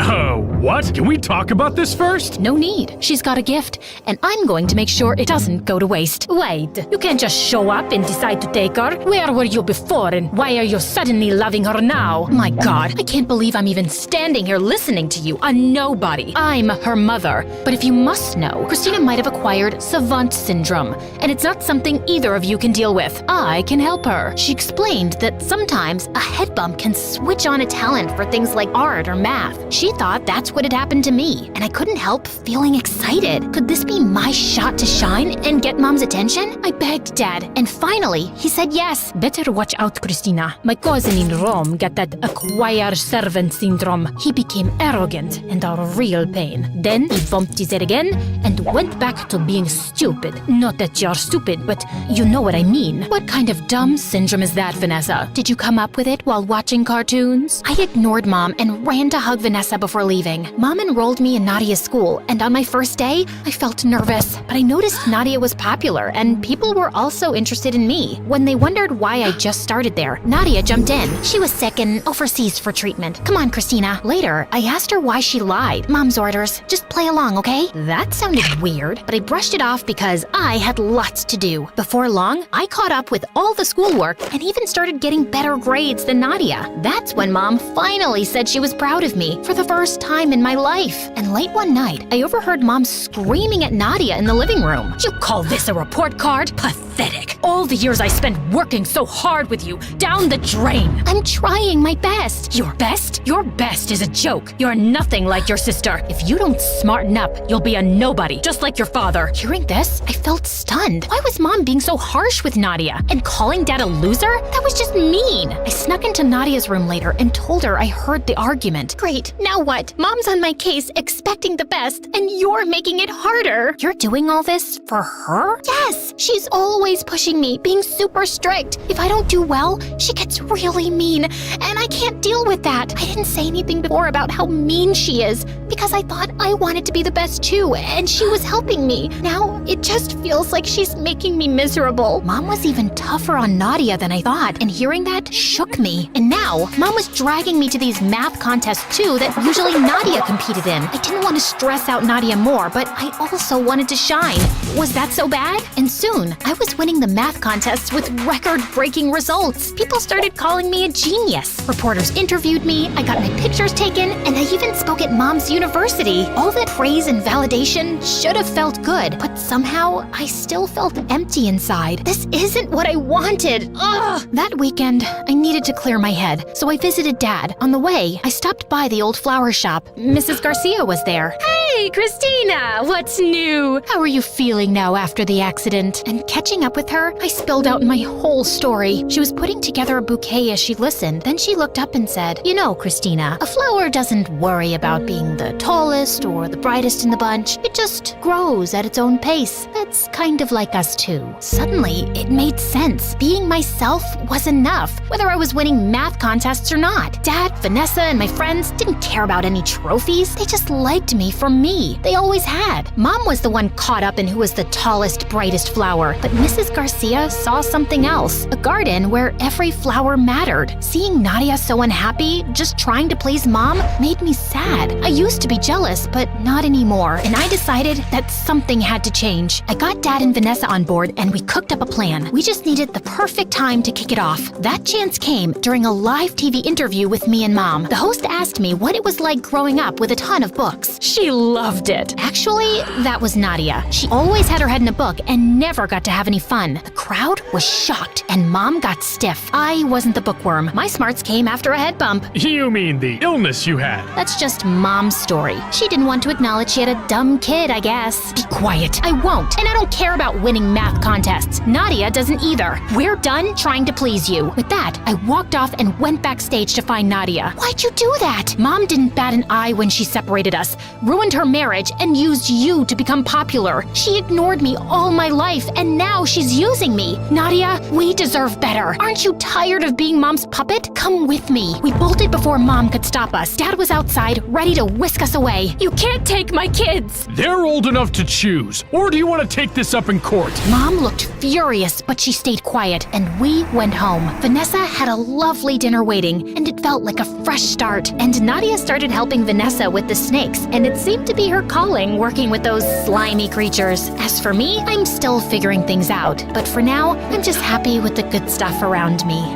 What? Can we talk about this first? No need. She's got a gift, and I'm going to make sure it doesn't go to waste. Wait, you can't just show up and decide to take her. Where were you before, and why are you suddenly loving her now? My God, I can't believe I'm even standing here listening to you, a nobody. I'm her mother. But if you must know, Christina might have acquired savant syndrome, and it's not something either of you can deal with. I can help her. She explained that sometimes a head bump can switch on a talent for things like art or math. She thought that's what had happened to me, and I couldn't help feeling excited. Could this be my shot to shine and get Mom's attention? I begged Dad, and finally, he said yes. Better watch out, Christina. My cousin in Rome got that acquired servant syndrome. He became arrogant and a real pain. Then he bumped his head again and went back to being stupid. Not that you're stupid, but you know what I mean. What kind of dumb syndrome is that, Vanessa? Did you come up with it while watching cartoons? I ignored Mom and ran to hug Vanessa before leaving. Mom enrolled me in Nadia's school, and on my first day, I felt nervous, but I noticed Nadia was popular, and people were also interested in me. When they wondered why I just started there, Nadia jumped in. She was sick and overseas for treatment. Come on, Christina. Later, I asked her why she lied. Mom's orders. Just play along, okay? That sounded weird, but I brushed it off because I had lots to do. Before long, I caught up with all the schoolwork and even started getting better grades than Nadia. That's when Mom finally said she was proud of me for the first time in my life. And late one night, I overheard Mom screaming at Nadia in the living room. You call this a report card? Pathetic. All the years I spent working so hard with you, down the drain. I'm trying my best. Your best? Your best is a joke. You're nothing like your sister. If you don't smarten up, you'll be a nobody, just like your father. Hearing this, I felt stunned. Why was Mom being so harsh with Nadia? And calling Dad a loser? That was just mean. I snuck into Nadia's room later and told her I heard the argument. Great, now what? Mom's on my case expecting the best, and you're making it harder. You're doing all this for her? Yes, she's always pushing me, being super strict. If I don't do well, she gets really mean, and I can't deal with that. I didn't say anything before about how mean she is, because I thought I wanted to be the best too, and she was helping me. Now, it just feels like she's making me miserable. Mom was even tougher on Nadia than I thought, and hearing that shook me. And now, Mom was dragging me to these math contests too that usually Nadia competed in. I didn't want to stress out Nadia more, but I also wanted to shine. Was that so bad? And soon, I was winning the math contests with record-breaking results. People started calling me a genius. Reporters interviewed me, I got my pictures taken, and I even spoke at Mom's university. All that praise and validation should have felt good, but somehow I still felt empty inside. This isn't what I wanted. Ugh! That weekend, I needed to clear my head, so I visited Dad. On the way, I stopped by the old flower shop. Mrs. Garcia was there. Hey, Christina! What's new? How are you feeling now after the accident? And catching up with her, I spilled out my whole story. She was putting together a bouquet as she listened. Then she looked up and said, You know, Christina, a flower doesn't worry about being the tallest or the brightest in the bunch. It just grows at its own pace. That's kind of like us too. Suddenly, it made sense. Being myself was enough, whether I was winning math contests or not. Dad, Vanessa, and my friends didn't care about any trophies. They just liked me for me. They always had. Mom was the one caught up in who was the tallest, brightest flower. But Mrs. Garcia saw something else. A garden where every flower mattered. Seeing Nadia so unhappy, just trying to please Mom, made me sad. I used to be jealous, but not anymore. And I decided that something had to change. I got Dad and Vanessa on board and we cooked up a plan. We just needed the perfect time to kick it off. That chance came during a live TV interview with me and Mom. The host asked me what it was like growing up with a ton of books. She loved it. Actually, that was Nadia. She always had her head in a book and never got to have any fun. The crowd was shocked and Mom got stiff. I wasn't the bookworm. My smarts came after a head bump. You mean the illness you had? That's just Mom's story. She didn't want to acknowledge she had a dumb kid, I guess. Be quiet. I won't. And I don't care about winning math contests. Nadia doesn't either. We're done trying to please you. With that, I walked off and went backstage to find Nadia. Why'd you do that? Mom didn't bat an eye when she separated us, ruined her marriage, and used you to become popular. She ignored me all my life, and now she's using me. Nadia, we deserve better. Aren't you tired of being Mom's puppet? Come with me. We bolted before Mom could stop us. Dad was outside, ready to whisk us away. You can't take my kids. They're old enough to choose. Or do you want to take this up in court. Mom looked furious, but she stayed quiet, and we went home. Vanessa had a lovely dinner waiting, and it felt like a fresh start. And Nadia started helping Vanessa with the snakes, and it seemed to be her calling working with those slimy creatures. As for me, I'm still figuring things out, but for now, I'm just happy with the good stuff around me.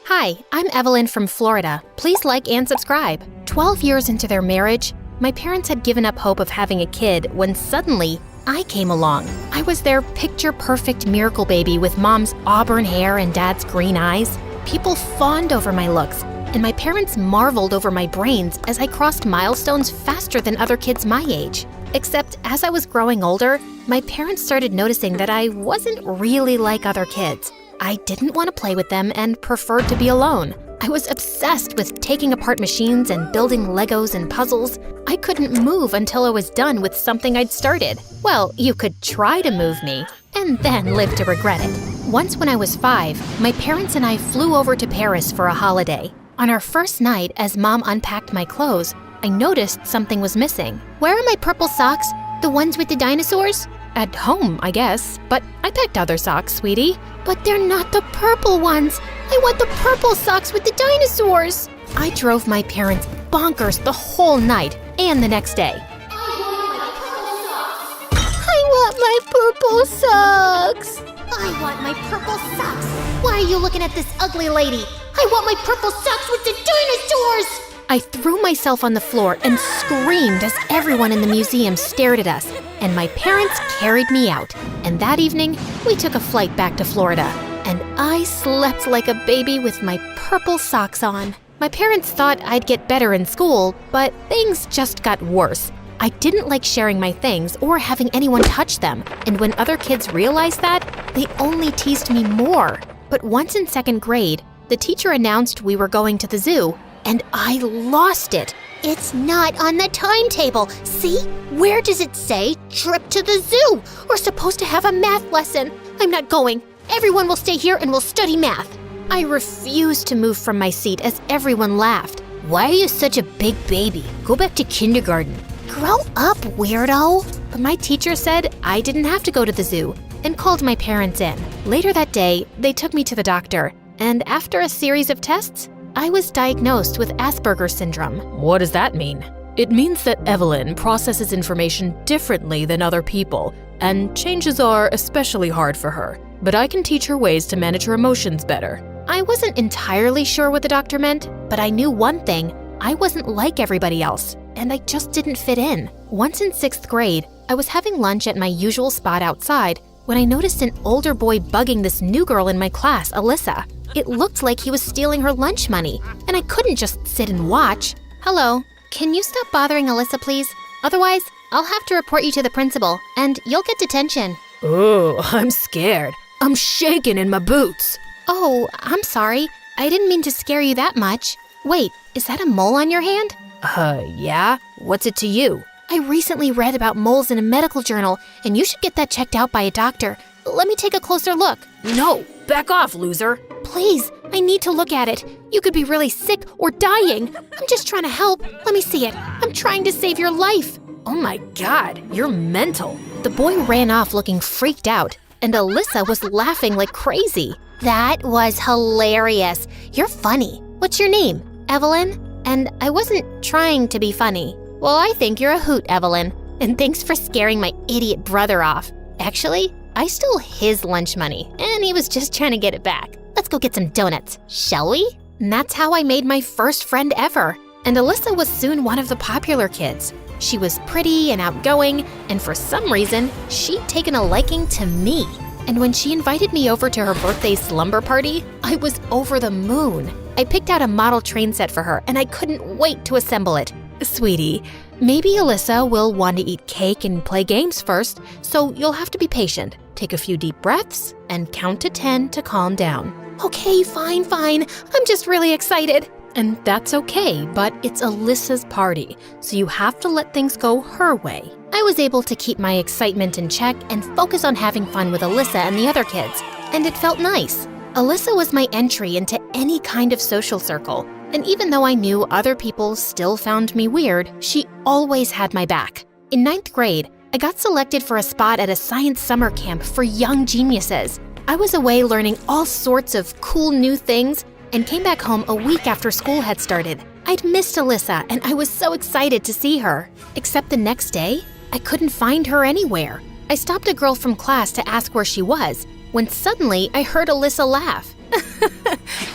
Hi, I'm Evelyn from Florida. Please like and subscribe. 12 years into their marriage, my parents had given up hope of having a kid when suddenly I came along. I was their picture-perfect miracle baby with mom's auburn hair and dad's green eyes. People fawned over my looks, and my parents marveled over my brains as I crossed milestones faster than other kids my age. Except as I was growing older, my parents started noticing that I wasn't really like other kids. I didn't want to play with them and preferred to be alone. I was obsessed with taking apart machines and building Legos and puzzles. I couldn't move until I was done with something I'd started. Well, you could try to move me, and then live to regret it. Once when I was 5, my parents and I flew over to Paris for a holiday. On our first night, as Mom unpacked my clothes, I noticed something was missing. Where are my purple socks? The ones with the dinosaurs? At home, I guess, but I packed other socks, sweetie. But they're not the purple ones. I want the purple socks with the dinosaurs. I drove my parents bonkers the whole night and the next day. I want my purple socks. I want my purple socks. Why are you looking at this ugly lady? I want my purple socks with the dinosaurs. I threw myself on the floor and screamed as everyone in the museum stared at us, and my parents carried me out. And that evening, we took a flight back to Florida, and I slept like a baby with my purple socks on. My parents thought I'd get better in school, but things just got worse. I didn't like sharing my things or having anyone touch them, and when other kids realized that, they only teased me more. But once in 2nd grade, the teacher announced we were going to the zoo, and I lost it. It's not on the timetable. See? Where does it say trip to the zoo? We're supposed to have a math lesson. I'm not going. Everyone will stay here and we'll study math. I refused to move from my seat as everyone laughed. Why are you such a big baby? Go back to kindergarten. Grow up, weirdo. But my teacher said I didn't have to go to the zoo and called my parents in. Later that day, they took me to the doctor, and after a series of tests, I was diagnosed with Asperger's syndrome. What does that mean? It means that Evelyn processes information differently than other people, and changes are especially hard for her. But I can teach her ways to manage her emotions better. I wasn't entirely sure what the doctor meant, but I knew one thing. I wasn't like everybody else, and I just didn't fit in. Once in 6th grade, I was having lunch at my usual spot outside when I noticed an older boy bugging this new girl in my class, Alyssa. It looked like he was stealing her lunch money, and I couldn't just sit and watch. Hello, can you stop bothering Alyssa, please? Otherwise, I'll have to report you to the principal, and you'll get detention. Oh, I'm scared. I'm shaking in my boots. Oh, I'm sorry. I didn't mean to scare you that much. Wait, is that a mole on your hand? Yeah? What's it to you? I recently read about moles in a medical journal, and you should get that checked out by a doctor. Let me take a closer look. No, back off, loser. Please, I need to look at it. You could be really sick or dying. I'm just trying to help. Let me see it. I'm trying to save your life. Oh my God, you're mental. The boy ran off looking freaked out, and Alyssa was laughing like crazy. That was hilarious. You're funny. What's your name? Evelyn? And I wasn't trying to be funny. Well, I think you're a hoot, Evelyn. And thanks for scaring my idiot brother off. Actually, I stole his lunch money, and he was just trying to get it back. Let's go get some donuts, shall we? And that's how I made my first friend ever. And Alyssa was soon one of the popular kids. She was pretty and outgoing, and for some reason, she'd taken a liking to me. And when she invited me over to her birthday slumber party, I was over the moon. I picked out a model train set for her, and I couldn't wait to assemble it. Sweetie, maybe Alyssa will want to eat cake and play games first, so you'll have to be patient. Take a few deep breaths and count to 10 to calm down. Okay, fine. I'm just really excited. And that's okay, but it's Alyssa's party, so you have to let things go her way. I was able to keep my excitement in check and focus on having fun with Alyssa and the other kids, and it felt nice. Alyssa was my entry into any kind of social circle. And even though I knew other people still found me weird, she always had my back. In 9th grade, I got selected for a spot at a science summer camp for young geniuses. I was away learning all sorts of cool new things and came back home a week after school had started. I'd missed Alyssa and I was so excited to see her. Except the next day, I couldn't find her anywhere. I stopped a girl from class to ask where she was, when suddenly I heard Alyssa laugh.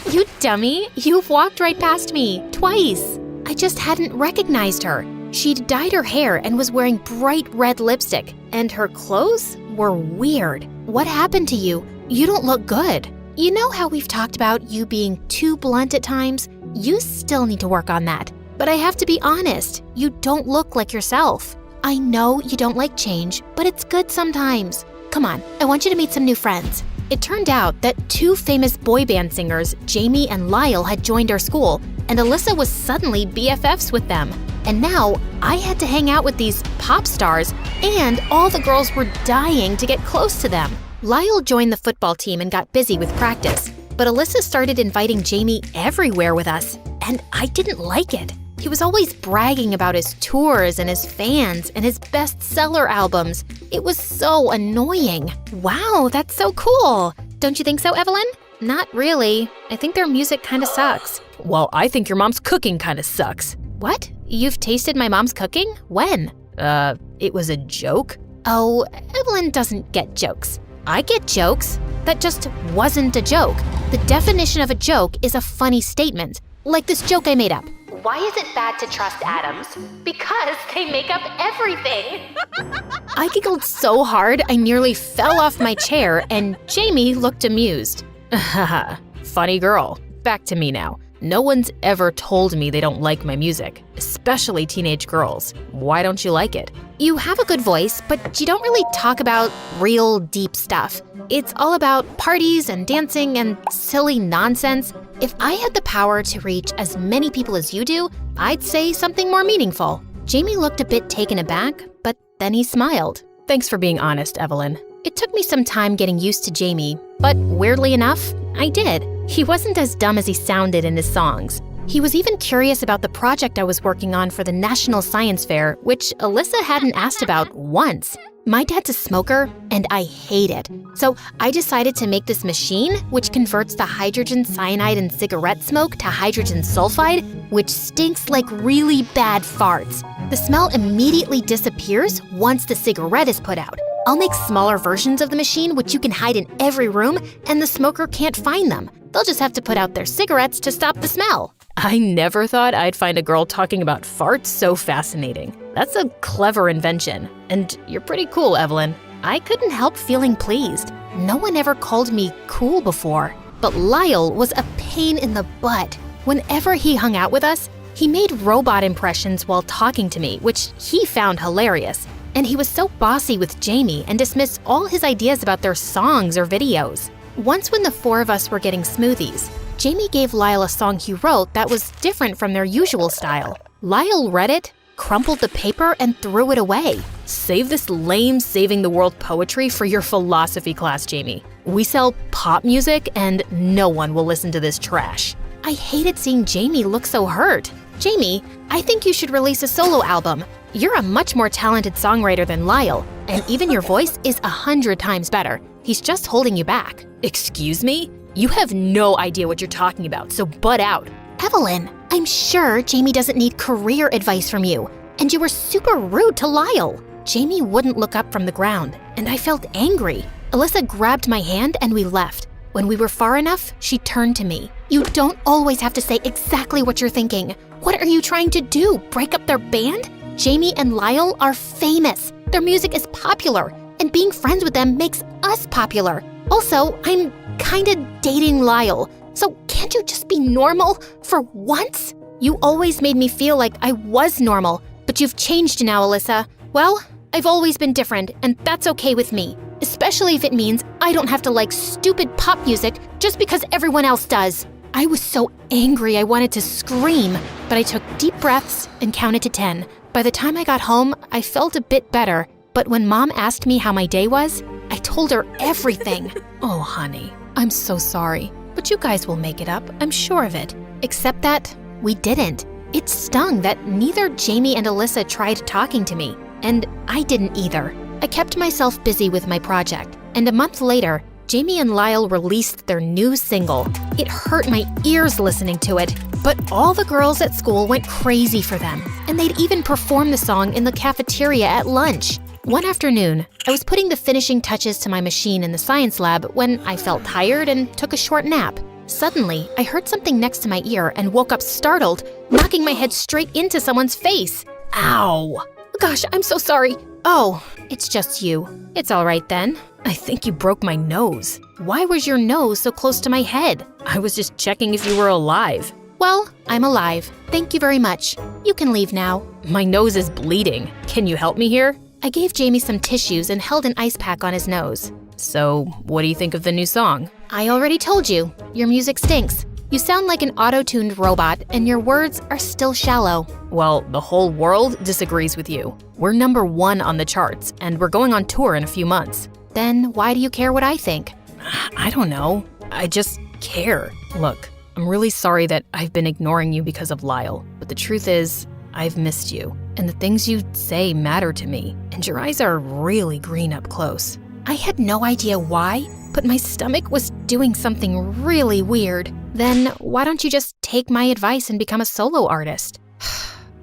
You dummy, you've walked right past me, twice. I just hadn't recognized her. She'd dyed her hair and was wearing bright red lipstick, and her clothes were weird. What happened to you? You don't look good. You know how we've talked about you being too blunt at times? You still need to work on that. But I have to be honest, you don't look like yourself. I know you don't like change, but it's good sometimes. Come on, I want you to meet some new friends. It turned out that 2 famous boy band singers, Jamie and Lyle, had joined our school, and Alyssa was suddenly BFFs with them. And now I had to hang out with these pop stars, and all the girls were dying to get close to them. Lyle joined the football team and got busy with practice, but Alyssa started inviting Jamie everywhere with us, and I didn't like it. He was always bragging about his tours and his fans and his bestseller albums. It was so annoying. Wow, that's so cool. Don't you think so, Evelyn? Not really. I think their music kind of sucks. Well, I think your mom's cooking kind of sucks. What? You've tasted my mom's cooking? When? It was a joke? Oh, Evelyn doesn't get jokes. I get jokes. That just wasn't a joke. The definition of a joke is a funny statement, like this joke I made up. Why is it bad to trust atoms? Because they make up everything. I giggled so hard I nearly fell off my chair, and Jamie looked amused. Funny girl. Back to me now. No one's ever told me they don't like my music, especially teenage girls. Why don't you like it? You have a good voice, but you don't really talk about real deep stuff. It's all about parties and dancing and silly nonsense. If I had the power to reach as many people as you do, I'd say something more meaningful. Jamie looked a bit taken aback, but then he smiled. Thanks for being honest, Evelyn. It took me some time getting used to Jamie, but weirdly enough, I did. He wasn't as dumb as he sounded in his songs. He was even curious about the project I was working on for the National Science Fair, which Alyssa hadn't asked about once. My dad's a smoker, and I hate it. So I decided to make this machine which converts the hydrogen cyanide in cigarette smoke to hydrogen sulfide, which stinks like really bad farts. The smell immediately disappears once the cigarette is put out. I'll make smaller versions of the machine which you can hide in every room, and the smoker can't find them. They'll just have to put out their cigarettes to stop the smell. I never thought I'd find a girl talking about farts so fascinating. That's a clever invention. And you're pretty cool, Evelyn. I couldn't help feeling pleased. No one ever called me cool before. But Lyle was a pain in the butt. Whenever he hung out with us, he made robot impressions while talking to me, which he found hilarious. And he was so bossy with Jamie and dismissed all his ideas about their songs or videos. Once when the 4 of us were getting smoothies, Jamie gave Lyle a song he wrote that was different from their usual style. Lyle read it, crumpled the paper, and threw it away. Save this lame saving the world poetry for your philosophy class, Jamie. We sell pop music and no one will listen to this trash. I hated seeing Jamie look so hurt. Jamie, I think you should release a solo album. You're a much more talented songwriter than Lyle, and even your voice is 100 times better. He's just holding you back. Excuse me? You have no idea what you're talking about, so butt out. Evelyn, I'm sure Jamie doesn't need career advice from you, and you were super rude to Lyle. Jamie wouldn't look up from the ground, and I felt angry. Alyssa grabbed my hand and we left. When we were far enough, she turned to me. You don't always have to say exactly what you're thinking. What are you trying to do, break up their band? Jamie and Lyle are famous. Their music is popular, and being friends with them makes us popular. Also, I'm kinda dating Lyle, so can't you just be normal for once? You always made me feel like I was normal, but you've changed now, Alyssa. Well, I've always been different, and that's okay with me, especially if it means I don't have to like stupid pop music just because everyone else does. I was so angry I wanted to scream, but I took deep breaths and counted to 10. By the time I got home, I felt a bit better, but when Mom asked me how my day was, I told her everything. Oh, honey, I'm so sorry, but you guys will make it up, I'm sure of it. Except that we didn't. It stung that neither Jamie and Alyssa tried talking to me, and I didn't either. I kept myself busy with my project, and a month later, Jamie and Lyle released their new single. It hurt my ears listening to it, but all the girls at school went crazy for them, and they'd even perform the song in the cafeteria at lunch. One afternoon, I was putting the finishing touches to my machine in the science lab when I felt tired and took a short nap. Suddenly, I heard something next to my ear and woke up startled, knocking my head straight into someone's face. Ow! Gosh, I'm so sorry. Oh, it's just you. It's all right then. I think you broke my nose. Why was your nose so close to my head? I was just checking if you were alive. Well, I'm alive. Thank you very much. You can leave now. My nose is bleeding. Can you help me here? I gave Jamie some tissues and held an ice pack on his nose. So, what do you think of the new song? I already told you. Your music stinks. You sound like an auto-tuned robot, and your words are still shallow. Well, the whole world disagrees with you. We're #1 on the charts, and we're going on tour in a few months. Then why do you care what I think? I don't know. I just care. Look, I'm really sorry that I've been ignoring you because of Lyle, but the truth is, I've missed you, and the things you say matter to me, and your eyes are really green up close. I had no idea why, but my stomach was doing something really weird. Then why don't you just take my advice and become a solo artist?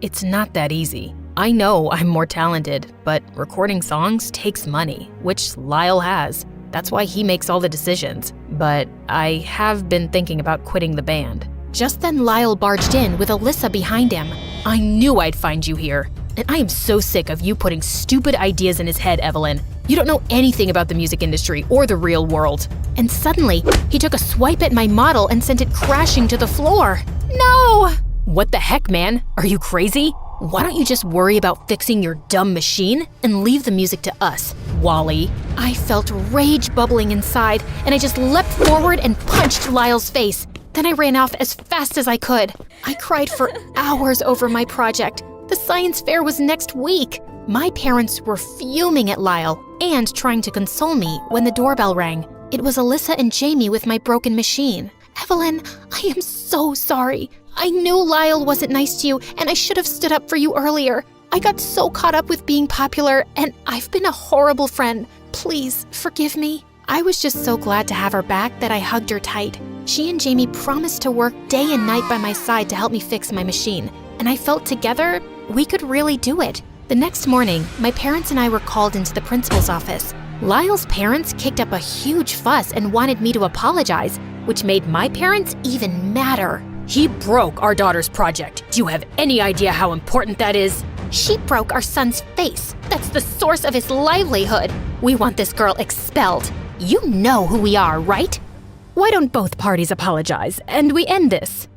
It's not that easy. I know I'm more talented, but recording songs takes money, which Lyle has. That's why he makes all the decisions. But I have been thinking about quitting the band. Just then Lyle barged in with Alyssa behind him. I knew I'd find you here. And I am so sick of you putting stupid ideas in his head, Evelyn. You don't know anything about the music industry or the real world. And suddenly, he took a swipe at my model and sent it crashing to the floor. No! What the heck, man? Are you crazy? Why don't you just worry about fixing your dumb machine and leave the music to us, Wally? I felt rage bubbling inside, and I just leapt forward and punched Lyle's face. Then I ran off as fast as I could. I cried for hours over my project. The science fair was next week. My parents were fuming at Lyle and trying to console me when the doorbell rang. It was Alyssa and Jamie with my broken machine. Evelyn, I am so sorry. I knew Lyle wasn't nice to you, and I should have stood up for you earlier. I got so caught up with being popular, and I've been a horrible friend. Please, forgive me. I was just so glad to have her back that I hugged her tight. She and Jamie promised to work day and night by my side to help me fix my machine, and I felt together we could really do it. The next morning, my parents and I were called into the principal's office. Lyle's parents kicked up a huge fuss and wanted me to apologize, which made my parents even madder. He broke our daughter's project. Do you have any idea how important that is? She broke our son's face. That's the source of his livelihood. We want this girl expelled. You know who we are, right? Why don't both parties apologize and we end this?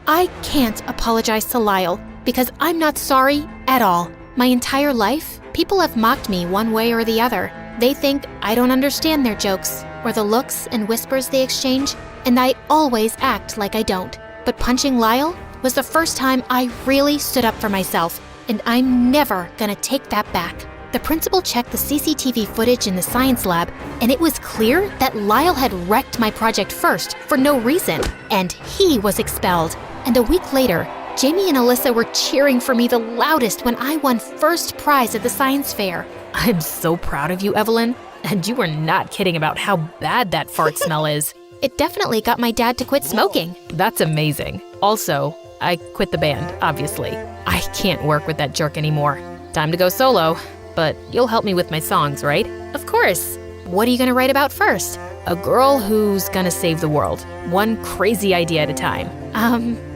I can't apologize to Lyle because I'm not sorry at all. My entire life, people have mocked me one way or the other. They think I don't understand their jokes or the looks and whispers they exchange, and I always act like I don't. But punching Lyle was the first time I really stood up for myself, and I'm never gonna take that back. The principal checked the CCTV footage in the science lab, and it was clear that Lyle had wrecked my project first for no reason, and he was expelled. And a week later, Jamie and Alyssa were cheering for me the loudest when I won first prize at the science fair. I'm so proud of you, Evelyn, and you were not kidding about how bad that fart smell is. It definitely got my dad to quit smoking. That's amazing. Also, I quit the band, obviously. I can't work with that jerk anymore. Time to go solo. But you'll help me with my songs, right? Of course. What are you gonna write about first? A girl who's gonna save the world. One crazy idea at a time.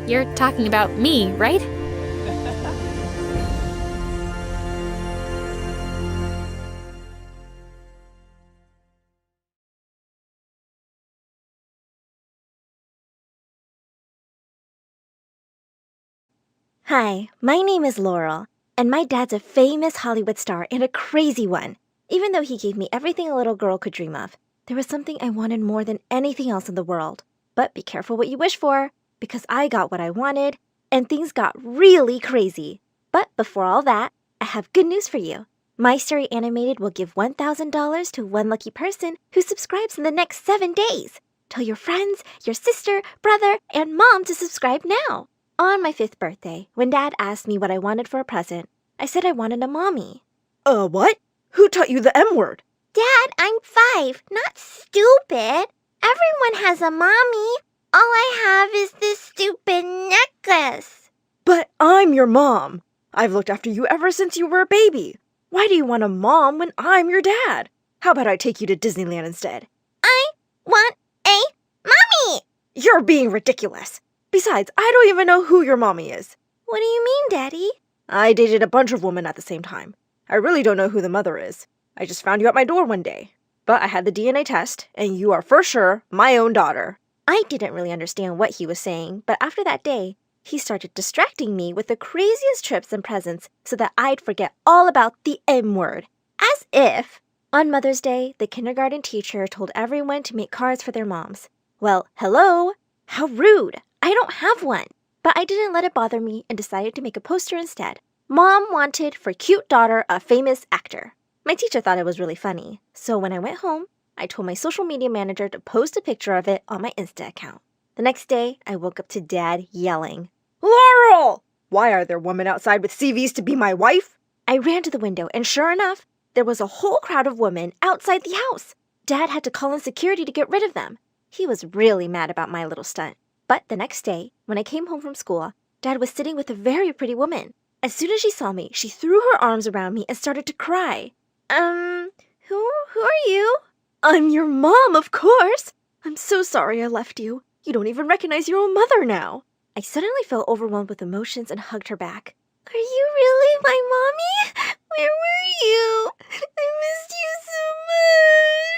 You're talking about me, right? Hi, my name is Laurel, and my dad's a famous Hollywood star and a crazy one. Even though he gave me everything a little girl could dream of, there was something I wanted more than anything else in the world. But be careful what you wish for, because I got what I wanted, and things got really crazy. But before all that, I have good news for you. My Story Animated will give $1,000 to one lucky person who subscribes in the next 7 days. Tell your friends, your sister, brother, and mom to subscribe now. On my 5th birthday, when Dad asked me what I wanted for a present, I said I wanted a mommy. What? Who taught you the M word? Dad, I'm 5, not stupid. Everyone has a mommy. All I have is this stupid necklace. But I'm your mom. I've looked after you ever since you were a baby. Why do you want a mom when I'm your dad? How about I take you to Disneyland instead? I want a mommy. You're being ridiculous. Besides, I don't even know who your mommy is. What do you mean, Daddy? I dated a bunch of women at the same time. I really don't know who the mother is. I just found you at my door one day. But I had the DNA test, and you are for sure my own daughter. I didn't really understand what he was saying, but after that day, he started distracting me with the craziest trips and presents so that I'd forget all about the M word. As if. On Mother's Day, the kindergarten teacher told everyone to make cards for their moms. Well, hello? How rude. I don't have one. But I didn't let it bother me and decided to make a poster instead. Mom wanted for cute daughter a famous actor. My teacher thought it was really funny, so when I went home, I told my social media manager to post a picture of it on my Insta account. The next day, I woke up to Dad yelling, Laurel! Why are there women outside with CVs to be my wife? I ran to the window, and sure enough, there was a whole crowd of women outside the house. Dad had to call in security to get rid of them. He was really mad about my little stunt. But the next day, when I came home from school, Dad was sitting with a very pretty woman. As soon as she saw me, she threw her arms around me and started to cry. Who are you? I'm your mom, of course. I'm so sorry I left you. You don't even recognize your own mother now. I suddenly felt overwhelmed with emotions and hugged her back. Are you really my mommy? Where were you? I missed you so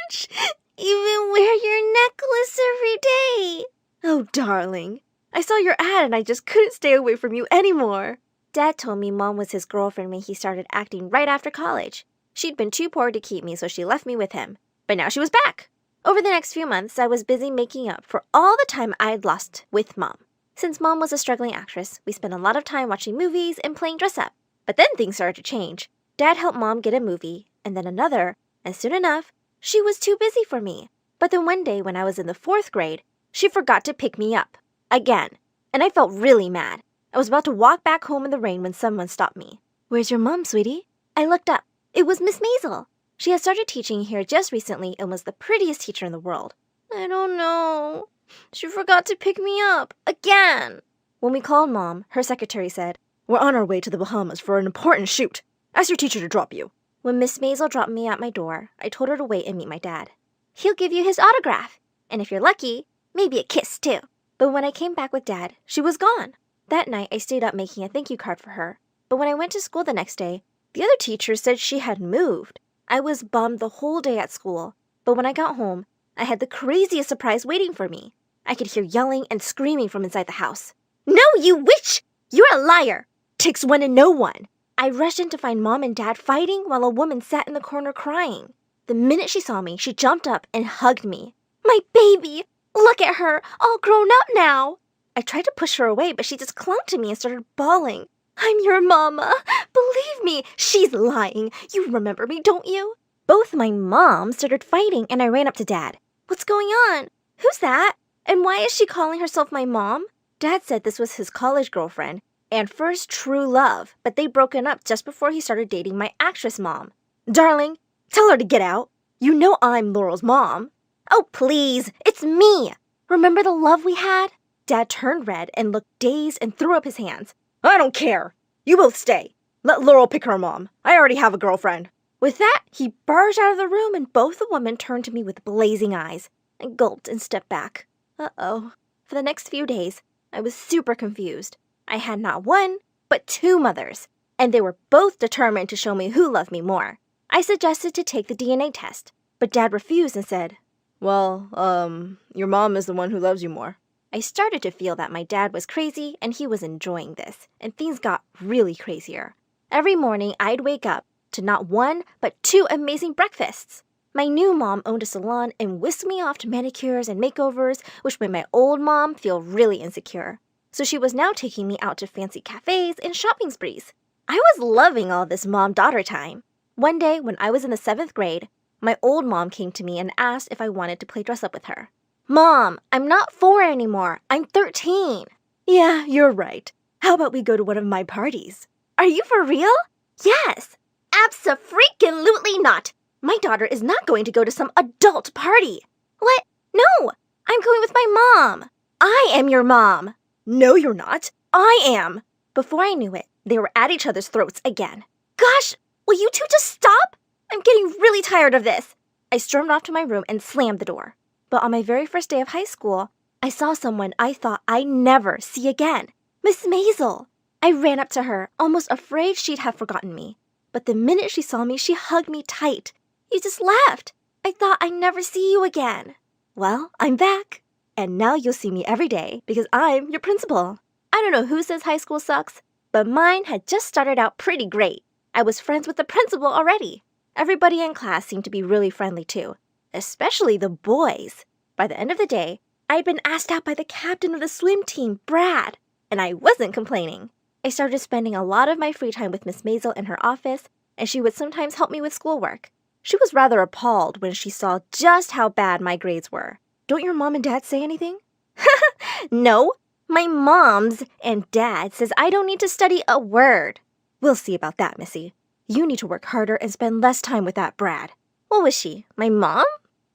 much. Even wear your necklace every day. Oh, darling. I saw your ad and I just couldn't stay away from you anymore. Dad told me Mom was his girlfriend when he started acting right after college. She'd been too poor to keep me, so she left me with him. But now she was back. Over the next few months, I was busy making up for all the time I'd lost with Mom. Since Mom was a struggling actress, we spent a lot of time watching movies and playing dress-up. But then things started to change. Dad helped Mom get a movie, and then another, and soon enough, she was too busy for me. But then one day when I was in the 4th grade, she forgot to pick me up. Again. And I felt really mad. I was about to walk back home in the rain when someone stopped me. Where's your mom, sweetie? I looked up. It was Miss Maisel. She had started teaching here just recently and was the prettiest teacher in the world. I don't know. She forgot to pick me up. Again. When we called Mom, her secretary said, We're on our way to the Bahamas for an important shoot. Ask your teacher to drop you. When Miss Maisel dropped me at my door, I told her to wait and meet my dad. He'll give you his autograph. And if you're lucky, maybe a kiss too. But when I came back with Dad, she was gone. That night, I stayed up making a thank you card for her. But when I went to school the next day, the other teacher said she had moved. I was bummed the whole day at school. But when I got home, I had the craziest surprise waiting for me. I could hear yelling and screaming from inside the house. No, you witch! You're a liar! Takes one to know one. I rushed in to find Mom and Dad fighting while a woman sat in the corner crying. The minute she saw me, she jumped up and hugged me. My baby! Look at her, all grown up now! I tried to push her away, but she just clung to me and started bawling. I'm your mama. Believe me, she's lying. You remember me, don't you? Both my moms started fighting, and I ran up to Dad. What's going on? Who's that? And why is she calling herself my mom? Dad said this was his college girlfriend and first true love, but they'd broken up just before he started dating my actress mom. Darling, tell her to get out. You know I'm Laurel's mom. Oh, please, it's me. Remember the love we had? Dad turned red and looked dazed and threw up his hands. I don't care. You both stay. Let Laurel pick her mom. I already have a girlfriend. With that, he barged out of the room and both the women turned to me with blazing eyes. I gulped and stepped back. Uh-oh. For the next few days, I was super confused. I had not one, but 2 mothers, and they were both determined to show me who loved me more. I suggested to take the DNA test, but Dad refused and said, Well, your mom is the one who loves you more. I started to feel that my dad was crazy and he was enjoying this, and things got really crazier. Every morning, I'd wake up to not 1, but 2 amazing breakfasts. My new mom owned a salon and whisked me off to manicures and makeovers, which made my old mom feel really insecure. So she was now taking me out to fancy cafes and shopping sprees. I was loving all this mom-daughter time. One day, when I was in the 7th grade, my old mom came to me and asked if I wanted to play dress-up with her. Mom, I'm not 4 anymore. I'm 13. Yeah, you're right. How about we go to one of my parties? Are you for real? Yes. Abso-freaking-lutely not. My daughter is not going to go to some adult party. What? No, I'm going with my mom. I am your mom. No, you're not. I am. Before I knew it, they were at each other's throats again. Gosh, will you two just stop? I'm getting really tired of this. I stormed off to my room and slammed the door. But on my very first day of high school, I saw someone I thought I'd never see again. Miss Maisel. I ran up to her, almost afraid she'd have forgotten me. But the minute she saw me, she hugged me tight. You just left. I thought I'd never see you again. Well, I'm back. And now you'll see me every day because I'm your principal. I don't know who says high school sucks, but mine had just started out pretty great. I was friends with the principal already. Everybody in class seemed to be really friendly too, especially the boys. By the end of the day, I'd been asked out by the captain of the swim team, Brad, and I wasn't complaining. I started spending a lot of my free time with Miss Maisel in her office, and she would sometimes help me with schoolwork. She was rather appalled when she saw just how bad my grades were. Don't your mom and dad say anything? No, my mom's and dad says I don't need to study a word. We'll see about that, Missy. You need to work harder and spend less time with that Brad. What was she, my mom?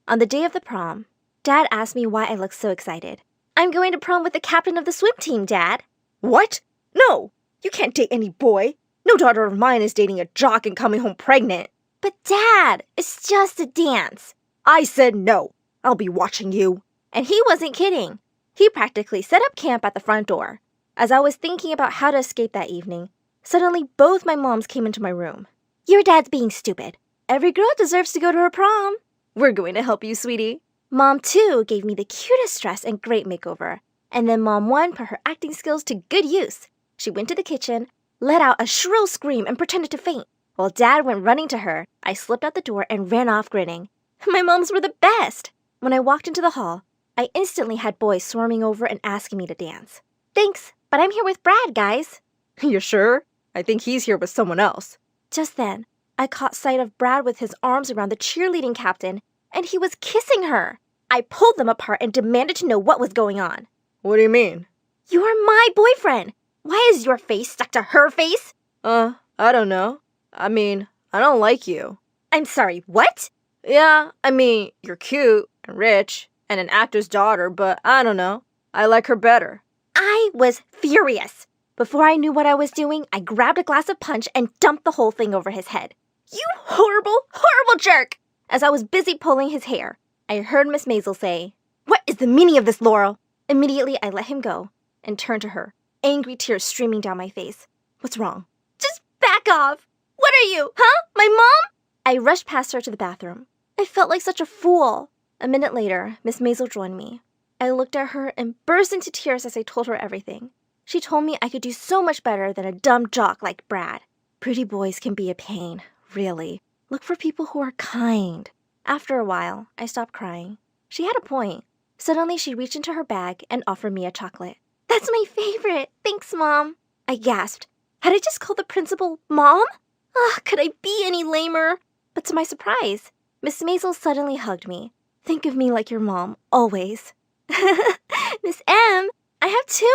On the day of the prom, Dad asked me why I looked so excited. I'm going to prom with the captain of the swim team, Dad. What? No, you can't date any boy. No daughter of mine is dating a jock and coming home pregnant. But Dad, it's just a dance. I said no. I'll be watching you. And he wasn't kidding. He practically set up camp at the front door. As I was thinking about how to escape that evening, suddenly both my moms came into my room. Your dad's being stupid. Every girl deserves to go to her prom. We're going to help you, sweetie. Mom 2 gave me the cutest dress and great makeover. And then Mom 1 put her acting skills to good use. She went to the kitchen, let out a shrill scream, and pretended to faint. While Dad went running to her, I slipped out the door and ran off grinning. My moms were the best. When I walked into the hall, I instantly had boys swarming over and asking me to dance. Thanks, but I'm here with Brad, guys. You're sure? I think he's here with someone else. Just then, I caught sight of Brad with his arms around the cheerleading captain, and he was kissing her. I pulled them apart and demanded to know what was going on. What do you mean? You're my boyfriend. Why is your face stuck to her face? I don't know. I mean, I don't like you. I'm sorry, what? Yeah, I mean, you're cute and rich and an actor's daughter, but I don't know. I like her better. I was furious. Before I knew what I was doing, I grabbed a glass of punch and dumped the whole thing over his head. You horrible, horrible jerk! As I was busy pulling his hair, I heard Miss Maisel say, What is the meaning of this, Laurel? Immediately, I let him go and turned to her, angry tears streaming down my face. What's wrong? Just back off! What are you, huh? My mom? I rushed past her to the bathroom. I felt like such a fool. A minute later, Miss Maisel joined me. I looked at her and burst into tears as I told her everything. She told me I could do so much better than a dumb jock like Brad. Pretty boys can be a pain, really. Look for people who are kind. After a while, I stopped crying. She had a point. Suddenly, she reached into her bag and offered me a chocolate. That's my favorite. Thanks, Mom. I gasped. Had I just called the principal Mom? Could I be any lamer? But to my surprise, Miss Maisel suddenly hugged me. Think of me like your mom, always. Miss M, I have 2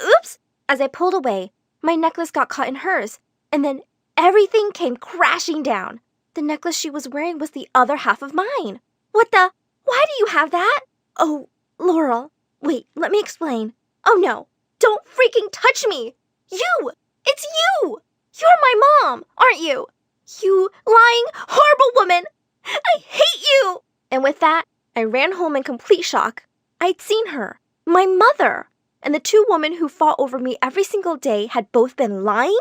Oops! As I pulled away, my necklace got caught in hers, and then everything came crashing down. The necklace she was wearing was the other half of mine. What the? Why do you have that? Oh, Laurel. Wait, let me explain. Oh no, don't freaking touch me! You! It's you! You're my mom, aren't you? You lying, horrible woman! I hate you! And with that, I ran home in complete shock. I'd seen her, my mother, and the 2 women who fought over me every single day had both been lying?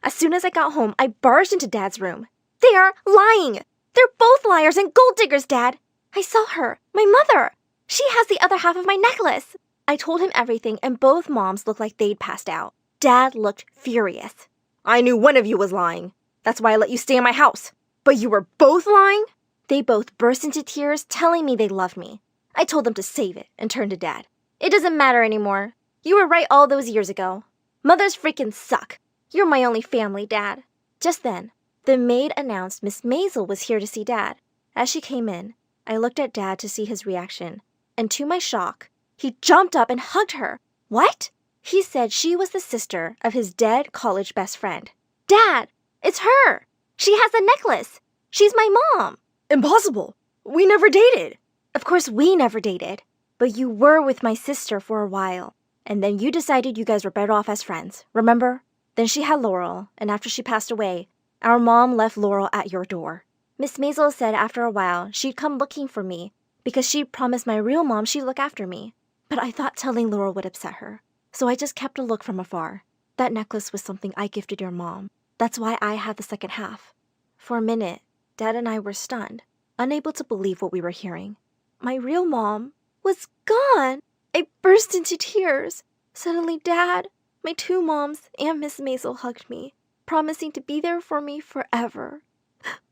As soon as I got home, I barged into Dad's room. They're lying! They're both liars and gold diggers, Dad! I saw her, my mother! She has the other half of my necklace! I told him everything, and both moms looked like they'd passed out. Dad looked furious. I knew one of you was lying. That's why I let you stay in my house. But you were both lying? They both burst into tears, telling me they loved me. I told them to save it and turned to Dad. It doesn't matter anymore. You were right all those years ago. Mothers freaking suck. You're my only family, Dad. Just then, the maid announced Miss Maisel was here to see Dad. As she came in, I looked at Dad to see his reaction. And to my shock, he jumped up and hugged her. What? He said she was the sister of his dead college best friend. Dad, it's her! She has the necklace! She's my mom! Impossible! We never dated! Of course we never dated, but you were with my sister for a while, and then you decided you guys were better off as friends, remember? Then she had Laurel, and after she passed away, our mom left Laurel at your door. Miss Maisel said after a while she'd come looking for me because she promised my real mom she'd look after me. But I thought telling Laurel would upset her, so I just kept a look from afar. That necklace was something I gifted your mom. That's why I had the second half. For a minute, Dad and I were stunned, unable to believe what we were hearing. My real mom was gone! I burst into tears. Suddenly, Dad, my two moms, and Miss Maisel hugged me, promising to be there for me forever.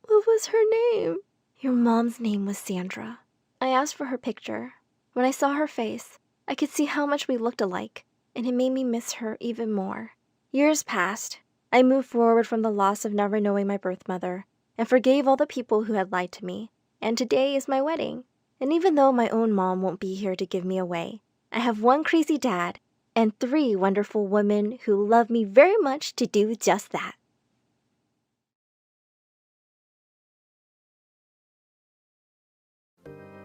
What was her name? Your mom's name was Sandra. I asked for her picture. When I saw her face, I could see how much we looked alike, and it made me miss her even more. Years passed. I moved forward from the loss of never knowing my birth mother, and forgave all the people who had lied to me. And today is my wedding. And even though my own mom won't be here to give me away, I have one crazy dad and 3 wonderful women who love me very much to do just that.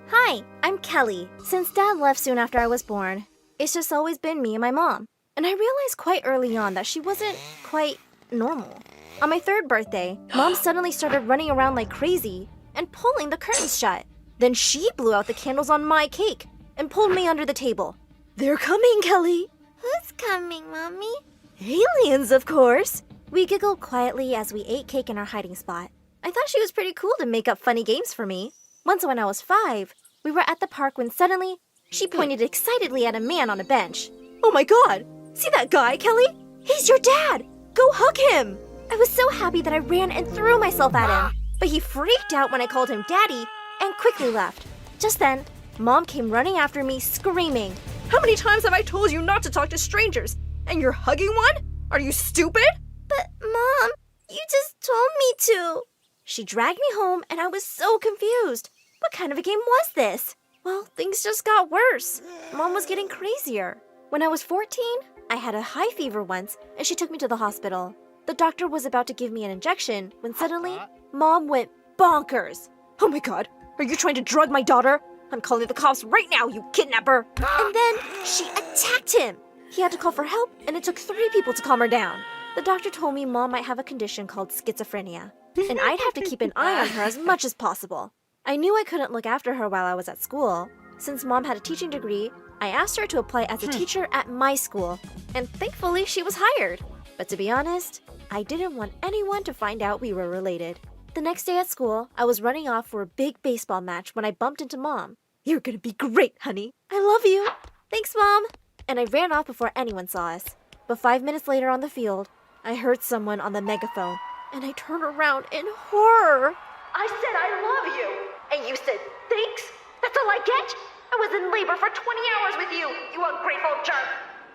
Hi, I'm Kelly. Since Dad left soon after I was born, it's just always been me and my mom. And I realized quite early on that she wasn't quite normal. On my 3rd birthday, Mom suddenly started running around like crazy and pulling the curtains shut. Then she blew out the candles on my cake and pulled me under the table. They're coming, Kelly. Who's coming, Mommy? Aliens, of course. We giggled quietly as we ate cake in our hiding spot. I thought she was pretty cool to make up funny games for me. Once when I was 5, we were at the park when suddenly she pointed excitedly at a man on a bench. Oh my God! See that guy, Kelly? He's your dad! Go hug him! I was so happy that I ran and threw myself at him, but he freaked out when I called him Daddy and quickly left. Just then, Mom came running after me, screaming, "How many times have I told you not to talk to strangers? And you're hugging one? Are you stupid?" But, Mom, you just told me to. She dragged me home and I was so confused. What kind of a game was this? Well, things just got worse. Mom was getting crazier. When I was 14, I had a high fever once and she took me to the hospital. The doctor was about to give me an injection when suddenly, Mom went bonkers. Oh my God, are you trying to drug my daughter? I'm calling the cops right now, you kidnapper! And then she attacked him. He had to call for help and it took 3 people to calm her down. The doctor told me Mom might have a condition called schizophrenia, and I'd have to keep an eye on her as much as possible. I knew I couldn't look after her while I was at school. Since Mom had a teaching degree, I asked her to apply as a teacher at my school, and thankfully she was hired. But to be honest, I didn't want anyone to find out we were related. The next day at school, I was running off for a big baseball match when I bumped into Mom. "You're gonna be great, honey. I love you." "Thanks, Mom." And I ran off before anyone saw us. But 5 minutes later on the field, I heard someone on the megaphone, and I turned around in horror. "I said I love you, and you said thanks? That's all I get? I was in labor for 20 hours with you, you ungrateful jerk!"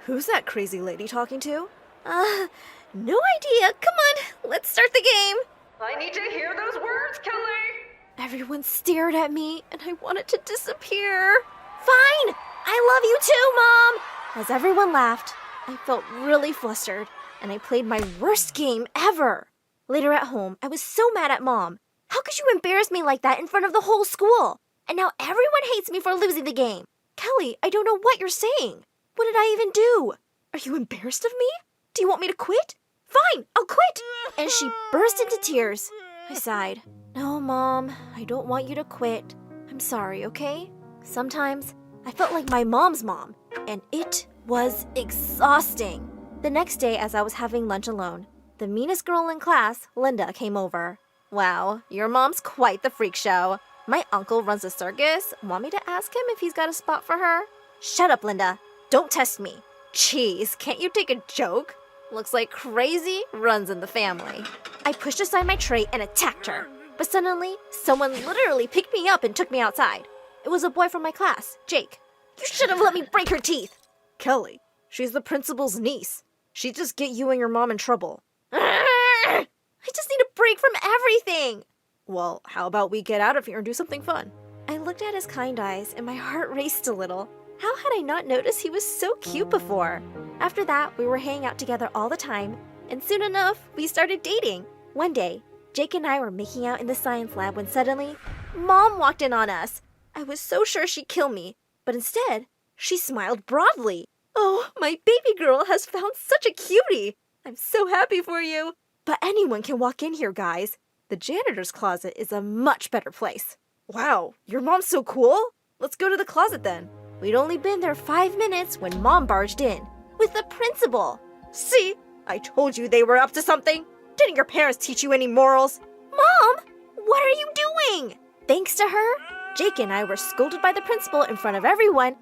Who's that crazy lady talking to? No idea. Come on, let's start the game. "I need to hear those words, Kelly!" Everyone stared at me, and I wanted to disappear. "Fine! I love you too, Mom!" As everyone laughed, I felt really flustered, and I played my worst game ever. Later at home, I was so mad at Mom. How could you embarrass me like that in front of the whole school? And now everyone hates me for losing the game. Kelly, I don't know what you're saying. What did I even do? Are you embarrassed of me? Do you want me to quit? Fine, I'll quit. And she burst into tears. I sighed. No, Mom, I don't want you to quit. I'm sorry, okay? Sometimes I felt like my mom's mom, and it was exhausting. The next day, as I was having lunch alone, the meanest girl in class, Linda, came over. Wow, your mom's quite the freak show. My uncle runs a circus. Want me to ask him if he's got a spot for her? Shut up, Linda. Don't test me. Jeez, can't you take a joke? Looks like crazy runs in the family. I pushed aside my tray and attacked her. But suddenly, someone literally picked me up and took me outside. It was a boy from my class, Jake. You should have let me break her teeth. Kelly, she's the principal's niece. She'd just get you and your mom in trouble. I just need a break from everything. Well, how about we get out of here and do something fun? I looked at his kind eyes and my heart raced a little. How had I not noticed he was so cute before? After that, we were hanging out together all the time, and soon enough, we started dating. One day, Jake and I were making out in the science lab when suddenly, Mom walked in on us. I was so sure she'd kill me, but instead, she smiled broadly. Oh, my baby girl has found such a cutie. I'm so happy for you. But anyone can walk in here, guys. The janitor's closet is a much better place. Wow, your mom's so cool. Let's go to the closet then. We'd only been there 5 minutes when Mom barged in with the principal. See, I told you they were up to something. Didn't your parents teach you any morals? Mom, what are you doing? Thanks to her, Jake and I were scolded by the principal in front of everyone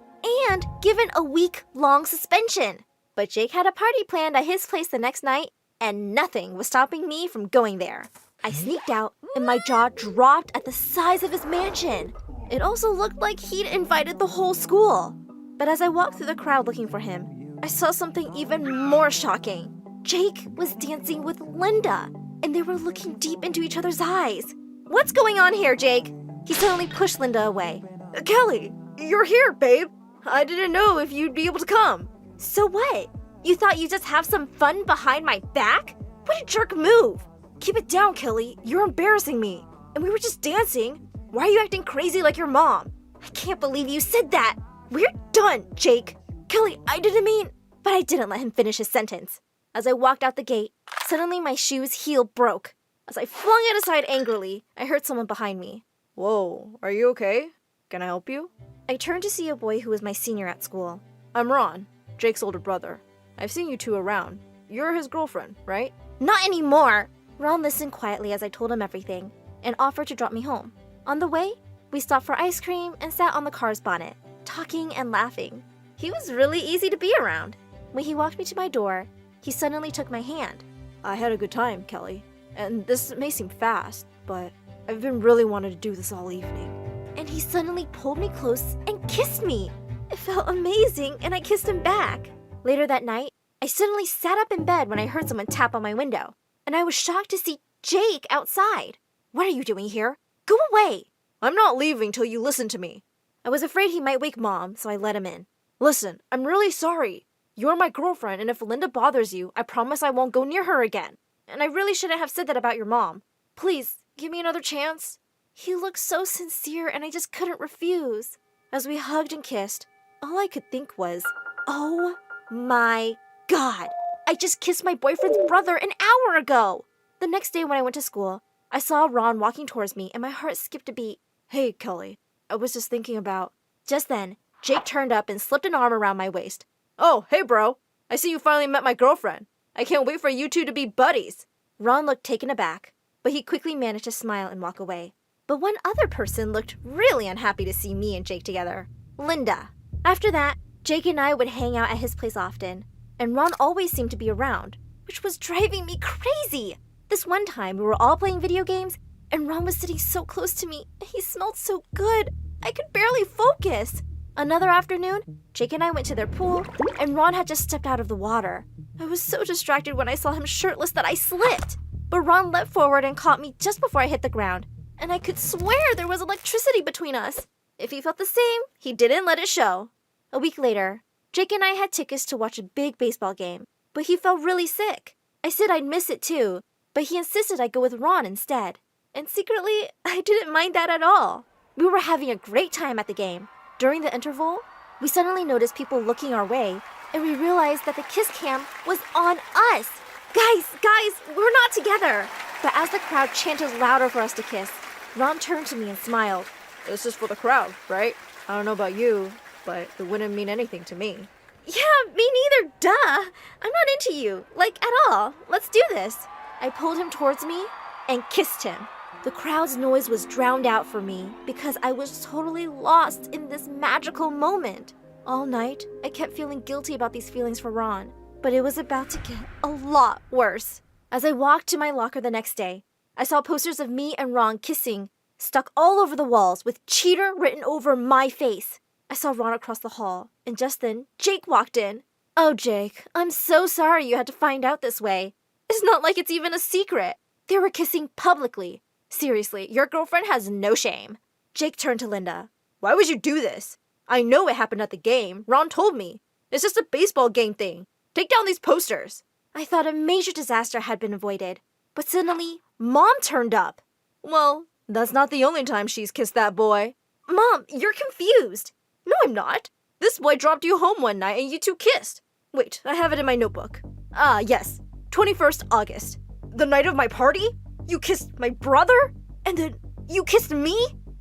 and given a week-long suspension. But Jake had a party planned at his place the next night, and nothing was stopping me from going there. I sneaked out, and my jaw dropped at the size of his mansion. It also looked like he'd invited the whole school. But as I walked through the crowd looking for him, I saw something even more shocking. Jake was dancing with Linda, and they were looking deep into each other's eyes. What's going on here, Jake? He suddenly pushed Linda away. Kelly, you're here, babe. I didn't know if you'd be able to come. So what? You thought you'd just have some fun behind my back? What a jerk move. Keep it down, Kelly. You're embarrassing me. And we were just dancing. Why are you acting crazy like your mom? I can't believe you said that. We're done, Jake. Kelly, I didn't mean... But I didn't let him finish his sentence. As I walked out the gate, suddenly my shoe's heel broke. As I flung it aside angrily, I heard someone behind me. Whoa, are you okay? Can I help you? I turned to see a boy who was my senior at school. I'm Ron, Jake's older brother. I've seen you two around. You're his girlfriend, right? Not anymore! Ron listened quietly as I told him everything and offered to drop me home. On the way, we stopped for ice cream and sat on the car's bonnet, talking and laughing. He was really easy to be around. When he walked me to my door, he suddenly took my hand. I had a good time, Kelly. And this may seem fast, but I've been really wanting to do this all evening. And he suddenly pulled me close and kissed me. It felt amazing, and I kissed him back. Later that night, I suddenly sat up in bed when I heard someone tap on my window, and I was shocked to see Jake outside. What are you doing here? Go away! I'm not leaving till you listen to me. I was afraid he might wake Mom, so I let him in. Listen, I'm really sorry. You're my girlfriend, and if Linda bothers you, I promise I won't go near her again. And I really shouldn't have said that about your mom. Please, give me another chance. He looked so sincere, and I just couldn't refuse. As we hugged and kissed, all I could think was, oh my God, I just kissed my boyfriend's brother an hour ago. The next day when I went to school, I saw Ron walking towards me, and my heart skipped a beat. Hey, Kelly, I was just thinking about... Just then, Jake turned up and slipped an arm around my waist. Oh, hey, bro. I see you finally met my girlfriend. I can't wait for you two to be buddies. Ron looked taken aback, but he quickly managed to smile and walk away. But one other person looked really unhappy to see me and Jake together. Linda. After that, Jake and I would hang out at his place often, and Ron always seemed to be around, which was driving me crazy. This one time, we were all playing video games, and Ron was sitting so close to me, and he smelled so good. I could barely focus. Another afternoon, Jake and I went to their pool, and Ron had just stepped out of the water. I was so distracted when I saw him shirtless that I slipped. But Ron leapt forward and caught me just before I hit the ground, and I could swear there was electricity between us. If he felt the same, he didn't let it show. A week later, Jake and I had tickets to watch a big baseball game, but he felt really sick. I said I'd miss it too, but he insisted I go with Ron instead. And secretly, I didn't mind that at all. We were having a great time at the game. During the interval, we suddenly noticed people looking our way, and we realized that the kiss cam was on us. Guys, we're not together. But as the crowd chanted louder for us to kiss, Ron turned to me and smiled. This is for the crowd, right? I don't know about you, but it wouldn't mean anything to me. Yeah, me neither, duh. I'm not into you, like at all. Let's do this. I pulled him towards me and kissed him. The crowd's noise was drowned out for me because I was totally lost in this magical moment. All night, I kept feeling guilty about these feelings for Ron, but it was about to get a lot worse. As I walked to my locker the next day, I saw posters of me and Ron kissing stuck all over the walls with cheater written over my face. I saw Ron across the hall, and just then, Jake walked in. Oh, Jake, I'm so sorry you had to find out this way. It's not like it's even a secret. They were kissing publicly. Seriously, your girlfriend has no shame. Jake turned to Linda. Why would you do this? I know it happened at the game. Ron told me. It's just a baseball game thing. Take down these posters. I thought a major disaster had been avoided, but suddenly, Mom turned up. Well, that's not the only time she's kissed that boy. Mom, you're confused. No, I'm not. This boy dropped you home one night and you two kissed. Wait, I have it in my notebook. Ah, yes. 21st August. The night of my party? You kissed my brother? And then you kissed me?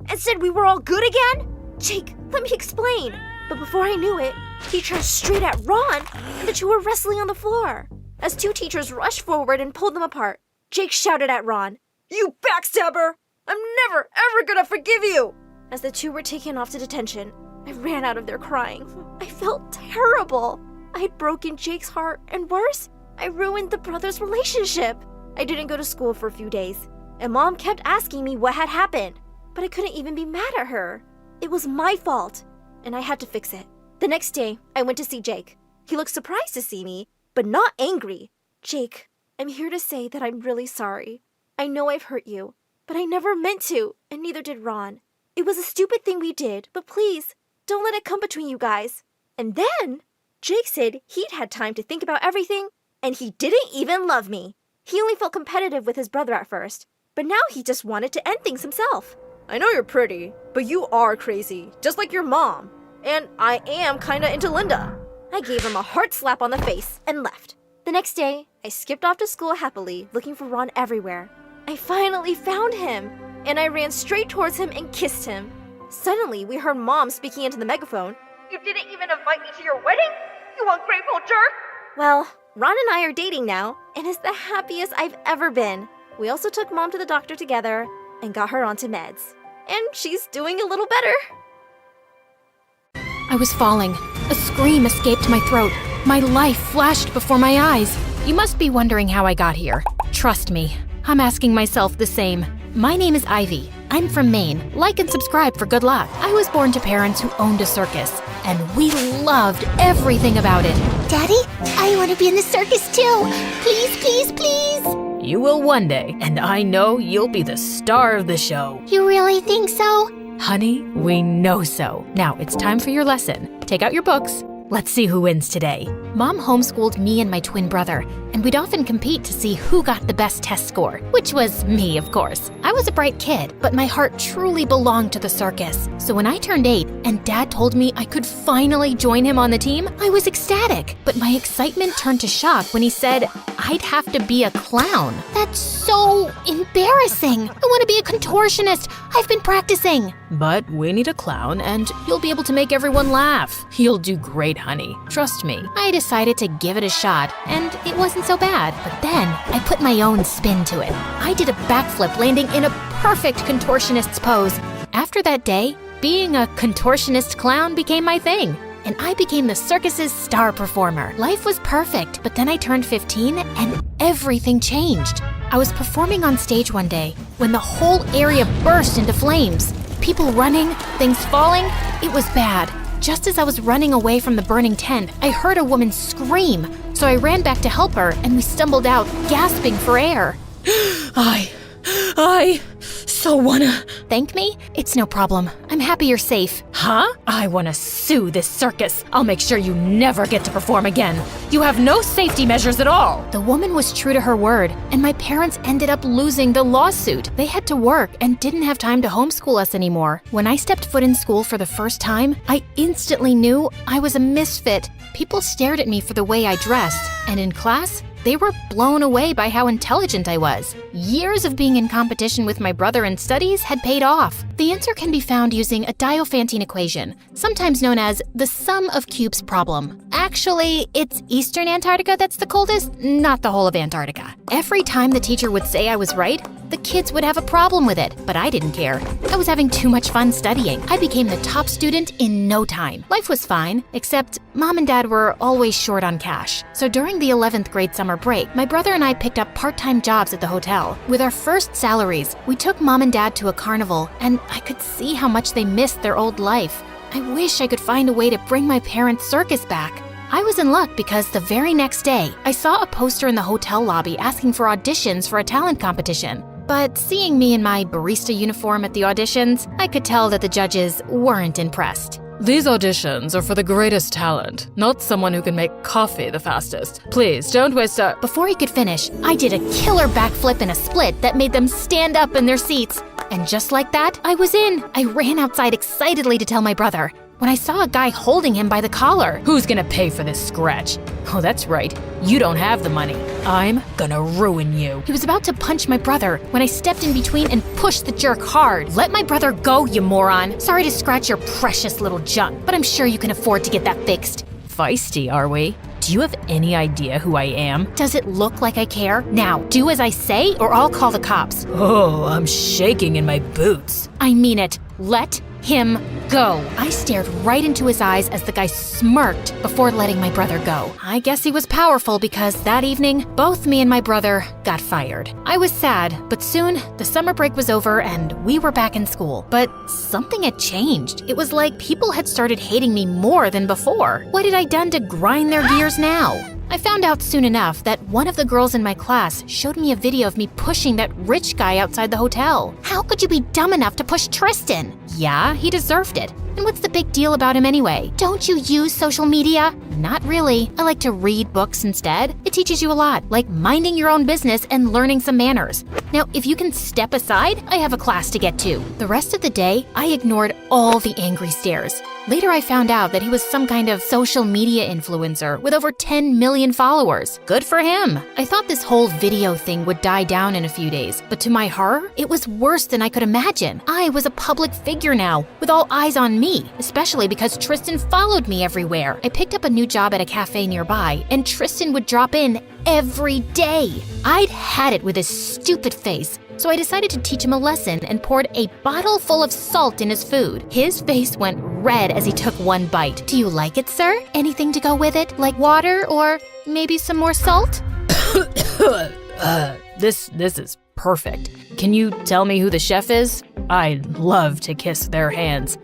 And said we were all good again? Jake, let me explain. But before I knew it, he turned straight at Ron, and the two were wrestling on the floor. As two teachers rushed forward and pulled them apart, Jake shouted at Ron, "You backstabber! I'm never, ever gonna forgive you!" As the two were taken off to detention, I ran out of there crying. I felt terrible. I had broken Jake's heart, and worse, I ruined the brothers' relationship. I didn't go to school for a few days, and Mom kept asking me what had happened, but I couldn't even be mad at her. It was my fault, and I had to fix it. The next day, I went to see Jake. He looked surprised to see me, but not angry. Jake, I'm here to say that I'm really sorry. I know I've hurt you, but I never meant to, and neither did Ron. It was a stupid thing we did, but please, don't let it come between you guys. And then, Jake said he'd had time to think about everything, and he didn't even love me. He only felt competitive with his brother at first, but now he just wanted to end things himself. I know you're pretty, but you are crazy, just like your mom. And I am kinda into Linda. I gave him a hard slap on the face and left. The next day, I skipped off to school happily, looking for Ron everywhere. I finally found him, and I ran straight towards him and kissed him. Suddenly, we heard Mom speaking into the megaphone. You didn't even invite me to your wedding? You ungrateful jerk! Well, Ron and I are dating now, and it's the happiest I've ever been. We also took Mom to the doctor together and got her onto meds. And she's doing a little better. I was falling. A scream escaped my throat. My life flashed before my eyes. You must be wondering how I got here. Trust me, I'm asking myself the same. My name is Ivy. I'm from Maine. Like and subscribe for good luck. I was born to parents who owned a circus, and we loved everything about it. Daddy, I want to be in the circus too. Please, please, please. You will one day, and I know you'll be the star of the show. You really think so? Honey, we know so. Now it's time for your lesson. Take out your books. Let's see who wins today. Mom homeschooled me and my twin brother, and we'd often compete to see who got the best test score, which was me, of course. I was a bright kid, but my heart truly belonged to the circus. So when I turned 8 and Dad told me I could finally join him on the team, I was ecstatic. But my excitement turned to shock when he said I'd have to be a clown. That's so embarrassing. I want to be a contortionist. I've been practicing. But we need a clown, and you'll be able to make everyone laugh. You'll do great, honey. Trust me. I decided to give it a shot, and it wasn't so bad. But then I put my own spin to it. I did a backflip, landing in a perfect contortionist's pose. After that day, being a contortionist clown became my thing, and I became the circus's star performer. Life was perfect, but then I turned 15 and everything changed. I was performing on stage one day when the whole area burst into flames. People running, things falling. It was bad. Just as I was running away from the burning tent, I heard a woman scream. So I ran back to help her, and we stumbled out, gasping for air. I so wanna... Thank me? It's no problem. I'm happy you're safe. Huh? I wanna sue this circus. I'll make sure you never get to perform again. You have no safety measures at all. The woman was true to her word, and my parents ended up losing the lawsuit. They had to work and didn't have time to homeschool us anymore. When I stepped foot in school for the first time, I instantly knew I was a misfit. People stared at me for the way I dressed, and in class, they were blown away by how intelligent I was. Years of being in competition with my brother in studies had paid off. The answer can be found using a Diophantine equation, sometimes known as the sum of cubes problem. Actually, it's Eastern Antarctica that's the coldest, not the whole of Antarctica. Every time the teacher would say I was right, the kids would have a problem with it, but I didn't care. I was having too much fun studying. I became the top student in no time. Life was fine, except Mom and Dad were always short on cash. So during the 11th grade summer break, my brother and I picked up part-time jobs at the hotel. With our first salaries, we took Mom and Dad to a carnival, and I could see how much they missed their old life. I wish I could find a way to bring my parents' circus back. I was in luck because the very next day, I saw a poster in the hotel lobby asking for auditions for a talent competition. But seeing me in my barista uniform at the auditions, I could tell that the judges weren't impressed. These auditions are for the greatest talent, not someone who can make coffee the fastest. Please, don't waste a— Before he could finish, I did a killer backflip and a split that made them stand up in their seats. And just like that, I was in. I ran outside excitedly to tell my brother, when I saw a guy holding him by the collar. Who's gonna pay for this scratch? Oh, that's right. You don't have the money. I'm gonna ruin you. He was about to punch my brother when I stepped in between and pushed the jerk hard. Let my brother go, you moron. Sorry to scratch your precious little junk, but I'm sure you can afford to get that fixed. Feisty, are we? Do you have any idea who I am? Does it look like I care? Now, do as I say or I'll call the cops. Oh, I'm shaking in my boots. I mean it. Let him go. I stared right into his eyes as the guy smirked before letting my brother go. I guess he was powerful because that evening, both me and my brother got fired. I was sad, but soon the summer break was over and we were back in school. But something had changed. It was like people had started hating me more than before. What had I done to grind their gears now? I found out soon enough that one of the girls in my class showed me a video of me pushing that rich guy outside the hotel. How could you be dumb enough to push Tristan? Yeah, he deserved it. And what's the big deal about him anyway? Don't you use social media? Not really. I like to read books instead. It teaches you a lot, like minding your own business and learning some manners. Now, if you can step aside, I have a class to get to. The rest of the day, I ignored all the angry stares. Later, I found out that he was some kind of social media influencer with over 10 million followers. Good for him. I thought this whole video thing would die down in a few days, but to my horror, it was worse than I could imagine. I was a public figure now, with all eyes on me, especially because Tristan followed me everywhere. I picked up a new job at a cafe nearby, and Tristan would drop in every day. I'd had it with his stupid face, so I decided to teach him a lesson and poured a bottle full of salt in his food. His face went red as he took one bite. Do you like it, sir? Anything to go with it, like water or maybe some more salt? This is perfect. Can you tell me who the chef is? I'd love to kiss their hands.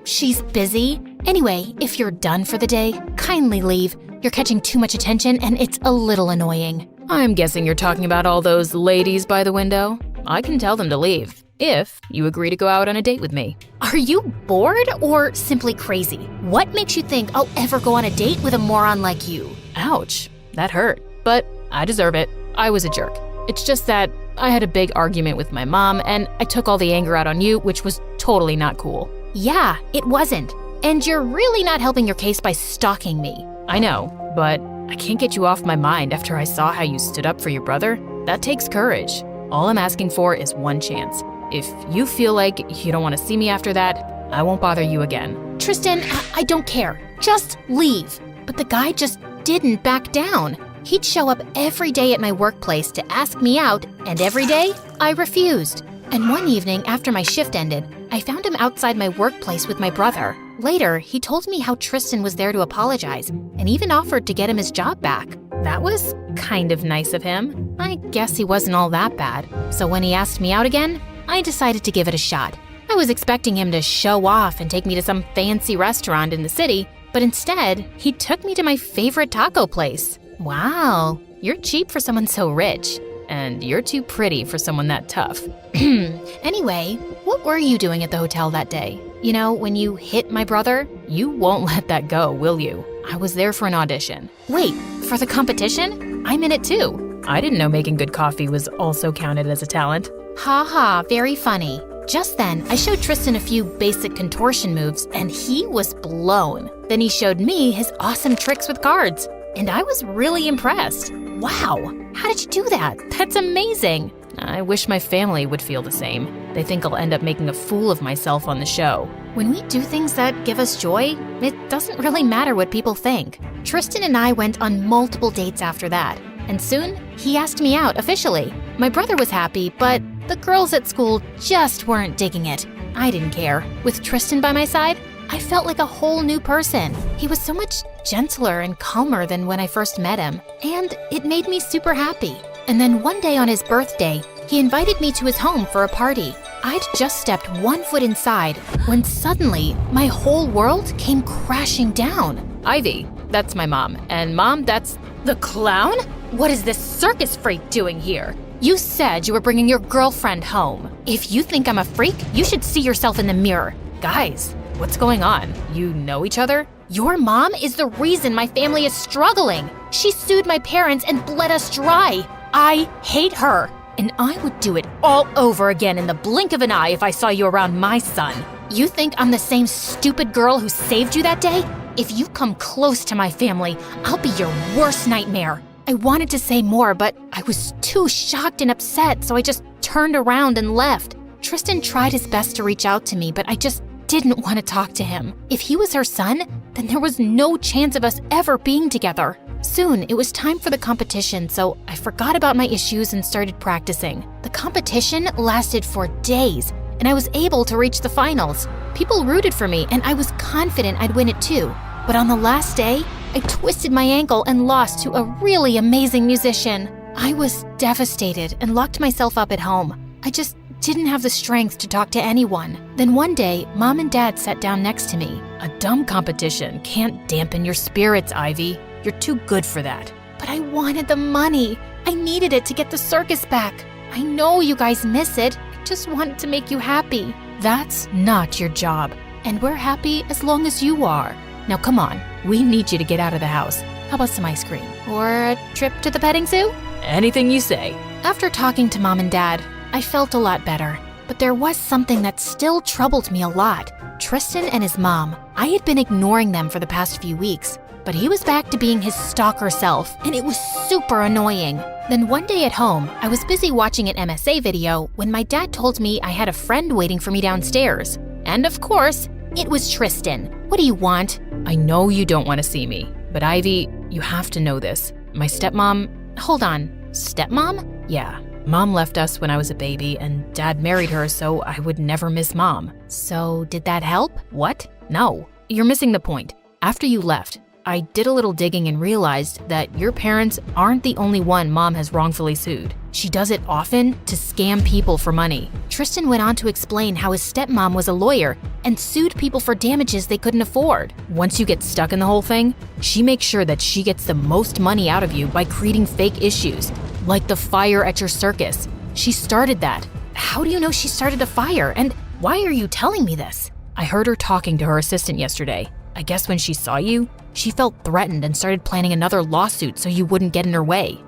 She's busy. Anyway, if you're done for the day, kindly leave. You're catching too much attention and it's a little annoying. I'm guessing you're talking about all those ladies by the window. I can tell them to leave, if you agree to go out on a date with me. Are you bored or simply crazy? What makes you think I'll ever go on a date with a moron like you? Ouch, that hurt. But I deserve it. I was a jerk. It's just that I had a big argument with my mom and I took all the anger out on you, which was totally not cool. Yeah, it wasn't. And you're really not helping your case by stalking me. I know, but I can't get you off my mind after I saw how you stood up for your brother. That takes courage. All I'm asking for is one chance. If you feel like you don't want to see me after that, I won't bother you again. Tristan, I don't care. Just leave. But the guy just didn't back down. He'd show up every day at my workplace to ask me out, and every day, I refused. And one evening after my shift ended, I found him outside my workplace with my brother. Later, he told me how Tristan was there to apologize and even offered to get him his job back. That was kind of nice of him. I guess he wasn't all that bad. So when he asked me out again, I decided to give it a shot. I was expecting him to show off and take me to some fancy restaurant in the city, but instead, he took me to my favorite taco place. Wow, you're cheap for someone so rich. And you're too pretty for someone that tough. Anyway, what were you doing at the hotel that day? You know, when you hit my brother? You won't let that go, will you? I was there for an audition. Wait, for the competition? I'm in it too. I didn't know making good coffee was also counted as a talent. Ha ha, very funny. Just then, I showed Tristan a few basic contortion moves and he was blown. Then he showed me his awesome tricks with cards. And I was really impressed. Wow, how did you do that? That's amazing. I wish my family would feel the same. They think I'll end up making a fool of myself on the show. When we do things that give us joy, it doesn't really matter what people think. Tristan and I went on multiple dates after that. And soon, he asked me out officially. My brother was happy, but the girls at school just weren't digging it. I didn't care. With Tristan by my side, I felt like a whole new person. He was so much gentler and calmer than when I first met him, and it made me super happy. And then one day on his birthday, he invited me to his home for a party. I'd just stepped one foot inside when suddenly my whole world came crashing down. Ivy, that's my mom, and Mom, that's the clown? What is this circus freak doing here? You said you were bringing your girlfriend home. If you think I'm a freak, you should see yourself in the mirror. Guys, What's going on? You know each other? Your mom is the reason my family is struggling. She sued my parents and bled us dry. I hate her, and I would do it all over again in the blink of an eye if I saw you around my son. You think I'm the same stupid girl who saved you that day? If you come close to my family, I'll be your worst nightmare. I wanted to say more, but I was too shocked and upset, so I just turned around and left. Tristan tried his best to reach out to me, but I just didn't want to talk to him. If he was her son, then there was no chance of us ever being together. Soon, it was time for the competition, so I forgot about my issues and started practicing. The competition lasted for days, and I was able to reach the finals. People rooted for me, and I was confident I'd win it too. But on the last day, I twisted my ankle and lost to a really amazing musician. I was devastated and locked myself up at home. I just didn't have the strength to talk to anyone. Then one day, Mom and Dad sat down next to me. A dumb competition can't dampen your spirits, Ivy. You're too good for that. But I wanted the money. I needed it to get the circus back. I know you guys miss it. I just wanted to make you happy. That's not your job. And we're happy as long as you are. Now come on, we need you to get out of the house. How about some ice cream? Or a trip to the petting zoo? Anything you say. After talking to Mom and Dad, I felt a lot better. But there was something that still troubled me a lot. Tristan and his mom. I had been ignoring them for the past few weeks, but he was back to being his stalker self, and it was super annoying. Then one day at home, I was busy watching an MSA video when my dad told me I had a friend waiting for me downstairs. And of course, it was Tristan. What do you want? I know you don't want to see me, but Ivy, you have to know this. My stepmom... Hold on, stepmom? Yeah. Mom left us when I was a baby, and Dad married her so I would never miss Mom. So did that help? What? No, you're missing the point. After you left, I did a little digging and realized that your parents aren't the only one Mom has wrongfully sued. She does it often to scam people for money. Tristan went on to explain how his stepmom was a lawyer and sued people for damages they couldn't afford. Once you get stuck in the whole thing, she makes sure that she gets the most money out of you by creating fake issues, like the fire at your circus. She started that. How do you know she started a fire? And why are you telling me this? I heard her talking to her assistant yesterday. I guess when she saw you, she felt threatened and started planning another lawsuit so you wouldn't get in her way.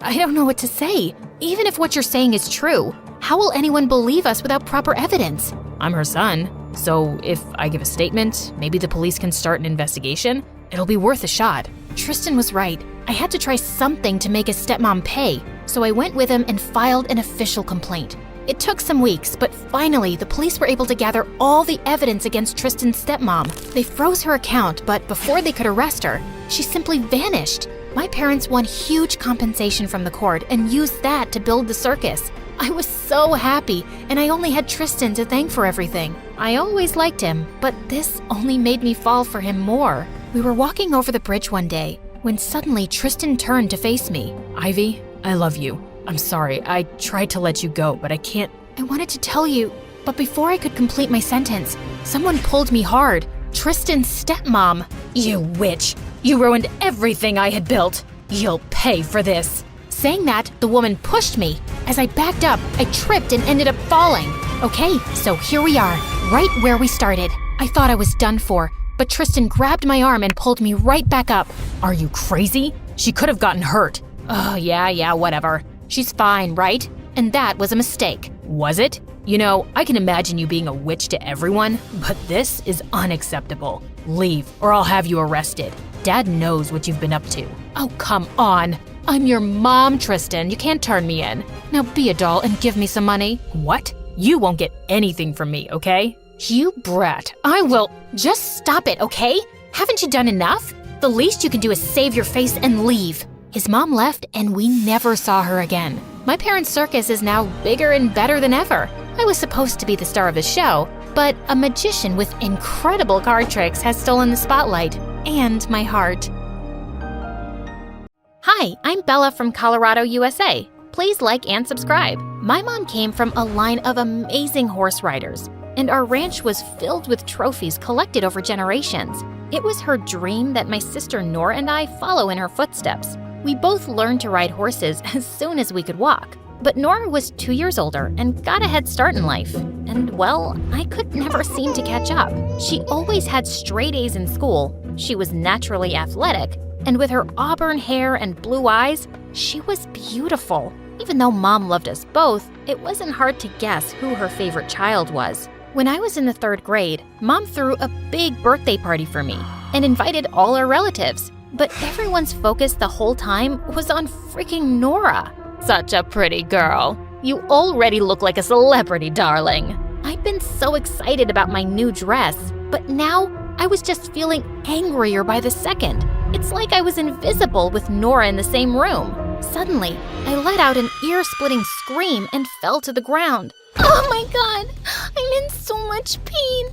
I don't know what to say. Even if what you're saying is true, how will anyone believe us without proper evidence? I'm her son, so if I give a statement, maybe the police can start an investigation. It'll be worth a shot. Tristan was right. I had to try something to make his stepmom pay, so I went with him and filed an official complaint. It took some weeks, but finally the police were able to gather all the evidence against Tristan's stepmom. They froze her account, but before they could arrest her, she simply vanished. My parents won huge compensation from the court and used that to build the circus. I was so happy, and I only had Tristan to thank for everything. I always liked him, but this only made me fall for him more. We were walking over the bridge one day when suddenly Tristan turned to face me. Ivy, I love you. I'm sorry, I tried to let you go, but I can't. I wanted to tell you, but before I could complete my sentence, someone pulled me hard. Tristan's stepmom. You witch! You ruined everything I had built. You'll pay for this. Saying that, the woman pushed me. As I backed up, I tripped and ended up falling. Okay, so here we are, right where we started. I thought I was done for, but Tristan grabbed my arm and pulled me right back up. Are you crazy? She could have gotten hurt. Oh, yeah, whatever. She's fine, right? And that was a mistake. Was it? You know, I can imagine you being a witch to everyone, but this is unacceptable. Leave, or I'll have you arrested. Dad knows what you've been up to. Oh, come on. I'm your mom, Tristan. You can't turn me in. Now be a doll and give me some money. What? You won't get anything from me, okay? You brat. I will. Just stop it, okay? Haven't you done enough? The least you can do is save your face and leave. His mom left, and we never saw her again. My parents' circus is now bigger and better than ever. I was supposed to be the star of the show, but a magician with incredible card tricks has stolen the spotlight and my heart. Hi, I'm Bella from Colorado, USA. Please like and subscribe. My mom came from a line of amazing horse riders, and our ranch was filled with trophies collected over generations. It was her dream that my sister Nora and I follow in her footsteps. We both learned to ride horses as soon as we could walk. But Nora was 2 years older and got a head start in life. and well, I could never seem to catch up. She always had straight A's in school, she was naturally athletic, and with her auburn hair and blue eyes, she was beautiful. Even though Mom loved us both, it wasn't hard to guess who her favorite child was. When I was in the 3rd grade, Mom threw a big birthday party for me and invited all our relatives. But everyone's focus the whole time was on freaking Nora. Such a pretty girl. You already look like a celebrity, darling. I'd been so excited about my new dress, but now I was just feeling angrier by the second. It's like I was invisible with Nora in the same room. Suddenly, I let out an ear-splitting scream and fell to the ground. Oh my god, I'm in so much pain.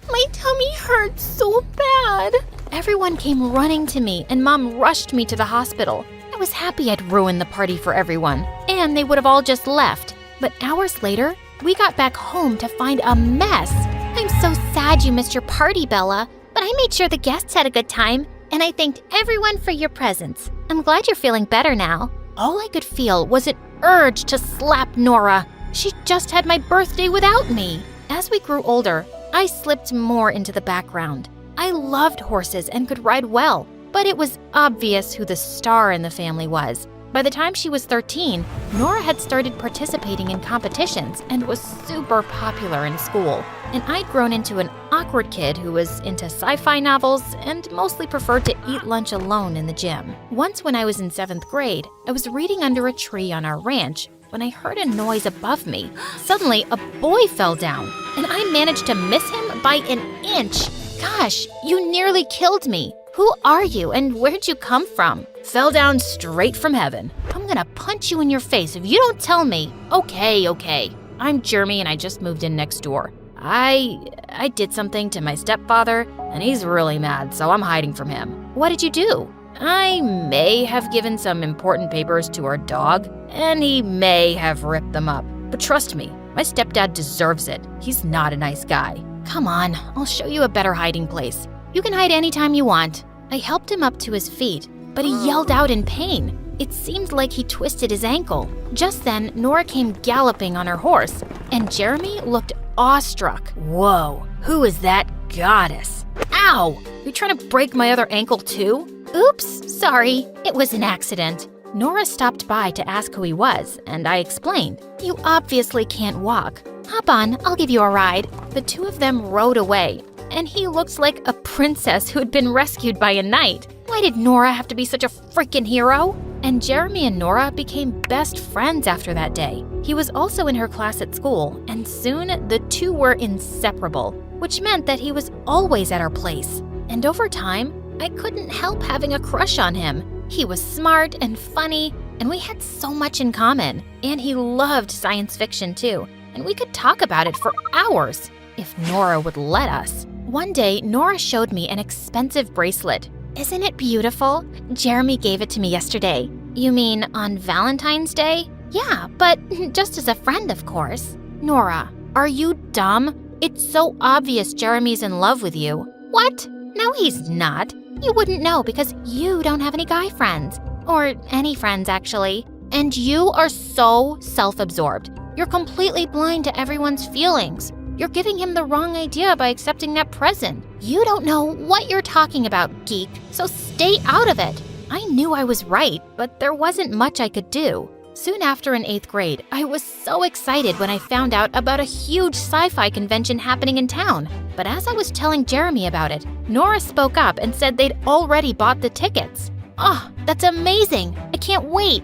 My tummy hurts so bad. Everyone came running to me and Mom rushed me to the hospital. I was happy I'd ruined the party for everyone, and they would have all just left. But hours later, we got back home to find a mess. I'm so sad you missed your party, Bella, but I made sure the guests had a good time, and I thanked everyone for your presents. I'm glad you're feeling better now. All I could feel was an urge to slap Nora. She just had my birthday without me. As we grew older, I slipped more into the background. I loved horses and could ride well, but it was obvious who the star in the family was. By the time she was 13, Nora had started participating in competitions and was super popular in school. And I'd grown into an awkward kid who was into sci-fi novels and mostly preferred to eat lunch alone in the gym. Once when I was in 7th grade, I was reading under a tree on our ranch when I heard a noise above me. Suddenly, a boy fell down, and I managed to miss him by an inch. Gosh, you nearly killed me. Who are you and where'd you come from? Fell down straight from heaven. I'm gonna punch you in your face if you don't tell me. Okay. I'm Jeremy and I just moved in next door. I did something to my stepfather and he's really mad, so I'm hiding from him. What did you do? I may have given some important papers to our dog, and he may have ripped them up. But trust me, my stepdad deserves it. He's not a nice guy. Come on, I'll show you a better hiding place. You can hide anytime you want. I helped him up to his feet, but he yelled out in pain. It seemed like he twisted his ankle. Just then, Nora came galloping on her horse, and Jeremy looked awestruck. Whoa, who is that goddess? Ow! You trying to break my other ankle too? Oops, sorry. It was an accident. Nora stopped by to ask who he was, and I explained. You obviously can't walk. Hop on, I'll give you a ride. The two of them rode away, and he looked like a princess who had been rescued by a knight. Why did Nora have to be such a freaking hero? And Jeremy and Nora became best friends after that day. He was also in her class at school, and soon the two were inseparable, which meant that he was always at our place. And over time, I couldn't help having a crush on him. He was smart and funny, and we had so much in common. And he loved science fiction too, and we could talk about it for hours, if Nora would let us. One day, Nora showed me an expensive bracelet. Isn't it beautiful? Jeremy gave it to me yesterday. You mean on Valentine's Day? Yeah, but just as a friend, of course. Nora, are you dumb? It's so obvious Jeremy's in love with you. What? No, he's not. You wouldn't know because you don't have any guy friends. Or any friends, actually. And you are so self-absorbed. You're completely blind to everyone's feelings. You're giving him the wrong idea by accepting that present. You don't know what you're talking about, geek, so stay out of it. I knew I was right, but there wasn't much I could do. Soon after in 8th grade, I was so excited when I found out about a huge sci-fi convention happening in town. But as I was telling Jeremy about it, Nora spoke up and said they'd already bought the tickets. Oh, that's amazing! I can't wait!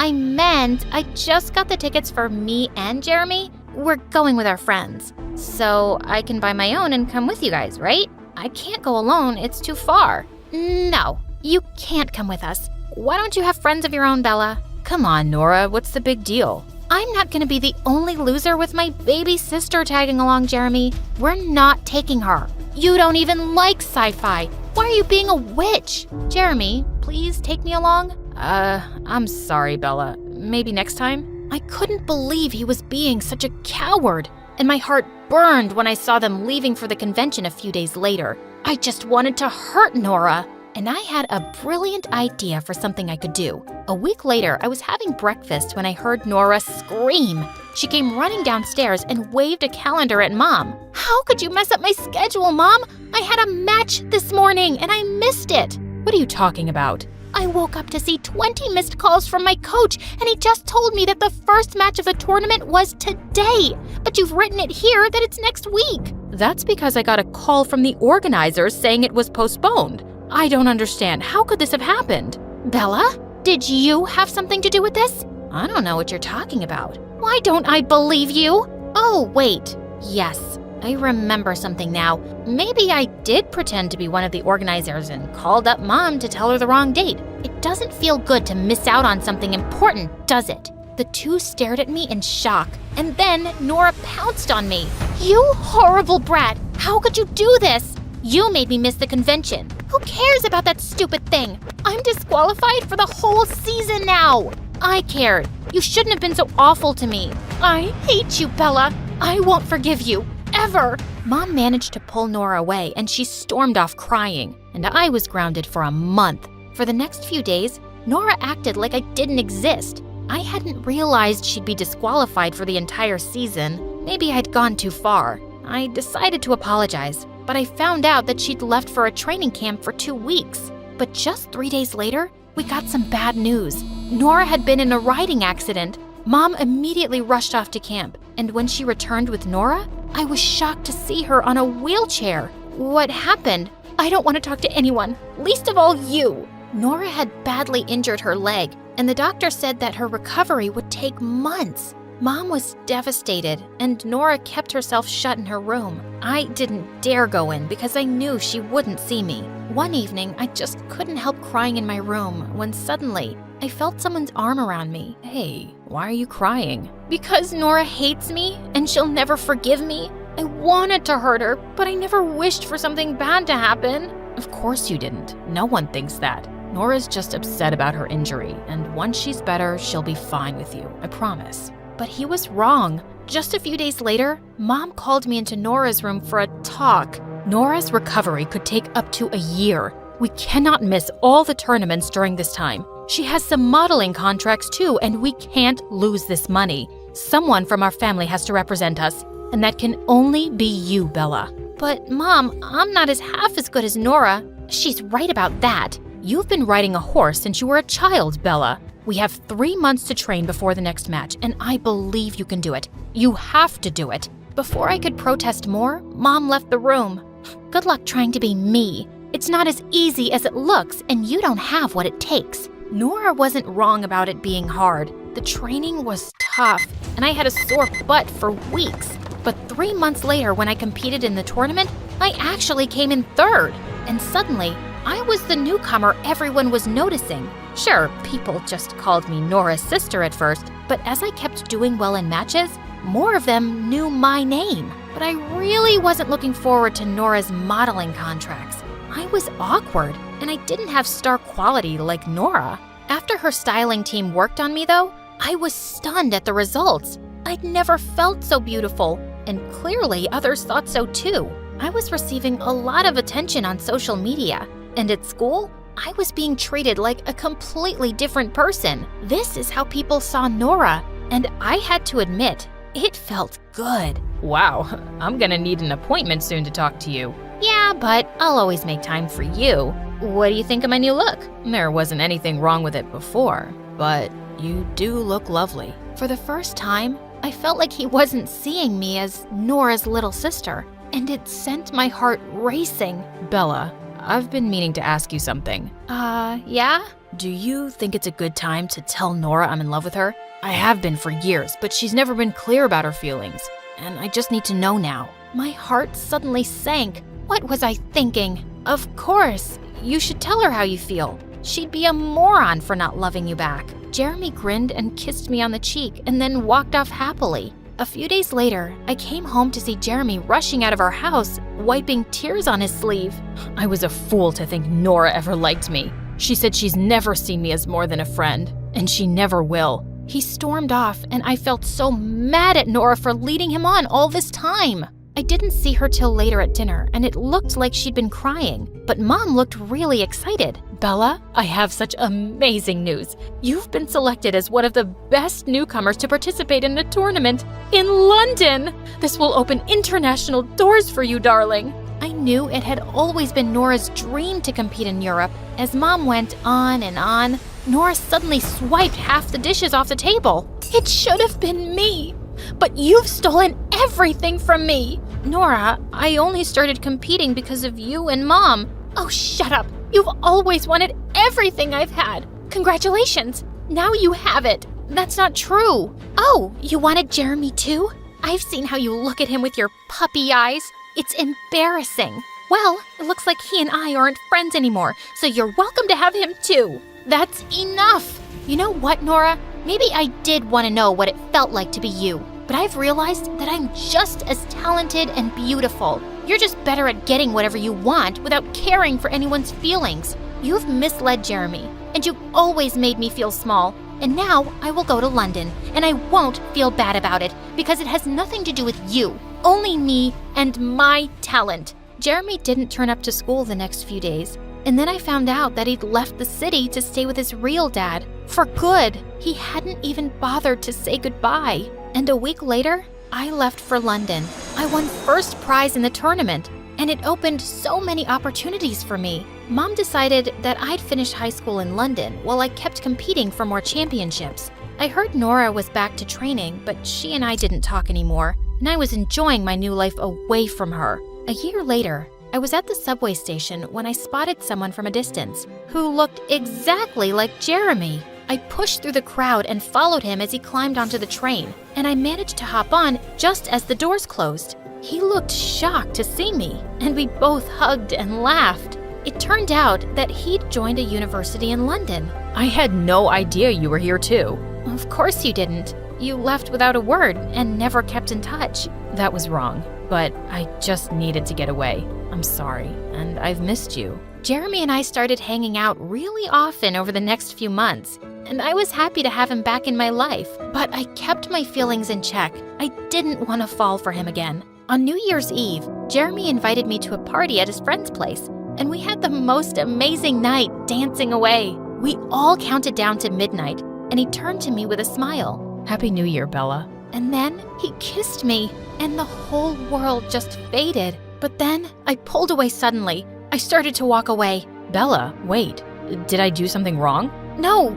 I meant I just got the tickets for me and Jeremy. We're going with our friends. So I can buy my own and come with you guys, right? I can't go alone, it's too far. No, you can't come with us. Why don't you have friends of your own, Bella? Come on, Nora, what's the big deal? I'm not gonna be the only loser with my baby sister tagging along, Jeremy. We're not taking her. You don't even like sci-fi. Why are you being a witch? Jeremy, please take me along. I'm sorry, Bella. Maybe next time? I couldn't believe he was being such a coward, and my heart burned when I saw them leaving for the convention a few days later. I just wanted to hurt Nora. and I had a brilliant idea for something I could do. A week later, I was having breakfast when I heard Nora scream. She came running downstairs and waved a calendar at Mom. "How could you mess up my schedule, Mom? I had a match this morning and I missed it." What are you talking about? I woke up to see 20 missed calls from my coach, and he just told me that the first match of the tournament was today. But you've written it here that it's next week. That's because I got a call from the organizers saying it was postponed. I don't understand. How could this have happened? Bella, did you have something to do with this? I don't know what you're talking about. Why don't I believe you? Oh, wait. Yes, I remember something now. Maybe I did pretend to be one of the organizers and called up Mom to tell her the wrong date. It doesn't feel good to miss out on something important, does it? The two stared at me in shock, and then Nora pounced on me. "You horrible brat! How could you do this? You made me miss the convention. Who cares about that stupid thing? I'm disqualified for the whole season now. I cared. You shouldn't have been so awful to me. I hate you, Bella. I won't forgive you. Ever." Mom managed to pull Nora away, and she stormed off crying, and I was grounded for a month. For the next few days, Nora acted like I didn't exist. I hadn't realized she'd be disqualified for the entire season. Maybe I'd gone too far. I decided to apologize, but I found out that she'd left for a training camp for 2 weeks. But just 3 days later, we got some bad news. Nora had been in a riding accident. Mom immediately rushed off to camp, and when she returned with Nora, I was shocked to see her on a wheelchair. What happened? I don't want to talk to anyone, least of all you. Nora had badly injured her leg, and the doctor said that her recovery would take months. Mom was devastated, and Nora kept herself shut in her room. I didn't dare go in because I knew she wouldn't see me. One evening, I just couldn't help crying in my room when suddenly I felt someone's arm around me. Hey, why are you crying? Because Nora hates me and she'll never forgive me. I wanted to hurt her, but I never wished for something bad to happen. Of course you didn't. No one thinks that. Nora's just upset about her injury, and once she's better, she'll be fine with you, I promise. But he was wrong. Just a few days later, Mom called me into Nora's room for a talk. Nora's recovery could take up to a year. We cannot miss all the tournaments during this time. She has some modeling contracts too, and we can't lose this money. Someone from our family has to represent us, and that can only be you, Bella. But Mom, I'm not half as good as Nora. She's right about that. You've been riding a horse since you were a child, Bella. We have 3 months to train before the next match, and I believe you can do it. You have to do it. Before I could protest more, Mom left the room. Good luck trying to be me. It's not as easy as it looks, and you don't have what it takes. Nora wasn't wrong about it being hard. The training was tough, and I had a sore butt for weeks. But 3 months later, when I competed in the tournament, I actually came in third. And suddenly, I was the newcomer everyone was noticing. Sure, people just called me Nora's sister at first, but as I kept doing well in matches, more of them knew my name. But I really wasn't looking forward to Nora's modeling contracts. I was awkward, and I didn't have star quality like Nora. After her styling team worked on me, though, I was stunned at the results. I'd never felt so beautiful, and clearly others thought so too. I was receiving a lot of attention on social media, and at school, I was being treated like a completely different person. This is how people saw Nora, and I had to admit, it felt good. Wow, I'm gonna need an appointment soon to talk to you. Yeah, but I'll always make time for you. What do you think of my new look? There wasn't anything wrong with it before, but you do look lovely. For the first time, I felt like he wasn't seeing me as Nora's little sister, and it sent my heart racing. Bella, I've been meaning to ask you something. Yeah? Do you think it's a good time to tell Nora I'm in love with her? I have been for years, but she's never been clear about her feelings, and I just need to know now. My heart suddenly sank. What was I thinking? Of course, you should tell her how you feel. She'd be a moron for not loving you back. Jeremy grinned and kissed me on the cheek and then walked off happily. A few days later, I came home to see Jeremy rushing out of our house, wiping tears on his sleeve. I was a fool to think Nora ever liked me. She said she's never seen me as more than a friend, and she never will. He stormed off, and I felt so mad at Nora for leading him on all this time. I didn't see her till later at dinner, and it looked like she'd been crying. But Mom looked really excited. Bella, I have such amazing news. You've been selected as one of the best newcomers to participate in a tournament in London. This will open international doors for you, darling. I knew it had always been Nora's dream to compete in Europe. As Mom went on and on, Nora suddenly swiped half the dishes off the table. It should have been me. But you've stolen everything from me. Nora, I only started competing because of you and Mom. Oh, shut up. You've always wanted everything I've had. Congratulations. Now you have it. That's not true. Oh, you wanted Jeremy too? I've seen how you look at him with your puppy eyes. It's embarrassing. Well, it looks like he and I aren't friends anymore, so you're welcome to have him too. That's enough. You know what, Nora? Maybe I did want to know what it felt like to be you, but I've realized that I'm just as talented and beautiful. You're just better at getting whatever you want without caring for anyone's feelings. You've misled Jeremy, and you've always made me feel small. And now I will go to London, and I won't feel bad about it because it has nothing to do with you. Only me and my talent. Jeremy didn't turn up to school the next few days, and then I found out that he'd left the city to stay with his real dad. For good. He hadn't even bothered to say goodbye. And a week later, I left for London. I won first prize in the tournament, and it opened so many opportunities for me. Mom decided that I'd finish high school in London while I kept competing for more championships. I heard Nora was back to training, but she and I didn't talk anymore, and I was enjoying my new life away from her. A year later, I was at the subway station when I spotted someone from a distance who looked exactly like Jeremy. I pushed through the crowd and followed him as he climbed onto the train, and I managed to hop on just as the doors closed. He looked shocked to see me, and we both hugged and laughed. It turned out that he'd joined a university in London. I had no idea you were here too. Of course you didn't. You left without a word and never kept in touch. That was wrong, but I just needed to get away. I'm sorry, and I've missed you. Jeremy and I started hanging out really often over the next few months, and I was happy to have him back in my life, but I kept my feelings in check. I didn't want to fall for him again. On New Year's Eve, Jeremy invited me to a party at his friend's place, and we had the most amazing night dancing away. We all counted down to midnight, and he turned to me with a smile. Happy New Year, Bella. And then he kissed me, and the whole world just faded. But then I pulled away suddenly. I started to walk away. Bella, wait. Did I do something wrong? No,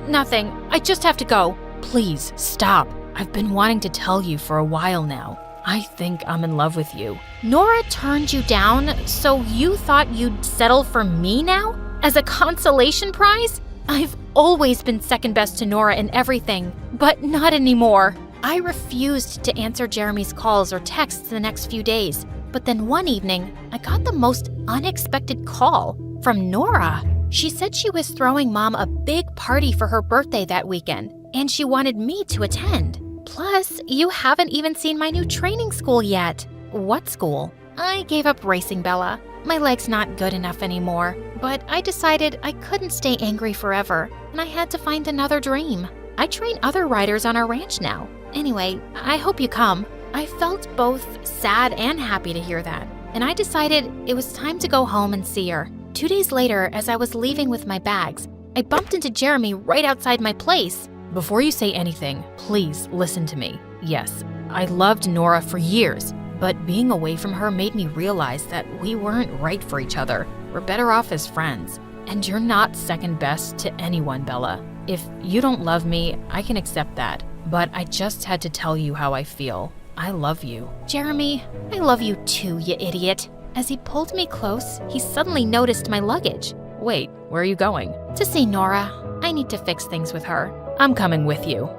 nothing. I just have to go. Please, stop. I've been wanting to tell you for a while now. I think I'm in love with you. Nora turned you down, so you thought you'd settle for me now? As a consolation prize? I've always been second best to Nora in everything, but not anymore. I refused to answer Jeremy's calls or texts the next few days. But then one evening, I got the most unexpected call from Nora. She said she was throwing Mom a big party for her birthday that weekend, and she wanted me to attend. Plus, you haven't even seen my new training school yet. What school? I gave up racing, Bella. My leg's not good enough anymore, but I decided I couldn't stay angry forever, and I had to find another dream. I train other riders on our ranch now. Anyway, I hope you come. I felt both sad and happy to hear that, and I decided it was time to go home and see her. 2 days later, as I was leaving with my bags, I bumped into Jeremy right outside my place. Before you say anything, please listen to me. Yes, I loved Nora for years, but being away from her made me realize that we weren't right for each other. We're better off as friends. And you're not second best to anyone, Bella. If you don't love me, I can accept that. But I just had to tell you how I feel. I love you. Jeremy, I love you too, you idiot. As he pulled me close, he suddenly noticed my luggage. Wait, where are you going? To see Nora. I need to fix things with her. I'm coming with you.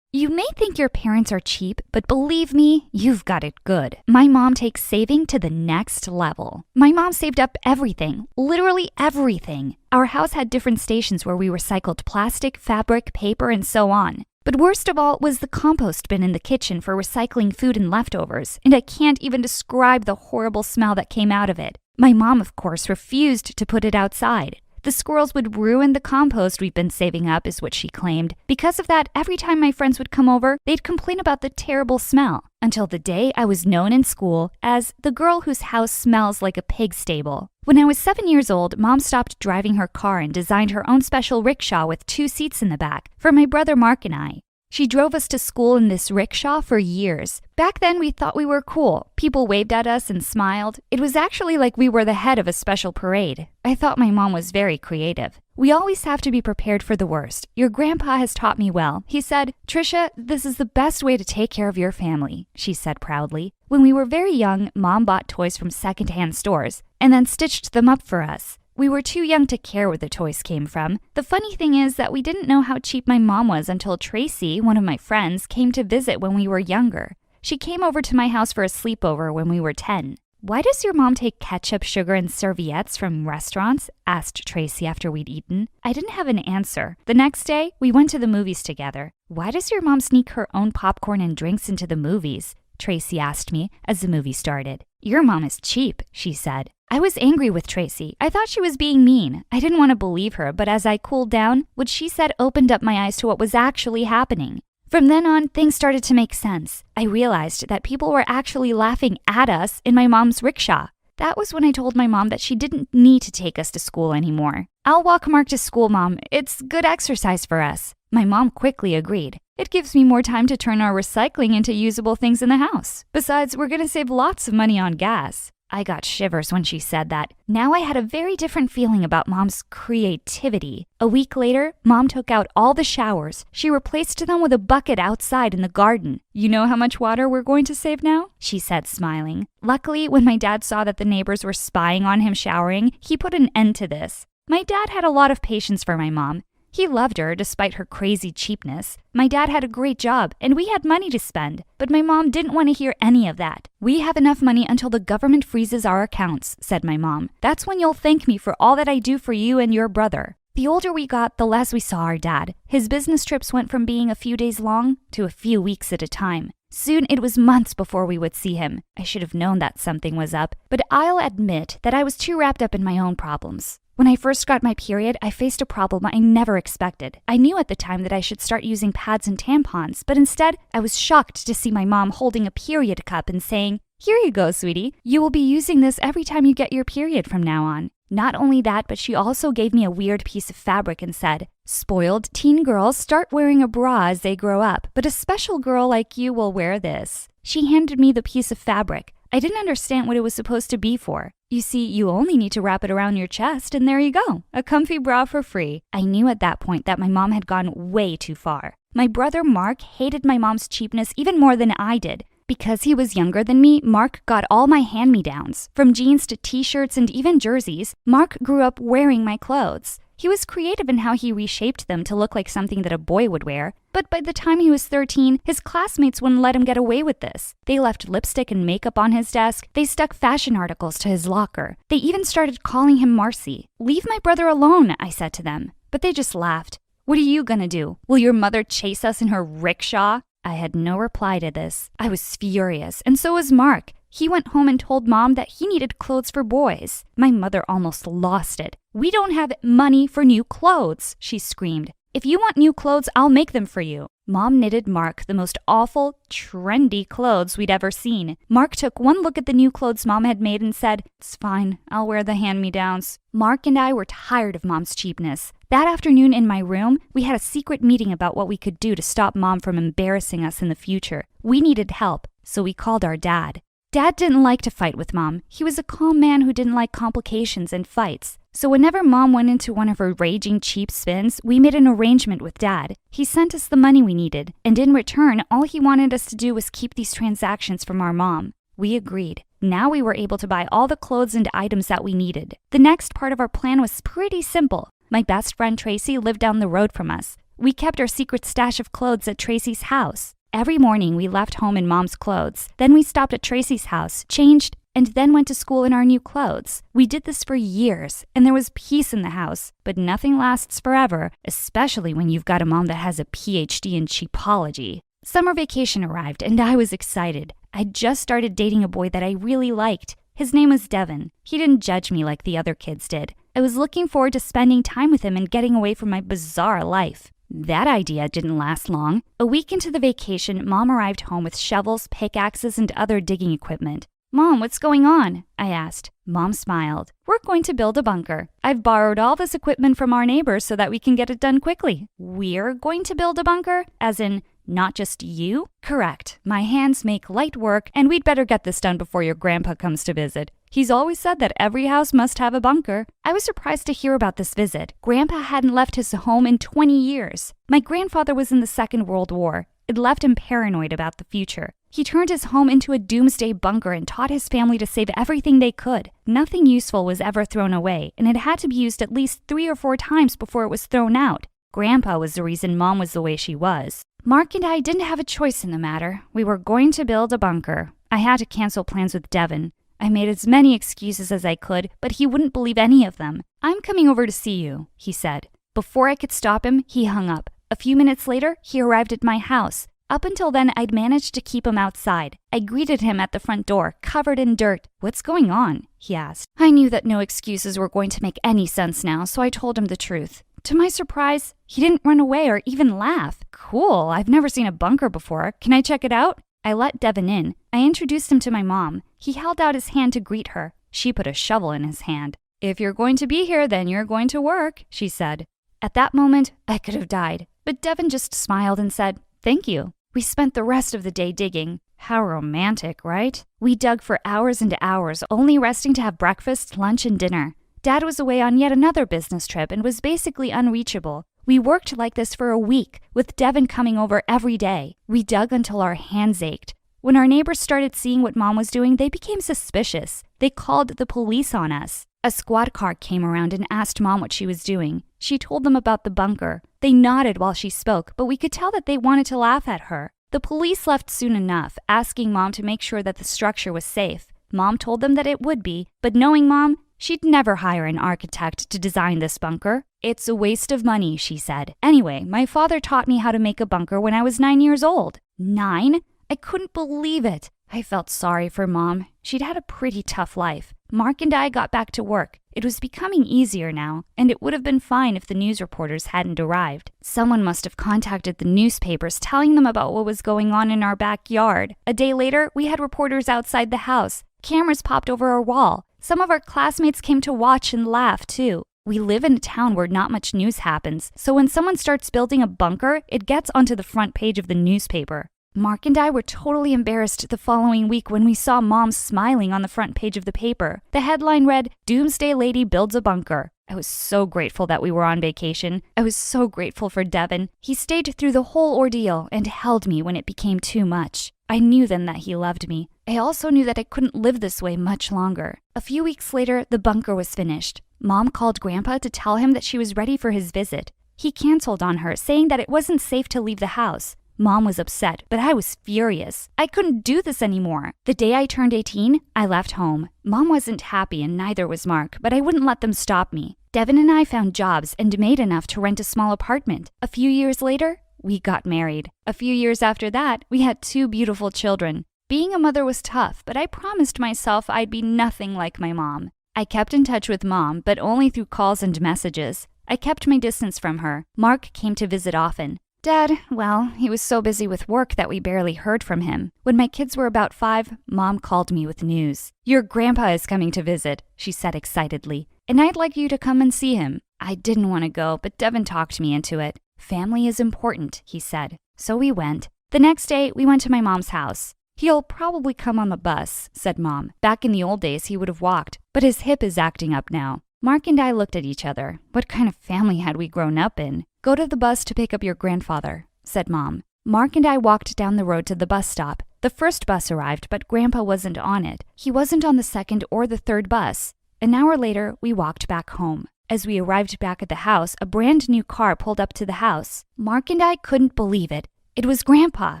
You may think your parents are cheap, but believe me, you've got it good. My mom takes saving to the next level. My mom saved up everything, literally everything. Our house had different stations where we recycled plastic, fabric, paper, and so on. But worst of all was the compost bin in the kitchen for recycling food and leftovers, and I can't even describe the horrible smell that came out of it. My mom, of course, refused to put it outside. The squirrels would ruin the compost we've been saving up, is what she claimed. Because of that, every time my friends would come over, they'd complain about the terrible smell. Until the day I was known in school as the girl whose house smells like a pig stable. When I was 7 years old, Mom stopped driving her car and designed her own special rickshaw with 2 seats in the back for my brother Mark and I. She drove us to school in this rickshaw for years. Back then, we thought we were cool. People waved at us and smiled. It was actually like we were the head of a special parade. I thought my mom was very creative. We always have to be prepared for the worst. Your grandpa has taught me well. He said, "Trisha, this is the best way to take care of your family," she said proudly. When we were very young, Mom bought toys from secondhand stores and then stitched them up for us. We were too young to care where the toys came from. The funny thing is that we didn't know how cheap my mom was until Tracy, one of my friends, came to visit when we were younger. She came over to my house for a sleepover when we were 10. "Why does your mom take ketchup, sugar, and serviettes from restaurants?" asked Tracy after we'd eaten. I didn't have an answer. The next day, we went to the movies together. "Why does your mom sneak her own popcorn and drinks into the movies?" Tracy asked me as the movie started. "Your mom is cheap," she said. I was angry with Tracy. I thought she was being mean. I didn't want to believe her, but as I cooled down, what she said opened up my eyes to what was actually happening. From then on, things started to make sense. I realized that people were actually laughing at us in my mom's rickshaw. That was when I told my mom that she didn't need to take us to school anymore. "I'll walk Mark to school, Mom. It's good exercise for us." My mom quickly agreed. "It gives me more time to turn our recycling into usable things in the house. Besides, we're going to save lots of money on gas." I got shivers when she said that. Now I had a very different feeling about Mom's creativity. A week later, Mom took out all the showers. She replaced them with a bucket outside in the garden. "You know how much water we're going to save now?" she said, smiling. Luckily, when my dad saw that the neighbors were spying on him showering, he put an end to this. My dad had a lot of patience for my mom. He loved her despite her crazy cheapness. My dad had a great job, and we had money to spend, but my mom didn't want to hear any of that. "We have enough money until the government freezes our accounts," said my mom. "That's when you'll thank me for all that I do for you and your brother." The older we got, the less we saw our dad. His business trips went from being a few days long to a few weeks at a time. Soon it was months before we would see him. I should have known that something was up, but I'll admit that I was too wrapped up in my own problems. When I first got my period, I faced a problem I never expected. I knew at the time that I should start using pads and tampons, but instead, I was shocked to see my mom holding a period cup and saying, "Here you go, sweetie. You will be using this every time you get your period from now on." Not only that, but she also gave me a weird piece of fabric and said, "Spoiled teen girls start wearing a bra as they grow up, but a special girl like you will wear this." She handed me the piece of fabric. I didn't understand what it was supposed to be for. You see, you only need to wrap it around your chest, and there you go, a comfy bra for free. I knew at that point that my mom had gone way too far. My brother Mark hated my mom's cheapness even more than I did. Because he was younger than me, Mark got all my hand-me-downs. From jeans to t-shirts and even jerseys, Mark grew up wearing my clothes. He was creative in how he reshaped them to look like something that a boy would wear. But by the time he was 13, his classmates wouldn't let him get away with this. They left lipstick and makeup on his desk. They stuck fashion articles to his locker. They even started calling him Marcy. "Leave my brother alone," I said to them. But they just laughed. "What are you gonna do? Will your mother chase us in her rickshaw?" I had no reply to this. I was furious, and so was Mark. He went home and told Mom that he needed clothes for boys. My mother almost lost it. "We don't have money for new clothes," she screamed. "If you want new clothes, I'll make them for you." Mom knitted Mark the most awful, trendy clothes we'd ever seen. Mark took one look at the new clothes Mom had made and said, "It's fine, I'll wear the hand-me-downs." Mark and I were tired of Mom's cheapness. That afternoon in my room, we had a secret meeting about what we could do to stop Mom from embarrassing us in the future. We needed help, so we called our dad. Dad didn't like to fight with Mom. He was a calm man who didn't like complications and fights. So whenever Mom went into one of her raging cheap spins, we made an arrangement with Dad. He sent us the money we needed, and in return, all he wanted us to do was keep these transactions from our mom. We agreed. Now we were able to buy all the clothes and items that we needed. The next part of our plan was pretty simple. My best friend Tracy lived down the road from us. We kept our secret stash of clothes at Tracy's house. Every morning we left home in Mom's clothes. Then we stopped at Tracy's house, changed, and then went to school in our new clothes. We did this for years, and there was peace in the house. But nothing lasts forever, especially when you've got a mom that has a PhD in cheapology. Summer vacation arrived, and I was excited. I'd just started dating a boy that I really liked. His name was Devin. He didn't judge me like the other kids did. I was looking forward to spending time with him and getting away from my bizarre life. That idea didn't last long. A week into the vacation, Mom arrived home with shovels, pickaxes, and other digging equipment. "Mom, what's going on?" I asked. Mom smiled. "We're going to build a bunker. I've borrowed all this equipment from our neighbors so that we can get it done quickly." "We're going to build a bunker? As in, not just you?" "Correct. My hands make light work, and we'd better get this done before your grandpa comes to visit. He's always said that every house must have a bunker." I was surprised to hear about this visit. Grandpa hadn't left his home in 20 years. My grandfather was in the Second World War. It left him paranoid about the future. He turned his home into a doomsday bunker and taught his family to save everything they could. Nothing useful was ever thrown away, and it had to be used at least 3 or 4 times before it was thrown out. Grandpa was the reason Mom was the way she was. Mark and I didn't have a choice in the matter. We were going to build a bunker. I had to cancel plans with Devin. I made as many excuses as I could, but he wouldn't believe any of them. "I'm coming over to see you," he said. Before I could stop him, he hung up. A few minutes later, he arrived at my house. Up until then, I'd managed to keep him outside. I greeted him at the front door, covered in dirt. "What's going on?" he asked. I knew that no excuses were going to make any sense now, so I told him the truth. To my surprise, he didn't run away or even laugh. "Cool, I've never seen a bunker before. Can I check it out?" I let Devin in. I introduced him to my mom. He held out his hand to greet her. She put a shovel in his hand. "If you're going to be here, then you're going to work," she said. At that moment, I could have died, but Devin just smiled and said, "Thank you." We spent the rest of the day digging. How romantic, right? We dug for hours and hours, only resting to have breakfast, lunch, and dinner. Dad was away on yet another business trip and was basically unreachable. We worked like this for a week, with Devin coming over every day. We dug until our hands ached. When our neighbors started seeing what Mom was doing, they became suspicious. They called the police on us. A squad car came around and asked Mom what she was doing. She told them about the bunker. They nodded while she spoke, but we could tell that they wanted to laugh at her. The police left soon enough, asking Mom to make sure that the structure was safe. Mom told them that it would be, but knowing Mom, she'd never hire an architect to design this bunker. "It's a waste of money," she said. Anyway, my father taught me how to make a bunker when I was 9 years old. 9? I couldn't believe it. I felt sorry for Mom. She'd had a pretty tough life. Mark and I got back to work. It was becoming easier now, and it would have been fine if the news reporters hadn't arrived. Someone must have contacted the newspapers telling them about what was going on in our backyard. A day later, we had reporters outside the house. Cameras popped over our wall. Some of our classmates came to watch and laugh, too. We live in a town where not much news happens, so when someone starts building a bunker, it gets onto the front page of the newspaper. Mark and I were totally embarrassed the following week when we saw Mom smiling on the front page of the paper. The headline read, "Doomsday Lady Builds a Bunker." I was so grateful that we were on vacation. I was so grateful for Devin. He stayed through the whole ordeal and held me when it became too much. I knew then that he loved me. I also knew that I couldn't live this way much longer. A few weeks later, the bunker was finished. Mom called Grandpa to tell him that she was ready for his visit. He canceled on her, saying that it wasn't safe to leave the house. Mom was upset, but I was furious. I couldn't do this anymore. The day I turned 18, I left home. Mom wasn't happy and neither was Mark, but I wouldn't let them stop me. Devin and I found jobs and made enough to rent a small apartment. A few years later, we got married. A few years after that, we had 2 beautiful children. Being a mother was tough, but I promised myself I'd be nothing like my mom. I kept in touch with Mom, but only through calls and messages. I kept my distance from her. Mark came to visit often. Dad, well, he was so busy with work that we barely heard from him. When my kids were about 5, Mom called me with news. "Your grandpa is coming to visit," she said excitedly, "and I'd like you to come and see him." I didn't want to go, but Devin talked me into it. "Family is important," he said. So we went. The next day, we went to my mom's house. "He'll probably come on the bus," said Mom. Back in the old days, he would have walked, but his hip is acting up now. Mark and I looked at each other. What kind of family had we grown up in? "Go to the bus to pick up your grandfather," said Mom. Mark and I walked down the road to the bus stop. The first bus arrived, but Grandpa wasn't on it. He wasn't on the second or the third bus. An hour later, we walked back home. As we arrived back at the house, a brand new car pulled up to the house. Mark and I couldn't believe it. It was Grandpa.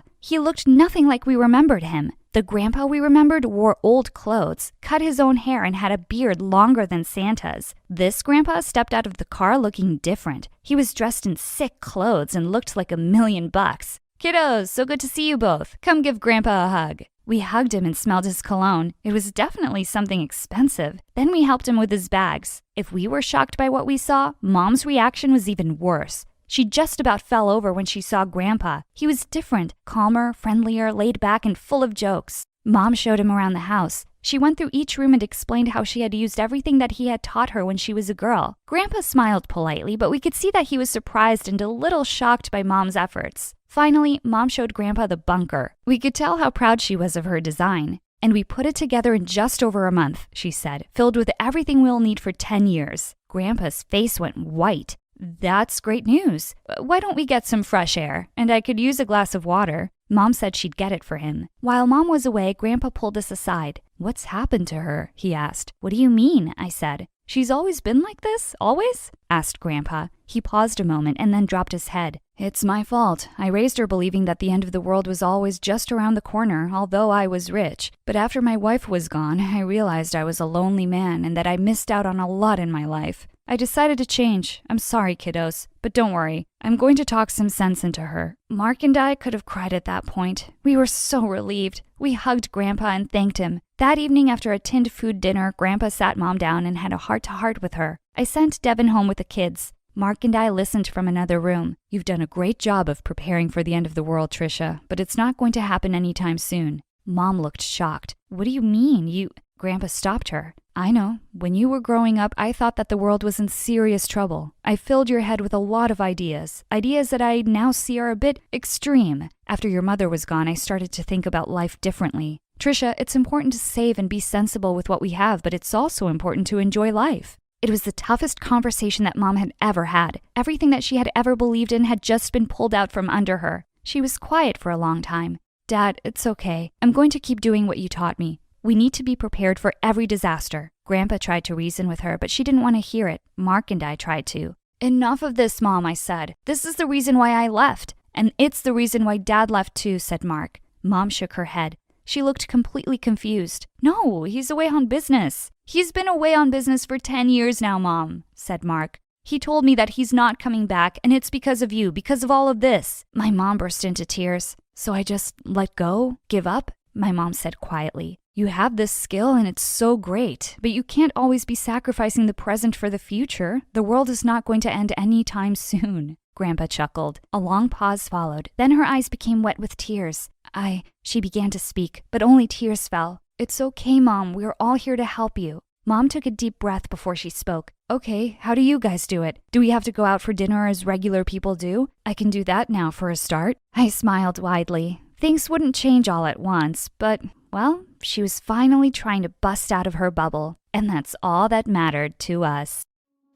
He looked nothing like we remembered him. The Grandpa we remembered wore old clothes, cut his own hair, and had a beard longer than Santa's. This Grandpa stepped out of the car looking different. He was dressed in sick clothes and looked like $1,000,000. Kiddos, so good to see you both. Come give Grandpa a hug. We hugged him and smelled his cologne. It was definitely something expensive. Then we helped him with his bags. If we were shocked by what we saw, Mom's reaction was even worse. She just about fell over when she saw Grandpa. He was different, calmer, friendlier, laid back, and full of jokes. Mom showed him around the house. She went through each room and explained how she had used everything that he had taught her when she was a girl. Grandpa smiled politely, but we could see that he was surprised and a little shocked by Mom's efforts. Finally, Mom showed Grandpa the bunker. We could tell how proud she was of her design. And we put it together in just over a month, she said, filled with everything we'll need for 10 years. Grandpa's face went white. That's great news. Why don't we get some fresh air? And I could use a glass of water. Mom said she'd get it for him. While Mom was away, Grandpa pulled us aside. What's happened to her? He asked. What do you mean? I said. She's always been like this? Always? Asked Grandpa. He paused a moment and then dropped his head. It's my fault. I raised her believing that the end of the world was always just around the corner, although I was rich. But after my wife was gone, I realized I was a lonely man and that I missed out on a lot in my life. I decided to change. I'm sorry, kiddos, but don't worry. I'm going to talk some sense into her. Mark and I could have cried at that point. We were so relieved. We hugged Grandpa and thanked him. That evening after a tinned food dinner, Grandpa sat Mom down and had a heart-to-heart with her. I sent Devin home with the kids. Mark and I listened from another room. You've done a great job of preparing for the end of the world, Trisha, but it's not going to happen anytime soon. Mom looked shocked. What do you mean? Grandpa stopped her. I know. When you were growing up, I thought that the world was in serious trouble. I filled your head with a lot of ideas that I now see are a bit extreme. After your mother was gone, I started to think about life differently. Trisha, it's important to save and be sensible with what we have, but it's also important to enjoy life. It was the toughest conversation that Mom had ever had. Everything that she had ever believed in had just been pulled out from under her. She was quiet for a long time. Dad, it's okay. I'm going to keep doing what you taught me. We need to be prepared for every disaster. Grandpa tried to reason with her, but she didn't want to hear it. Mark and I tried to. Enough of this, Mom, I said. This is the reason why I left. And it's the reason why Dad left too, said Mark. Mom shook her head. She looked completely confused. No, he's away on business. He's been away on business for 10 years now, Mom, said Mark. He told me that he's not coming back, and it's because of you, because of all of this. My mom burst into tears. So I just let go? Give up? My mom said quietly. You have this skill and it's so great, but you can't always be sacrificing the present for the future. The world is not going to end anytime soon. Grandpa chuckled. A long pause followed. Then her eyes became wet with tears. She began to speak, but only tears fell. It's okay, Mom. We're all here to help you. Mom took a deep breath before she spoke. Okay, how do you guys do it? Do we have to go out for dinner as regular people do? I can do that now for a start. I smiled widely. Things wouldn't change all at once, but, well, she was finally trying to bust out of her bubble, and that's all that mattered to us.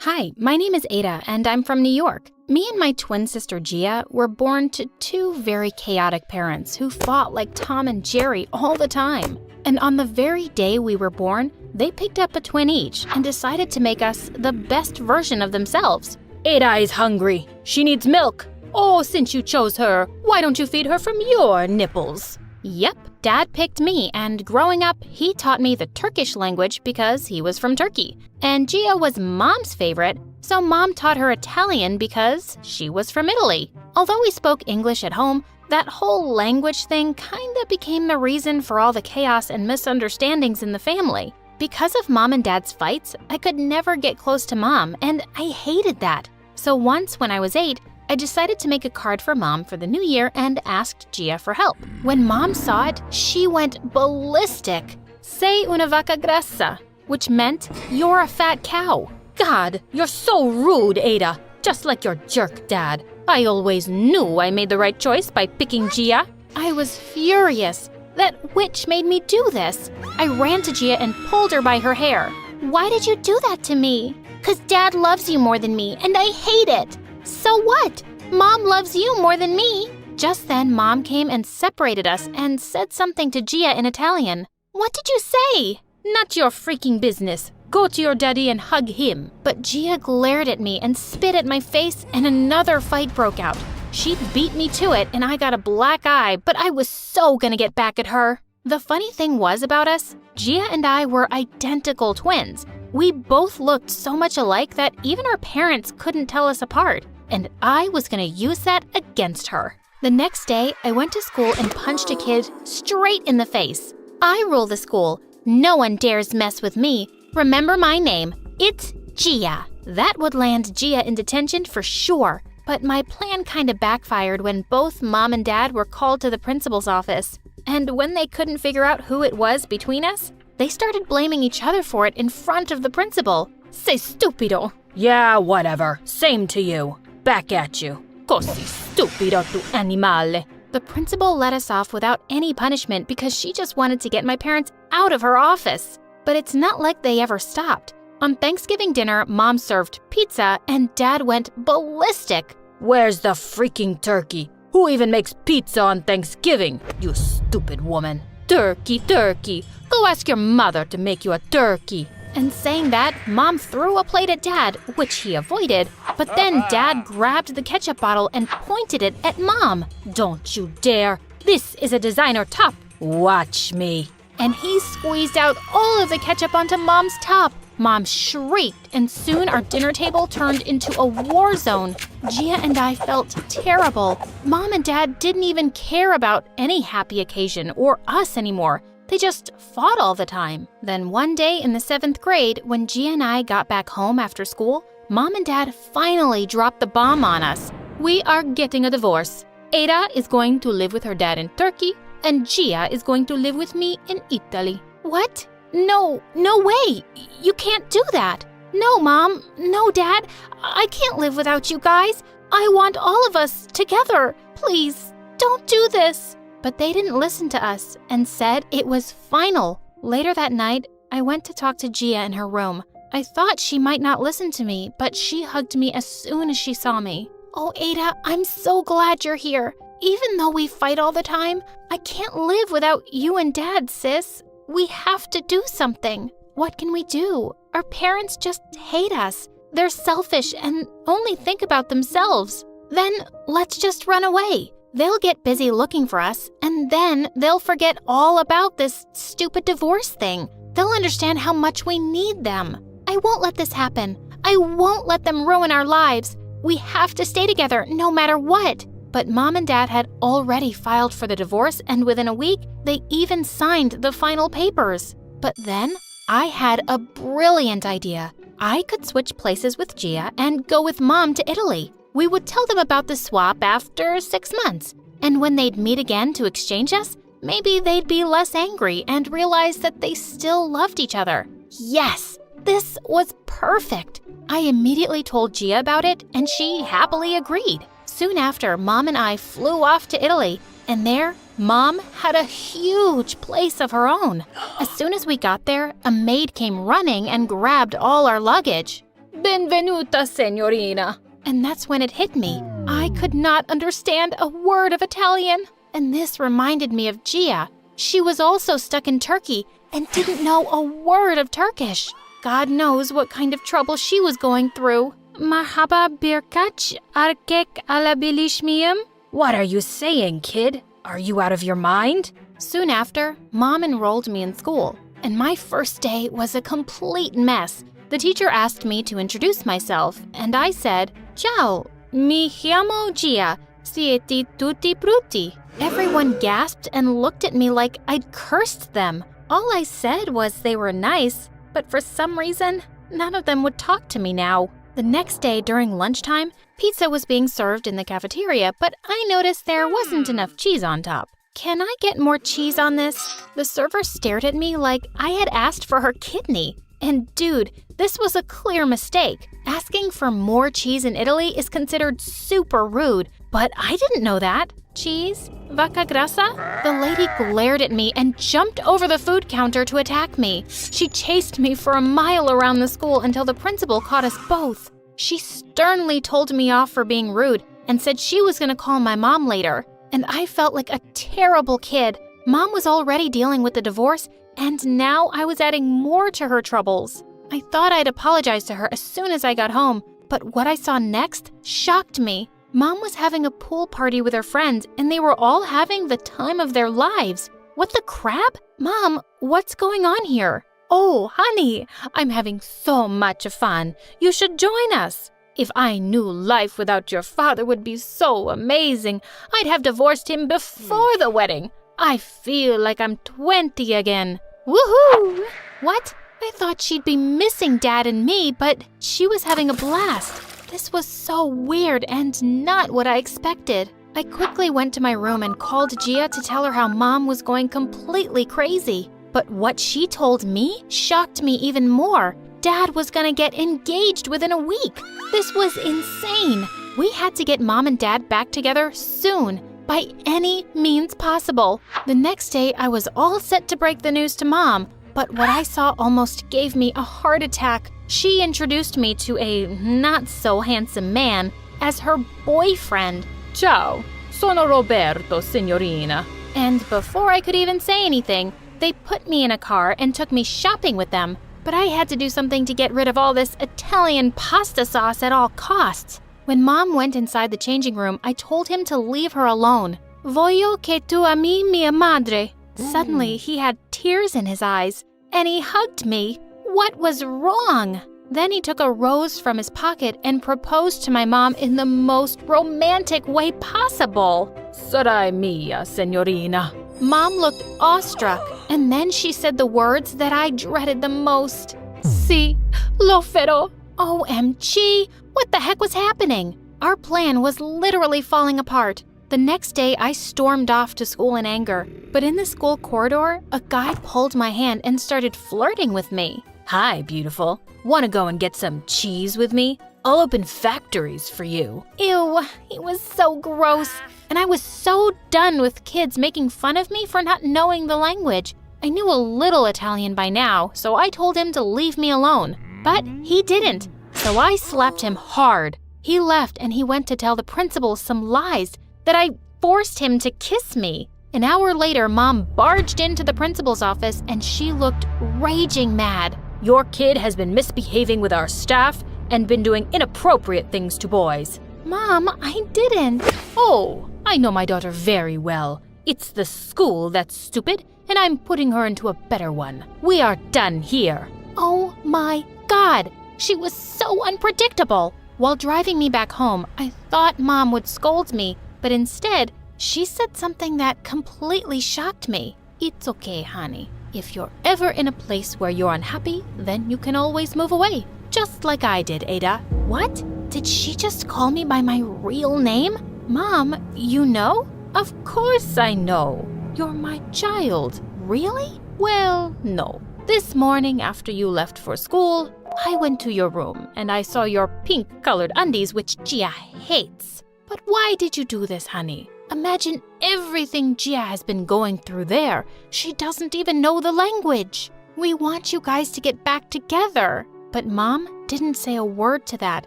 Hi, my name is Ada, and I'm from New York. Me and my twin sister Gia were born to two very chaotic parents who fought like Tom and Jerry all the time. And on the very day we were born, they picked up a twin each and decided to make us the best version of themselves. Ada is hungry. She needs milk. Oh, since you chose her, why don't you feed her from your nipples? Yep, Dad picked me, and growing up, he taught me the Turkish language because he was from Turkey. And Gia was Mom's favorite, so Mom taught her Italian because she was from Italy. Although we spoke English at home, that whole language thing kinda became the reason for all the chaos and misunderstandings in the family. Because of Mom and Dad's fights, I could never get close to Mom, and I hated that. So once, when I was 8, I decided to make a card for Mom for the new year and asked Gia for help. When Mom saw it, she went ballistic. Sei una vaca grassa, which meant, you're a fat cow. God, you're so rude, Ada. Just like your jerk dad. I always knew I made the right choice by picking Gia. I was furious. That witch made me do this. I ran to Gia and pulled her by her hair. Why did you do that to me? 'Cause Dad loves you more than me, and I hate it. So what? Mom loves you more than me. Just then, Mom came and separated us and said something to Gia in Italian. What did you say? Not your freaking business. Go to your daddy and hug him. But Gia glared at me and spit at my face, and another fight broke out. She beat me to it, and I got a black eye, but I was so gonna get back at her. The funny thing was about us, Gia and I were identical twins. We both looked so much alike that even our parents couldn't tell us apart, and I was gonna use that against her. The next day, I went to school and punched a kid straight in the face. I rule the school. No one dares mess with me. Remember my name. It's Gia. That would land Gia in detention for sure. But my plan kinda backfired when both Mom and Dad were called to the principal's office. And when they couldn't figure out who it was between us, they started blaming each other for it in front of the principal. Sei stupido. Yeah, whatever. Same to you. Back at you. Così stupido tu animale. The principal let us off without any punishment because she just wanted to get my parents out of her office. But it's not like they ever stopped. On Thanksgiving dinner, Mom served pizza and Dad went ballistic. Where's the freaking turkey? Who even makes pizza on Thanksgiving? You stupid woman. Turkey, turkey. Go ask your mother to make you a turkey. And saying that, Mom threw a plate at Dad, which he avoided. But then Dad grabbed the ketchup bottle and pointed it at Mom. Don't you dare. This is a designer top. Watch me. And he squeezed out all of the ketchup onto Mom's top. Mom shrieked, and soon our dinner table turned into a war zone. Gia and I felt terrible. Mom and Dad didn't even care about any happy occasion or us anymore. They just fought all the time. Then one day in the 7th grade, when Gia and I got back home after school, Mom and Dad finally dropped the bomb on us. We are getting a divorce. Ada is going to live with her dad in Turkey, and Gia is going to live with me in Italy. What? No way! You can't do that! No, Mom, no, Dad, I can't live without you guys. I want all of us together. Please, don't do this. But they didn't listen to us and said it was final. Later that night, I went to talk to Gia in her room. I thought she might not listen to me, but she hugged me as soon as she saw me. Oh, Ada, I'm so glad you're here. Even though we fight all the time, I can't live without you and Dad, sis. We have to do something. What can we do? Our parents just hate us. They're selfish and only think about themselves. Then let's just run away. They'll get busy looking for us, and then they'll forget all about this stupid divorce thing. They'll understand how much we need them. I won't let this happen. I won't let them ruin our lives. We have to stay together no matter what. But Mom and Dad had already filed for the divorce, and within a week, they even signed the final papers. But then, I had a brilliant idea. I could switch places with Gia and go with Mom to Italy. We would tell them about the swap after 6 months. And when they'd meet again to exchange us, maybe they'd be less angry and realize that they still loved each other. Yes, this was perfect. I immediately told Gia about it, and she happily agreed. Soon after, Mom and I flew off to Italy, and there, Mom had a huge place of her own. As soon as we got there, a maid came running and grabbed all our luggage. Benvenuta, signorina. And that's when it hit me. I could not understand a word of Italian. And this reminded me of Gia. She was also stuck in Turkey and didn't know a word of Turkish. God knows what kind of trouble she was going through. Marhaba birkaç erkek alabilir miyim? What are you saying, kid? Are you out of your mind? Soon after, Mom enrolled me in school, and my first day was a complete mess. The teacher asked me to introduce myself, and I said, Ciao, mi chiamo Gia, siete tutti brutti. Everyone gasped and looked at me like I'd cursed them. All I said was they were nice, but for some reason, none of them would talk to me now. The next day during lunchtime, pizza was being served in the cafeteria, but I noticed there wasn't enough cheese on top. Can I get more cheese on this? The server stared at me like I had asked for her kidney. And dude, this was a clear mistake. Asking for more cheese in Italy is considered super rude, but I didn't know that. Cheese? Vacca grassa? The lady glared at me and jumped over the food counter to attack me. She chased me for a mile around the school until the principal caught us both. She sternly told me off for being rude and said she was going to call my mom later. And I felt like a terrible kid. Mom was already dealing with the divorce, and now I was adding more to her troubles. I thought I'd apologize to her as soon as I got home, but what I saw next shocked me. Mom was having a pool party with her friends, and they were all having the time of their lives. What the crap? Mom, what's going on here? Oh, honey, I'm having so much fun. You should join us. If I knew life without your father would be so amazing, I'd have divorced him before the wedding. I feel like I'm 20 again. Woohoo! What? I thought she'd be missing Dad and me, but she was having a blast. This was so weird and not what I expected. I quickly went to my room and called Gia to tell her how Mom was going completely crazy. But what she told me shocked me even more. Dad was gonna get engaged within a week. This was insane. We had to get Mom and Dad back together soon, by any means possible. The next day, I was all set to break the news to Mom, but what I saw almost gave me a heart attack. She introduced me to a not-so-handsome man as her boyfriend. Ciao, sono Roberto, signorina. And before I could even say anything, they put me in a car and took me shopping with them. But I had to do something to get rid of all this Italian pasta sauce at all costs. When Mom went inside the changing room, I told him to leave her alone. Voglio che tu ami mia madre. Suddenly, he had tears in his eyes, and he hugged me. What was wrong? Then he took a rose from his pocket and proposed to my mom in the most romantic way possible. Sarai mia, signorina. Mom looked awestruck, and then she said the words that I dreaded the most. Si, lo farò. OMG, what the heck was happening? Our plan was literally falling apart. The next day, I stormed off to school in anger. But in the school corridor, a guy pulled my hand and started flirting with me. Hi, beautiful. Want to go and get some cheese with me? I'll open factories for you. Ew, he was so gross. And I was so done with kids making fun of me for not knowing the language. I knew a little Italian by now, so I told him to leave me alone. But he didn't, so I slapped him hard. He left and he went to tell the principal some lies, that I forced him to kiss me. An hour later, Mom barged into the principal's office and she looked raging mad. Your kid has been misbehaving with our staff and been doing inappropriate things to boys. Mom, I didn't. Oh, I know my daughter very well. It's the school that's stupid, and I'm putting her into a better one. We are done here. Oh my God, she was so unpredictable. While driving me back home, I thought Mom would scold me, but instead, she said something that completely shocked me. It's okay, honey. If you're ever in a place where you're unhappy, then you can always move away. Just like I did, Ada. What? Did she just call me by my real name? Mom, you know? Of course I know. You're my child. Really? Well, no. This morning after you left for school, I went to your room and I saw your pink-colored undies, which Gia hates. But why did you do this, honey? Imagine everything Gia has been going through there. She doesn't even know the language. We want you guys to get back together. But Mom didn't say a word to that.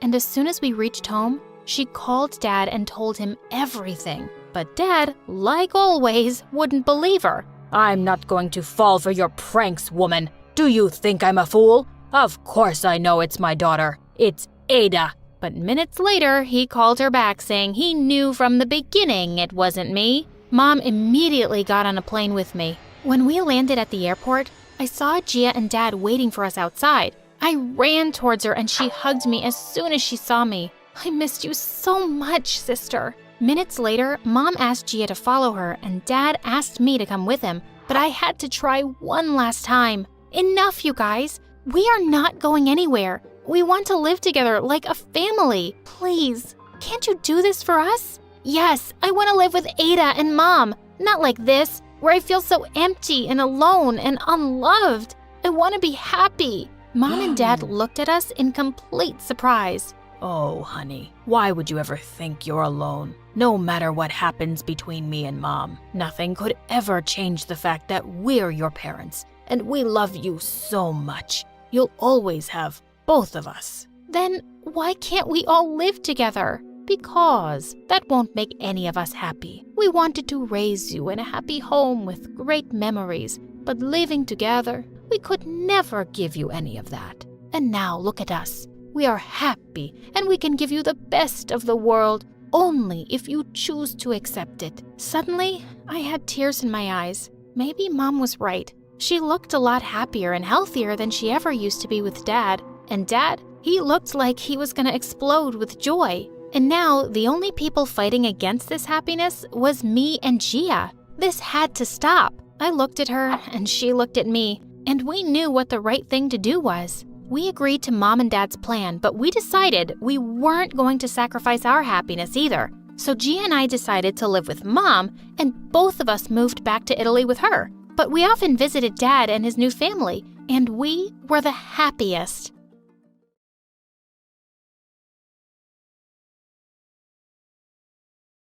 And as soon as we reached home, she called Dad and told him everything. But Dad, like always, wouldn't believe her. I'm not going to fall for your pranks, woman. Do you think I'm a fool? Of course I know it's my daughter. It's Ada. But minutes later, he called her back saying he knew from the beginning it wasn't me. Mom immediately got on a plane with me. When we landed at the airport, I saw Gia and Dad waiting for us outside. I ran towards her and she hugged me as soon as she saw me. I missed you so much, sister. Minutes later, Mom asked Gia to follow her and Dad asked me to come with him, but I had to try one last time. Enough, you guys. We are not going anywhere. We want to live together like a family. Please, can't you do this for us? Yes, I want to live with Ada and Mom. Not like this, where I feel so empty and alone and unloved. I want to be happy. Mom and Dad looked at us in complete surprise. Oh, honey, why would you ever think you're alone? No matter what happens between me and Mom, nothing could ever change the fact that we're your parents, and we love you so much. You'll always have both of us. Then why can't we all live together? Because that won't make any of us happy. We wanted to raise you in a happy home with great memories, but living together, we could never give you any of that. And now look at us. We are happy, and we can give you the best of the world only if you choose to accept it. Suddenly, I had tears in my eyes. Maybe Mom was right. She looked a lot happier and healthier than she ever used to be with Dad. And Dad He looked like he was gonna explode with joy. And now, the only people fighting against this happiness was me and Gia. This had to stop. I looked at her, and she looked at me, and we knew what the right thing to do was. We agreed to Mom and Dad's plan, but we decided we weren't going to sacrifice our happiness either. So Gia and I decided to live with Mom, and both of us moved back to Italy with her. But we often visited Dad and his new family, and we were the happiest.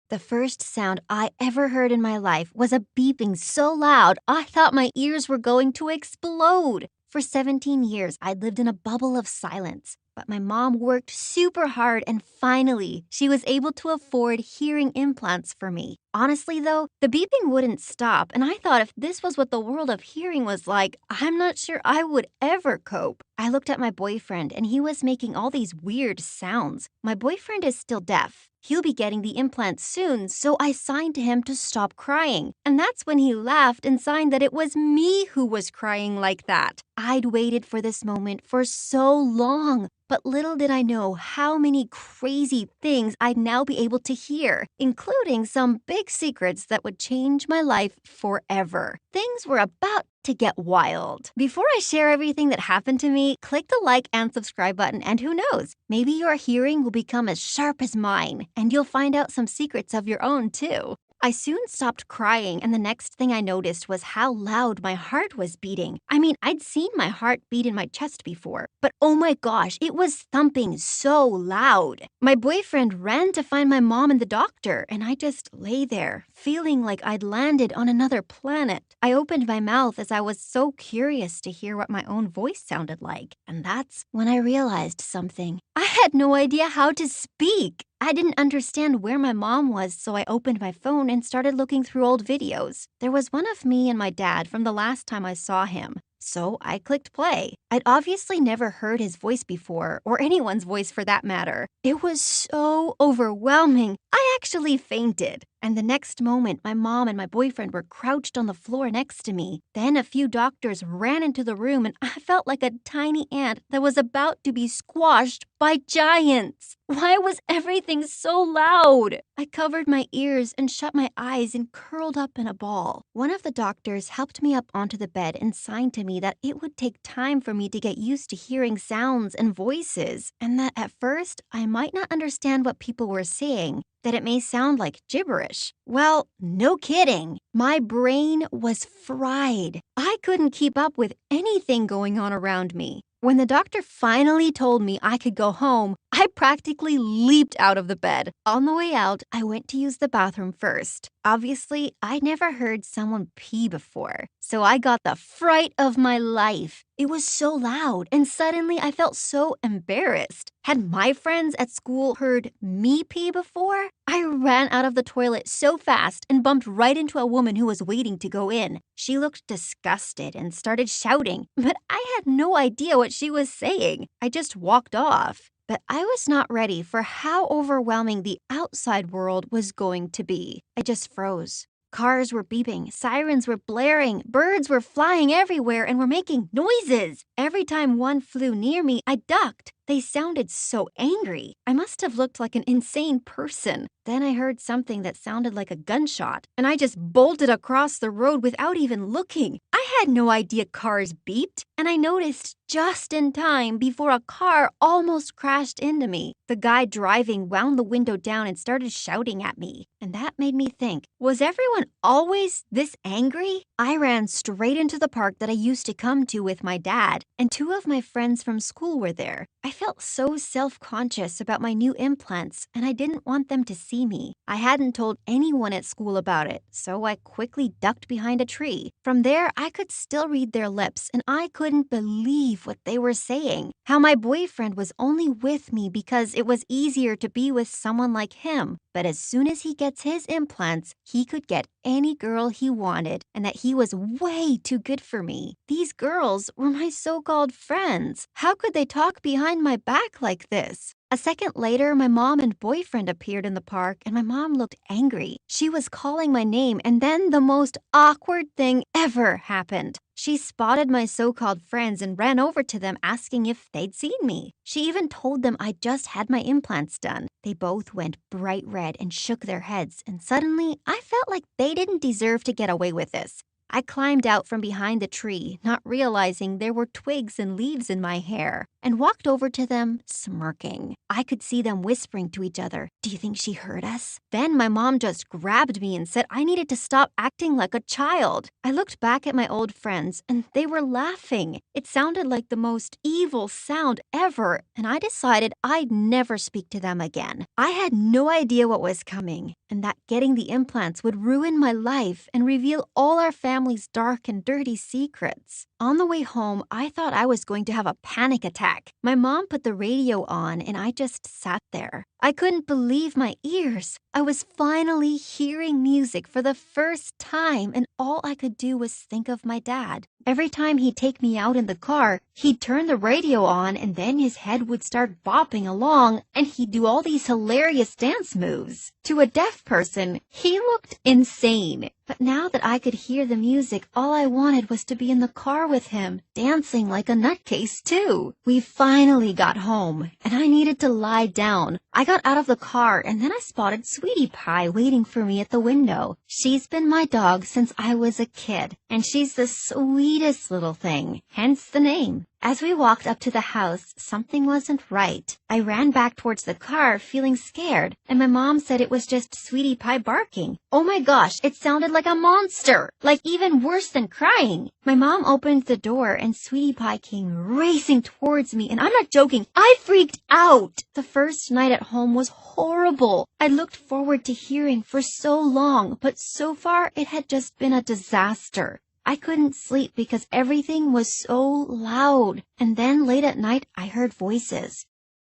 The first sound I ever heard in my life was a beeping so loud I thought my ears were going to explode. For 17 years, I'd lived in a bubble of silence. But my mom worked super hard and finally, she was able to afford hearing implants for me. Honestly though, the beeping wouldn't stop and I thought if this was what the world of hearing was like, I'm not sure I would ever cope. I looked at my boyfriend and he was making all these weird sounds. My boyfriend is still deaf. He'll be getting the implants soon, so I signed to him to stop crying. And that's when he laughed and signed that it was me who was crying like that. I'd waited for this moment for so long. But little did I know how many crazy things I'd now be able to hear, including some big secrets that would change my life forever. Things were about to get wild. Before I share everything that happened to me, click the like and subscribe button, and who knows, maybe your hearing will become as sharp as mine, and you'll find out some secrets of your own too. I soon stopped crying, and the next thing I noticed was how loud my heart was beating. I mean, I'd seen my heart beat in my chest before, but oh my gosh, it was thumping so loud. My boyfriend ran to find my mom and the doctor, and I just lay there, feeling like I'd landed on another planet. I opened my mouth as I was so curious to hear what my own voice sounded like, and that's when I realized something. I had no idea how to speak. I didn't understand where my mom was, so I opened my phone and started looking through old videos. There was one of me and my dad from the last time I saw him. So I clicked play. I'd obviously never heard his voice before, or anyone's voice for that matter. It was so overwhelming. I actually fainted. And the next moment, my mom and my boyfriend were crouched on the floor next to me. Then a few doctors ran into the room and I felt like a tiny ant that was about to be squashed by giants. Why was everything so loud? I covered my ears and shut my eyes and curled up in a ball. One of the doctors helped me up onto the bed and signed to me that it would take time for me to get used to hearing sounds and voices, and that at first I might not understand what people were saying, that it may sound like gibberish. Well, no kidding. My brain was fried. I couldn't keep up with anything going on around me. When the doctor finally told me I could go home, I practically leaped out of the bed. On the way out, I went to use the bathroom first. Obviously, I'd never heard someone pee before, so I got the fright of my life. It was so loud, and suddenly I felt so embarrassed. Had my friends at school heard me pee before? I ran out of the toilet so fast and bumped right into a woman who was waiting to go in. She looked disgusted and started shouting, but I had no idea what she was saying. I just walked off. But I was not ready for how overwhelming the outside world was going to be. I just froze. Cars were beeping, sirens were blaring, birds were flying everywhere and were making noises. Every time one flew near me, I ducked. They sounded so angry. I must have looked like an insane person. Then I heard something that sounded like a gunshot, and I just bolted across the road without even looking. I had no idea cars beeped, and I noticed just in time before a car almost crashed into me. The guy driving wound the window down and started shouting at me, and that made me think, was everyone always this angry? I ran straight into the park that I used to come to with my dad, and two of my friends from school were there. I felt so self-conscious about my new implants, and I didn't want them to see me. I hadn't told anyone at school about it, so I quickly ducked behind a tree. From there, I could still read their lips, and I couldn't believe what they were saying. How my boyfriend was only with me because it was easier to be with someone like him. But as soon as he gets his implants, he could get any girl he wanted, and that he was way too good for me. These girls were my so-called friends. How could they talk behind my back like this? A second later, my mom and boyfriend appeared in the park, and my mom looked angry. She was calling my name, and then the most awkward thing ever happened. She spotted my so-called friends and ran over to them asking if they'd seen me. She even told them I just had my implants done. They both went bright red and shook their heads, and suddenly I felt like they didn't deserve to get away with this. I climbed out from behind the tree, not realizing there were twigs and leaves in my hair, and walked over to them, smirking. I could see them whispering to each other, "Do you think she heard us?" Then my mom just grabbed me and said I needed to stop acting like a child. I looked back at my old friends, and they were laughing. It sounded like the most evil sound ever, and I decided I'd never speak to them again. I had no idea what was coming, and that getting the implants would ruin my life and reveal all our family's dark and dirty secrets. On the way home, I thought I was going to have a panic attack. My mom put the radio on, and I just sat there. I couldn't believe my ears. I was finally hearing music for the first time, and all I could do was think of my dad. Every time he'd take me out in the car, he'd turn the radio on, and then his head would start bopping along, and he'd do all these hilarious dance moves. To a deaf person, he looked insane. But now that I could hear the music, all I wanted was to be in the car with him, dancing like a nutcase too. We finally got home, and I needed to lie down. I got out of the car, and then I spotted Sweetie Pie waiting for me at the window. She's been my dog since I was a kid, and she's the sweetest little thing, hence the name. As we walked up to the house, something wasn't right. I ran back towards the car, feeling scared, and my mom said it was just Sweetie Pie barking. Oh my gosh, it sounded like a monster, like even worse than crying. My mom opened the door, and Sweetie Pie came racing towards me, and I'm not joking, I freaked out. The first night at home was horrible. I looked forward to hearing for so long, but so far it had just been a disaster. I couldn't sleep because everything was so loud. And then late at night, I heard voices.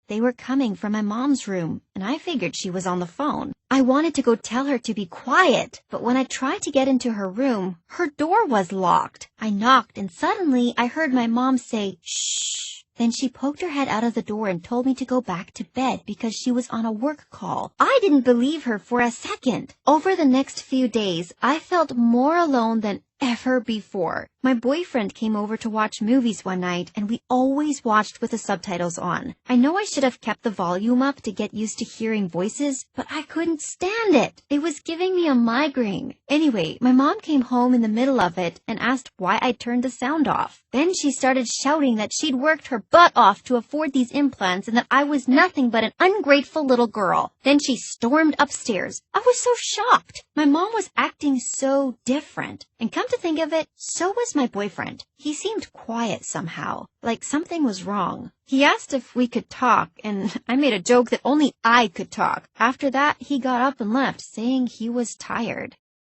They were coming from my mom's room, and I figured she was on the phone. I wanted to go tell her to be quiet, but when I tried to get into her room, her door was locked. I knocked, and suddenly I heard my mom say, "Shh." Then she poked her head out of the door and told me to go back to bed because she was on a work call. I didn't believe her for a second. Over the next few days, I felt more alone than ever before. My boyfriend came over to watch movies one night, and we always watched with the subtitles on. I know I should have kept the volume up to get used to hearing voices, but I couldn't stand it. It was giving me a migraine. Anyway, my mom came home in the middle of it and asked why I turned the sound off. Then she started shouting that she'd worked her butt off to afford these implants and that I was nothing but an ungrateful little girl. Then she stormed upstairs. I was so shocked. My mom was acting so different. And come to think of it, so was my boyfriend. He seemed quiet somehow, like something was wrong. He asked if we could talk, and I made a joke that only I could talk. After that, he got up and left, saying he was tired.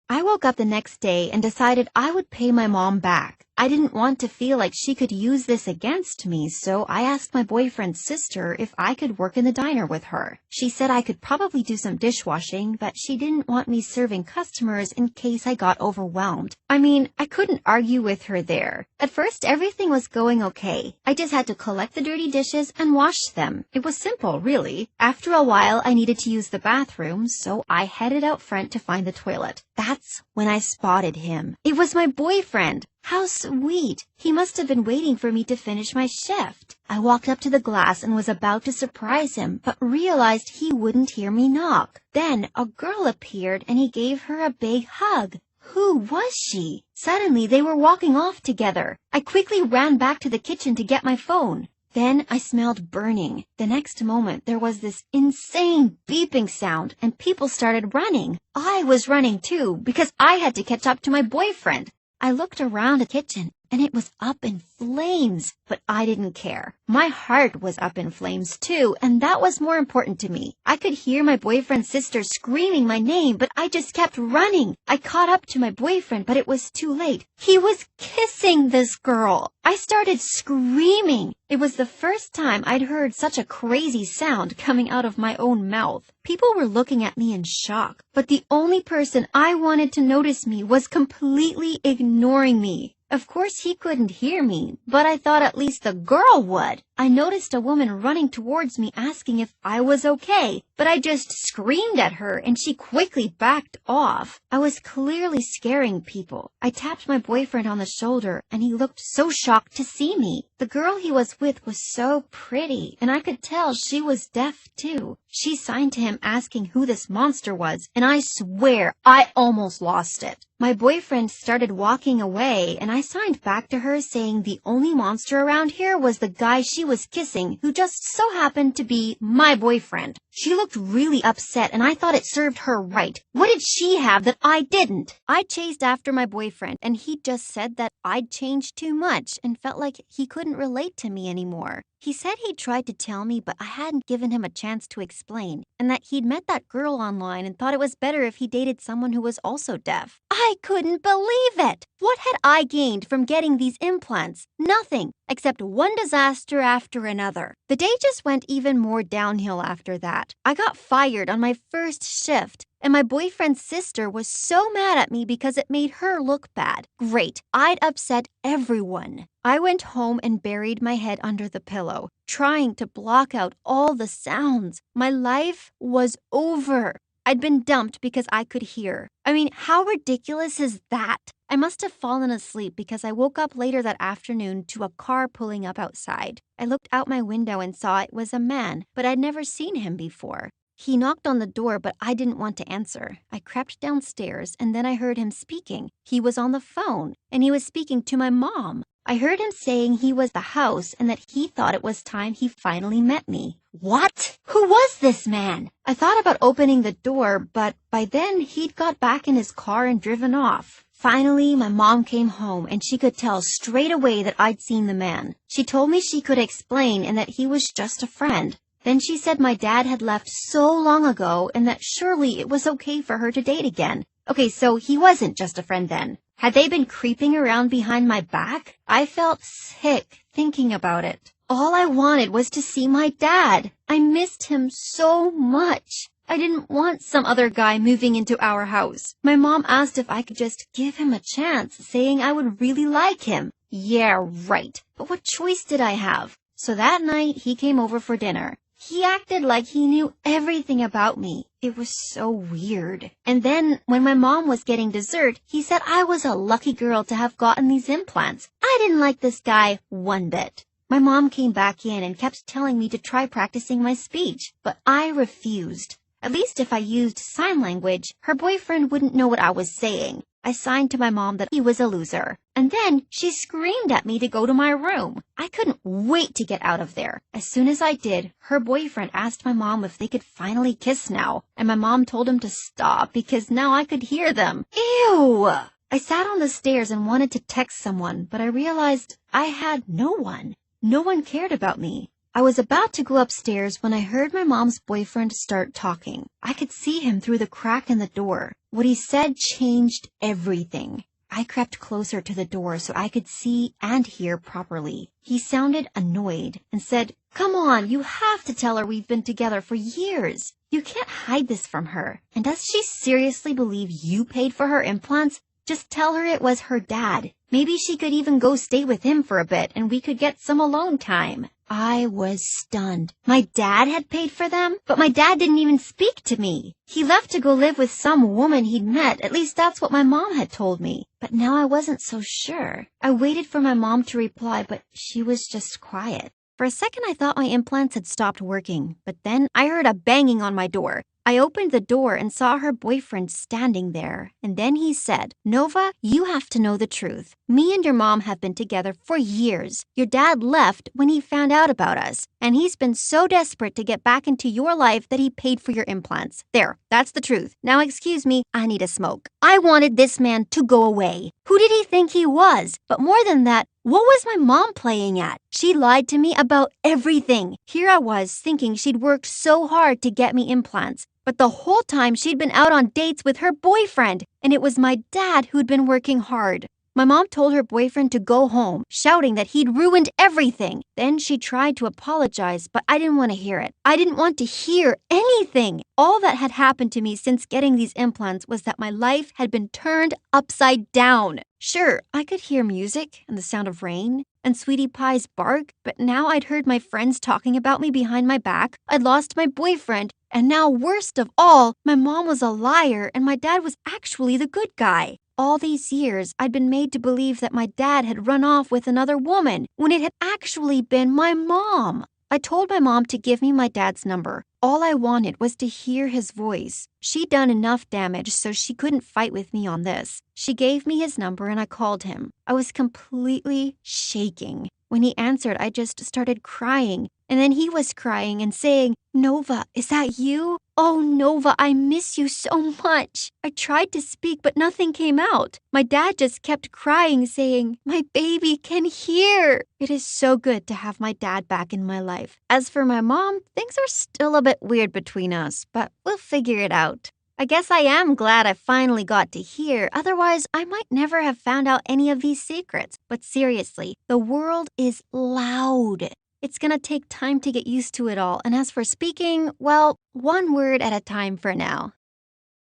I woke up the next day and decided I would pay my mom back. I didn't want to feel like she could use this against me, so I asked my boyfriend's sister if I could work in the diner with her. She said I could probably do some dishwashing, but she didn't want me serving customers in case I got overwhelmed. I mean, I couldn't argue with her there. At first, everything was going okay. I just had to collect the dirty dishes and wash them. It was simple, really. After a while, I needed to use the bathroom, so I headed out front to find the toilet. That's when I spotted him. It was my boyfriend. How sweet. He must have been waiting for me to finish my shift. I walked up to the glass and was about to surprise him, but realized he wouldn't hear me knock. Then a girl appeared and he gave her a big hug. Who was she? Suddenly they were walking off together. I quickly ran back to the kitchen to get my phone. Then I smelled burning. The next moment, there was this insane beeping sound, and people started running. I was running too, because I had to catch up to my boyfriend. I looked around the kitchen, and it was up in flames, but I didn't care. My heart was up in flames too, and that was more important to me. I could hear my boyfriend's sister screaming my name, but I just kept running. I caught up to my boyfriend, but it was too late. He was kissing this girl. I started screaming. It was the first time I'd heard such a crazy sound coming out of my own mouth. People were looking at me in shock, but the only person I wanted to notice me was completely ignoring me. Of course, he couldn't hear me, but I thought at least the girl would. I noticed a woman running towards me asking if I was okay, but I just screamed at her and she quickly backed off. I was clearly scaring people. I tapped my boyfriend on the shoulder and he looked so shocked to see me. The girl he was with was so pretty and I could tell she was deaf too. She signed to him asking who this monster was, and I swear I almost lost it. My boyfriend started walking away, and I signed back to her saying the only monster around here was the guy she was kissing, who just so happened to be my boyfriend. She looked really upset, and I thought it served her right. What did she have that I didn't? I chased after my boyfriend, and he just said that I'd changed too much and felt like he couldn't relate to me anymore. He said he'd tried to tell me, but I hadn't given him a chance to explain, and that he'd met that girl online and thought it was better if he dated someone who was also deaf. I couldn't believe it! What had I gained from getting these implants? Nothing, except one disaster after another. The day just went even more downhill after that. I got fired on my first shift, and my boyfriend's sister was so mad at me because it made her look bad. Great, I'd upset everyone. I went home and buried my head under the pillow, trying to block out all the sounds. My life was over. I'd been dumped because I could hear. I mean, how ridiculous is that? I must have fallen asleep because I woke up later that afternoon to a car pulling up outside. I looked out my window and saw it was a man, but I'd never seen him before. He knocked on the door, but I didn't want to answer. I crept downstairs, and then I heard him speaking. He was on the phone, and he was speaking to my mom. I heard him saying he was the house and that he thought it was time he finally met me. What? Who was this man? I thought about opening the door, but by then he'd got back in his car and driven off. Finally, my mom came home and she could tell straight away that I'd seen the man. She told me she could explain and that he was just a friend. Then she said my dad had left so long ago and that surely it was okay for her to date again. Okay, so he wasn't just a friend then. Had they been creeping around behind my back? I felt sick thinking about it. All I wanted was to see my dad. I missed him so much. I didn't want some other guy moving into our house. My mom asked if I could just give him a chance, saying I would really like him. Yeah, right. But what choice did I have? So that night, he came over for dinner. He acted like he knew everything about me. It was so weird. And then, when my mom was getting dessert, he said I was a lucky girl to have gotten these implants. I didn't like this guy one bit. My mom came back in and kept telling me to try practicing my speech, but I refused. At least if I used sign language, her boyfriend wouldn't know what I was saying. I signed to my mom that he was a loser. And then she screamed at me to go to my room. I couldn't wait to get out of there. As soon as I did, her boyfriend asked my mom if they could finally kiss now. And my mom told him to stop because now I could hear them. Ew! I sat on the stairs and wanted to text someone, but I realized I had no one. No one cared about me. I was about to go upstairs when I heard my mom's boyfriend start talking. I could see him through the crack in the door. What he said changed everything. I crept closer to the door so I could see and hear properly. He sounded annoyed and said, "Come on, you have to tell her we've been together for years. You can't hide this from her. And does she seriously believe you paid for her implants? Just tell her it was her dad. Maybe she could even go stay with him for a bit and we could get some alone time." I was stunned. My dad had paid for them, but my dad didn't even speak to me. He left to go live with some woman he'd met, at least that's what my mom had told me. But now I wasn't so sure. I waited for my mom to reply, but she was just quiet. For a second I thought my implants had stopped working, but then I heard a banging on my door. I opened the door and saw her boyfriend standing there, and then he said, "Nova, you have to know the truth. Me and your mom have been together for years. Your dad left when he found out about us, and he's been so desperate to get back into your life that he paid for your implants. There, that's the truth. Now excuse me, I need a smoke." I wanted this man to go away. Who did he think he was? But more than that, what was my mom playing at? She lied to me about everything. Here I was thinking she'd worked so hard to get me implants. But the whole time she'd been out on dates with her boyfriend, and it was my dad who'd been working hard. My mom told her boyfriend to go home, shouting that he'd ruined everything. Then she tried to apologize, but I didn't want to hear it. I didn't want to hear anything. All that had happened to me since getting these implants was that my life had been turned upside down. Sure, I could hear music and the sound of rain, and and Sweetie Pie's bark, but now I'd heard my friends talking about me behind my back. I'd lost my boyfriend, and now, worst of all, my mom was a liar and my dad was actually the good guy. All these years, I'd been made to believe that my dad had run off with another woman when it had actually been my mom. I told my mom to give me my dad's number. All I wanted was to hear his voice. She'd done enough damage so she couldn't fight with me on this. She gave me his number and I called him. I was completely shaking. When he answered, I just started crying. And then he was crying and saying, "Nova, is that you? Oh, Nova, I miss you so much." I tried to speak, but nothing came out. My dad just kept crying, saying, "My baby can hear." It is so good to have my dad back in my life. As for my mom, things are still a bit weird between us, but we'll figure it out. I guess I am glad I finally got to hear, otherwise I might never have found out any of these secrets. But seriously, the world is loud. It's gonna take time to get used to it all, and as for speaking, well, one word at a time for now.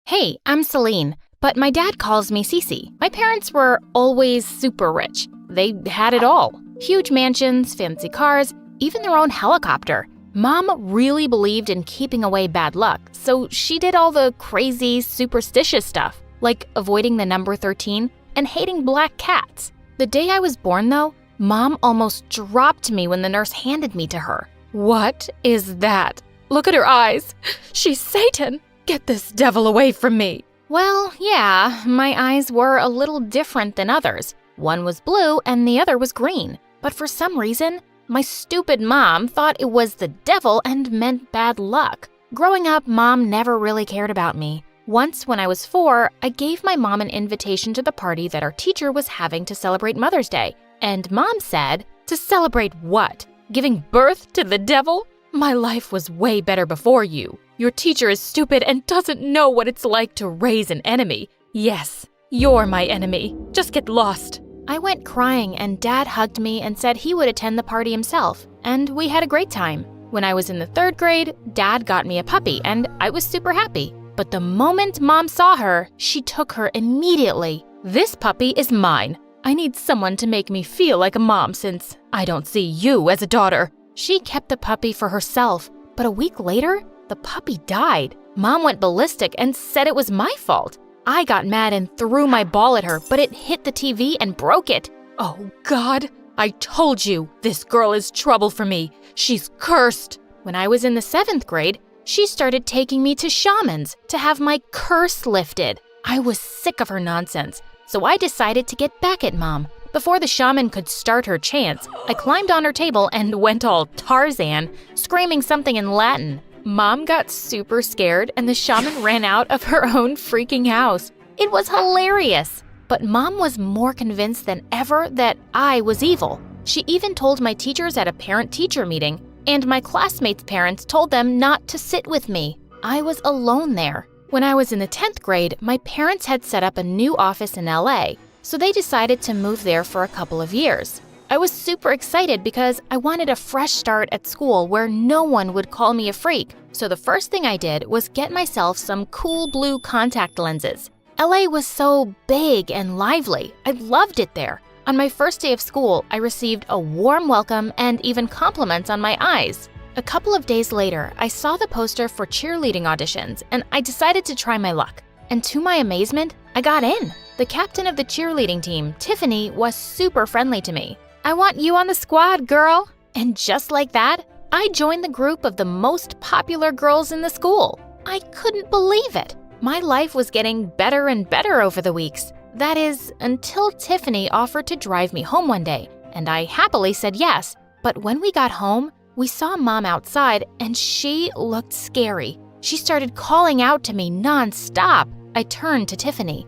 Hey, I'm Celine, but my dad calls me Cece. My parents were always super rich. They had it all. Huge mansions, fancy cars, even their own helicopter. Mom really believed in keeping away bad luck, so she did all the crazy, superstitious stuff, like avoiding the number 13 and hating black cats. The day I was born, though, Mom almost dropped me when the nurse handed me to her. What is that? Look at her eyes. She's Satan. Get this devil away from me. Well, yeah, my eyes were a little different than others. One was blue and the other was green. But for some reason, my stupid mom thought it was the devil and meant bad luck. Growing up, Mom never really cared about me. Once, when I was 4, I gave my mom an invitation to the party that our teacher was having to celebrate Mother's Day. And Mom said, "To celebrate what? Giving birth to the devil? My life was way better before you. Your teacher is stupid and doesn't know what it's like to raise an enemy. Yes, you're my enemy. Just get lost." I went crying and Dad hugged me and said he would attend the party himself, and we had a great time. When I was in the 3rd grade, Dad got me a puppy and I was super happy. But the moment Mom saw her, she took her immediately. "This puppy is mine. I need someone to make me feel like a mom since I don't see you as a daughter." She kept the puppy for herself, but a week later, the puppy died. Mom went ballistic and said it was my fault. I got mad and threw my ball at her, but it hit the TV and broke it. Oh God, I told you, this girl is trouble for me. She's cursed. When I was in the 7th grade, she started taking me to shamans to have my curse lifted. I was sick of her nonsense, so I decided to get back at Mom. Before the shaman could start her chants, I climbed on her table and went all Tarzan, screaming something in Latin. Mom got super scared and the shaman ran out of her own freaking house. It was hilarious. But Mom was more convinced than ever that I was evil. She even told my teachers at a parent-teacher meeting, and my classmates' parents told them not to sit with me. I was alone there. When I was in the 10th grade, my parents had set up a new office in LA, so they decided to move there for a couple of years. I was super excited because I wanted a fresh start at school where no one would call me a freak. So the first thing I did was get myself some cool blue contact lenses. LA was so big and lively. I loved it there. On my first day of school, I received a warm welcome and even compliments on my eyes. A couple of days later, I saw the poster for cheerleading auditions and I decided to try my luck. And to my amazement, I got in. The captain of the cheerleading team, Tiffany, was super friendly to me. "I want you on the squad, girl." And just like that, I joined the group of the most popular girls in the school. I couldn't believe it. My life was getting better and better over the weeks. That is, until Tiffany offered to drive me home one day, and I happily said yes. But when we got home, we saw Mom outside, and she looked scary. She started calling out to me nonstop. I turned to Tiffany.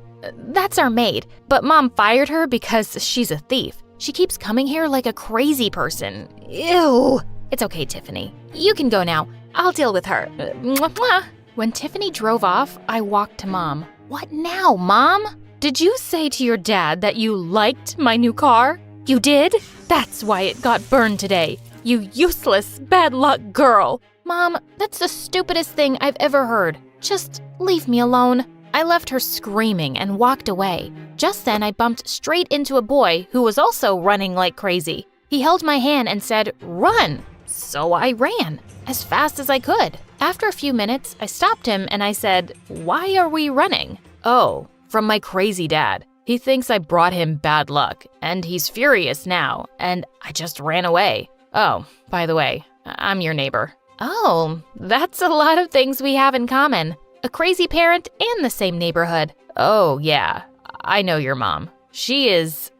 "That's our maid, but Mom fired her because she's a thief. She keeps coming here like a crazy person. Ew." "It's okay, Tiffany. You can go now. I'll deal with her." Mwah, mwah. When Tiffany drove off, I walked to Mom. "What now, Mom? Did you say to your dad that you liked my new car? You did? That's why it got burned today. You useless, bad luck girl." "Mom, that's the stupidest thing I've ever heard. Just leave me alone." I left her screaming and walked away. Just then, I bumped straight into a boy who was also running like crazy. He held my hand and said, "Run!" So I ran, as fast as I could. After a few minutes, I stopped him and I said, "Why are we running?" Oh, from my crazy dad. He thinks I brought him bad luck, and he's furious now, and I just ran away. Oh, by the way, I'm your neighbor. Oh, that's a lot of things we have in common. A crazy parent and the same neighborhood. Oh, yeah, I know your mom. She is…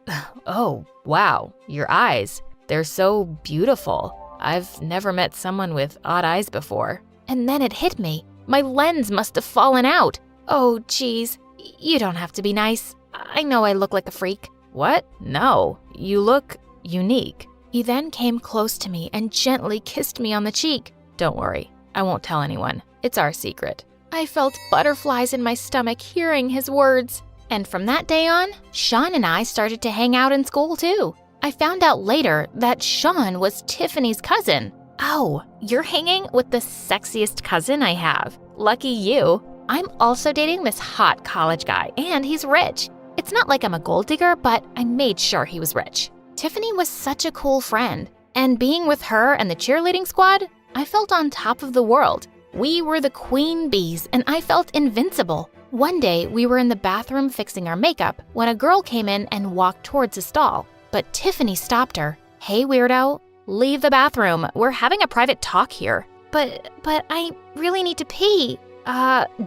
Oh, wow, your eyes. They're so beautiful. I've never met someone with odd eyes before. And then it hit me. My lens must have fallen out. Oh, geez. You don't have to be nice. I know I look like a freak. What? No, you look unique. He then came close to me and gently kissed me on the cheek. Don't worry, I won't tell anyone. It's our secret. I felt butterflies in my stomach hearing his words. And from that day on, Sean and I started to hang out in school too. I found out later that Sean was Tiffany's cousin. Oh, you're hanging with the sexiest cousin I have. Lucky you. I'm also dating this hot college guy, and he's rich. It's not like I'm a gold digger, but I made sure he was rich. Tiffany was such a cool friend, and being with her and the cheerleading squad, I felt on top of the world. We were the queen bees, and I felt invincible. One day, we were in the bathroom fixing our makeup when a girl came in and walked towards a stall, but Tiffany stopped her. "Hey, weirdo, leave the bathroom. We're having a private talk here." But I really need to pee.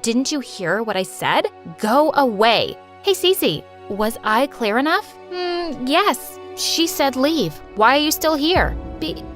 Didn't you hear what I said? Go away. Hey, Cece, was I clear enough? Yes. She said leave. Why are you still here?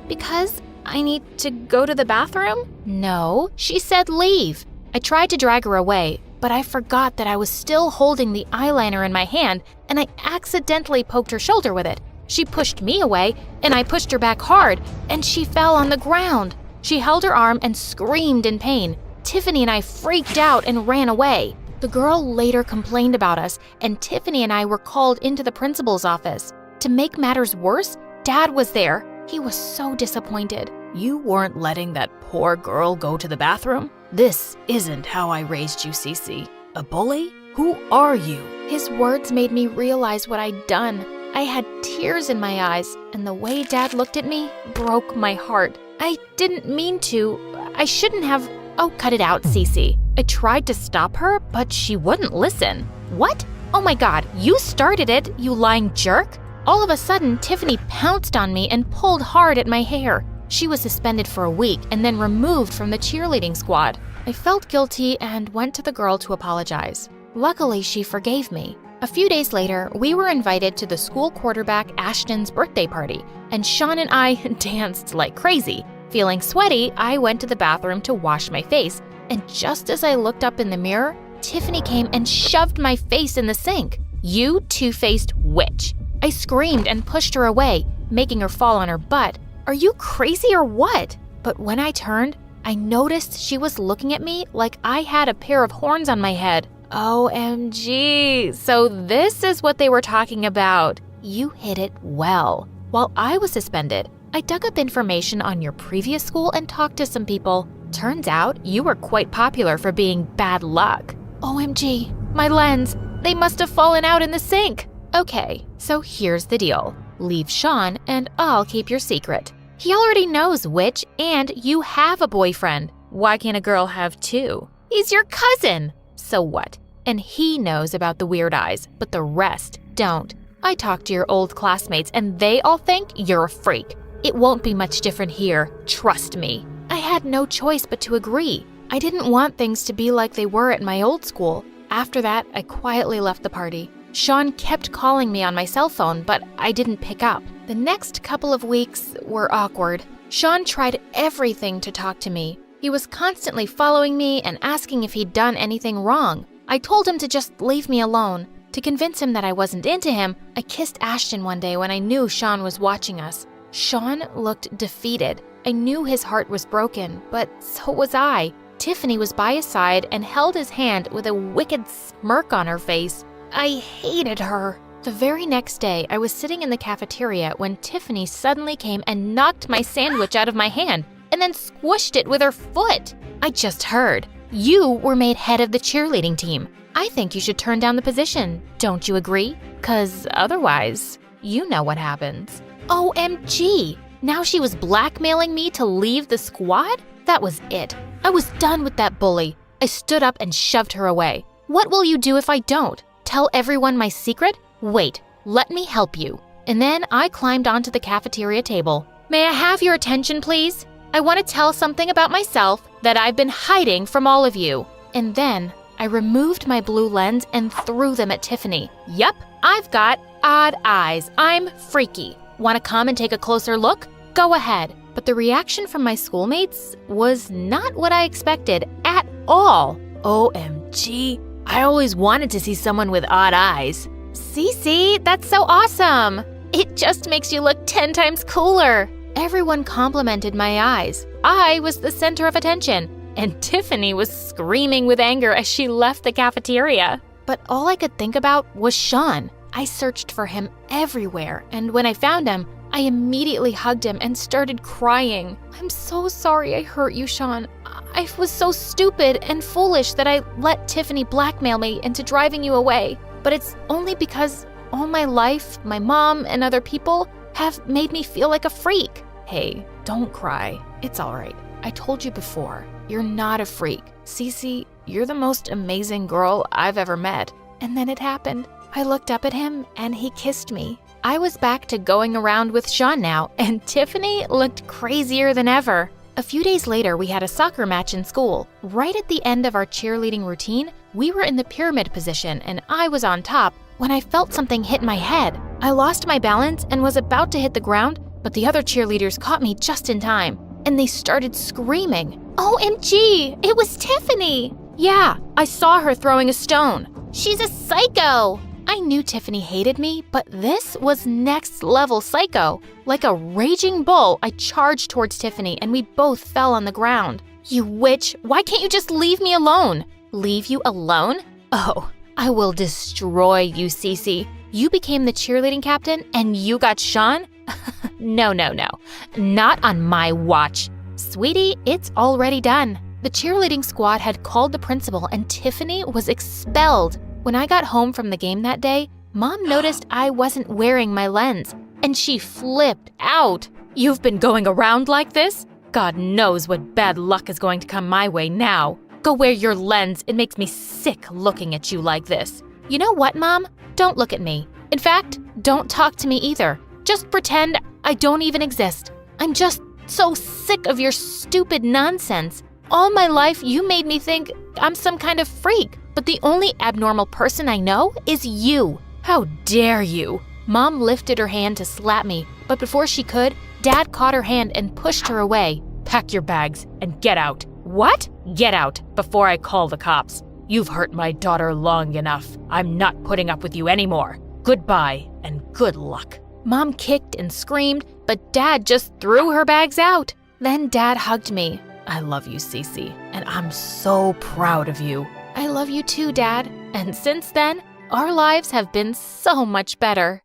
Because I need to go to the bathroom? No, she said leave. I tried to drag her away, but I forgot that I was still holding the eyeliner in my hand, and I accidentally poked her shoulder with it. She pushed me away, and I pushed her back hard, and she fell on the ground. She held her arm and screamed in pain. Tiffany and I freaked out and ran away. The girl later complained about us, and Tiffany and I were called into the principal's office. To make matters worse, Dad was there. He was so disappointed. You weren't letting that poor girl go to the bathroom? This isn't how I raised you, Cece. A bully? Who are you? His words made me realize what I'd done. I had tears in my eyes, and the way Dad looked at me broke my heart. I didn't mean to. I shouldn't have. Oh, cut it out, Cece. I tried to stop her, but she wouldn't listen. What? Oh my God, you started it, you lying jerk. All of a sudden, Tiffany pounced on me and pulled hard at my hair. She was suspended for a week and then removed from the cheerleading squad. I felt guilty and went to the girl to apologize. Luckily, she forgave me. A few days later, we were invited to the school quarterback Ashton's birthday party, and Sean and I danced like crazy. Feeling sweaty, I went to the bathroom to wash my face, and just as I looked up in the mirror, Tiffany came and shoved my face in the sink. "You two-faced witch." I screamed and pushed her away, making her fall on her butt. Are you crazy or what? But when I turned, I noticed she was looking at me like I had a pair of horns on my head. OMG, so this is what they were talking about. You hit it well. While I was suspended, I dug up information on your previous school and talked to some people. Turns out you were quite popular for being bad luck. OMG, my lens, they must have fallen out in the sink. Okay, so here's the deal. Leave Sean and I'll keep your secret. He already knows which, and you have a boyfriend. Why can't a girl have two? He's your cousin. So what? And he knows about the weird eyes, but the rest don't. I talked to your old classmates and they all think you're a freak. It won't be much different here, trust me. I had no choice but to agree. I didn't want things to be like they were at my old school. After that, I quietly left the party. Sean kept calling me on my cell phone, but I didn't pick up. The next couple of weeks were awkward. Sean tried everything to talk to me. He was constantly following me and asking if he'd done anything wrong. I told him to just leave me alone. To convince him that I wasn't into him, I kissed Ashton one day when I knew Sean was watching us. Sean looked defeated. I knew his heart was broken, but so was I. Tiffany was by his side and held his hand with a wicked smirk on her face. I hated her. The very next day, I was sitting in the cafeteria when Tiffany suddenly came and knocked my sandwich out of my hand and then squished it with her foot. I just heard. You were made head of the cheerleading team. I think you should turn down the position. Don't you agree? 'Cause otherwise, you know what happens. OMG! Now she was blackmailing me to leave the squad? That was it. I was done with that bully. I stood up and shoved her away. What will you do if I don't? Tell everyone my secret? Wait, let me help you. And then I climbed onto the cafeteria table. May I have your attention, please? I want to tell something about myself that I've been hiding from all of you. And then I removed my blue lens and threw them at Tiffany. Yup, I've got odd eyes. I'm freaky. Want to come and take a closer look? Go ahead. But the reaction from my schoolmates was not what I expected at all. OMG, I always wanted to see someone with odd eyes. Cece, that's so awesome. It just makes you look 10 times cooler. Everyone complimented my eyes. I was the center of attention, and Tiffany was screaming with anger as she left the cafeteria. But all I could think about was Sean. I searched for him everywhere, and when I found him, I immediately hugged him and started crying. I'm so sorry I hurt you, Sean. I was so stupid and foolish that I let Tiffany blackmail me into driving you away. But it's only because all my life, my mom and other people have made me feel like a freak. Hey, don't cry. It's all right. I told you before, you're not a freak. Cece, you're the most amazing girl I've ever met. And then it happened. I looked up at him and he kissed me. I was back to going around with Sean now, and Tiffany looked crazier than ever. A few days later, we had a soccer match in school. Right at the end of our cheerleading routine, we were in the pyramid position and I was on top when I felt something hit my head. I lost my balance and was about to hit the ground, but the other cheerleaders caught me just in time, and they started screaming. OMG, it was Tiffany! Yeah, I saw her throwing a stone. She's a psycho! I knew Tiffany hated me, but this was next level psycho. Like a raging bull, I charged towards Tiffany and we both fell on the ground. You witch, why can't you just leave me alone? Leave you alone? Oh, I will destroy you, Cece. You became the cheerleading captain and you got Sean? No. Not on my watch. Sweetie, it's already done. The cheerleading squad had called the principal and Tiffany was expelled. When I got home from the game that day, Mom noticed I wasn't wearing my lens, and she flipped out. You've been going around like this? God knows what bad luck is going to come my way now. Go wear your lens. It makes me sick looking at you like this. You know what, Mom? Don't look at me. In fact, don't talk to me either. Just pretend I don't even exist. I'm just so sick of your stupid nonsense. All my life, you made me think I'm some kind of freak. But the only abnormal person I know is you. How dare you? Mom lifted her hand to slap me, but before she could, Dad caught her hand and pushed her away. Pack your bags and get out. What? Get out before I call the cops. You've hurt my daughter long enough. I'm not putting up with you anymore. Goodbye and good luck. Mom kicked and screamed, but Dad just threw her bags out. Then Dad hugged me. I love you, Cece, and I'm so proud of you. I love you too, Dad. And since then, our lives have been so much better.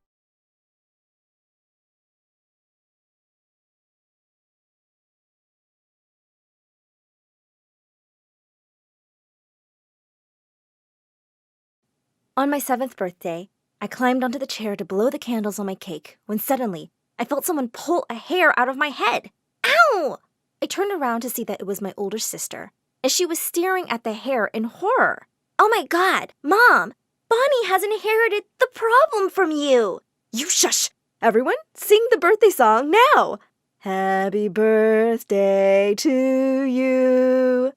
On my 7th birthday, I climbed onto the chair to blow the candles on my cake when suddenly I felt someone pull a hair out of my head. Ow! I turned around to see that it was my older sister, and she was staring at the hair in horror. Oh my God, Mom! Bonnie has inherited the problem from you! You shush! Everyone, sing the birthday song now! Happy birthday to you!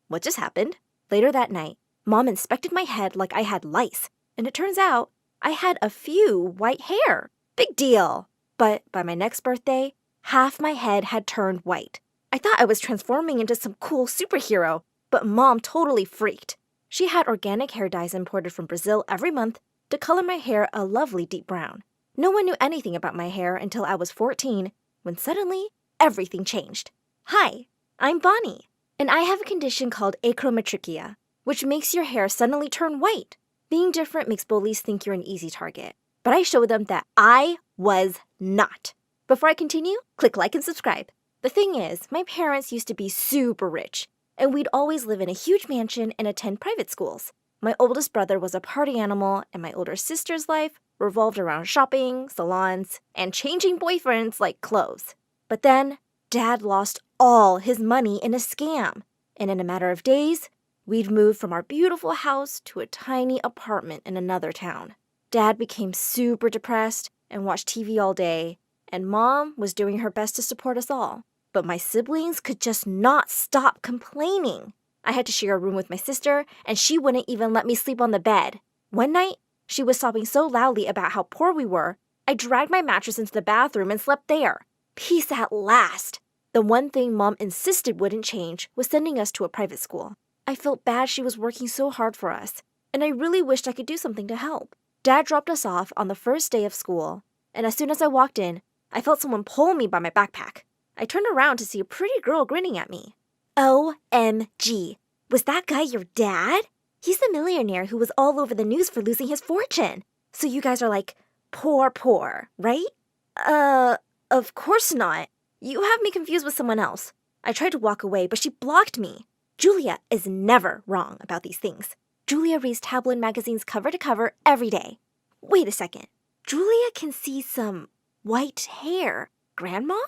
What just happened? Later that night, Mom inspected my head like I had lice, and it turns out I had a few white hair. Big deal! But by my next birthday, half my head had turned white. I thought I was transforming into some cool superhero, but Mom totally freaked. She had organic hair dyes imported from Brazil every month to color my hair a lovely deep brown. No one knew anything about my hair until I was 14, when suddenly everything changed. Hi, I'm Bonnie, and I have a condition called achromatrichia, which makes your hair suddenly turn white. Being different makes bullies think you're an easy target, but I showed them that I was not. Before I continue, click like and subscribe. The thing is, my parents used to be super rich, and we'd always live in a huge mansion and attend private schools. My oldest brother was a party animal, and my older sister's life revolved around shopping, salons, and changing boyfriends like clothes. But then, Dad lost all his money in a scam, and in a matter of days, we'd moved from our beautiful house to a tiny apartment in another town. Dad became super depressed and watched TV all day, and Mom was doing her best to support us all. But my siblings could just not stop complaining. I had to share a room with my sister, and she wouldn't even let me sleep on the bed. One night, she was sobbing so loudly about how poor we were, I dragged my mattress into the bathroom and slept there. Peace at last. The one thing Mom insisted wouldn't change was sending us to a private school. I felt bad she was working so hard for us, and I really wished I could do something to help. Dad dropped us off on the first day of school, and as soon as I walked in, I felt someone pull me by my backpack. I turned around to see a pretty girl grinning at me. OMG. Was that guy your dad? He's the millionaire who was all over the news for losing his fortune. So you guys are like, poor, right? Of course not. You have me confused with someone else. I tried to walk away, but she blocked me. Julia is never wrong about these things. Julia reads tabloid magazines cover to cover every day. Wait a second. Julia can see some white hair. Grandma?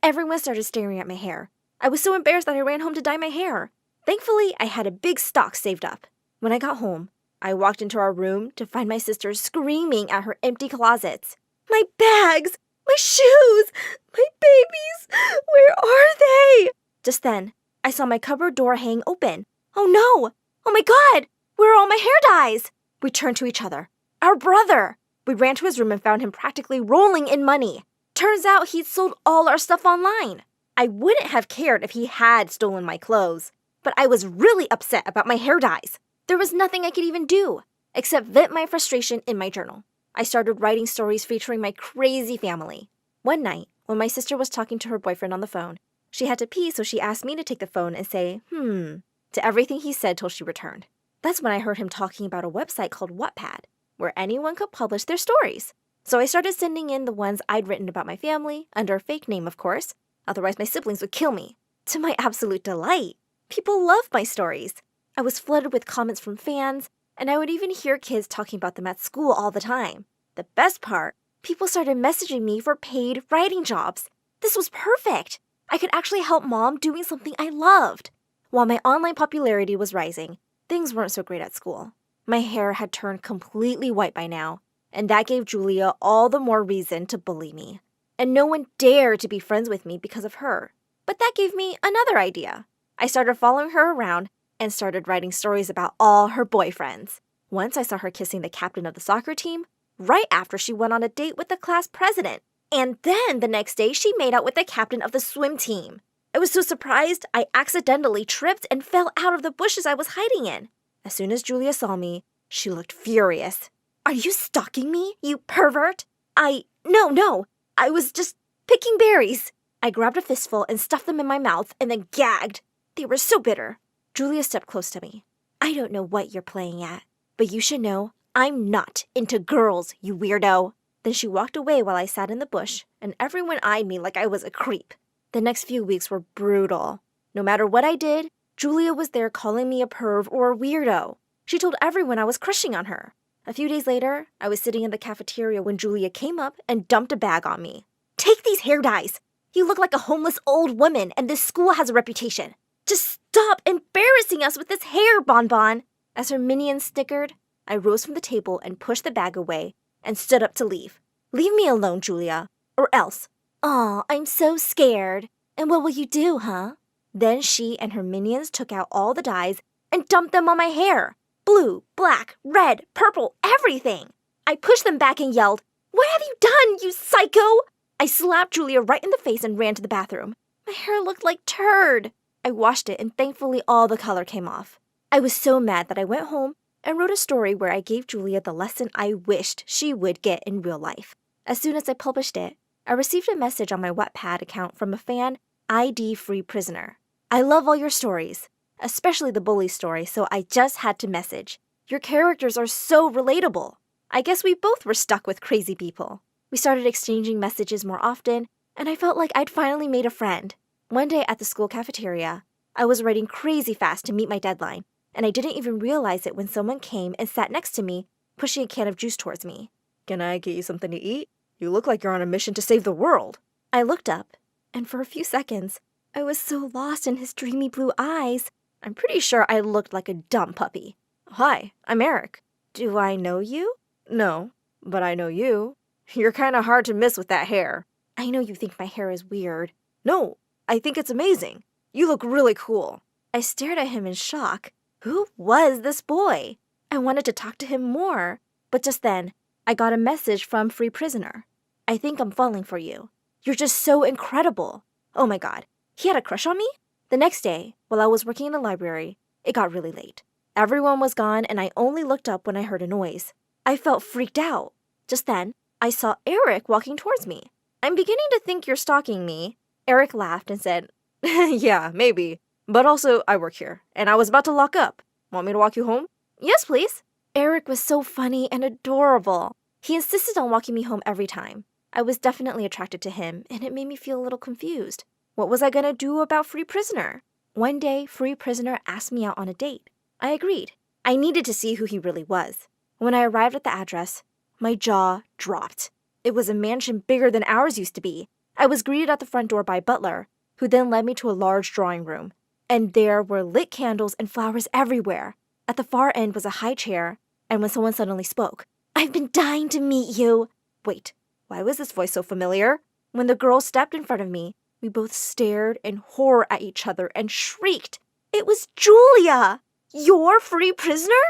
Everyone started staring at my hair. I was so embarrassed that I ran home to dye my hair. Thankfully, I had a big stock saved up. When I got home, I walked into our room to find my sister screaming at her empty closets. My bags! My shoes! My babies! Where are they? Just then, I saw my cupboard door hang open. Oh no! Oh my God! Where are all my hair dyes? We turned to each other. Our brother! We ran to his room and found him practically rolling in money. Turns out he'd sold all our stuff online. I wouldn't have cared if he had stolen my clothes, but I was really upset about my hair dyes. There was nothing I could even do, except vent my frustration in my journal. I started writing stories featuring my crazy family. One night, when my sister was talking to her boyfriend on the phone, she had to pee, so she asked me to take the phone and say, to everything he said till she returned. That's when I heard him talking about a website called Wattpad, where anyone could publish their stories. So I started sending in the ones I'd written about my family, under a fake name, of course. Otherwise, my siblings would kill me. To my absolute delight, people loved my stories. I was flooded with comments from fans, and I would even hear kids talking about them at school all the time. The best part, people started messaging me for paid writing jobs. This was perfect. I could actually help Mom doing something I loved. While my online popularity was rising, things weren't so great at school. My hair had turned completely white by now, and that gave Julia all the more reason to bully me. And no one dared to be friends with me because of her. But that gave me another idea. I started following her around and started writing stories about all her boyfriends. Once I saw her kissing the captain of the soccer team, right after she went on a date with the class president. And then the next day, she made out with the captain of the swim team. I was so surprised, I accidentally tripped and fell out of the bushes I was hiding in. As soon as Julia saw me, she looked furious. Are you stalking me, you pervert? No, I was just picking berries. I grabbed a fistful and stuffed them in my mouth and then gagged. They were so bitter. Julia stepped close to me. I don't know what you're playing at, but you should know I'm not into girls, you weirdo. Then she walked away while I sat in the bush, and everyone eyed me like I was a creep. The next few weeks were brutal. No matter what I did, Julia was there calling me a perv or a weirdo. She told everyone I was crushing on her. A few days later, I was sitting in the cafeteria when Julia came up and dumped a bag on me. Take these hair dyes. You look like a homeless old woman, and this school has a reputation. Just stop embarrassing us with this hair, Bonbon. As her minions snickered, I rose from the table and pushed the bag away and stood up to leave. Leave me alone, Julia, or else. Aw, I'm so scared. And what will you do, huh? Then she and her minions took out all the dyes and dumped them on my hair. Blue, black, red, purple, everything. I pushed them back and yelled, What have you done, you psycho? I slapped Julia right in the face and ran to the bathroom. My hair looked like turd. I washed it and thankfully all the color came off. I was so mad that I went home and wrote a story where I gave Julia the lesson I wished she would get in real life. As soon as I published it, I received a message on my Wattpad account from a fan, ID-free prisoner. I love all your stories, especially the bully story, so I just had to message. Your characters are so relatable. I guess we both were stuck with crazy people. We started exchanging messages more often, and I felt like I'd finally made a friend. One day at the school cafeteria, I was writing crazy fast to meet my deadline, and I didn't even realize it when someone came and sat next to me, pushing a can of juice towards me. "Can I get you something to eat? You look like you're on a mission to save the world." I looked up, and for a few seconds, I was so lost in his dreamy blue eyes, I'm pretty sure I looked like a dumb puppy. "Hi, I'm Eric. Do I know you?" "No, but I know you. You're kinda hard to miss with that hair." "I know you think my hair is weird." "No, I think it's amazing. You look really cool." I stared at him in shock. Who was this boy? I wanted to talk to him more, but just then, I got a message from Free Prisoner. "I think I'm falling for you. You're just so incredible." Oh my god, he had a crush on me? The next day, while I was working in the library, it got really late. Everyone was gone and I only looked up when I heard a noise. I felt freaked out. Just then, I saw Eric walking towards me. "I'm beginning to think you're stalking me." Eric laughed and said, "Yeah, maybe. But also, I work here, and I was about to lock up. Want me to walk you home?" "Yes, please." Eric was so funny and adorable. He insisted on walking me home every time. I was definitely attracted to him, and it made me feel a little confused. What was I gonna do about Free Prisoner? One day, Free Prisoner asked me out on a date. I agreed. I needed to see who he really was. When I arrived at the address, my jaw dropped. It was a mansion bigger than ours used to be. I was greeted at the front door by a butler, who then led me to a large drawing room. And there were lit candles and flowers everywhere. At the far end was a high chair, and when someone suddenly spoke, "I've been dying to meet you." Wait, why was this voice so familiar? When the girl stepped in front of me, we both stared in horror at each other and shrieked. It was Julia! You're Free Prisoner?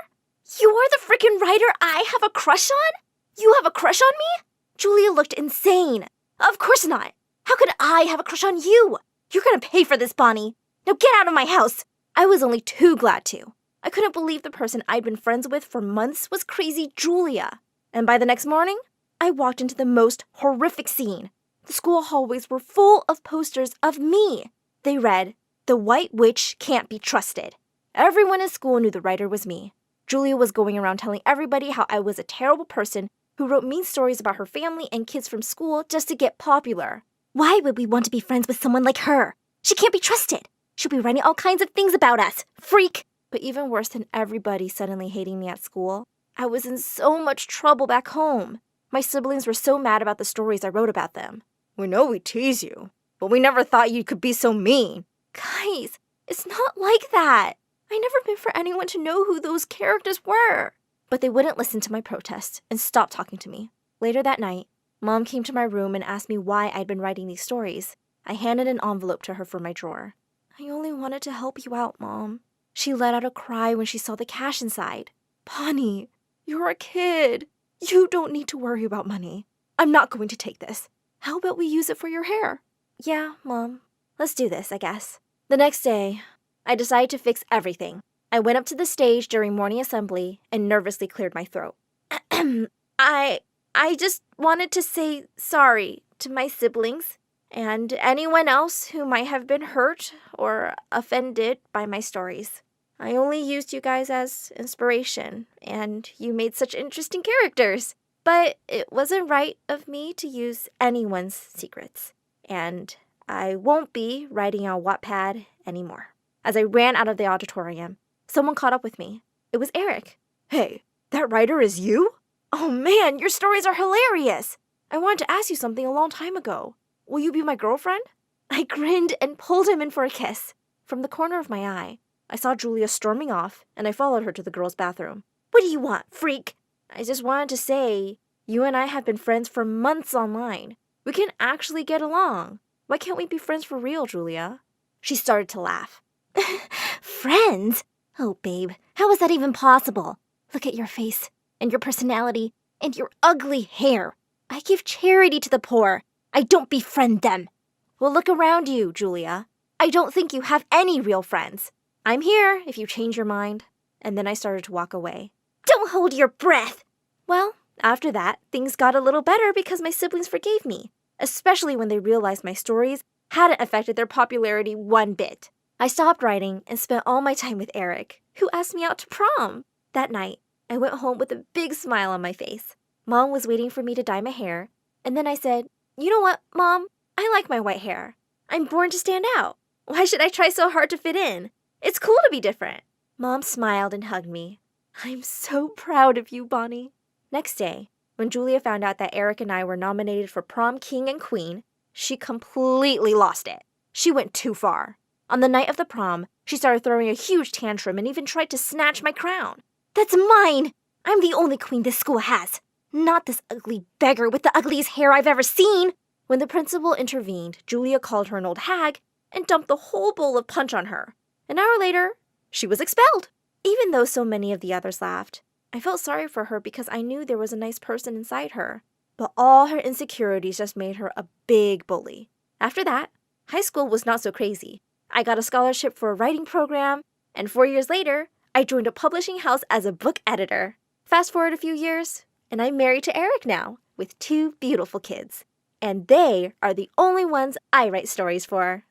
You're the freaking writer I have a crush on? You have a crush on me? Julia looked insane. Of course not. How could I have a crush on you? You're gonna pay for this, Bonnie. Now get out of my house. I was only too glad to. I couldn't believe the person I'd been friends with for months was crazy Julia. And by the next morning, I walked into the most horrific scene. The school hallways were full of posters of me. They read, "The White Witch Can't Be Trusted." Everyone in school knew the writer was me. Julia was going around telling everybody how I was a terrible person who wrote mean stories about her family and kids from school just to get popular. Why would we want to be friends with someone like her? She can't be trusted. She'll be writing all kinds of things about us. Freak! But even worse than everybody suddenly hating me at school, I was in so much trouble back home. My siblings were so mad about the stories I wrote about them. "We know we tease you, but we never thought you could be so mean." Guys, it's not like that. I never meant for anyone to know who those characters were. But they wouldn't listen to my protests and stopped talking to me. Later that night, Mom came to my room and asked me why I'd been writing these stories. I handed an envelope to her from my drawer. "I only wanted to help you out, Mom." She let out a cry when she saw the cash inside. "Bonnie, you're a kid. You don't need to worry about money. I'm not going to take this. How about we use it for your hair?" "Yeah, Mom. Let's do this, I guess." The next day, I decided to fix everything. I went up to the stage during morning assembly and nervously cleared my throat. I just wanted to say sorry to my siblings and anyone else who might have been hurt or offended by my stories. I only used you guys as inspiration, and you made such interesting characters. But it wasn't right of me to use anyone's secrets. And I won't be writing on Wattpad anymore. As I ran out of the auditorium, someone caught up with me. It was Eric. "Hey, that writer is you? Oh man, your stories are hilarious. I wanted to ask you something a long time ago. Will you be my girlfriend?" I grinned and pulled him in for a kiss. From the corner of my eye, I saw Julia storming off, and I followed her to the girls' bathroom. "What do you want, freak?" "I just wanted to say, you and I have been friends for months online. We can actually get along. Why can't we be friends for real, Julia?" She started to laugh. "Friends? Oh, babe, how is that even possible? Look at your face, and your personality, and your ugly hair. I give charity to the poor. I don't befriend them." "Well, look around you, Julia. I don't think you have any real friends. I'm here if you change your mind." And then I started to walk away. "Don't hold your breath!" Well, after that, things got a little better because my siblings forgave me, especially when they realized my stories hadn't affected their popularity one bit. I stopped writing and spent all my time with Eric, who asked me out to prom. That night, I went home with a big smile on my face. Mom was waiting for me to dye my hair, and then I said, "You know what, Mom? I like my white hair. I'm born to stand out. Why should I try so hard to fit in? It's cool to be different." Mom smiled and hugged me. I'm so proud of you, Bonnie. Next day, when Julia found out that Eric and I were nominated for prom king and queen, she completely lost it. She went too far. On the night of the prom, she started throwing a huge tantrum and even tried to snatch my crown. That's mine! I'm the only queen this school has. Not this ugly beggar with the ugliest hair I've ever seen. When the principal intervened, Julia called her an old hag and dumped the whole bowl of punch on her. An hour later, she was expelled. Even though so many of the others laughed, I felt sorry for her because I knew there was a nice person inside her. But all her insecurities just made her a big bully. After that, high school was not so crazy. I got a scholarship for a writing program, and 4 years later, I joined a publishing house as a book editor. Fast forward a few years, and I'm married to Eric now, with 2 beautiful kids. And they are the only ones I write stories for.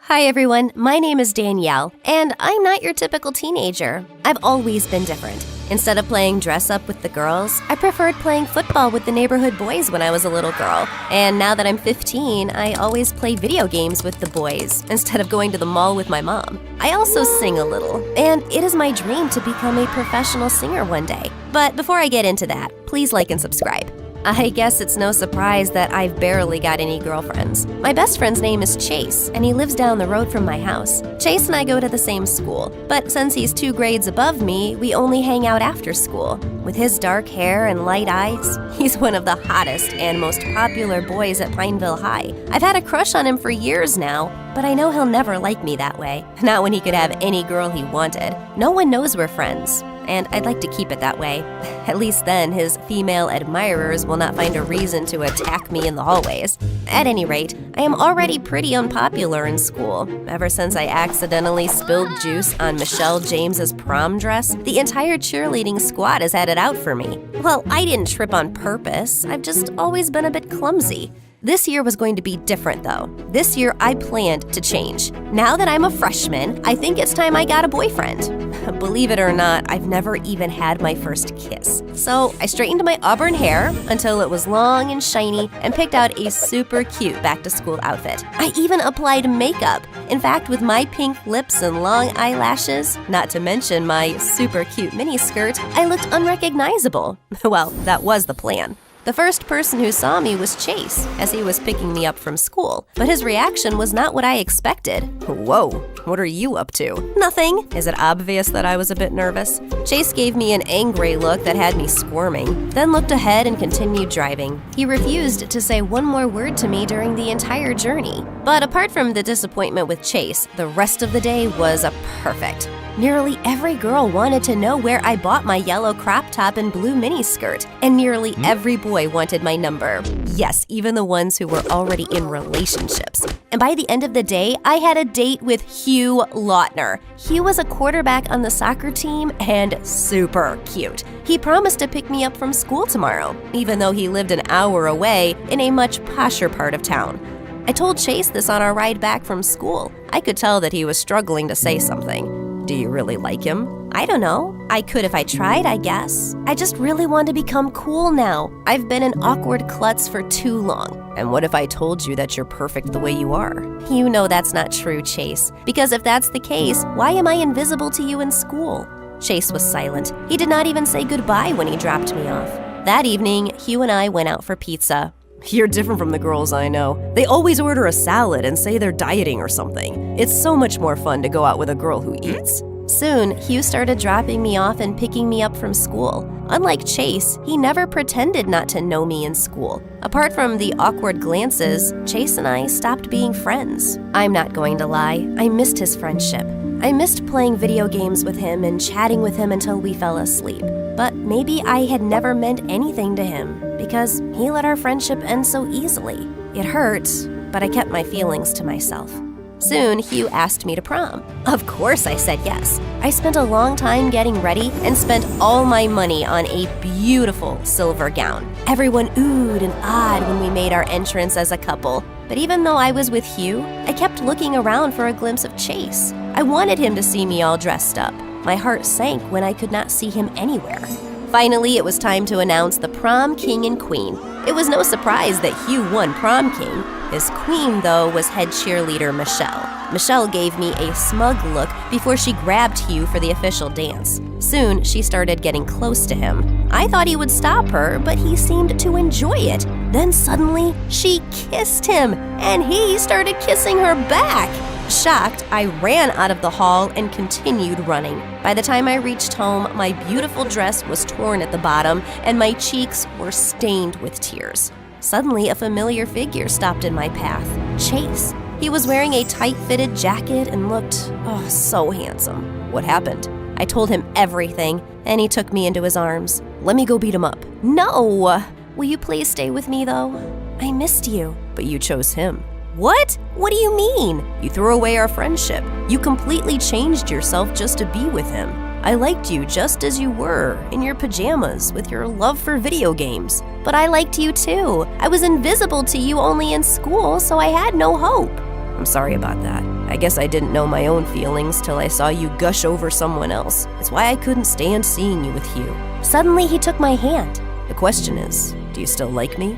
Hi everyone, my name is Danielle, and I'm not your typical teenager. I've always been different. Instead of playing dress up with the girls, I preferred playing football with the neighborhood boys when I was a little girl. And now that I'm 15, I always play video games with the boys instead of going to the mall with my mom. I also sing a little, and it is my dream to become a professional singer one day. But before I get into that, please like and subscribe. I guess it's no surprise that I've barely got any girlfriends. My best friend's name is Chase, and he lives down the road from my house. Chase and I go to the same school, but since he's 2 grades above me, we only hang out after school. With his dark hair and light eyes, he's one of the hottest and most popular boys at Pineville High. I've had a crush on him for years now, but I know he'll never like me that way. Not when he could have any girl he wanted. No one knows we're friends, and I'd like to keep it that way. At least then, his female admirers will not find a reason to attack me in the hallways. At any rate, I am already pretty unpopular in school. Ever since I accidentally spilled juice on Michelle James's prom dress, the entire cheerleading squad has had it out for me. Well, I didn't trip on purpose. I've just always been a bit clumsy. This year was going to be different, though. This year, I planned to change. Now that I'm a freshman, I think it's time I got a boyfriend. Believe it or not, I've never even had my first kiss. So I straightened my auburn hair until it was long and shiny and picked out a super cute back-to-school outfit. I even applied makeup. In fact, with my pink lips and long eyelashes, not to mention my super cute mini skirt, I looked unrecognizable. Well, that was the plan. The first person who saw me was Chase, as he was picking me up from school, but his reaction was not what I expected. Whoa, what are you up to? Nothing. Is it obvious that I was a bit nervous? Chase gave me an angry look that had me squirming, then looked ahead and continued driving. He refused to say one more word to me during the entire journey. But apart from the disappointment with Chase, the rest of the day was perfect. Nearly every girl wanted to know where I bought my yellow crop top and blue miniskirt, and nearly every boy wanted my number. Yes, even the ones who were already in relationships. And by the end of the day, I had a date with Hugh Lautner. Hugh was a quarterback on the soccer team and super cute. He promised to pick me up from school tomorrow, even though he lived an hour away in a much posher part of town. I told Chase this on our ride back from school. I could tell that he was struggling to say something. Do you really like him? I don't know. I could if I tried, I guess. I just really want to become cool now. I've been an awkward klutz for too long. And what if I told you that you're perfect the way you are? You know that's not true, Chase. Because if that's the case, why am I invisible to you in school? Chase was silent. He did not even say goodbye when he dropped me off. That evening, Hugh and I went out for pizza. You're different from the girls I know. They always order a salad and say they're dieting or something. It's so much more fun to go out with a girl who eats. Soon, Hugh started dropping me off and picking me up from school. Unlike Chase, he never pretended not to know me in school. Apart from the awkward glances, Chase and I stopped being friends. I'm not going to lie, I missed his friendship. I missed playing video games with him and chatting with him until we fell asleep. But maybe I had never meant anything to him because he let our friendship end so easily. It hurt, but I kept my feelings to myself. Soon, Hugh asked me to prom. Of course I said yes. I spent a long time getting ready and spent all my money on a beautiful silver gown. Everyone oohed and ahed when we made our entrance as a couple. But even though I was with Hugh, I kept looking around for a glimpse of Chase. I wanted him to see me all dressed up. My heart sank when I could not see him anywhere. Finally, it was time to announce the prom king and queen. It was no surprise that Hugh won prom king. His queen, though, was head cheerleader Michelle. Michelle gave me a smug look before she grabbed Hugh for the official dance. Soon, she started getting close to him. I thought he would stop her, but he seemed to enjoy it. Then suddenly, she kissed him, and he started kissing her back. Shocked, I ran out of the hall and continued running. By the time I reached home, my beautiful dress was torn at the bottom, and my cheeks were stained with tears. Suddenly, a familiar figure stopped in my path. Chase. He was wearing a tight-fitted jacket and looked, so handsome. What happened? I told him everything, and he took me into his arms. Let me go beat him up. No! Will you please stay with me, though? I missed you. But you chose him. What? What do you mean? You threw away our friendship. You completely changed yourself just to be with him. I liked you just as you were, in your pajamas, with your love for video games. But I liked you too. I was invisible to you only in school, so I had no hope. I'm sorry about that. I guess I didn't know my own feelings till I saw you gush over someone else. It's why I couldn't stand seeing you with Hugh. Suddenly he took my hand. The question is, do you still like me?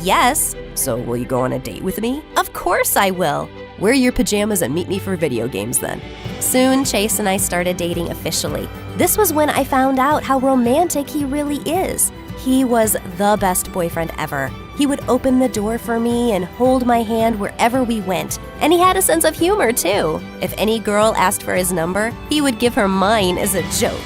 Yes. So will you go on a date with me? Of course I will. Wear your pajamas and meet me for video games then. Soon, Chase and I started dating officially. This was when I found out how romantic he really is. He was the best boyfriend ever. He would open the door for me and hold my hand wherever we went. And he had a sense of humor too. If any girl asked for his number, he would give her mine as a joke.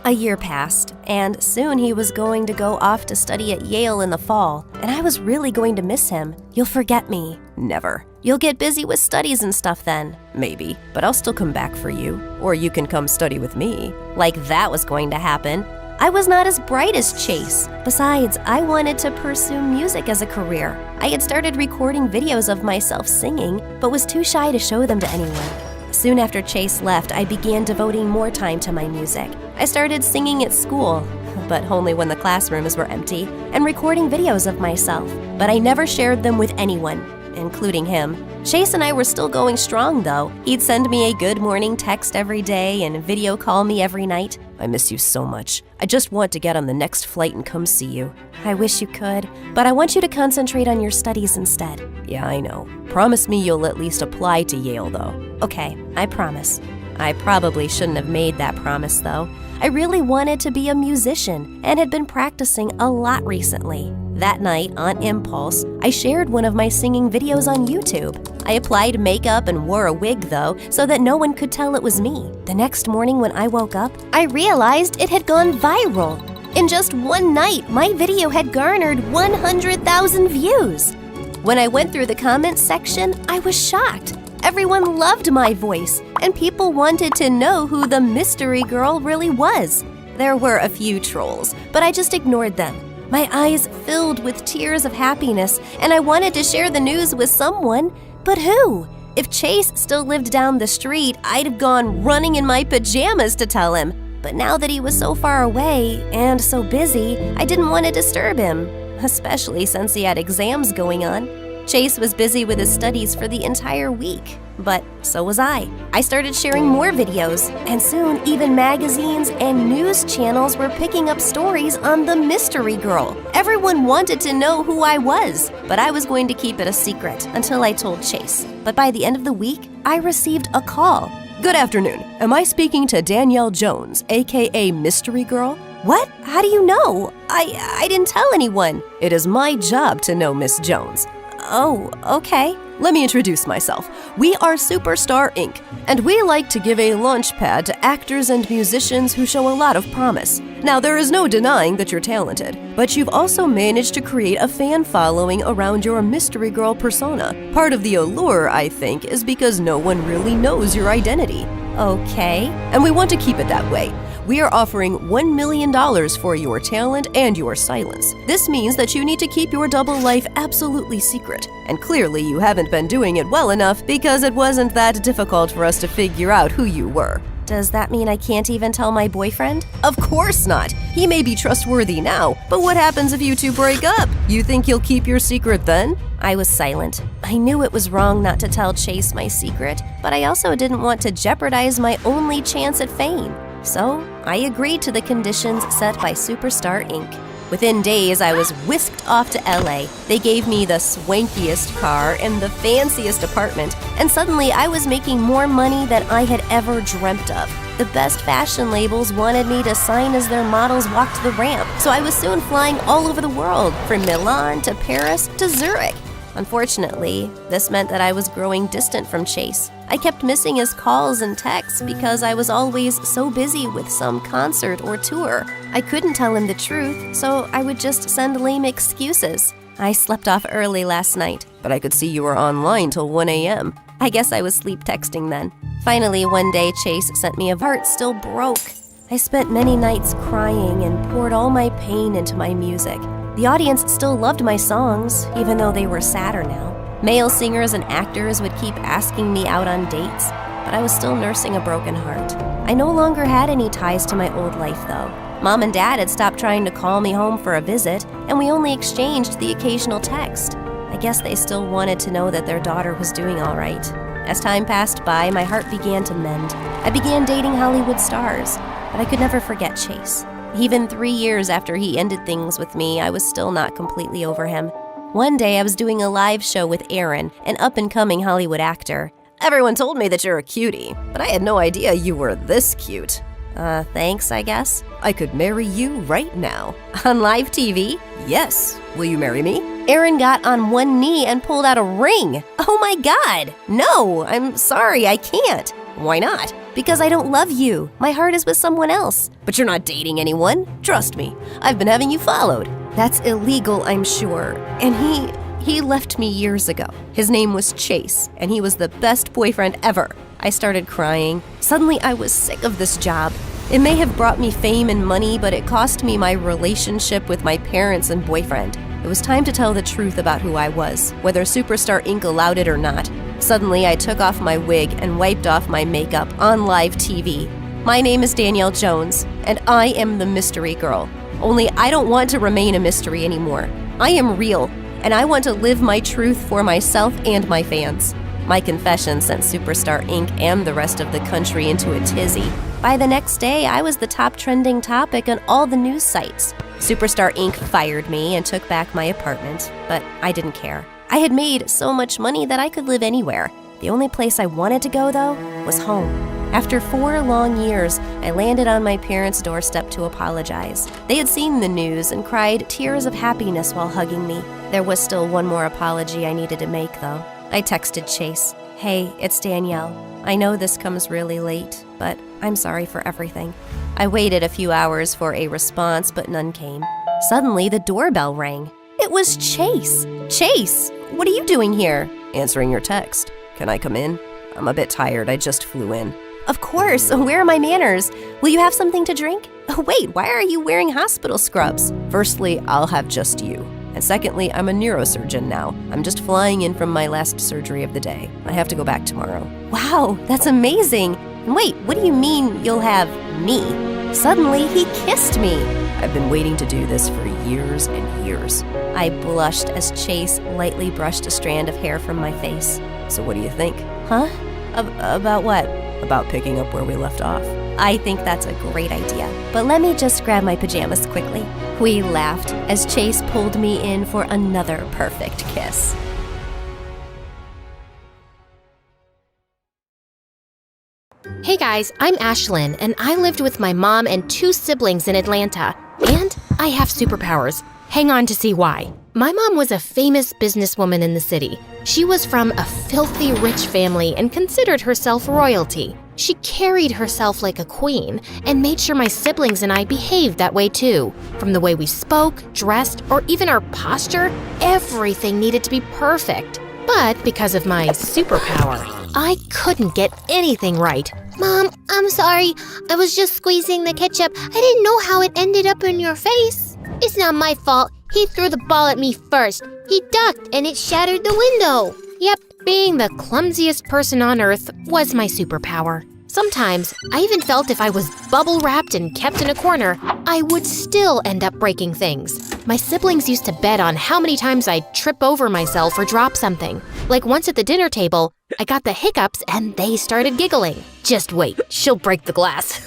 A year passed, and soon he was going to go off to study at Yale in the fall, and I was really going to miss him. You'll forget me. Never. You'll get busy with studies and stuff then. Maybe, but I'll still come back for you. Or you can come study with me. Like that was going to happen. I was not as bright as Chase. Besides, I wanted to pursue music as a career. I had started recording videos of myself singing, but was too shy to show them to anyone. Soon after Chase left, I began devoting more time to my music. I started singing at school, but only when the classrooms were empty, and recording videos of myself. But I never shared them with anyone, including him. Chase and I were still going strong, though. He'd send me a good morning text every day and video call me every night. I miss you so much. I just want to get on the next flight and come see you. I wish you could, but I want you to concentrate on your studies instead. Yeah, I know. Promise me you'll at least apply to Yale, though. Okay, I promise. I probably shouldn't have made that promise, though. I really wanted to be a musician and had been practicing a lot recently. That night, on impulse, I shared one of my singing videos on YouTube. I applied makeup and wore a wig, though, so that no one could tell it was me. The next morning when I woke up, I realized it had gone viral. In just one night, my video had garnered 100,000 views. When I went through the comments section, I was shocked. Everyone loved my voice, and people wanted to know who the mystery girl really was. There were a few trolls, but I just ignored them. My eyes filled with tears of happiness, and I wanted to share the news with someone. But who? If Chase still lived down the street, I'd have gone running in my pajamas to tell him. But now that he was so far away and so busy, I didn't want to disturb him, especially since he had exams going on. Chase was busy with his studies for the entire week, but so was I. I started sharing more videos, and soon even magazines and news channels were picking up stories on the mystery girl. Everyone wanted to know who I was, but I was going to keep it a secret until I told Chase. But by the end of the week, I received a call. Good afternoon. Am I speaking to Danielle Jones, aka Mystery Girl? What? How do you know? I didn't tell anyone. It is my job to know Miss Jones. Oh, okay. Let me introduce myself. We are Superstar Inc., and we like to give a launch pad to actors and musicians who show a lot of promise. Now, there is no denying that you're talented, but you've also managed to create a fan following around your mystery girl persona. Part of the allure, I think, is because no one really knows your identity. Okay. And we want to keep it that way. We are offering $1 million for your talent and your silence. This means that you need to keep your double life absolutely secret. And clearly you haven't been doing it well enough because it wasn't that difficult for us to figure out who you were. Does that mean I can't even tell my boyfriend? Of course not. He may be trustworthy now, but what happens if you two break up? You think he'll keep your secret then? I was silent. I knew it was wrong not to tell Chase my secret, but I also didn't want to jeopardize my only chance at fame. So, I agreed to the conditions set by Superstar Inc. Within days, I was whisked off to LA. They gave me the swankiest car and the fanciest apartment, and suddenly I was making more money than I had ever dreamt of. The best fashion labels wanted me to sign as their models walked the ramp, so I was soon flying all over the world, from Milan to Paris to Zurich. Unfortunately, this meant that I was growing distant from Chase. I kept missing his calls and texts because I was always so busy with some concert or tour. I couldn't tell him the truth, so I would just send lame excuses. I slept off early last night, but I could see you were online till 1 a.m. I guess I was sleep texting then. Finally, one day, Chase sent me a heart still broke. I spent many nights crying and poured all my pain into my music. The audience still loved my songs, even though they were sadder now. Male singers and actors would keep asking me out on dates, but I was still nursing a broken heart. I no longer had any ties to my old life, though. Mom and Dad had stopped trying to call me home for a visit, and we only exchanged the occasional text. I guess they still wanted to know that their daughter was doing all right. As time passed by, my heart began to mend. I began dating Hollywood stars, but I could never forget Chase. Even 3 years after he ended things with me, I was still not completely over him. One day, I was doing a live show with Aaron, an up-and-coming Hollywood actor. Everyone told me that you're a cutie, but I had no idea you were this cute. Thanks, I guess. I could marry you right now. On live TV? Yes. Will you marry me? Aaron got on one knee and pulled out a ring. Oh my God! No, I'm sorry, I can't. Why not? Because I don't love you. My heart is with someone else. But you're not dating anyone. Trust me, I've been having you followed. That's illegal, I'm sure. And he left me years ago. His name was Chase, and he was the best boyfriend ever. I started crying. Suddenly, I was sick of this job. It may have brought me fame and money, but it cost me my relationship with my parents and boyfriend. It was time to tell the truth about who I was, whether Superstar Inc. allowed it or not. Suddenly, I took off my wig and wiped off my makeup on live TV. My name is Danielle Jones, and I am the mystery girl. Only I don't want to remain a mystery anymore. I am real, and I want to live my truth for myself and my fans. My confession sent Superstar Inc. and the rest of the country into a tizzy. By the next day, I was the top trending topic on all the news sites. Superstar Inc. fired me and took back my apartment, but I didn't care. I had made so much money that I could live anywhere. The only place I wanted to go, though, was home. After 4 long years, I landed on my parents' doorstep to apologize. They had seen the news and cried tears of happiness while hugging me. There was still one more apology I needed to make, though. I texted Chase, "Hey, it's Danielle. I know this comes really late, but I'm sorry for everything." I waited a few hours for a response, but none came. Suddenly, the doorbell rang. It was Chase. Chase, what are you doing here? Answering your text. Can I come in? I'm a bit tired. I just flew in. Of course. Where are my manners? Will you have something to drink? Wait, why are you wearing hospital scrubs? Firstly, I'll have just you. And secondly, I'm a neurosurgeon now. I'm just flying in from my last surgery of the day. I have to go back tomorrow. Wow, that's amazing. And wait, what do you mean you'll have me? Suddenly, he kissed me. I've been waiting to do this for years and years. I blushed as Chase lightly brushed a strand of hair from my face. So what do you think? Huh? About what? About picking up where we left off. I think that's a great idea. But let me just grab my pajamas quickly. We laughed as Chase pulled me in for another perfect kiss. Hey guys, I'm Ashlyn, and I lived with my mom and 2 siblings in Atlanta. And I have superpowers. Hang on to see why. My mom was a famous businesswoman in the city. She was from a filthy rich family and considered herself royalty. She carried herself like a queen and made sure my siblings and I behaved that way too. From the way we spoke, dressed, or even our posture, everything needed to be perfect. But because of my superpower, I couldn't get anything right. Mom, I'm sorry. I was just squeezing the ketchup. I didn't know how it ended up in your face. It's not my fault. He threw the ball at me first. He ducked and it shattered the window. Yep, being the clumsiest person on earth was my superpower. Sometimes, I even felt if I was bubble wrapped and kept in a corner, I would still end up breaking things. My siblings used to bet on how many times I'd trip over myself or drop something. Like once at the dinner table, I got the hiccups and they started giggling. Just wait, she'll break the glass.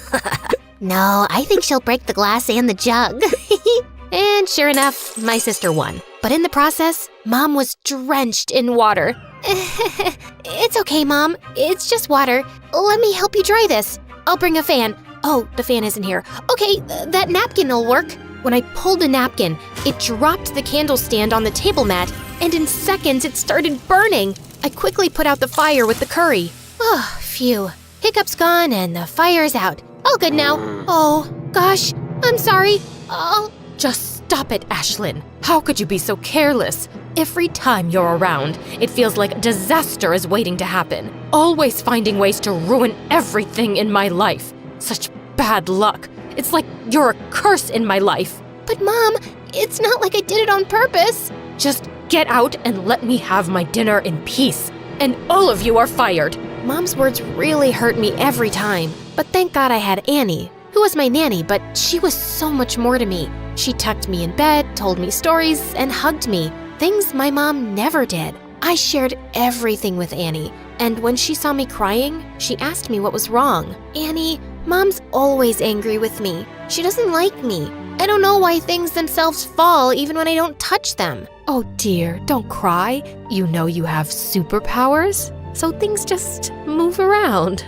No, I think she'll break the glass and the jug. And sure enough, my sister won. But in the process, Mom was drenched in water. It's okay, Mom. It's just water. Let me help you dry this. I'll bring a fan. Oh, the fan isn't here. Okay, that napkin will work. When I pulled the napkin, it dropped the candle stand on the table mat, and in seconds it started burning. I quickly put out the fire with the curry. Oh, phew. Hiccup's gone and the fire's out. All good now. Oh, gosh, I'm sorry. Just stop it, Ashlyn. How could you be so careless? Every time you're around, it feels like disaster is waiting to happen. Always finding ways to ruin everything in my life. Such bad luck. It's like you're a curse in my life. But Mom, it's not like I did it on purpose. Just get out and let me have my dinner in peace. And all of you are fired. Mom's words really hurt me every time. But thank God I had Annie, who was my nanny, but she was so much more to me. She tucked me in bed, told me stories, and hugged me. Things my mom never did. I shared everything with Annie, and when she saw me crying, she asked me what was wrong. Annie, Mom's always angry with me. She doesn't like me. I don't know why things themselves fall even when I don't touch them. Oh dear, don't cry. You know you have superpowers, so things just move around.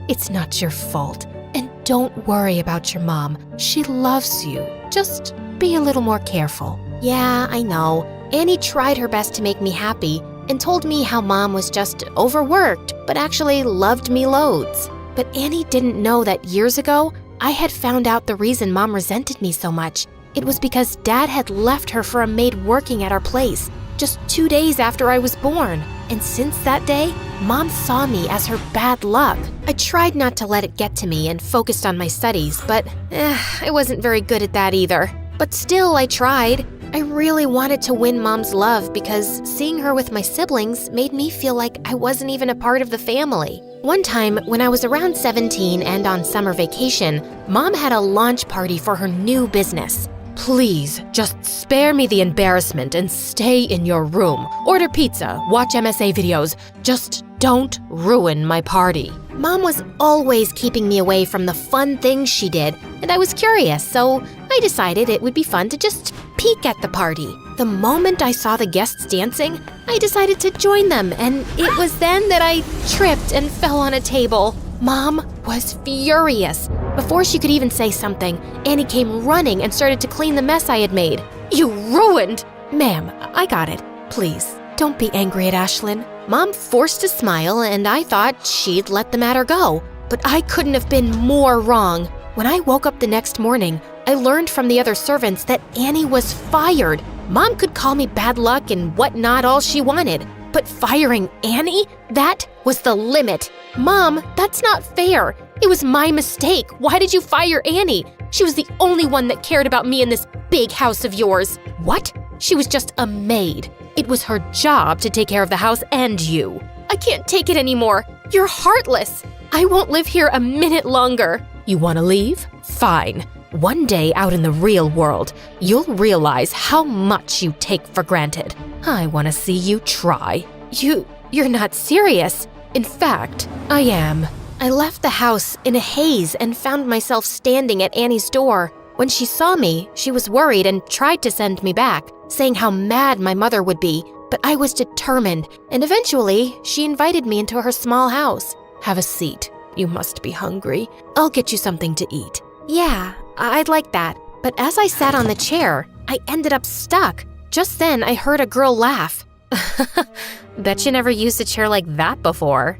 It's not your fault. And don't worry about your mom. She loves you. Just be a little more careful. Yeah, I know. Annie tried her best to make me happy and told me how Mom was just overworked, but actually loved me loads. But Annie didn't know that years ago, I had found out the reason Mom resented me so much. It was because Dad had left her for a maid working at our place just 2 days after I was born. And since that day, Mom saw me as her bad luck. I tried not to let it get to me and focused on my studies, but I wasn't very good at that either. But still, I tried. I really wanted to win Mom's love because seeing her with my siblings made me feel like I wasn't even a part of the family. One time, when I was around 17 and on summer vacation, Mom had a launch party for her new business. Please, just spare me the embarrassment and stay in your room. Order pizza, watch MSA videos. Just don't ruin my party. Mom was always keeping me away from the fun things she did, and I was curious, so I decided it would be fun to just peek at the party. The moment I saw the guests dancing, I decided to join them, and it was then that I tripped and fell on a table. Mom was furious. Before she could even say something, Annie came running and started to clean the mess I had made. You ruined! Ma'am, I got it. Please, don't be angry at Ashlyn. Mom forced a smile, and I thought she'd let the matter go. But I couldn't have been more wrong. When I woke up the next morning, I learned from the other servants that Annie was fired. Mom could call me bad luck and whatnot all she wanted. But firing Annie? That was the limit. Mom, that's not fair. It was my mistake. Why did you fire Annie? She was the only one that cared about me in this big house of yours. What? She was just a maid. It was her job to take care of the house and you. I can't take it anymore. You're heartless. I won't live here a minute longer. You want to leave? Fine. One day out in the real world, you'll realize how much you take for granted. I want to see you try. You're not serious. In fact, I am. I left the house in a haze and found myself standing at Annie's door. When she saw me, she was worried and tried to send me back, saying how mad my mother would be. But I was determined, and eventually, she invited me into her small house. Have a seat. You must be hungry. I'll get you something to eat. Yeah, I'd like that. But as I sat on the chair, I ended up stuck. Just then, I heard a girl laugh. Bet you never used a chair like that before.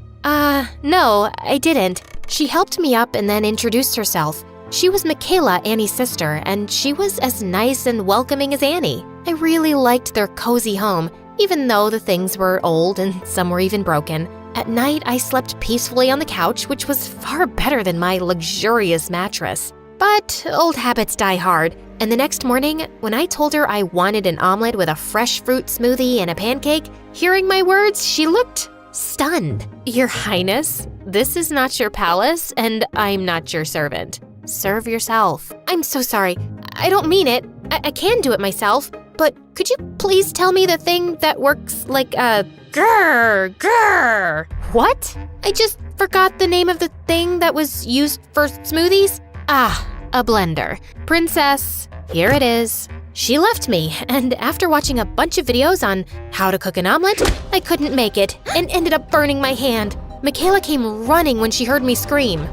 No, I didn't. She helped me up and then introduced herself. She was Michaela, Annie's sister, and she was as nice and welcoming as Annie. I really liked their cozy home, even though the things were old and some were even broken. At night, I slept peacefully on the couch, which was far better than my luxurious mattress. But old habits die hard, and the next morning, when I told her I wanted an omelet with a fresh fruit smoothie and a pancake, hearing my words, she looked stunned. Your Highness, this is not your palace, and I'm not your servant. Serve yourself. I'm so sorry. I don't mean it. I can do it myself, but could you please tell me the thing that works like a grrr? What? I just forgot the name of the thing that was used for smoothies. A blender. Princess, here it is. She left me, and after watching a bunch of videos on how to cook an omelet, I couldn't make it and ended up burning my hand. Michaela came running when she heard me scream.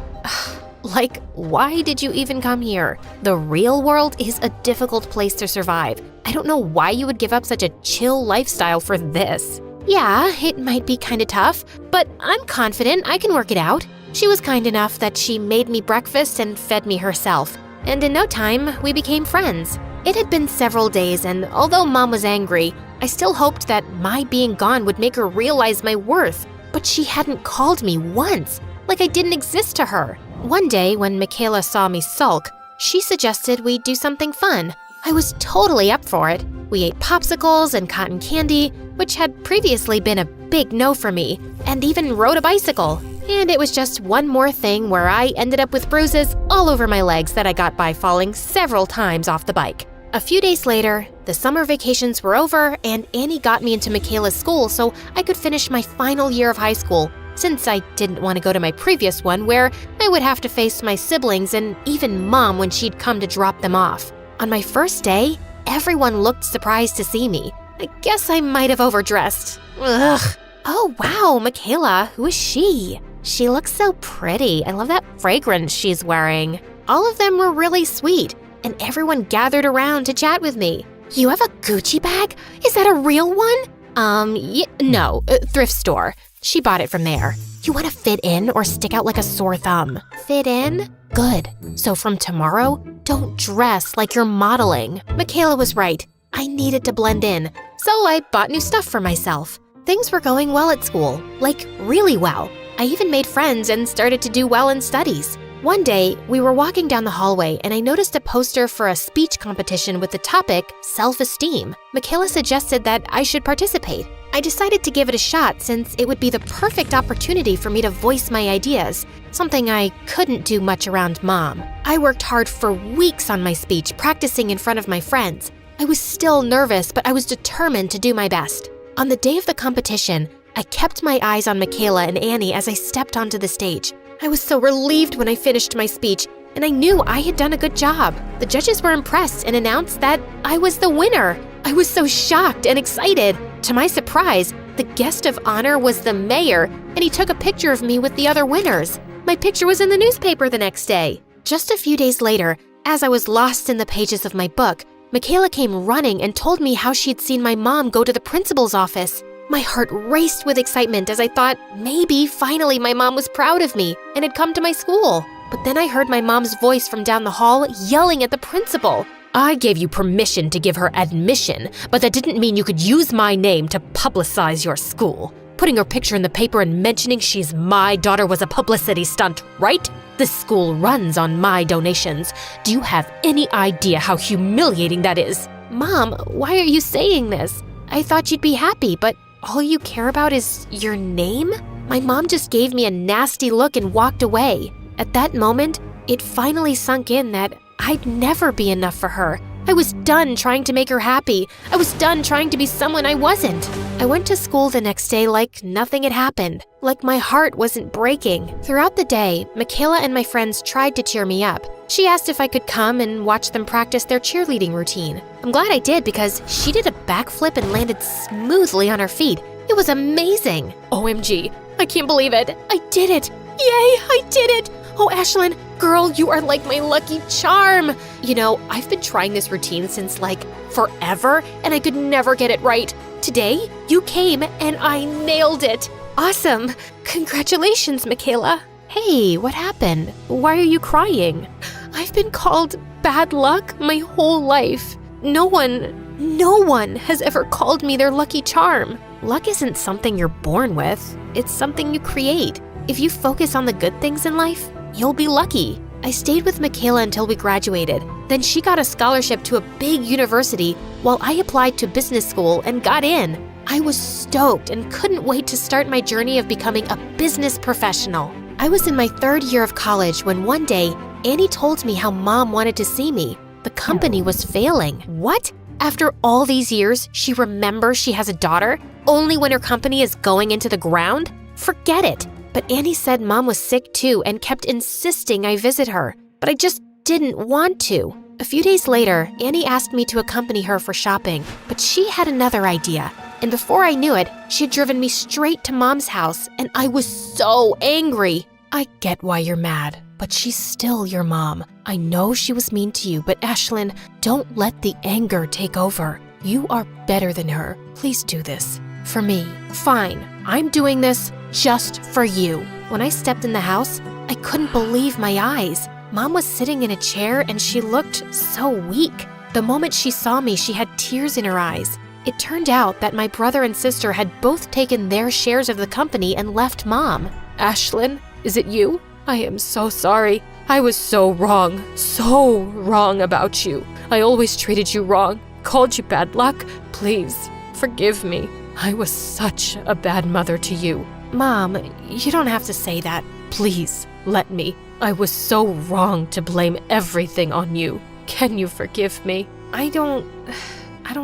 Like, why did you even come here? The real world is a difficult place to survive. I don't know why you would give up such a chill lifestyle for this. Yeah, it might be kinda tough, but I'm confident I can work it out. She was kind enough that she made me breakfast and fed me herself. And in no time, we became friends. It had been several days, and although Mom was angry, I still hoped that my being gone would make her realize my worth. But she hadn't called me once, like I didn't exist to her. One day, when Michaela saw me sulk, she suggested we do something fun. I was totally up for it. We ate popsicles and cotton candy, which had previously been a big no for me, and even rode a bicycle. And it was just one more thing where I ended up with bruises all over my legs that I got by falling several times off the bike. A few days later, the summer vacations were over and Annie got me into Michaela's school so I could finish my final year of high school, since I didn't want to go to my previous one where I would have to face my siblings and even Mom when she'd come to drop them off. On my first day, everyone looked surprised to see me. I guess I might have overdressed. Ugh. Oh wow, Michaela, who is she? She looks so pretty. I love that fragrance she's wearing. All of them were really sweet, and everyone gathered around to chat with me. You have a Gucci bag? Is that a real one? No, thrift store. She bought it from there. You want to fit in or stick out like a sore thumb? Fit in? Good. So from tomorrow, don't dress like you're modeling. Michaela was right. I needed to blend in, so I bought new stuff for myself. Things were going well at school, like really well. I even made friends and started to do well in studies. One day, we were walking down the hallway and I noticed a poster for a speech competition with the topic self-esteem. Michaela suggested that I should participate. I decided to give it a shot since it would be the perfect opportunity for me to voice my ideas, something I couldn't do much around Mom. I worked hard for weeks on my speech, practicing in front of my friends. I was still nervous, but I was determined to do my best. On the day of the competition, I kept my eyes on Michaela and Annie as I stepped onto the stage. I was so relieved when I finished my speech, and I knew I had done a good job. The judges were impressed and announced that I was the winner. I was so shocked and excited. To my surprise, the guest of honor was the mayor, and he took a picture of me with the other winners. My picture was in the newspaper the next day. Just a few days later, as I was lost in the pages of my book, Michaela came running and told me how she'd seen my mom go to the principal's office. My heart raced with excitement as I thought maybe finally my mom was proud of me and had come to my school. But then I heard my mom's voice from down the hall yelling at the principal. I gave you permission to give her admission, but that didn't mean you could use my name to publicize your school. Putting her picture in the paper and mentioning she's my daughter was a publicity stunt, right? This school runs on my donations. Do you have any idea how humiliating that is? Mom, why are you saying this? I thought you'd be happy, but all you care about is your name? My mom just gave me a nasty look and walked away. At that moment, it finally sunk in that I'd never be enough for her. I was done trying to make her happy. I was done trying to be someone I wasn't. I went to school the next day like nothing had happened, like my heart wasn't breaking. Throughout the day, Michaela and my friends tried to cheer me up. She asked if I could come and watch them practice their cheerleading routine. I'm glad I did because she did a backflip and landed smoothly on her feet. It was amazing. OMG, I can't believe it. I did it. Yay, I did it. Oh, Ashlyn, girl, you are like my lucky charm. You know, I've been trying this routine since like forever, and I could never get it right. Today, you came and I nailed it. Awesome. Congratulations, Michaela. Hey, what happened? Why are you crying? I've been called bad luck my whole life. No one has ever called me their lucky charm. Luck isn't something you're born with. It's something you create. If you focus on the good things in life, you'll be lucky. I stayed with Michaela until we graduated. Then she got a scholarship to a big university while I applied to business school and got in. I was stoked and couldn't wait to start my journey of becoming a business professional. I was in my third year of college when one day, Annie told me how Mom wanted to see me. The company was failing. What? After all these years, she remembers she has a daughter only when her company is going into the ground? Forget it. But Annie said Mom was sick too and kept insisting I visit her. But I just didn't want to. A few days later, Annie asked me to accompany her for shopping, but she had another idea. And before I knew it, she had driven me straight to Mom's house, and I was so angry. I get why you're mad, but she's still your mom. I know she was mean to you, but Ashlyn, don't let the anger take over. You are better than her. Please do this. For me. Fine, I'm doing this just for you. When I stepped in the house, I couldn't believe my eyes. Mom was sitting in a chair and she looked so weak. The moment she saw me, she had tears in her eyes. It turned out that my brother and sister had both taken their shares of the company and left Mom. Ashlyn, is it you? I am so sorry. I was so wrong about you. I always treated you wrong, called you bad luck. Please, forgive me. I was such a bad mother to you. Mom, you don't have to say that. Please, let me. I was so wrong to blame everything on you. Can you forgive me? I don't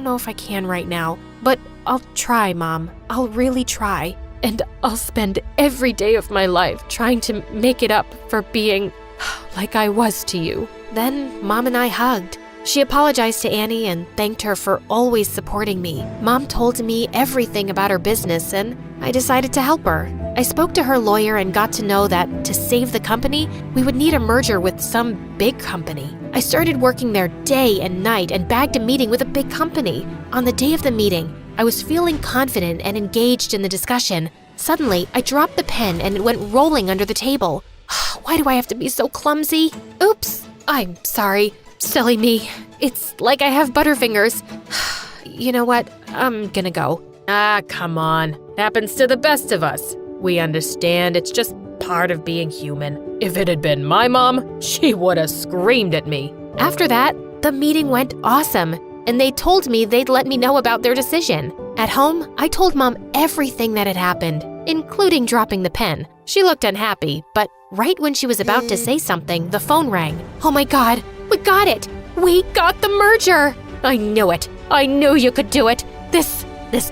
know if I can right now, but I'll try, Mom. I'll really try. And I'll spend every day of my life trying to make it up for being like I was to you. Then Mom and I hugged. She apologized to Annie and thanked her for always supporting me. Mom told me everything about her business and I decided to help her. I spoke to her lawyer and got to know that to save the company, we would need a merger with some big company. I started working there day and night and bagged a meeting with a big company. On the day of the meeting, I was feeling confident and engaged in the discussion. Suddenly, I dropped the pen and it went rolling under the table. Why do I have to be so clumsy? Oops, I'm sorry. Silly me. It's like I have butterfingers. You know what? I'm gonna go. Come on. Happens to the best of us. We understand, it's just part of being human. If it had been my mom, she would have screamed at me. After that, the meeting went awesome, and they told me they'd let me know about their decision. At home, I told Mom everything that had happened, including dropping the pen. She looked unhappy, but right when she was about to say something, the phone rang. Oh my God, we got it! We got the merger! I knew it. I knew you could do it. This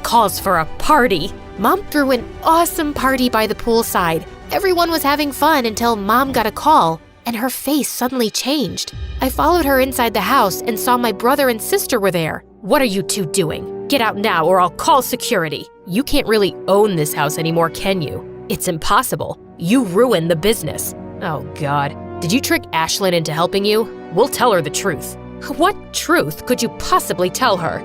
calls for a party. Mom threw an awesome party by the poolside. Everyone was having fun until Mom got a call, and her face suddenly changed. I followed her inside the house and saw my brother and sister were there. What are you two doing? Get out now or I'll call security. You can't really own this house anymore, can you? It's impossible. You ruined the business. Oh God, did you trick Ashlyn into helping you? We'll tell her the truth. What truth could you possibly tell her?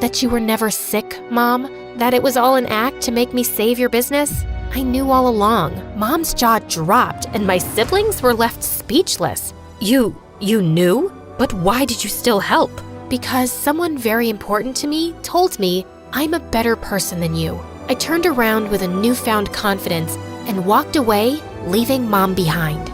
That you were never sick, Mom? That it was all an act to make me save your business? I knew all along. Mom's jaw dropped and my siblings were left speechless. You knew? But why did you still help? Because someone very important to me told me I'm a better person than you. I turned around with a newfound confidence and walked away, leaving Mom behind.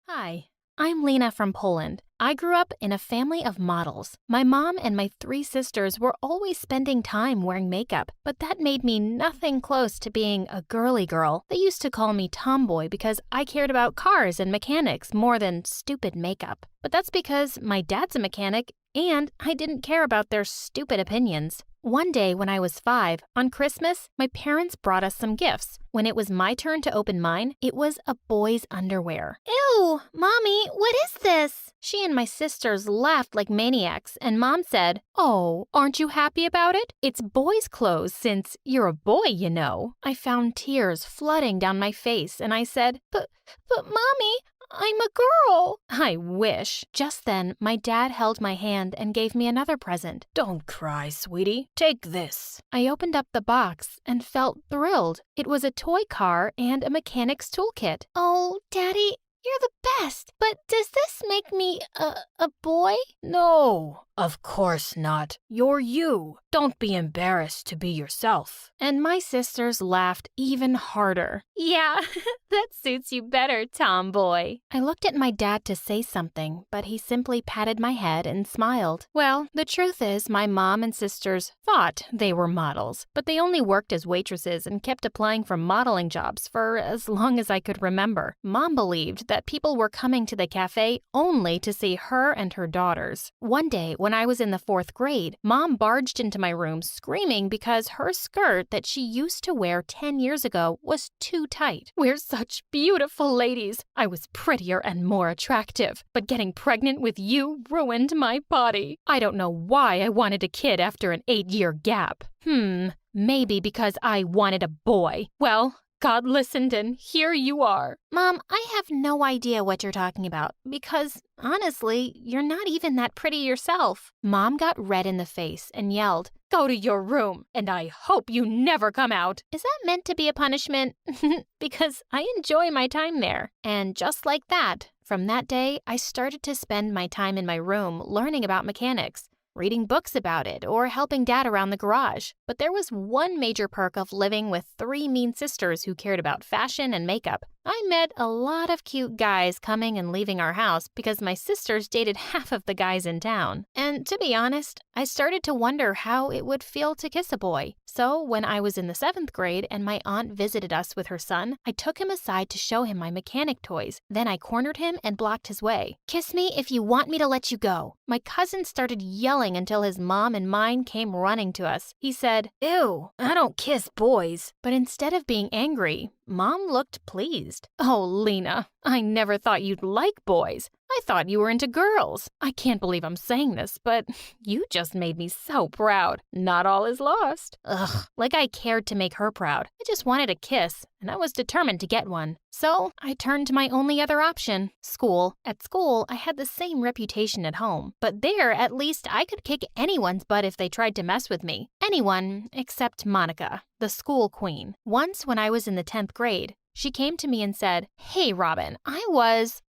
Hi, I'm Lena from Poland. I grew up in a family of models. My mom and my 3 sisters were always spending time wearing makeup, but that made me nothing close to being a girly girl. They used to call me tomboy because I cared about cars and mechanics more than stupid makeup. But that's because my dad's a mechanic and I didn't care about their stupid opinions. One day when I was 5, on Christmas, my parents brought us some gifts. When it was my turn to open mine, it was a boy's underwear. Ew, Mommy, what is this? She and my sisters laughed like maniacs, and Mom said, "Oh, aren't you happy about it? It's boys' clothes since you're a boy, you know." I found tears flooding down my face, and I said, But Mommy, I'm a girl." I wish. Just then, my dad held my hand and gave me another present. Don't cry, sweetie. Take this. I opened up the box and felt thrilled. It was a toy car and a mechanic's toolkit. Oh, Daddy, you're the best. But does this make me a boy? No, of course not. You're you. Don't be embarrassed to be yourself. And my sisters laughed even harder. Yeah, that suits you better, tomboy. I looked at my dad to say something, but he simply patted my head and smiled. Well, the truth is my mom and sisters thought they were models, but they only worked as waitresses and kept applying for modeling jobs for as long as I could remember. Mom believed that people were coming to the cafe only to see her and and her daughters. One day, when I was in the 4th grade, Mom barged into my room screaming because her skirt that she used to wear 10 years ago was too tight. We're such beautiful ladies. I was prettier and more attractive, but getting pregnant with you ruined my body. I don't know why I wanted a kid after an 8-year gap. Maybe because I wanted a boy. Well, God listened and here you are. Mom, I have no idea what you're talking about because, honestly, you're not even that pretty yourself. Mom got red in the face and yelled, "Go to your room, and I hope you never come out." Is that meant to be a punishment? Because I enjoy my time there. And just like that, from that day, I started to spend my time in my room learning about mechanics, reading books about it, or helping Dad around the garage. But there was one major perk of living with 3 mean sisters who cared about fashion and makeup. I met a lot of cute guys coming and leaving our house because my sisters dated half of the guys in town. And to be honest, I started to wonder how it would feel to kiss a boy. So when I was in the 7th grade and my aunt visited us with her son, I took him aside to show him my mechanic toys. Then I cornered him and blocked his way. "Kiss me if you want me to let you go." My cousin started yelling until his mom and mine came running to us. He said, "Ew, I don't kiss boys." But instead of being angry, Mom looked pleased. "Oh, Lena, I never thought you'd like boys. I thought you were into girls. I can't believe I'm saying this, but you just made me so proud. Not all is lost." Ugh, like I cared to make her proud. I just wanted a kiss, and I was determined to get one. So I turned to my only other option, school. At school, I had the same reputation at home, but there, at least, I could kick anyone's butt if they tried to mess with me. Anyone except Monica, the school queen. Once when I was in the 10th grade, she came to me and said, "Hey, Robin,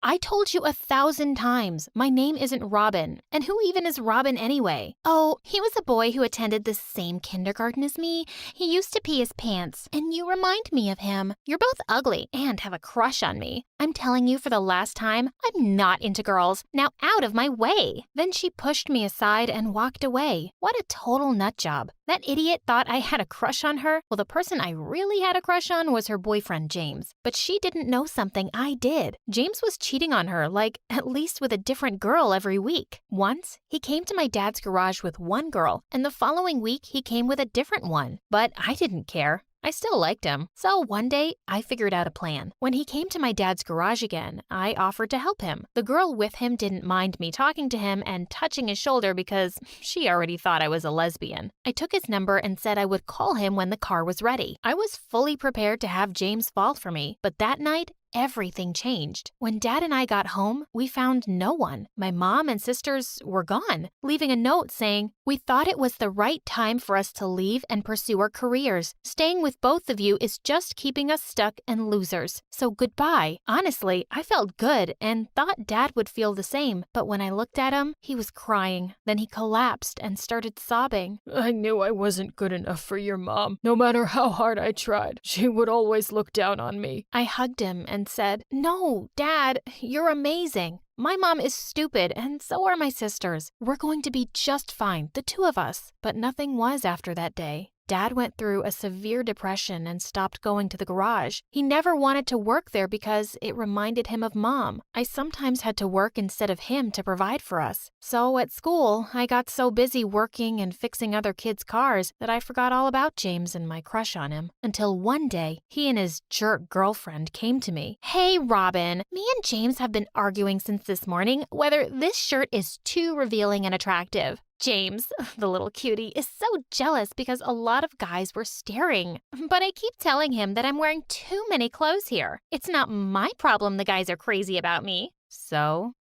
I told you 1,000 times, my name isn't Robin. And who even is Robin anyway?" "Oh, he was a boy who attended the same kindergarten as me. He used to pee his pants, and you remind me of him. You're both ugly and have a crush on me. I'm telling you for the last time, I'm not into girls. Now out of my way." Then she pushed me aside and walked away. What a total nut job. That idiot thought I had a crush on her. Well, the person I really had a crush on was her boyfriend, James. But she didn't know something I did. James was cheating on her, like at least with a different girl every week. Once, he came to my dad's garage with one girl, and the following week he came with a different one. But I didn't care. I still liked him. So one day, I figured out a plan. When he came to my dad's garage again, I offered to help him. The girl with him didn't mind me talking to him and touching his shoulder because she already thought I was a lesbian. I took his number and said I would call him when the car was ready. I was fully prepared to have James fall for me, but that night, everything changed. When Dad and I got home, we found no one. My mom and sisters were gone, leaving a note saying, "We thought it was the right time for us to leave and pursue our careers. Staying with both of you is just keeping us stuck and losers. So goodbye." Honestly, I felt good and thought Dad would feel the same, but when I looked at him, he was crying. Then he collapsed and started sobbing. "I knew I wasn't good enough for your mom. No matter how hard I tried, she would always look down on me." I hugged him and said, "No, Dad, you're amazing. My mom is stupid, and so are my sisters. We're going to be just fine, the 2 of us." But nothing was after that day. Dad went through a severe depression and stopped going to the garage. He never wanted to work there because it reminded him of Mom. I sometimes had to work instead of him to provide for us. So at school, I got so busy working and fixing other kids' cars that I forgot all about James and my crush on him. Until one day, he and his jerk girlfriend came to me. "Hey, Robin, me and James have been arguing since this morning whether this shirt is too revealing and attractive." James, the little cutie, is so jealous because a lot of guys were staring. But I keep telling him that I'm wearing too many clothes here. It's not my problem the guys are crazy about me. So,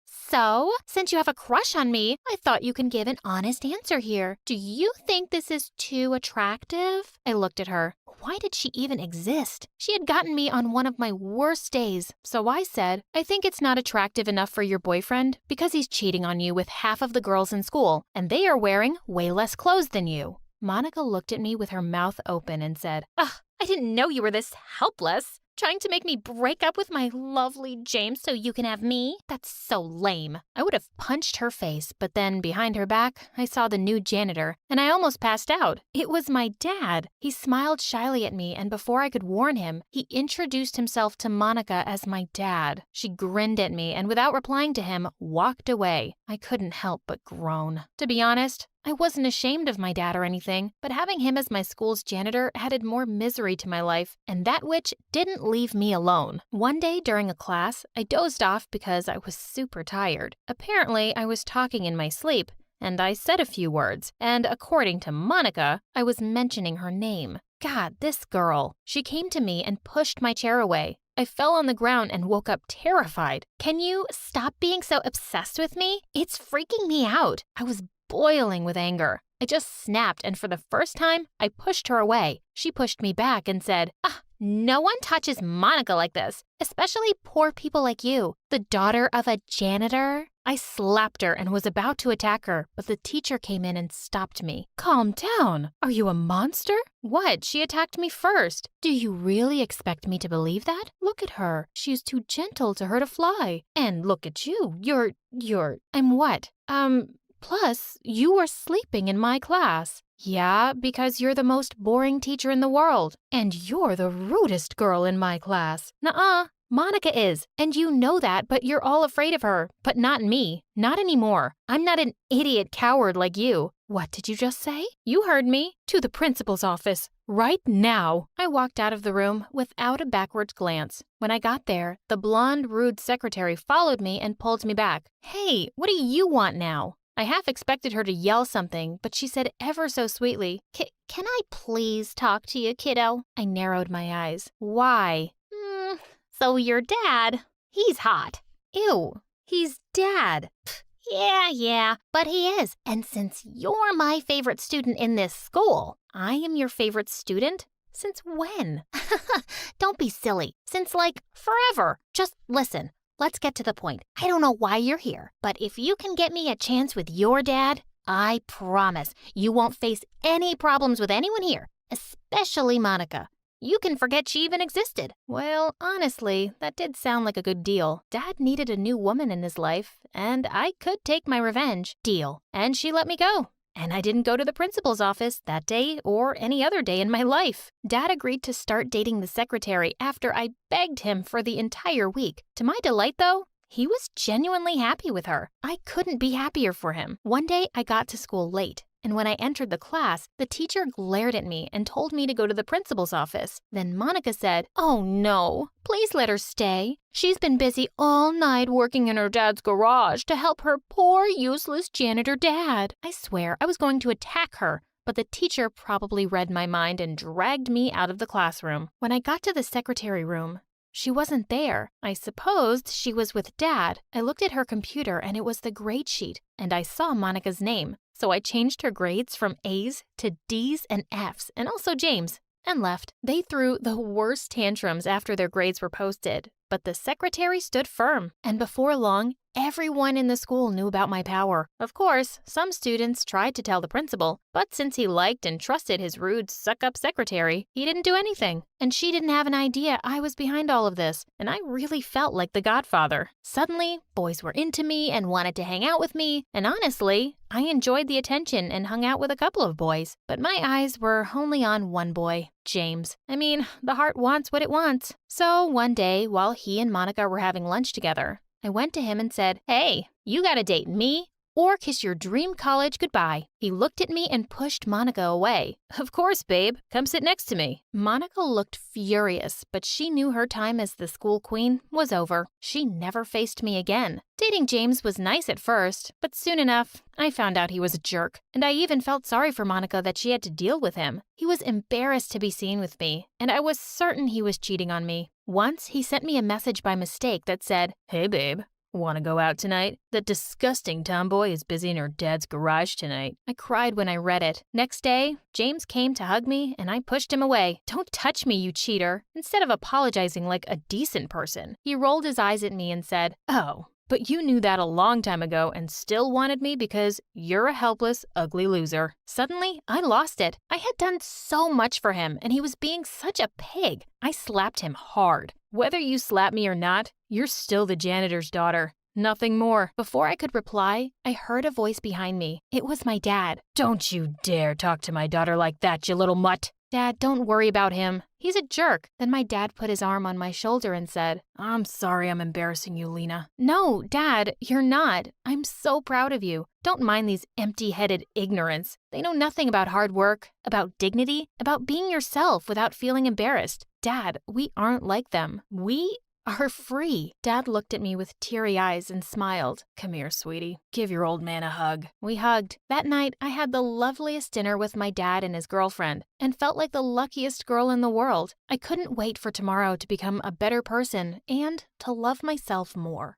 since you have a crush on me, I thought you can give an honest answer here. Do you think this is too attractive? I looked at her. Why did she even exist? She had gotten me on one of my worst days. So I said, "I think it's not attractive enough for your boyfriend because he's cheating on you with half of the girls in school, and they are wearing way less clothes than you." Monica looked at me with her mouth open and said, "Ugh, I didn't know you were this helpless. Trying to make me break up with my lovely James so you can have me? That's so lame. I would have punched her face, but then behind her back, I saw the new janitor, and I almost passed out. It was my dad. He smiled shyly at me, and before I could warn him, he introduced himself to Monica as my dad. She grinned at me and without replying to him, walked away. I couldn't help but groan. To be honest, I wasn't ashamed of my dad or anything, but having him as my school's janitor added more misery to my life, and that witch didn't leave me alone. One day during a class, I dozed off because I was super tired. Apparently, I was talking in my sleep, and I said a few words, and according to Monica, I was mentioning her name. God, this girl. She came to me and pushed my chair away. I fell on the ground and woke up terrified. Can you stop being so obsessed with me? It's freaking me out. I was boiling with anger. I just snapped, and for the first time, I pushed her away. She pushed me back and said, no one touches Monica like this, especially poor people like you, the daughter of a janitor. I slapped her and was about to attack her, but the teacher came in and stopped me. Calm down. Are you a monster? What? She attacked me first. Do you really expect me to believe that? Look at her. She's too gentle to hurt a fly. And look at you. I'm what? Plus, you were sleeping in my class. Yeah, because you're the most boring teacher in the world. And you're the rudest girl in my class. Nuh-uh. Monica is, and you know that, but you're all afraid of her. But not me. Not anymore. I'm not an idiot coward like you. What did you just say? You heard me. To the principal's office. Right now. I walked out of the room without a backward glance. When I got there, the blonde, rude secretary followed me and pulled me back. Hey, what do you want now? I half expected her to yell something, but she said ever so sweetly, Can I please talk to you, kiddo? I narrowed my eyes. Why? So your dad, he's hot. Ew, he's dad. Yeah, but he is. And since you're my favorite student in this school, I am your favorite student? Since when? Don't be silly. Since, forever. Just listen. Let's get to the point. I don't know why you're here, but if you can get me a chance with your dad, I promise you won't face any problems with anyone here, especially Monica. You can forget she even existed. Well, honestly, that did sound like a good deal. Dad needed a new woman in his life, and I could take my revenge. Deal. And she let me go. And I didn't go to the principal's office that day or any other day in my life. Dad agreed to start dating the secretary after I begged him for the entire week. To my delight, though, he was genuinely happy with her. I couldn't be happier for him. One day, I got to school late. And when I entered the class, the teacher glared at me and told me to go to the principal's office. Then Monica said, Oh no, please let her stay. She's been busy all night working in her dad's garage to help her poor, useless janitor dad. I swear, I was going to attack her, but the teacher probably read my mind and dragged me out of the classroom. When I got to the secretary room, she wasn't there. I supposed she was with Dad. I looked at her computer and it was the grade sheet, and I saw Monica's name. So I changed her grades from A's to D's and F's, and also James, and left. They threw the worst tantrums after their grades were posted, but the secretary stood firm, and before long, everyone in the school knew about my power. Of course, some students tried to tell the principal, but since he liked and trusted his rude, suck-up secretary, he didn't do anything. And she didn't have an idea I was behind all of this, and I really felt like the godfather. Suddenly, boys were into me and wanted to hang out with me, and honestly, I enjoyed the attention and hung out with a couple of boys, but my eyes were only on one boy, James. I mean, the heart wants what it wants. So one day, while he and Monica were having lunch together, I went to him and said, Hey, you gotta date me or kiss your dream college goodbye. He looked at me and pushed Monica away. Of course, babe. Come sit next to me. Monica looked furious, but she knew her time as the school queen was over. She never faced me again. Dating James was nice at first, but soon enough, I found out he was a jerk. And I even felt sorry for Monica that she had to deal with him. He was embarrassed to be seen with me, and I was certain he was cheating on me. Once, he sent me a message by mistake that said, Hey, babe. Want to go out tonight? That disgusting tomboy is busy in her dad's garage tonight. I cried when I read it. Next day, James came to hug me and I pushed him away. Don't touch me, you cheater. Instead of apologizing like a decent person, he rolled his eyes at me and said, Oh, But you knew that a long time ago and still wanted me because you're a helpless, ugly loser. Suddenly, I lost it. I had done so much for him, and he was being such a pig. I slapped him hard. Whether you slap me or not, you're still the janitor's daughter. Nothing more. Before I could reply, I heard a voice behind me. It was my dad. Don't you dare talk to my daughter like that, you little mutt. Dad, don't worry about him. He's a jerk. Then my dad put his arm on my shoulder and said, I'm sorry I'm embarrassing you, Lena. No, Dad, you're not. I'm so proud of you. Don't mind these empty-headed ignorants. They know nothing about hard work, about dignity, about being yourself without feeling embarrassed. Dad, we aren't like them. We are free. Dad looked at me with teary eyes and smiled. Come here, sweetie. Give your old man a hug. We hugged. That night, I had the loveliest dinner with my dad and his girlfriend and felt like the luckiest girl in the world. I couldn't wait for tomorrow to become a better person and to love myself more.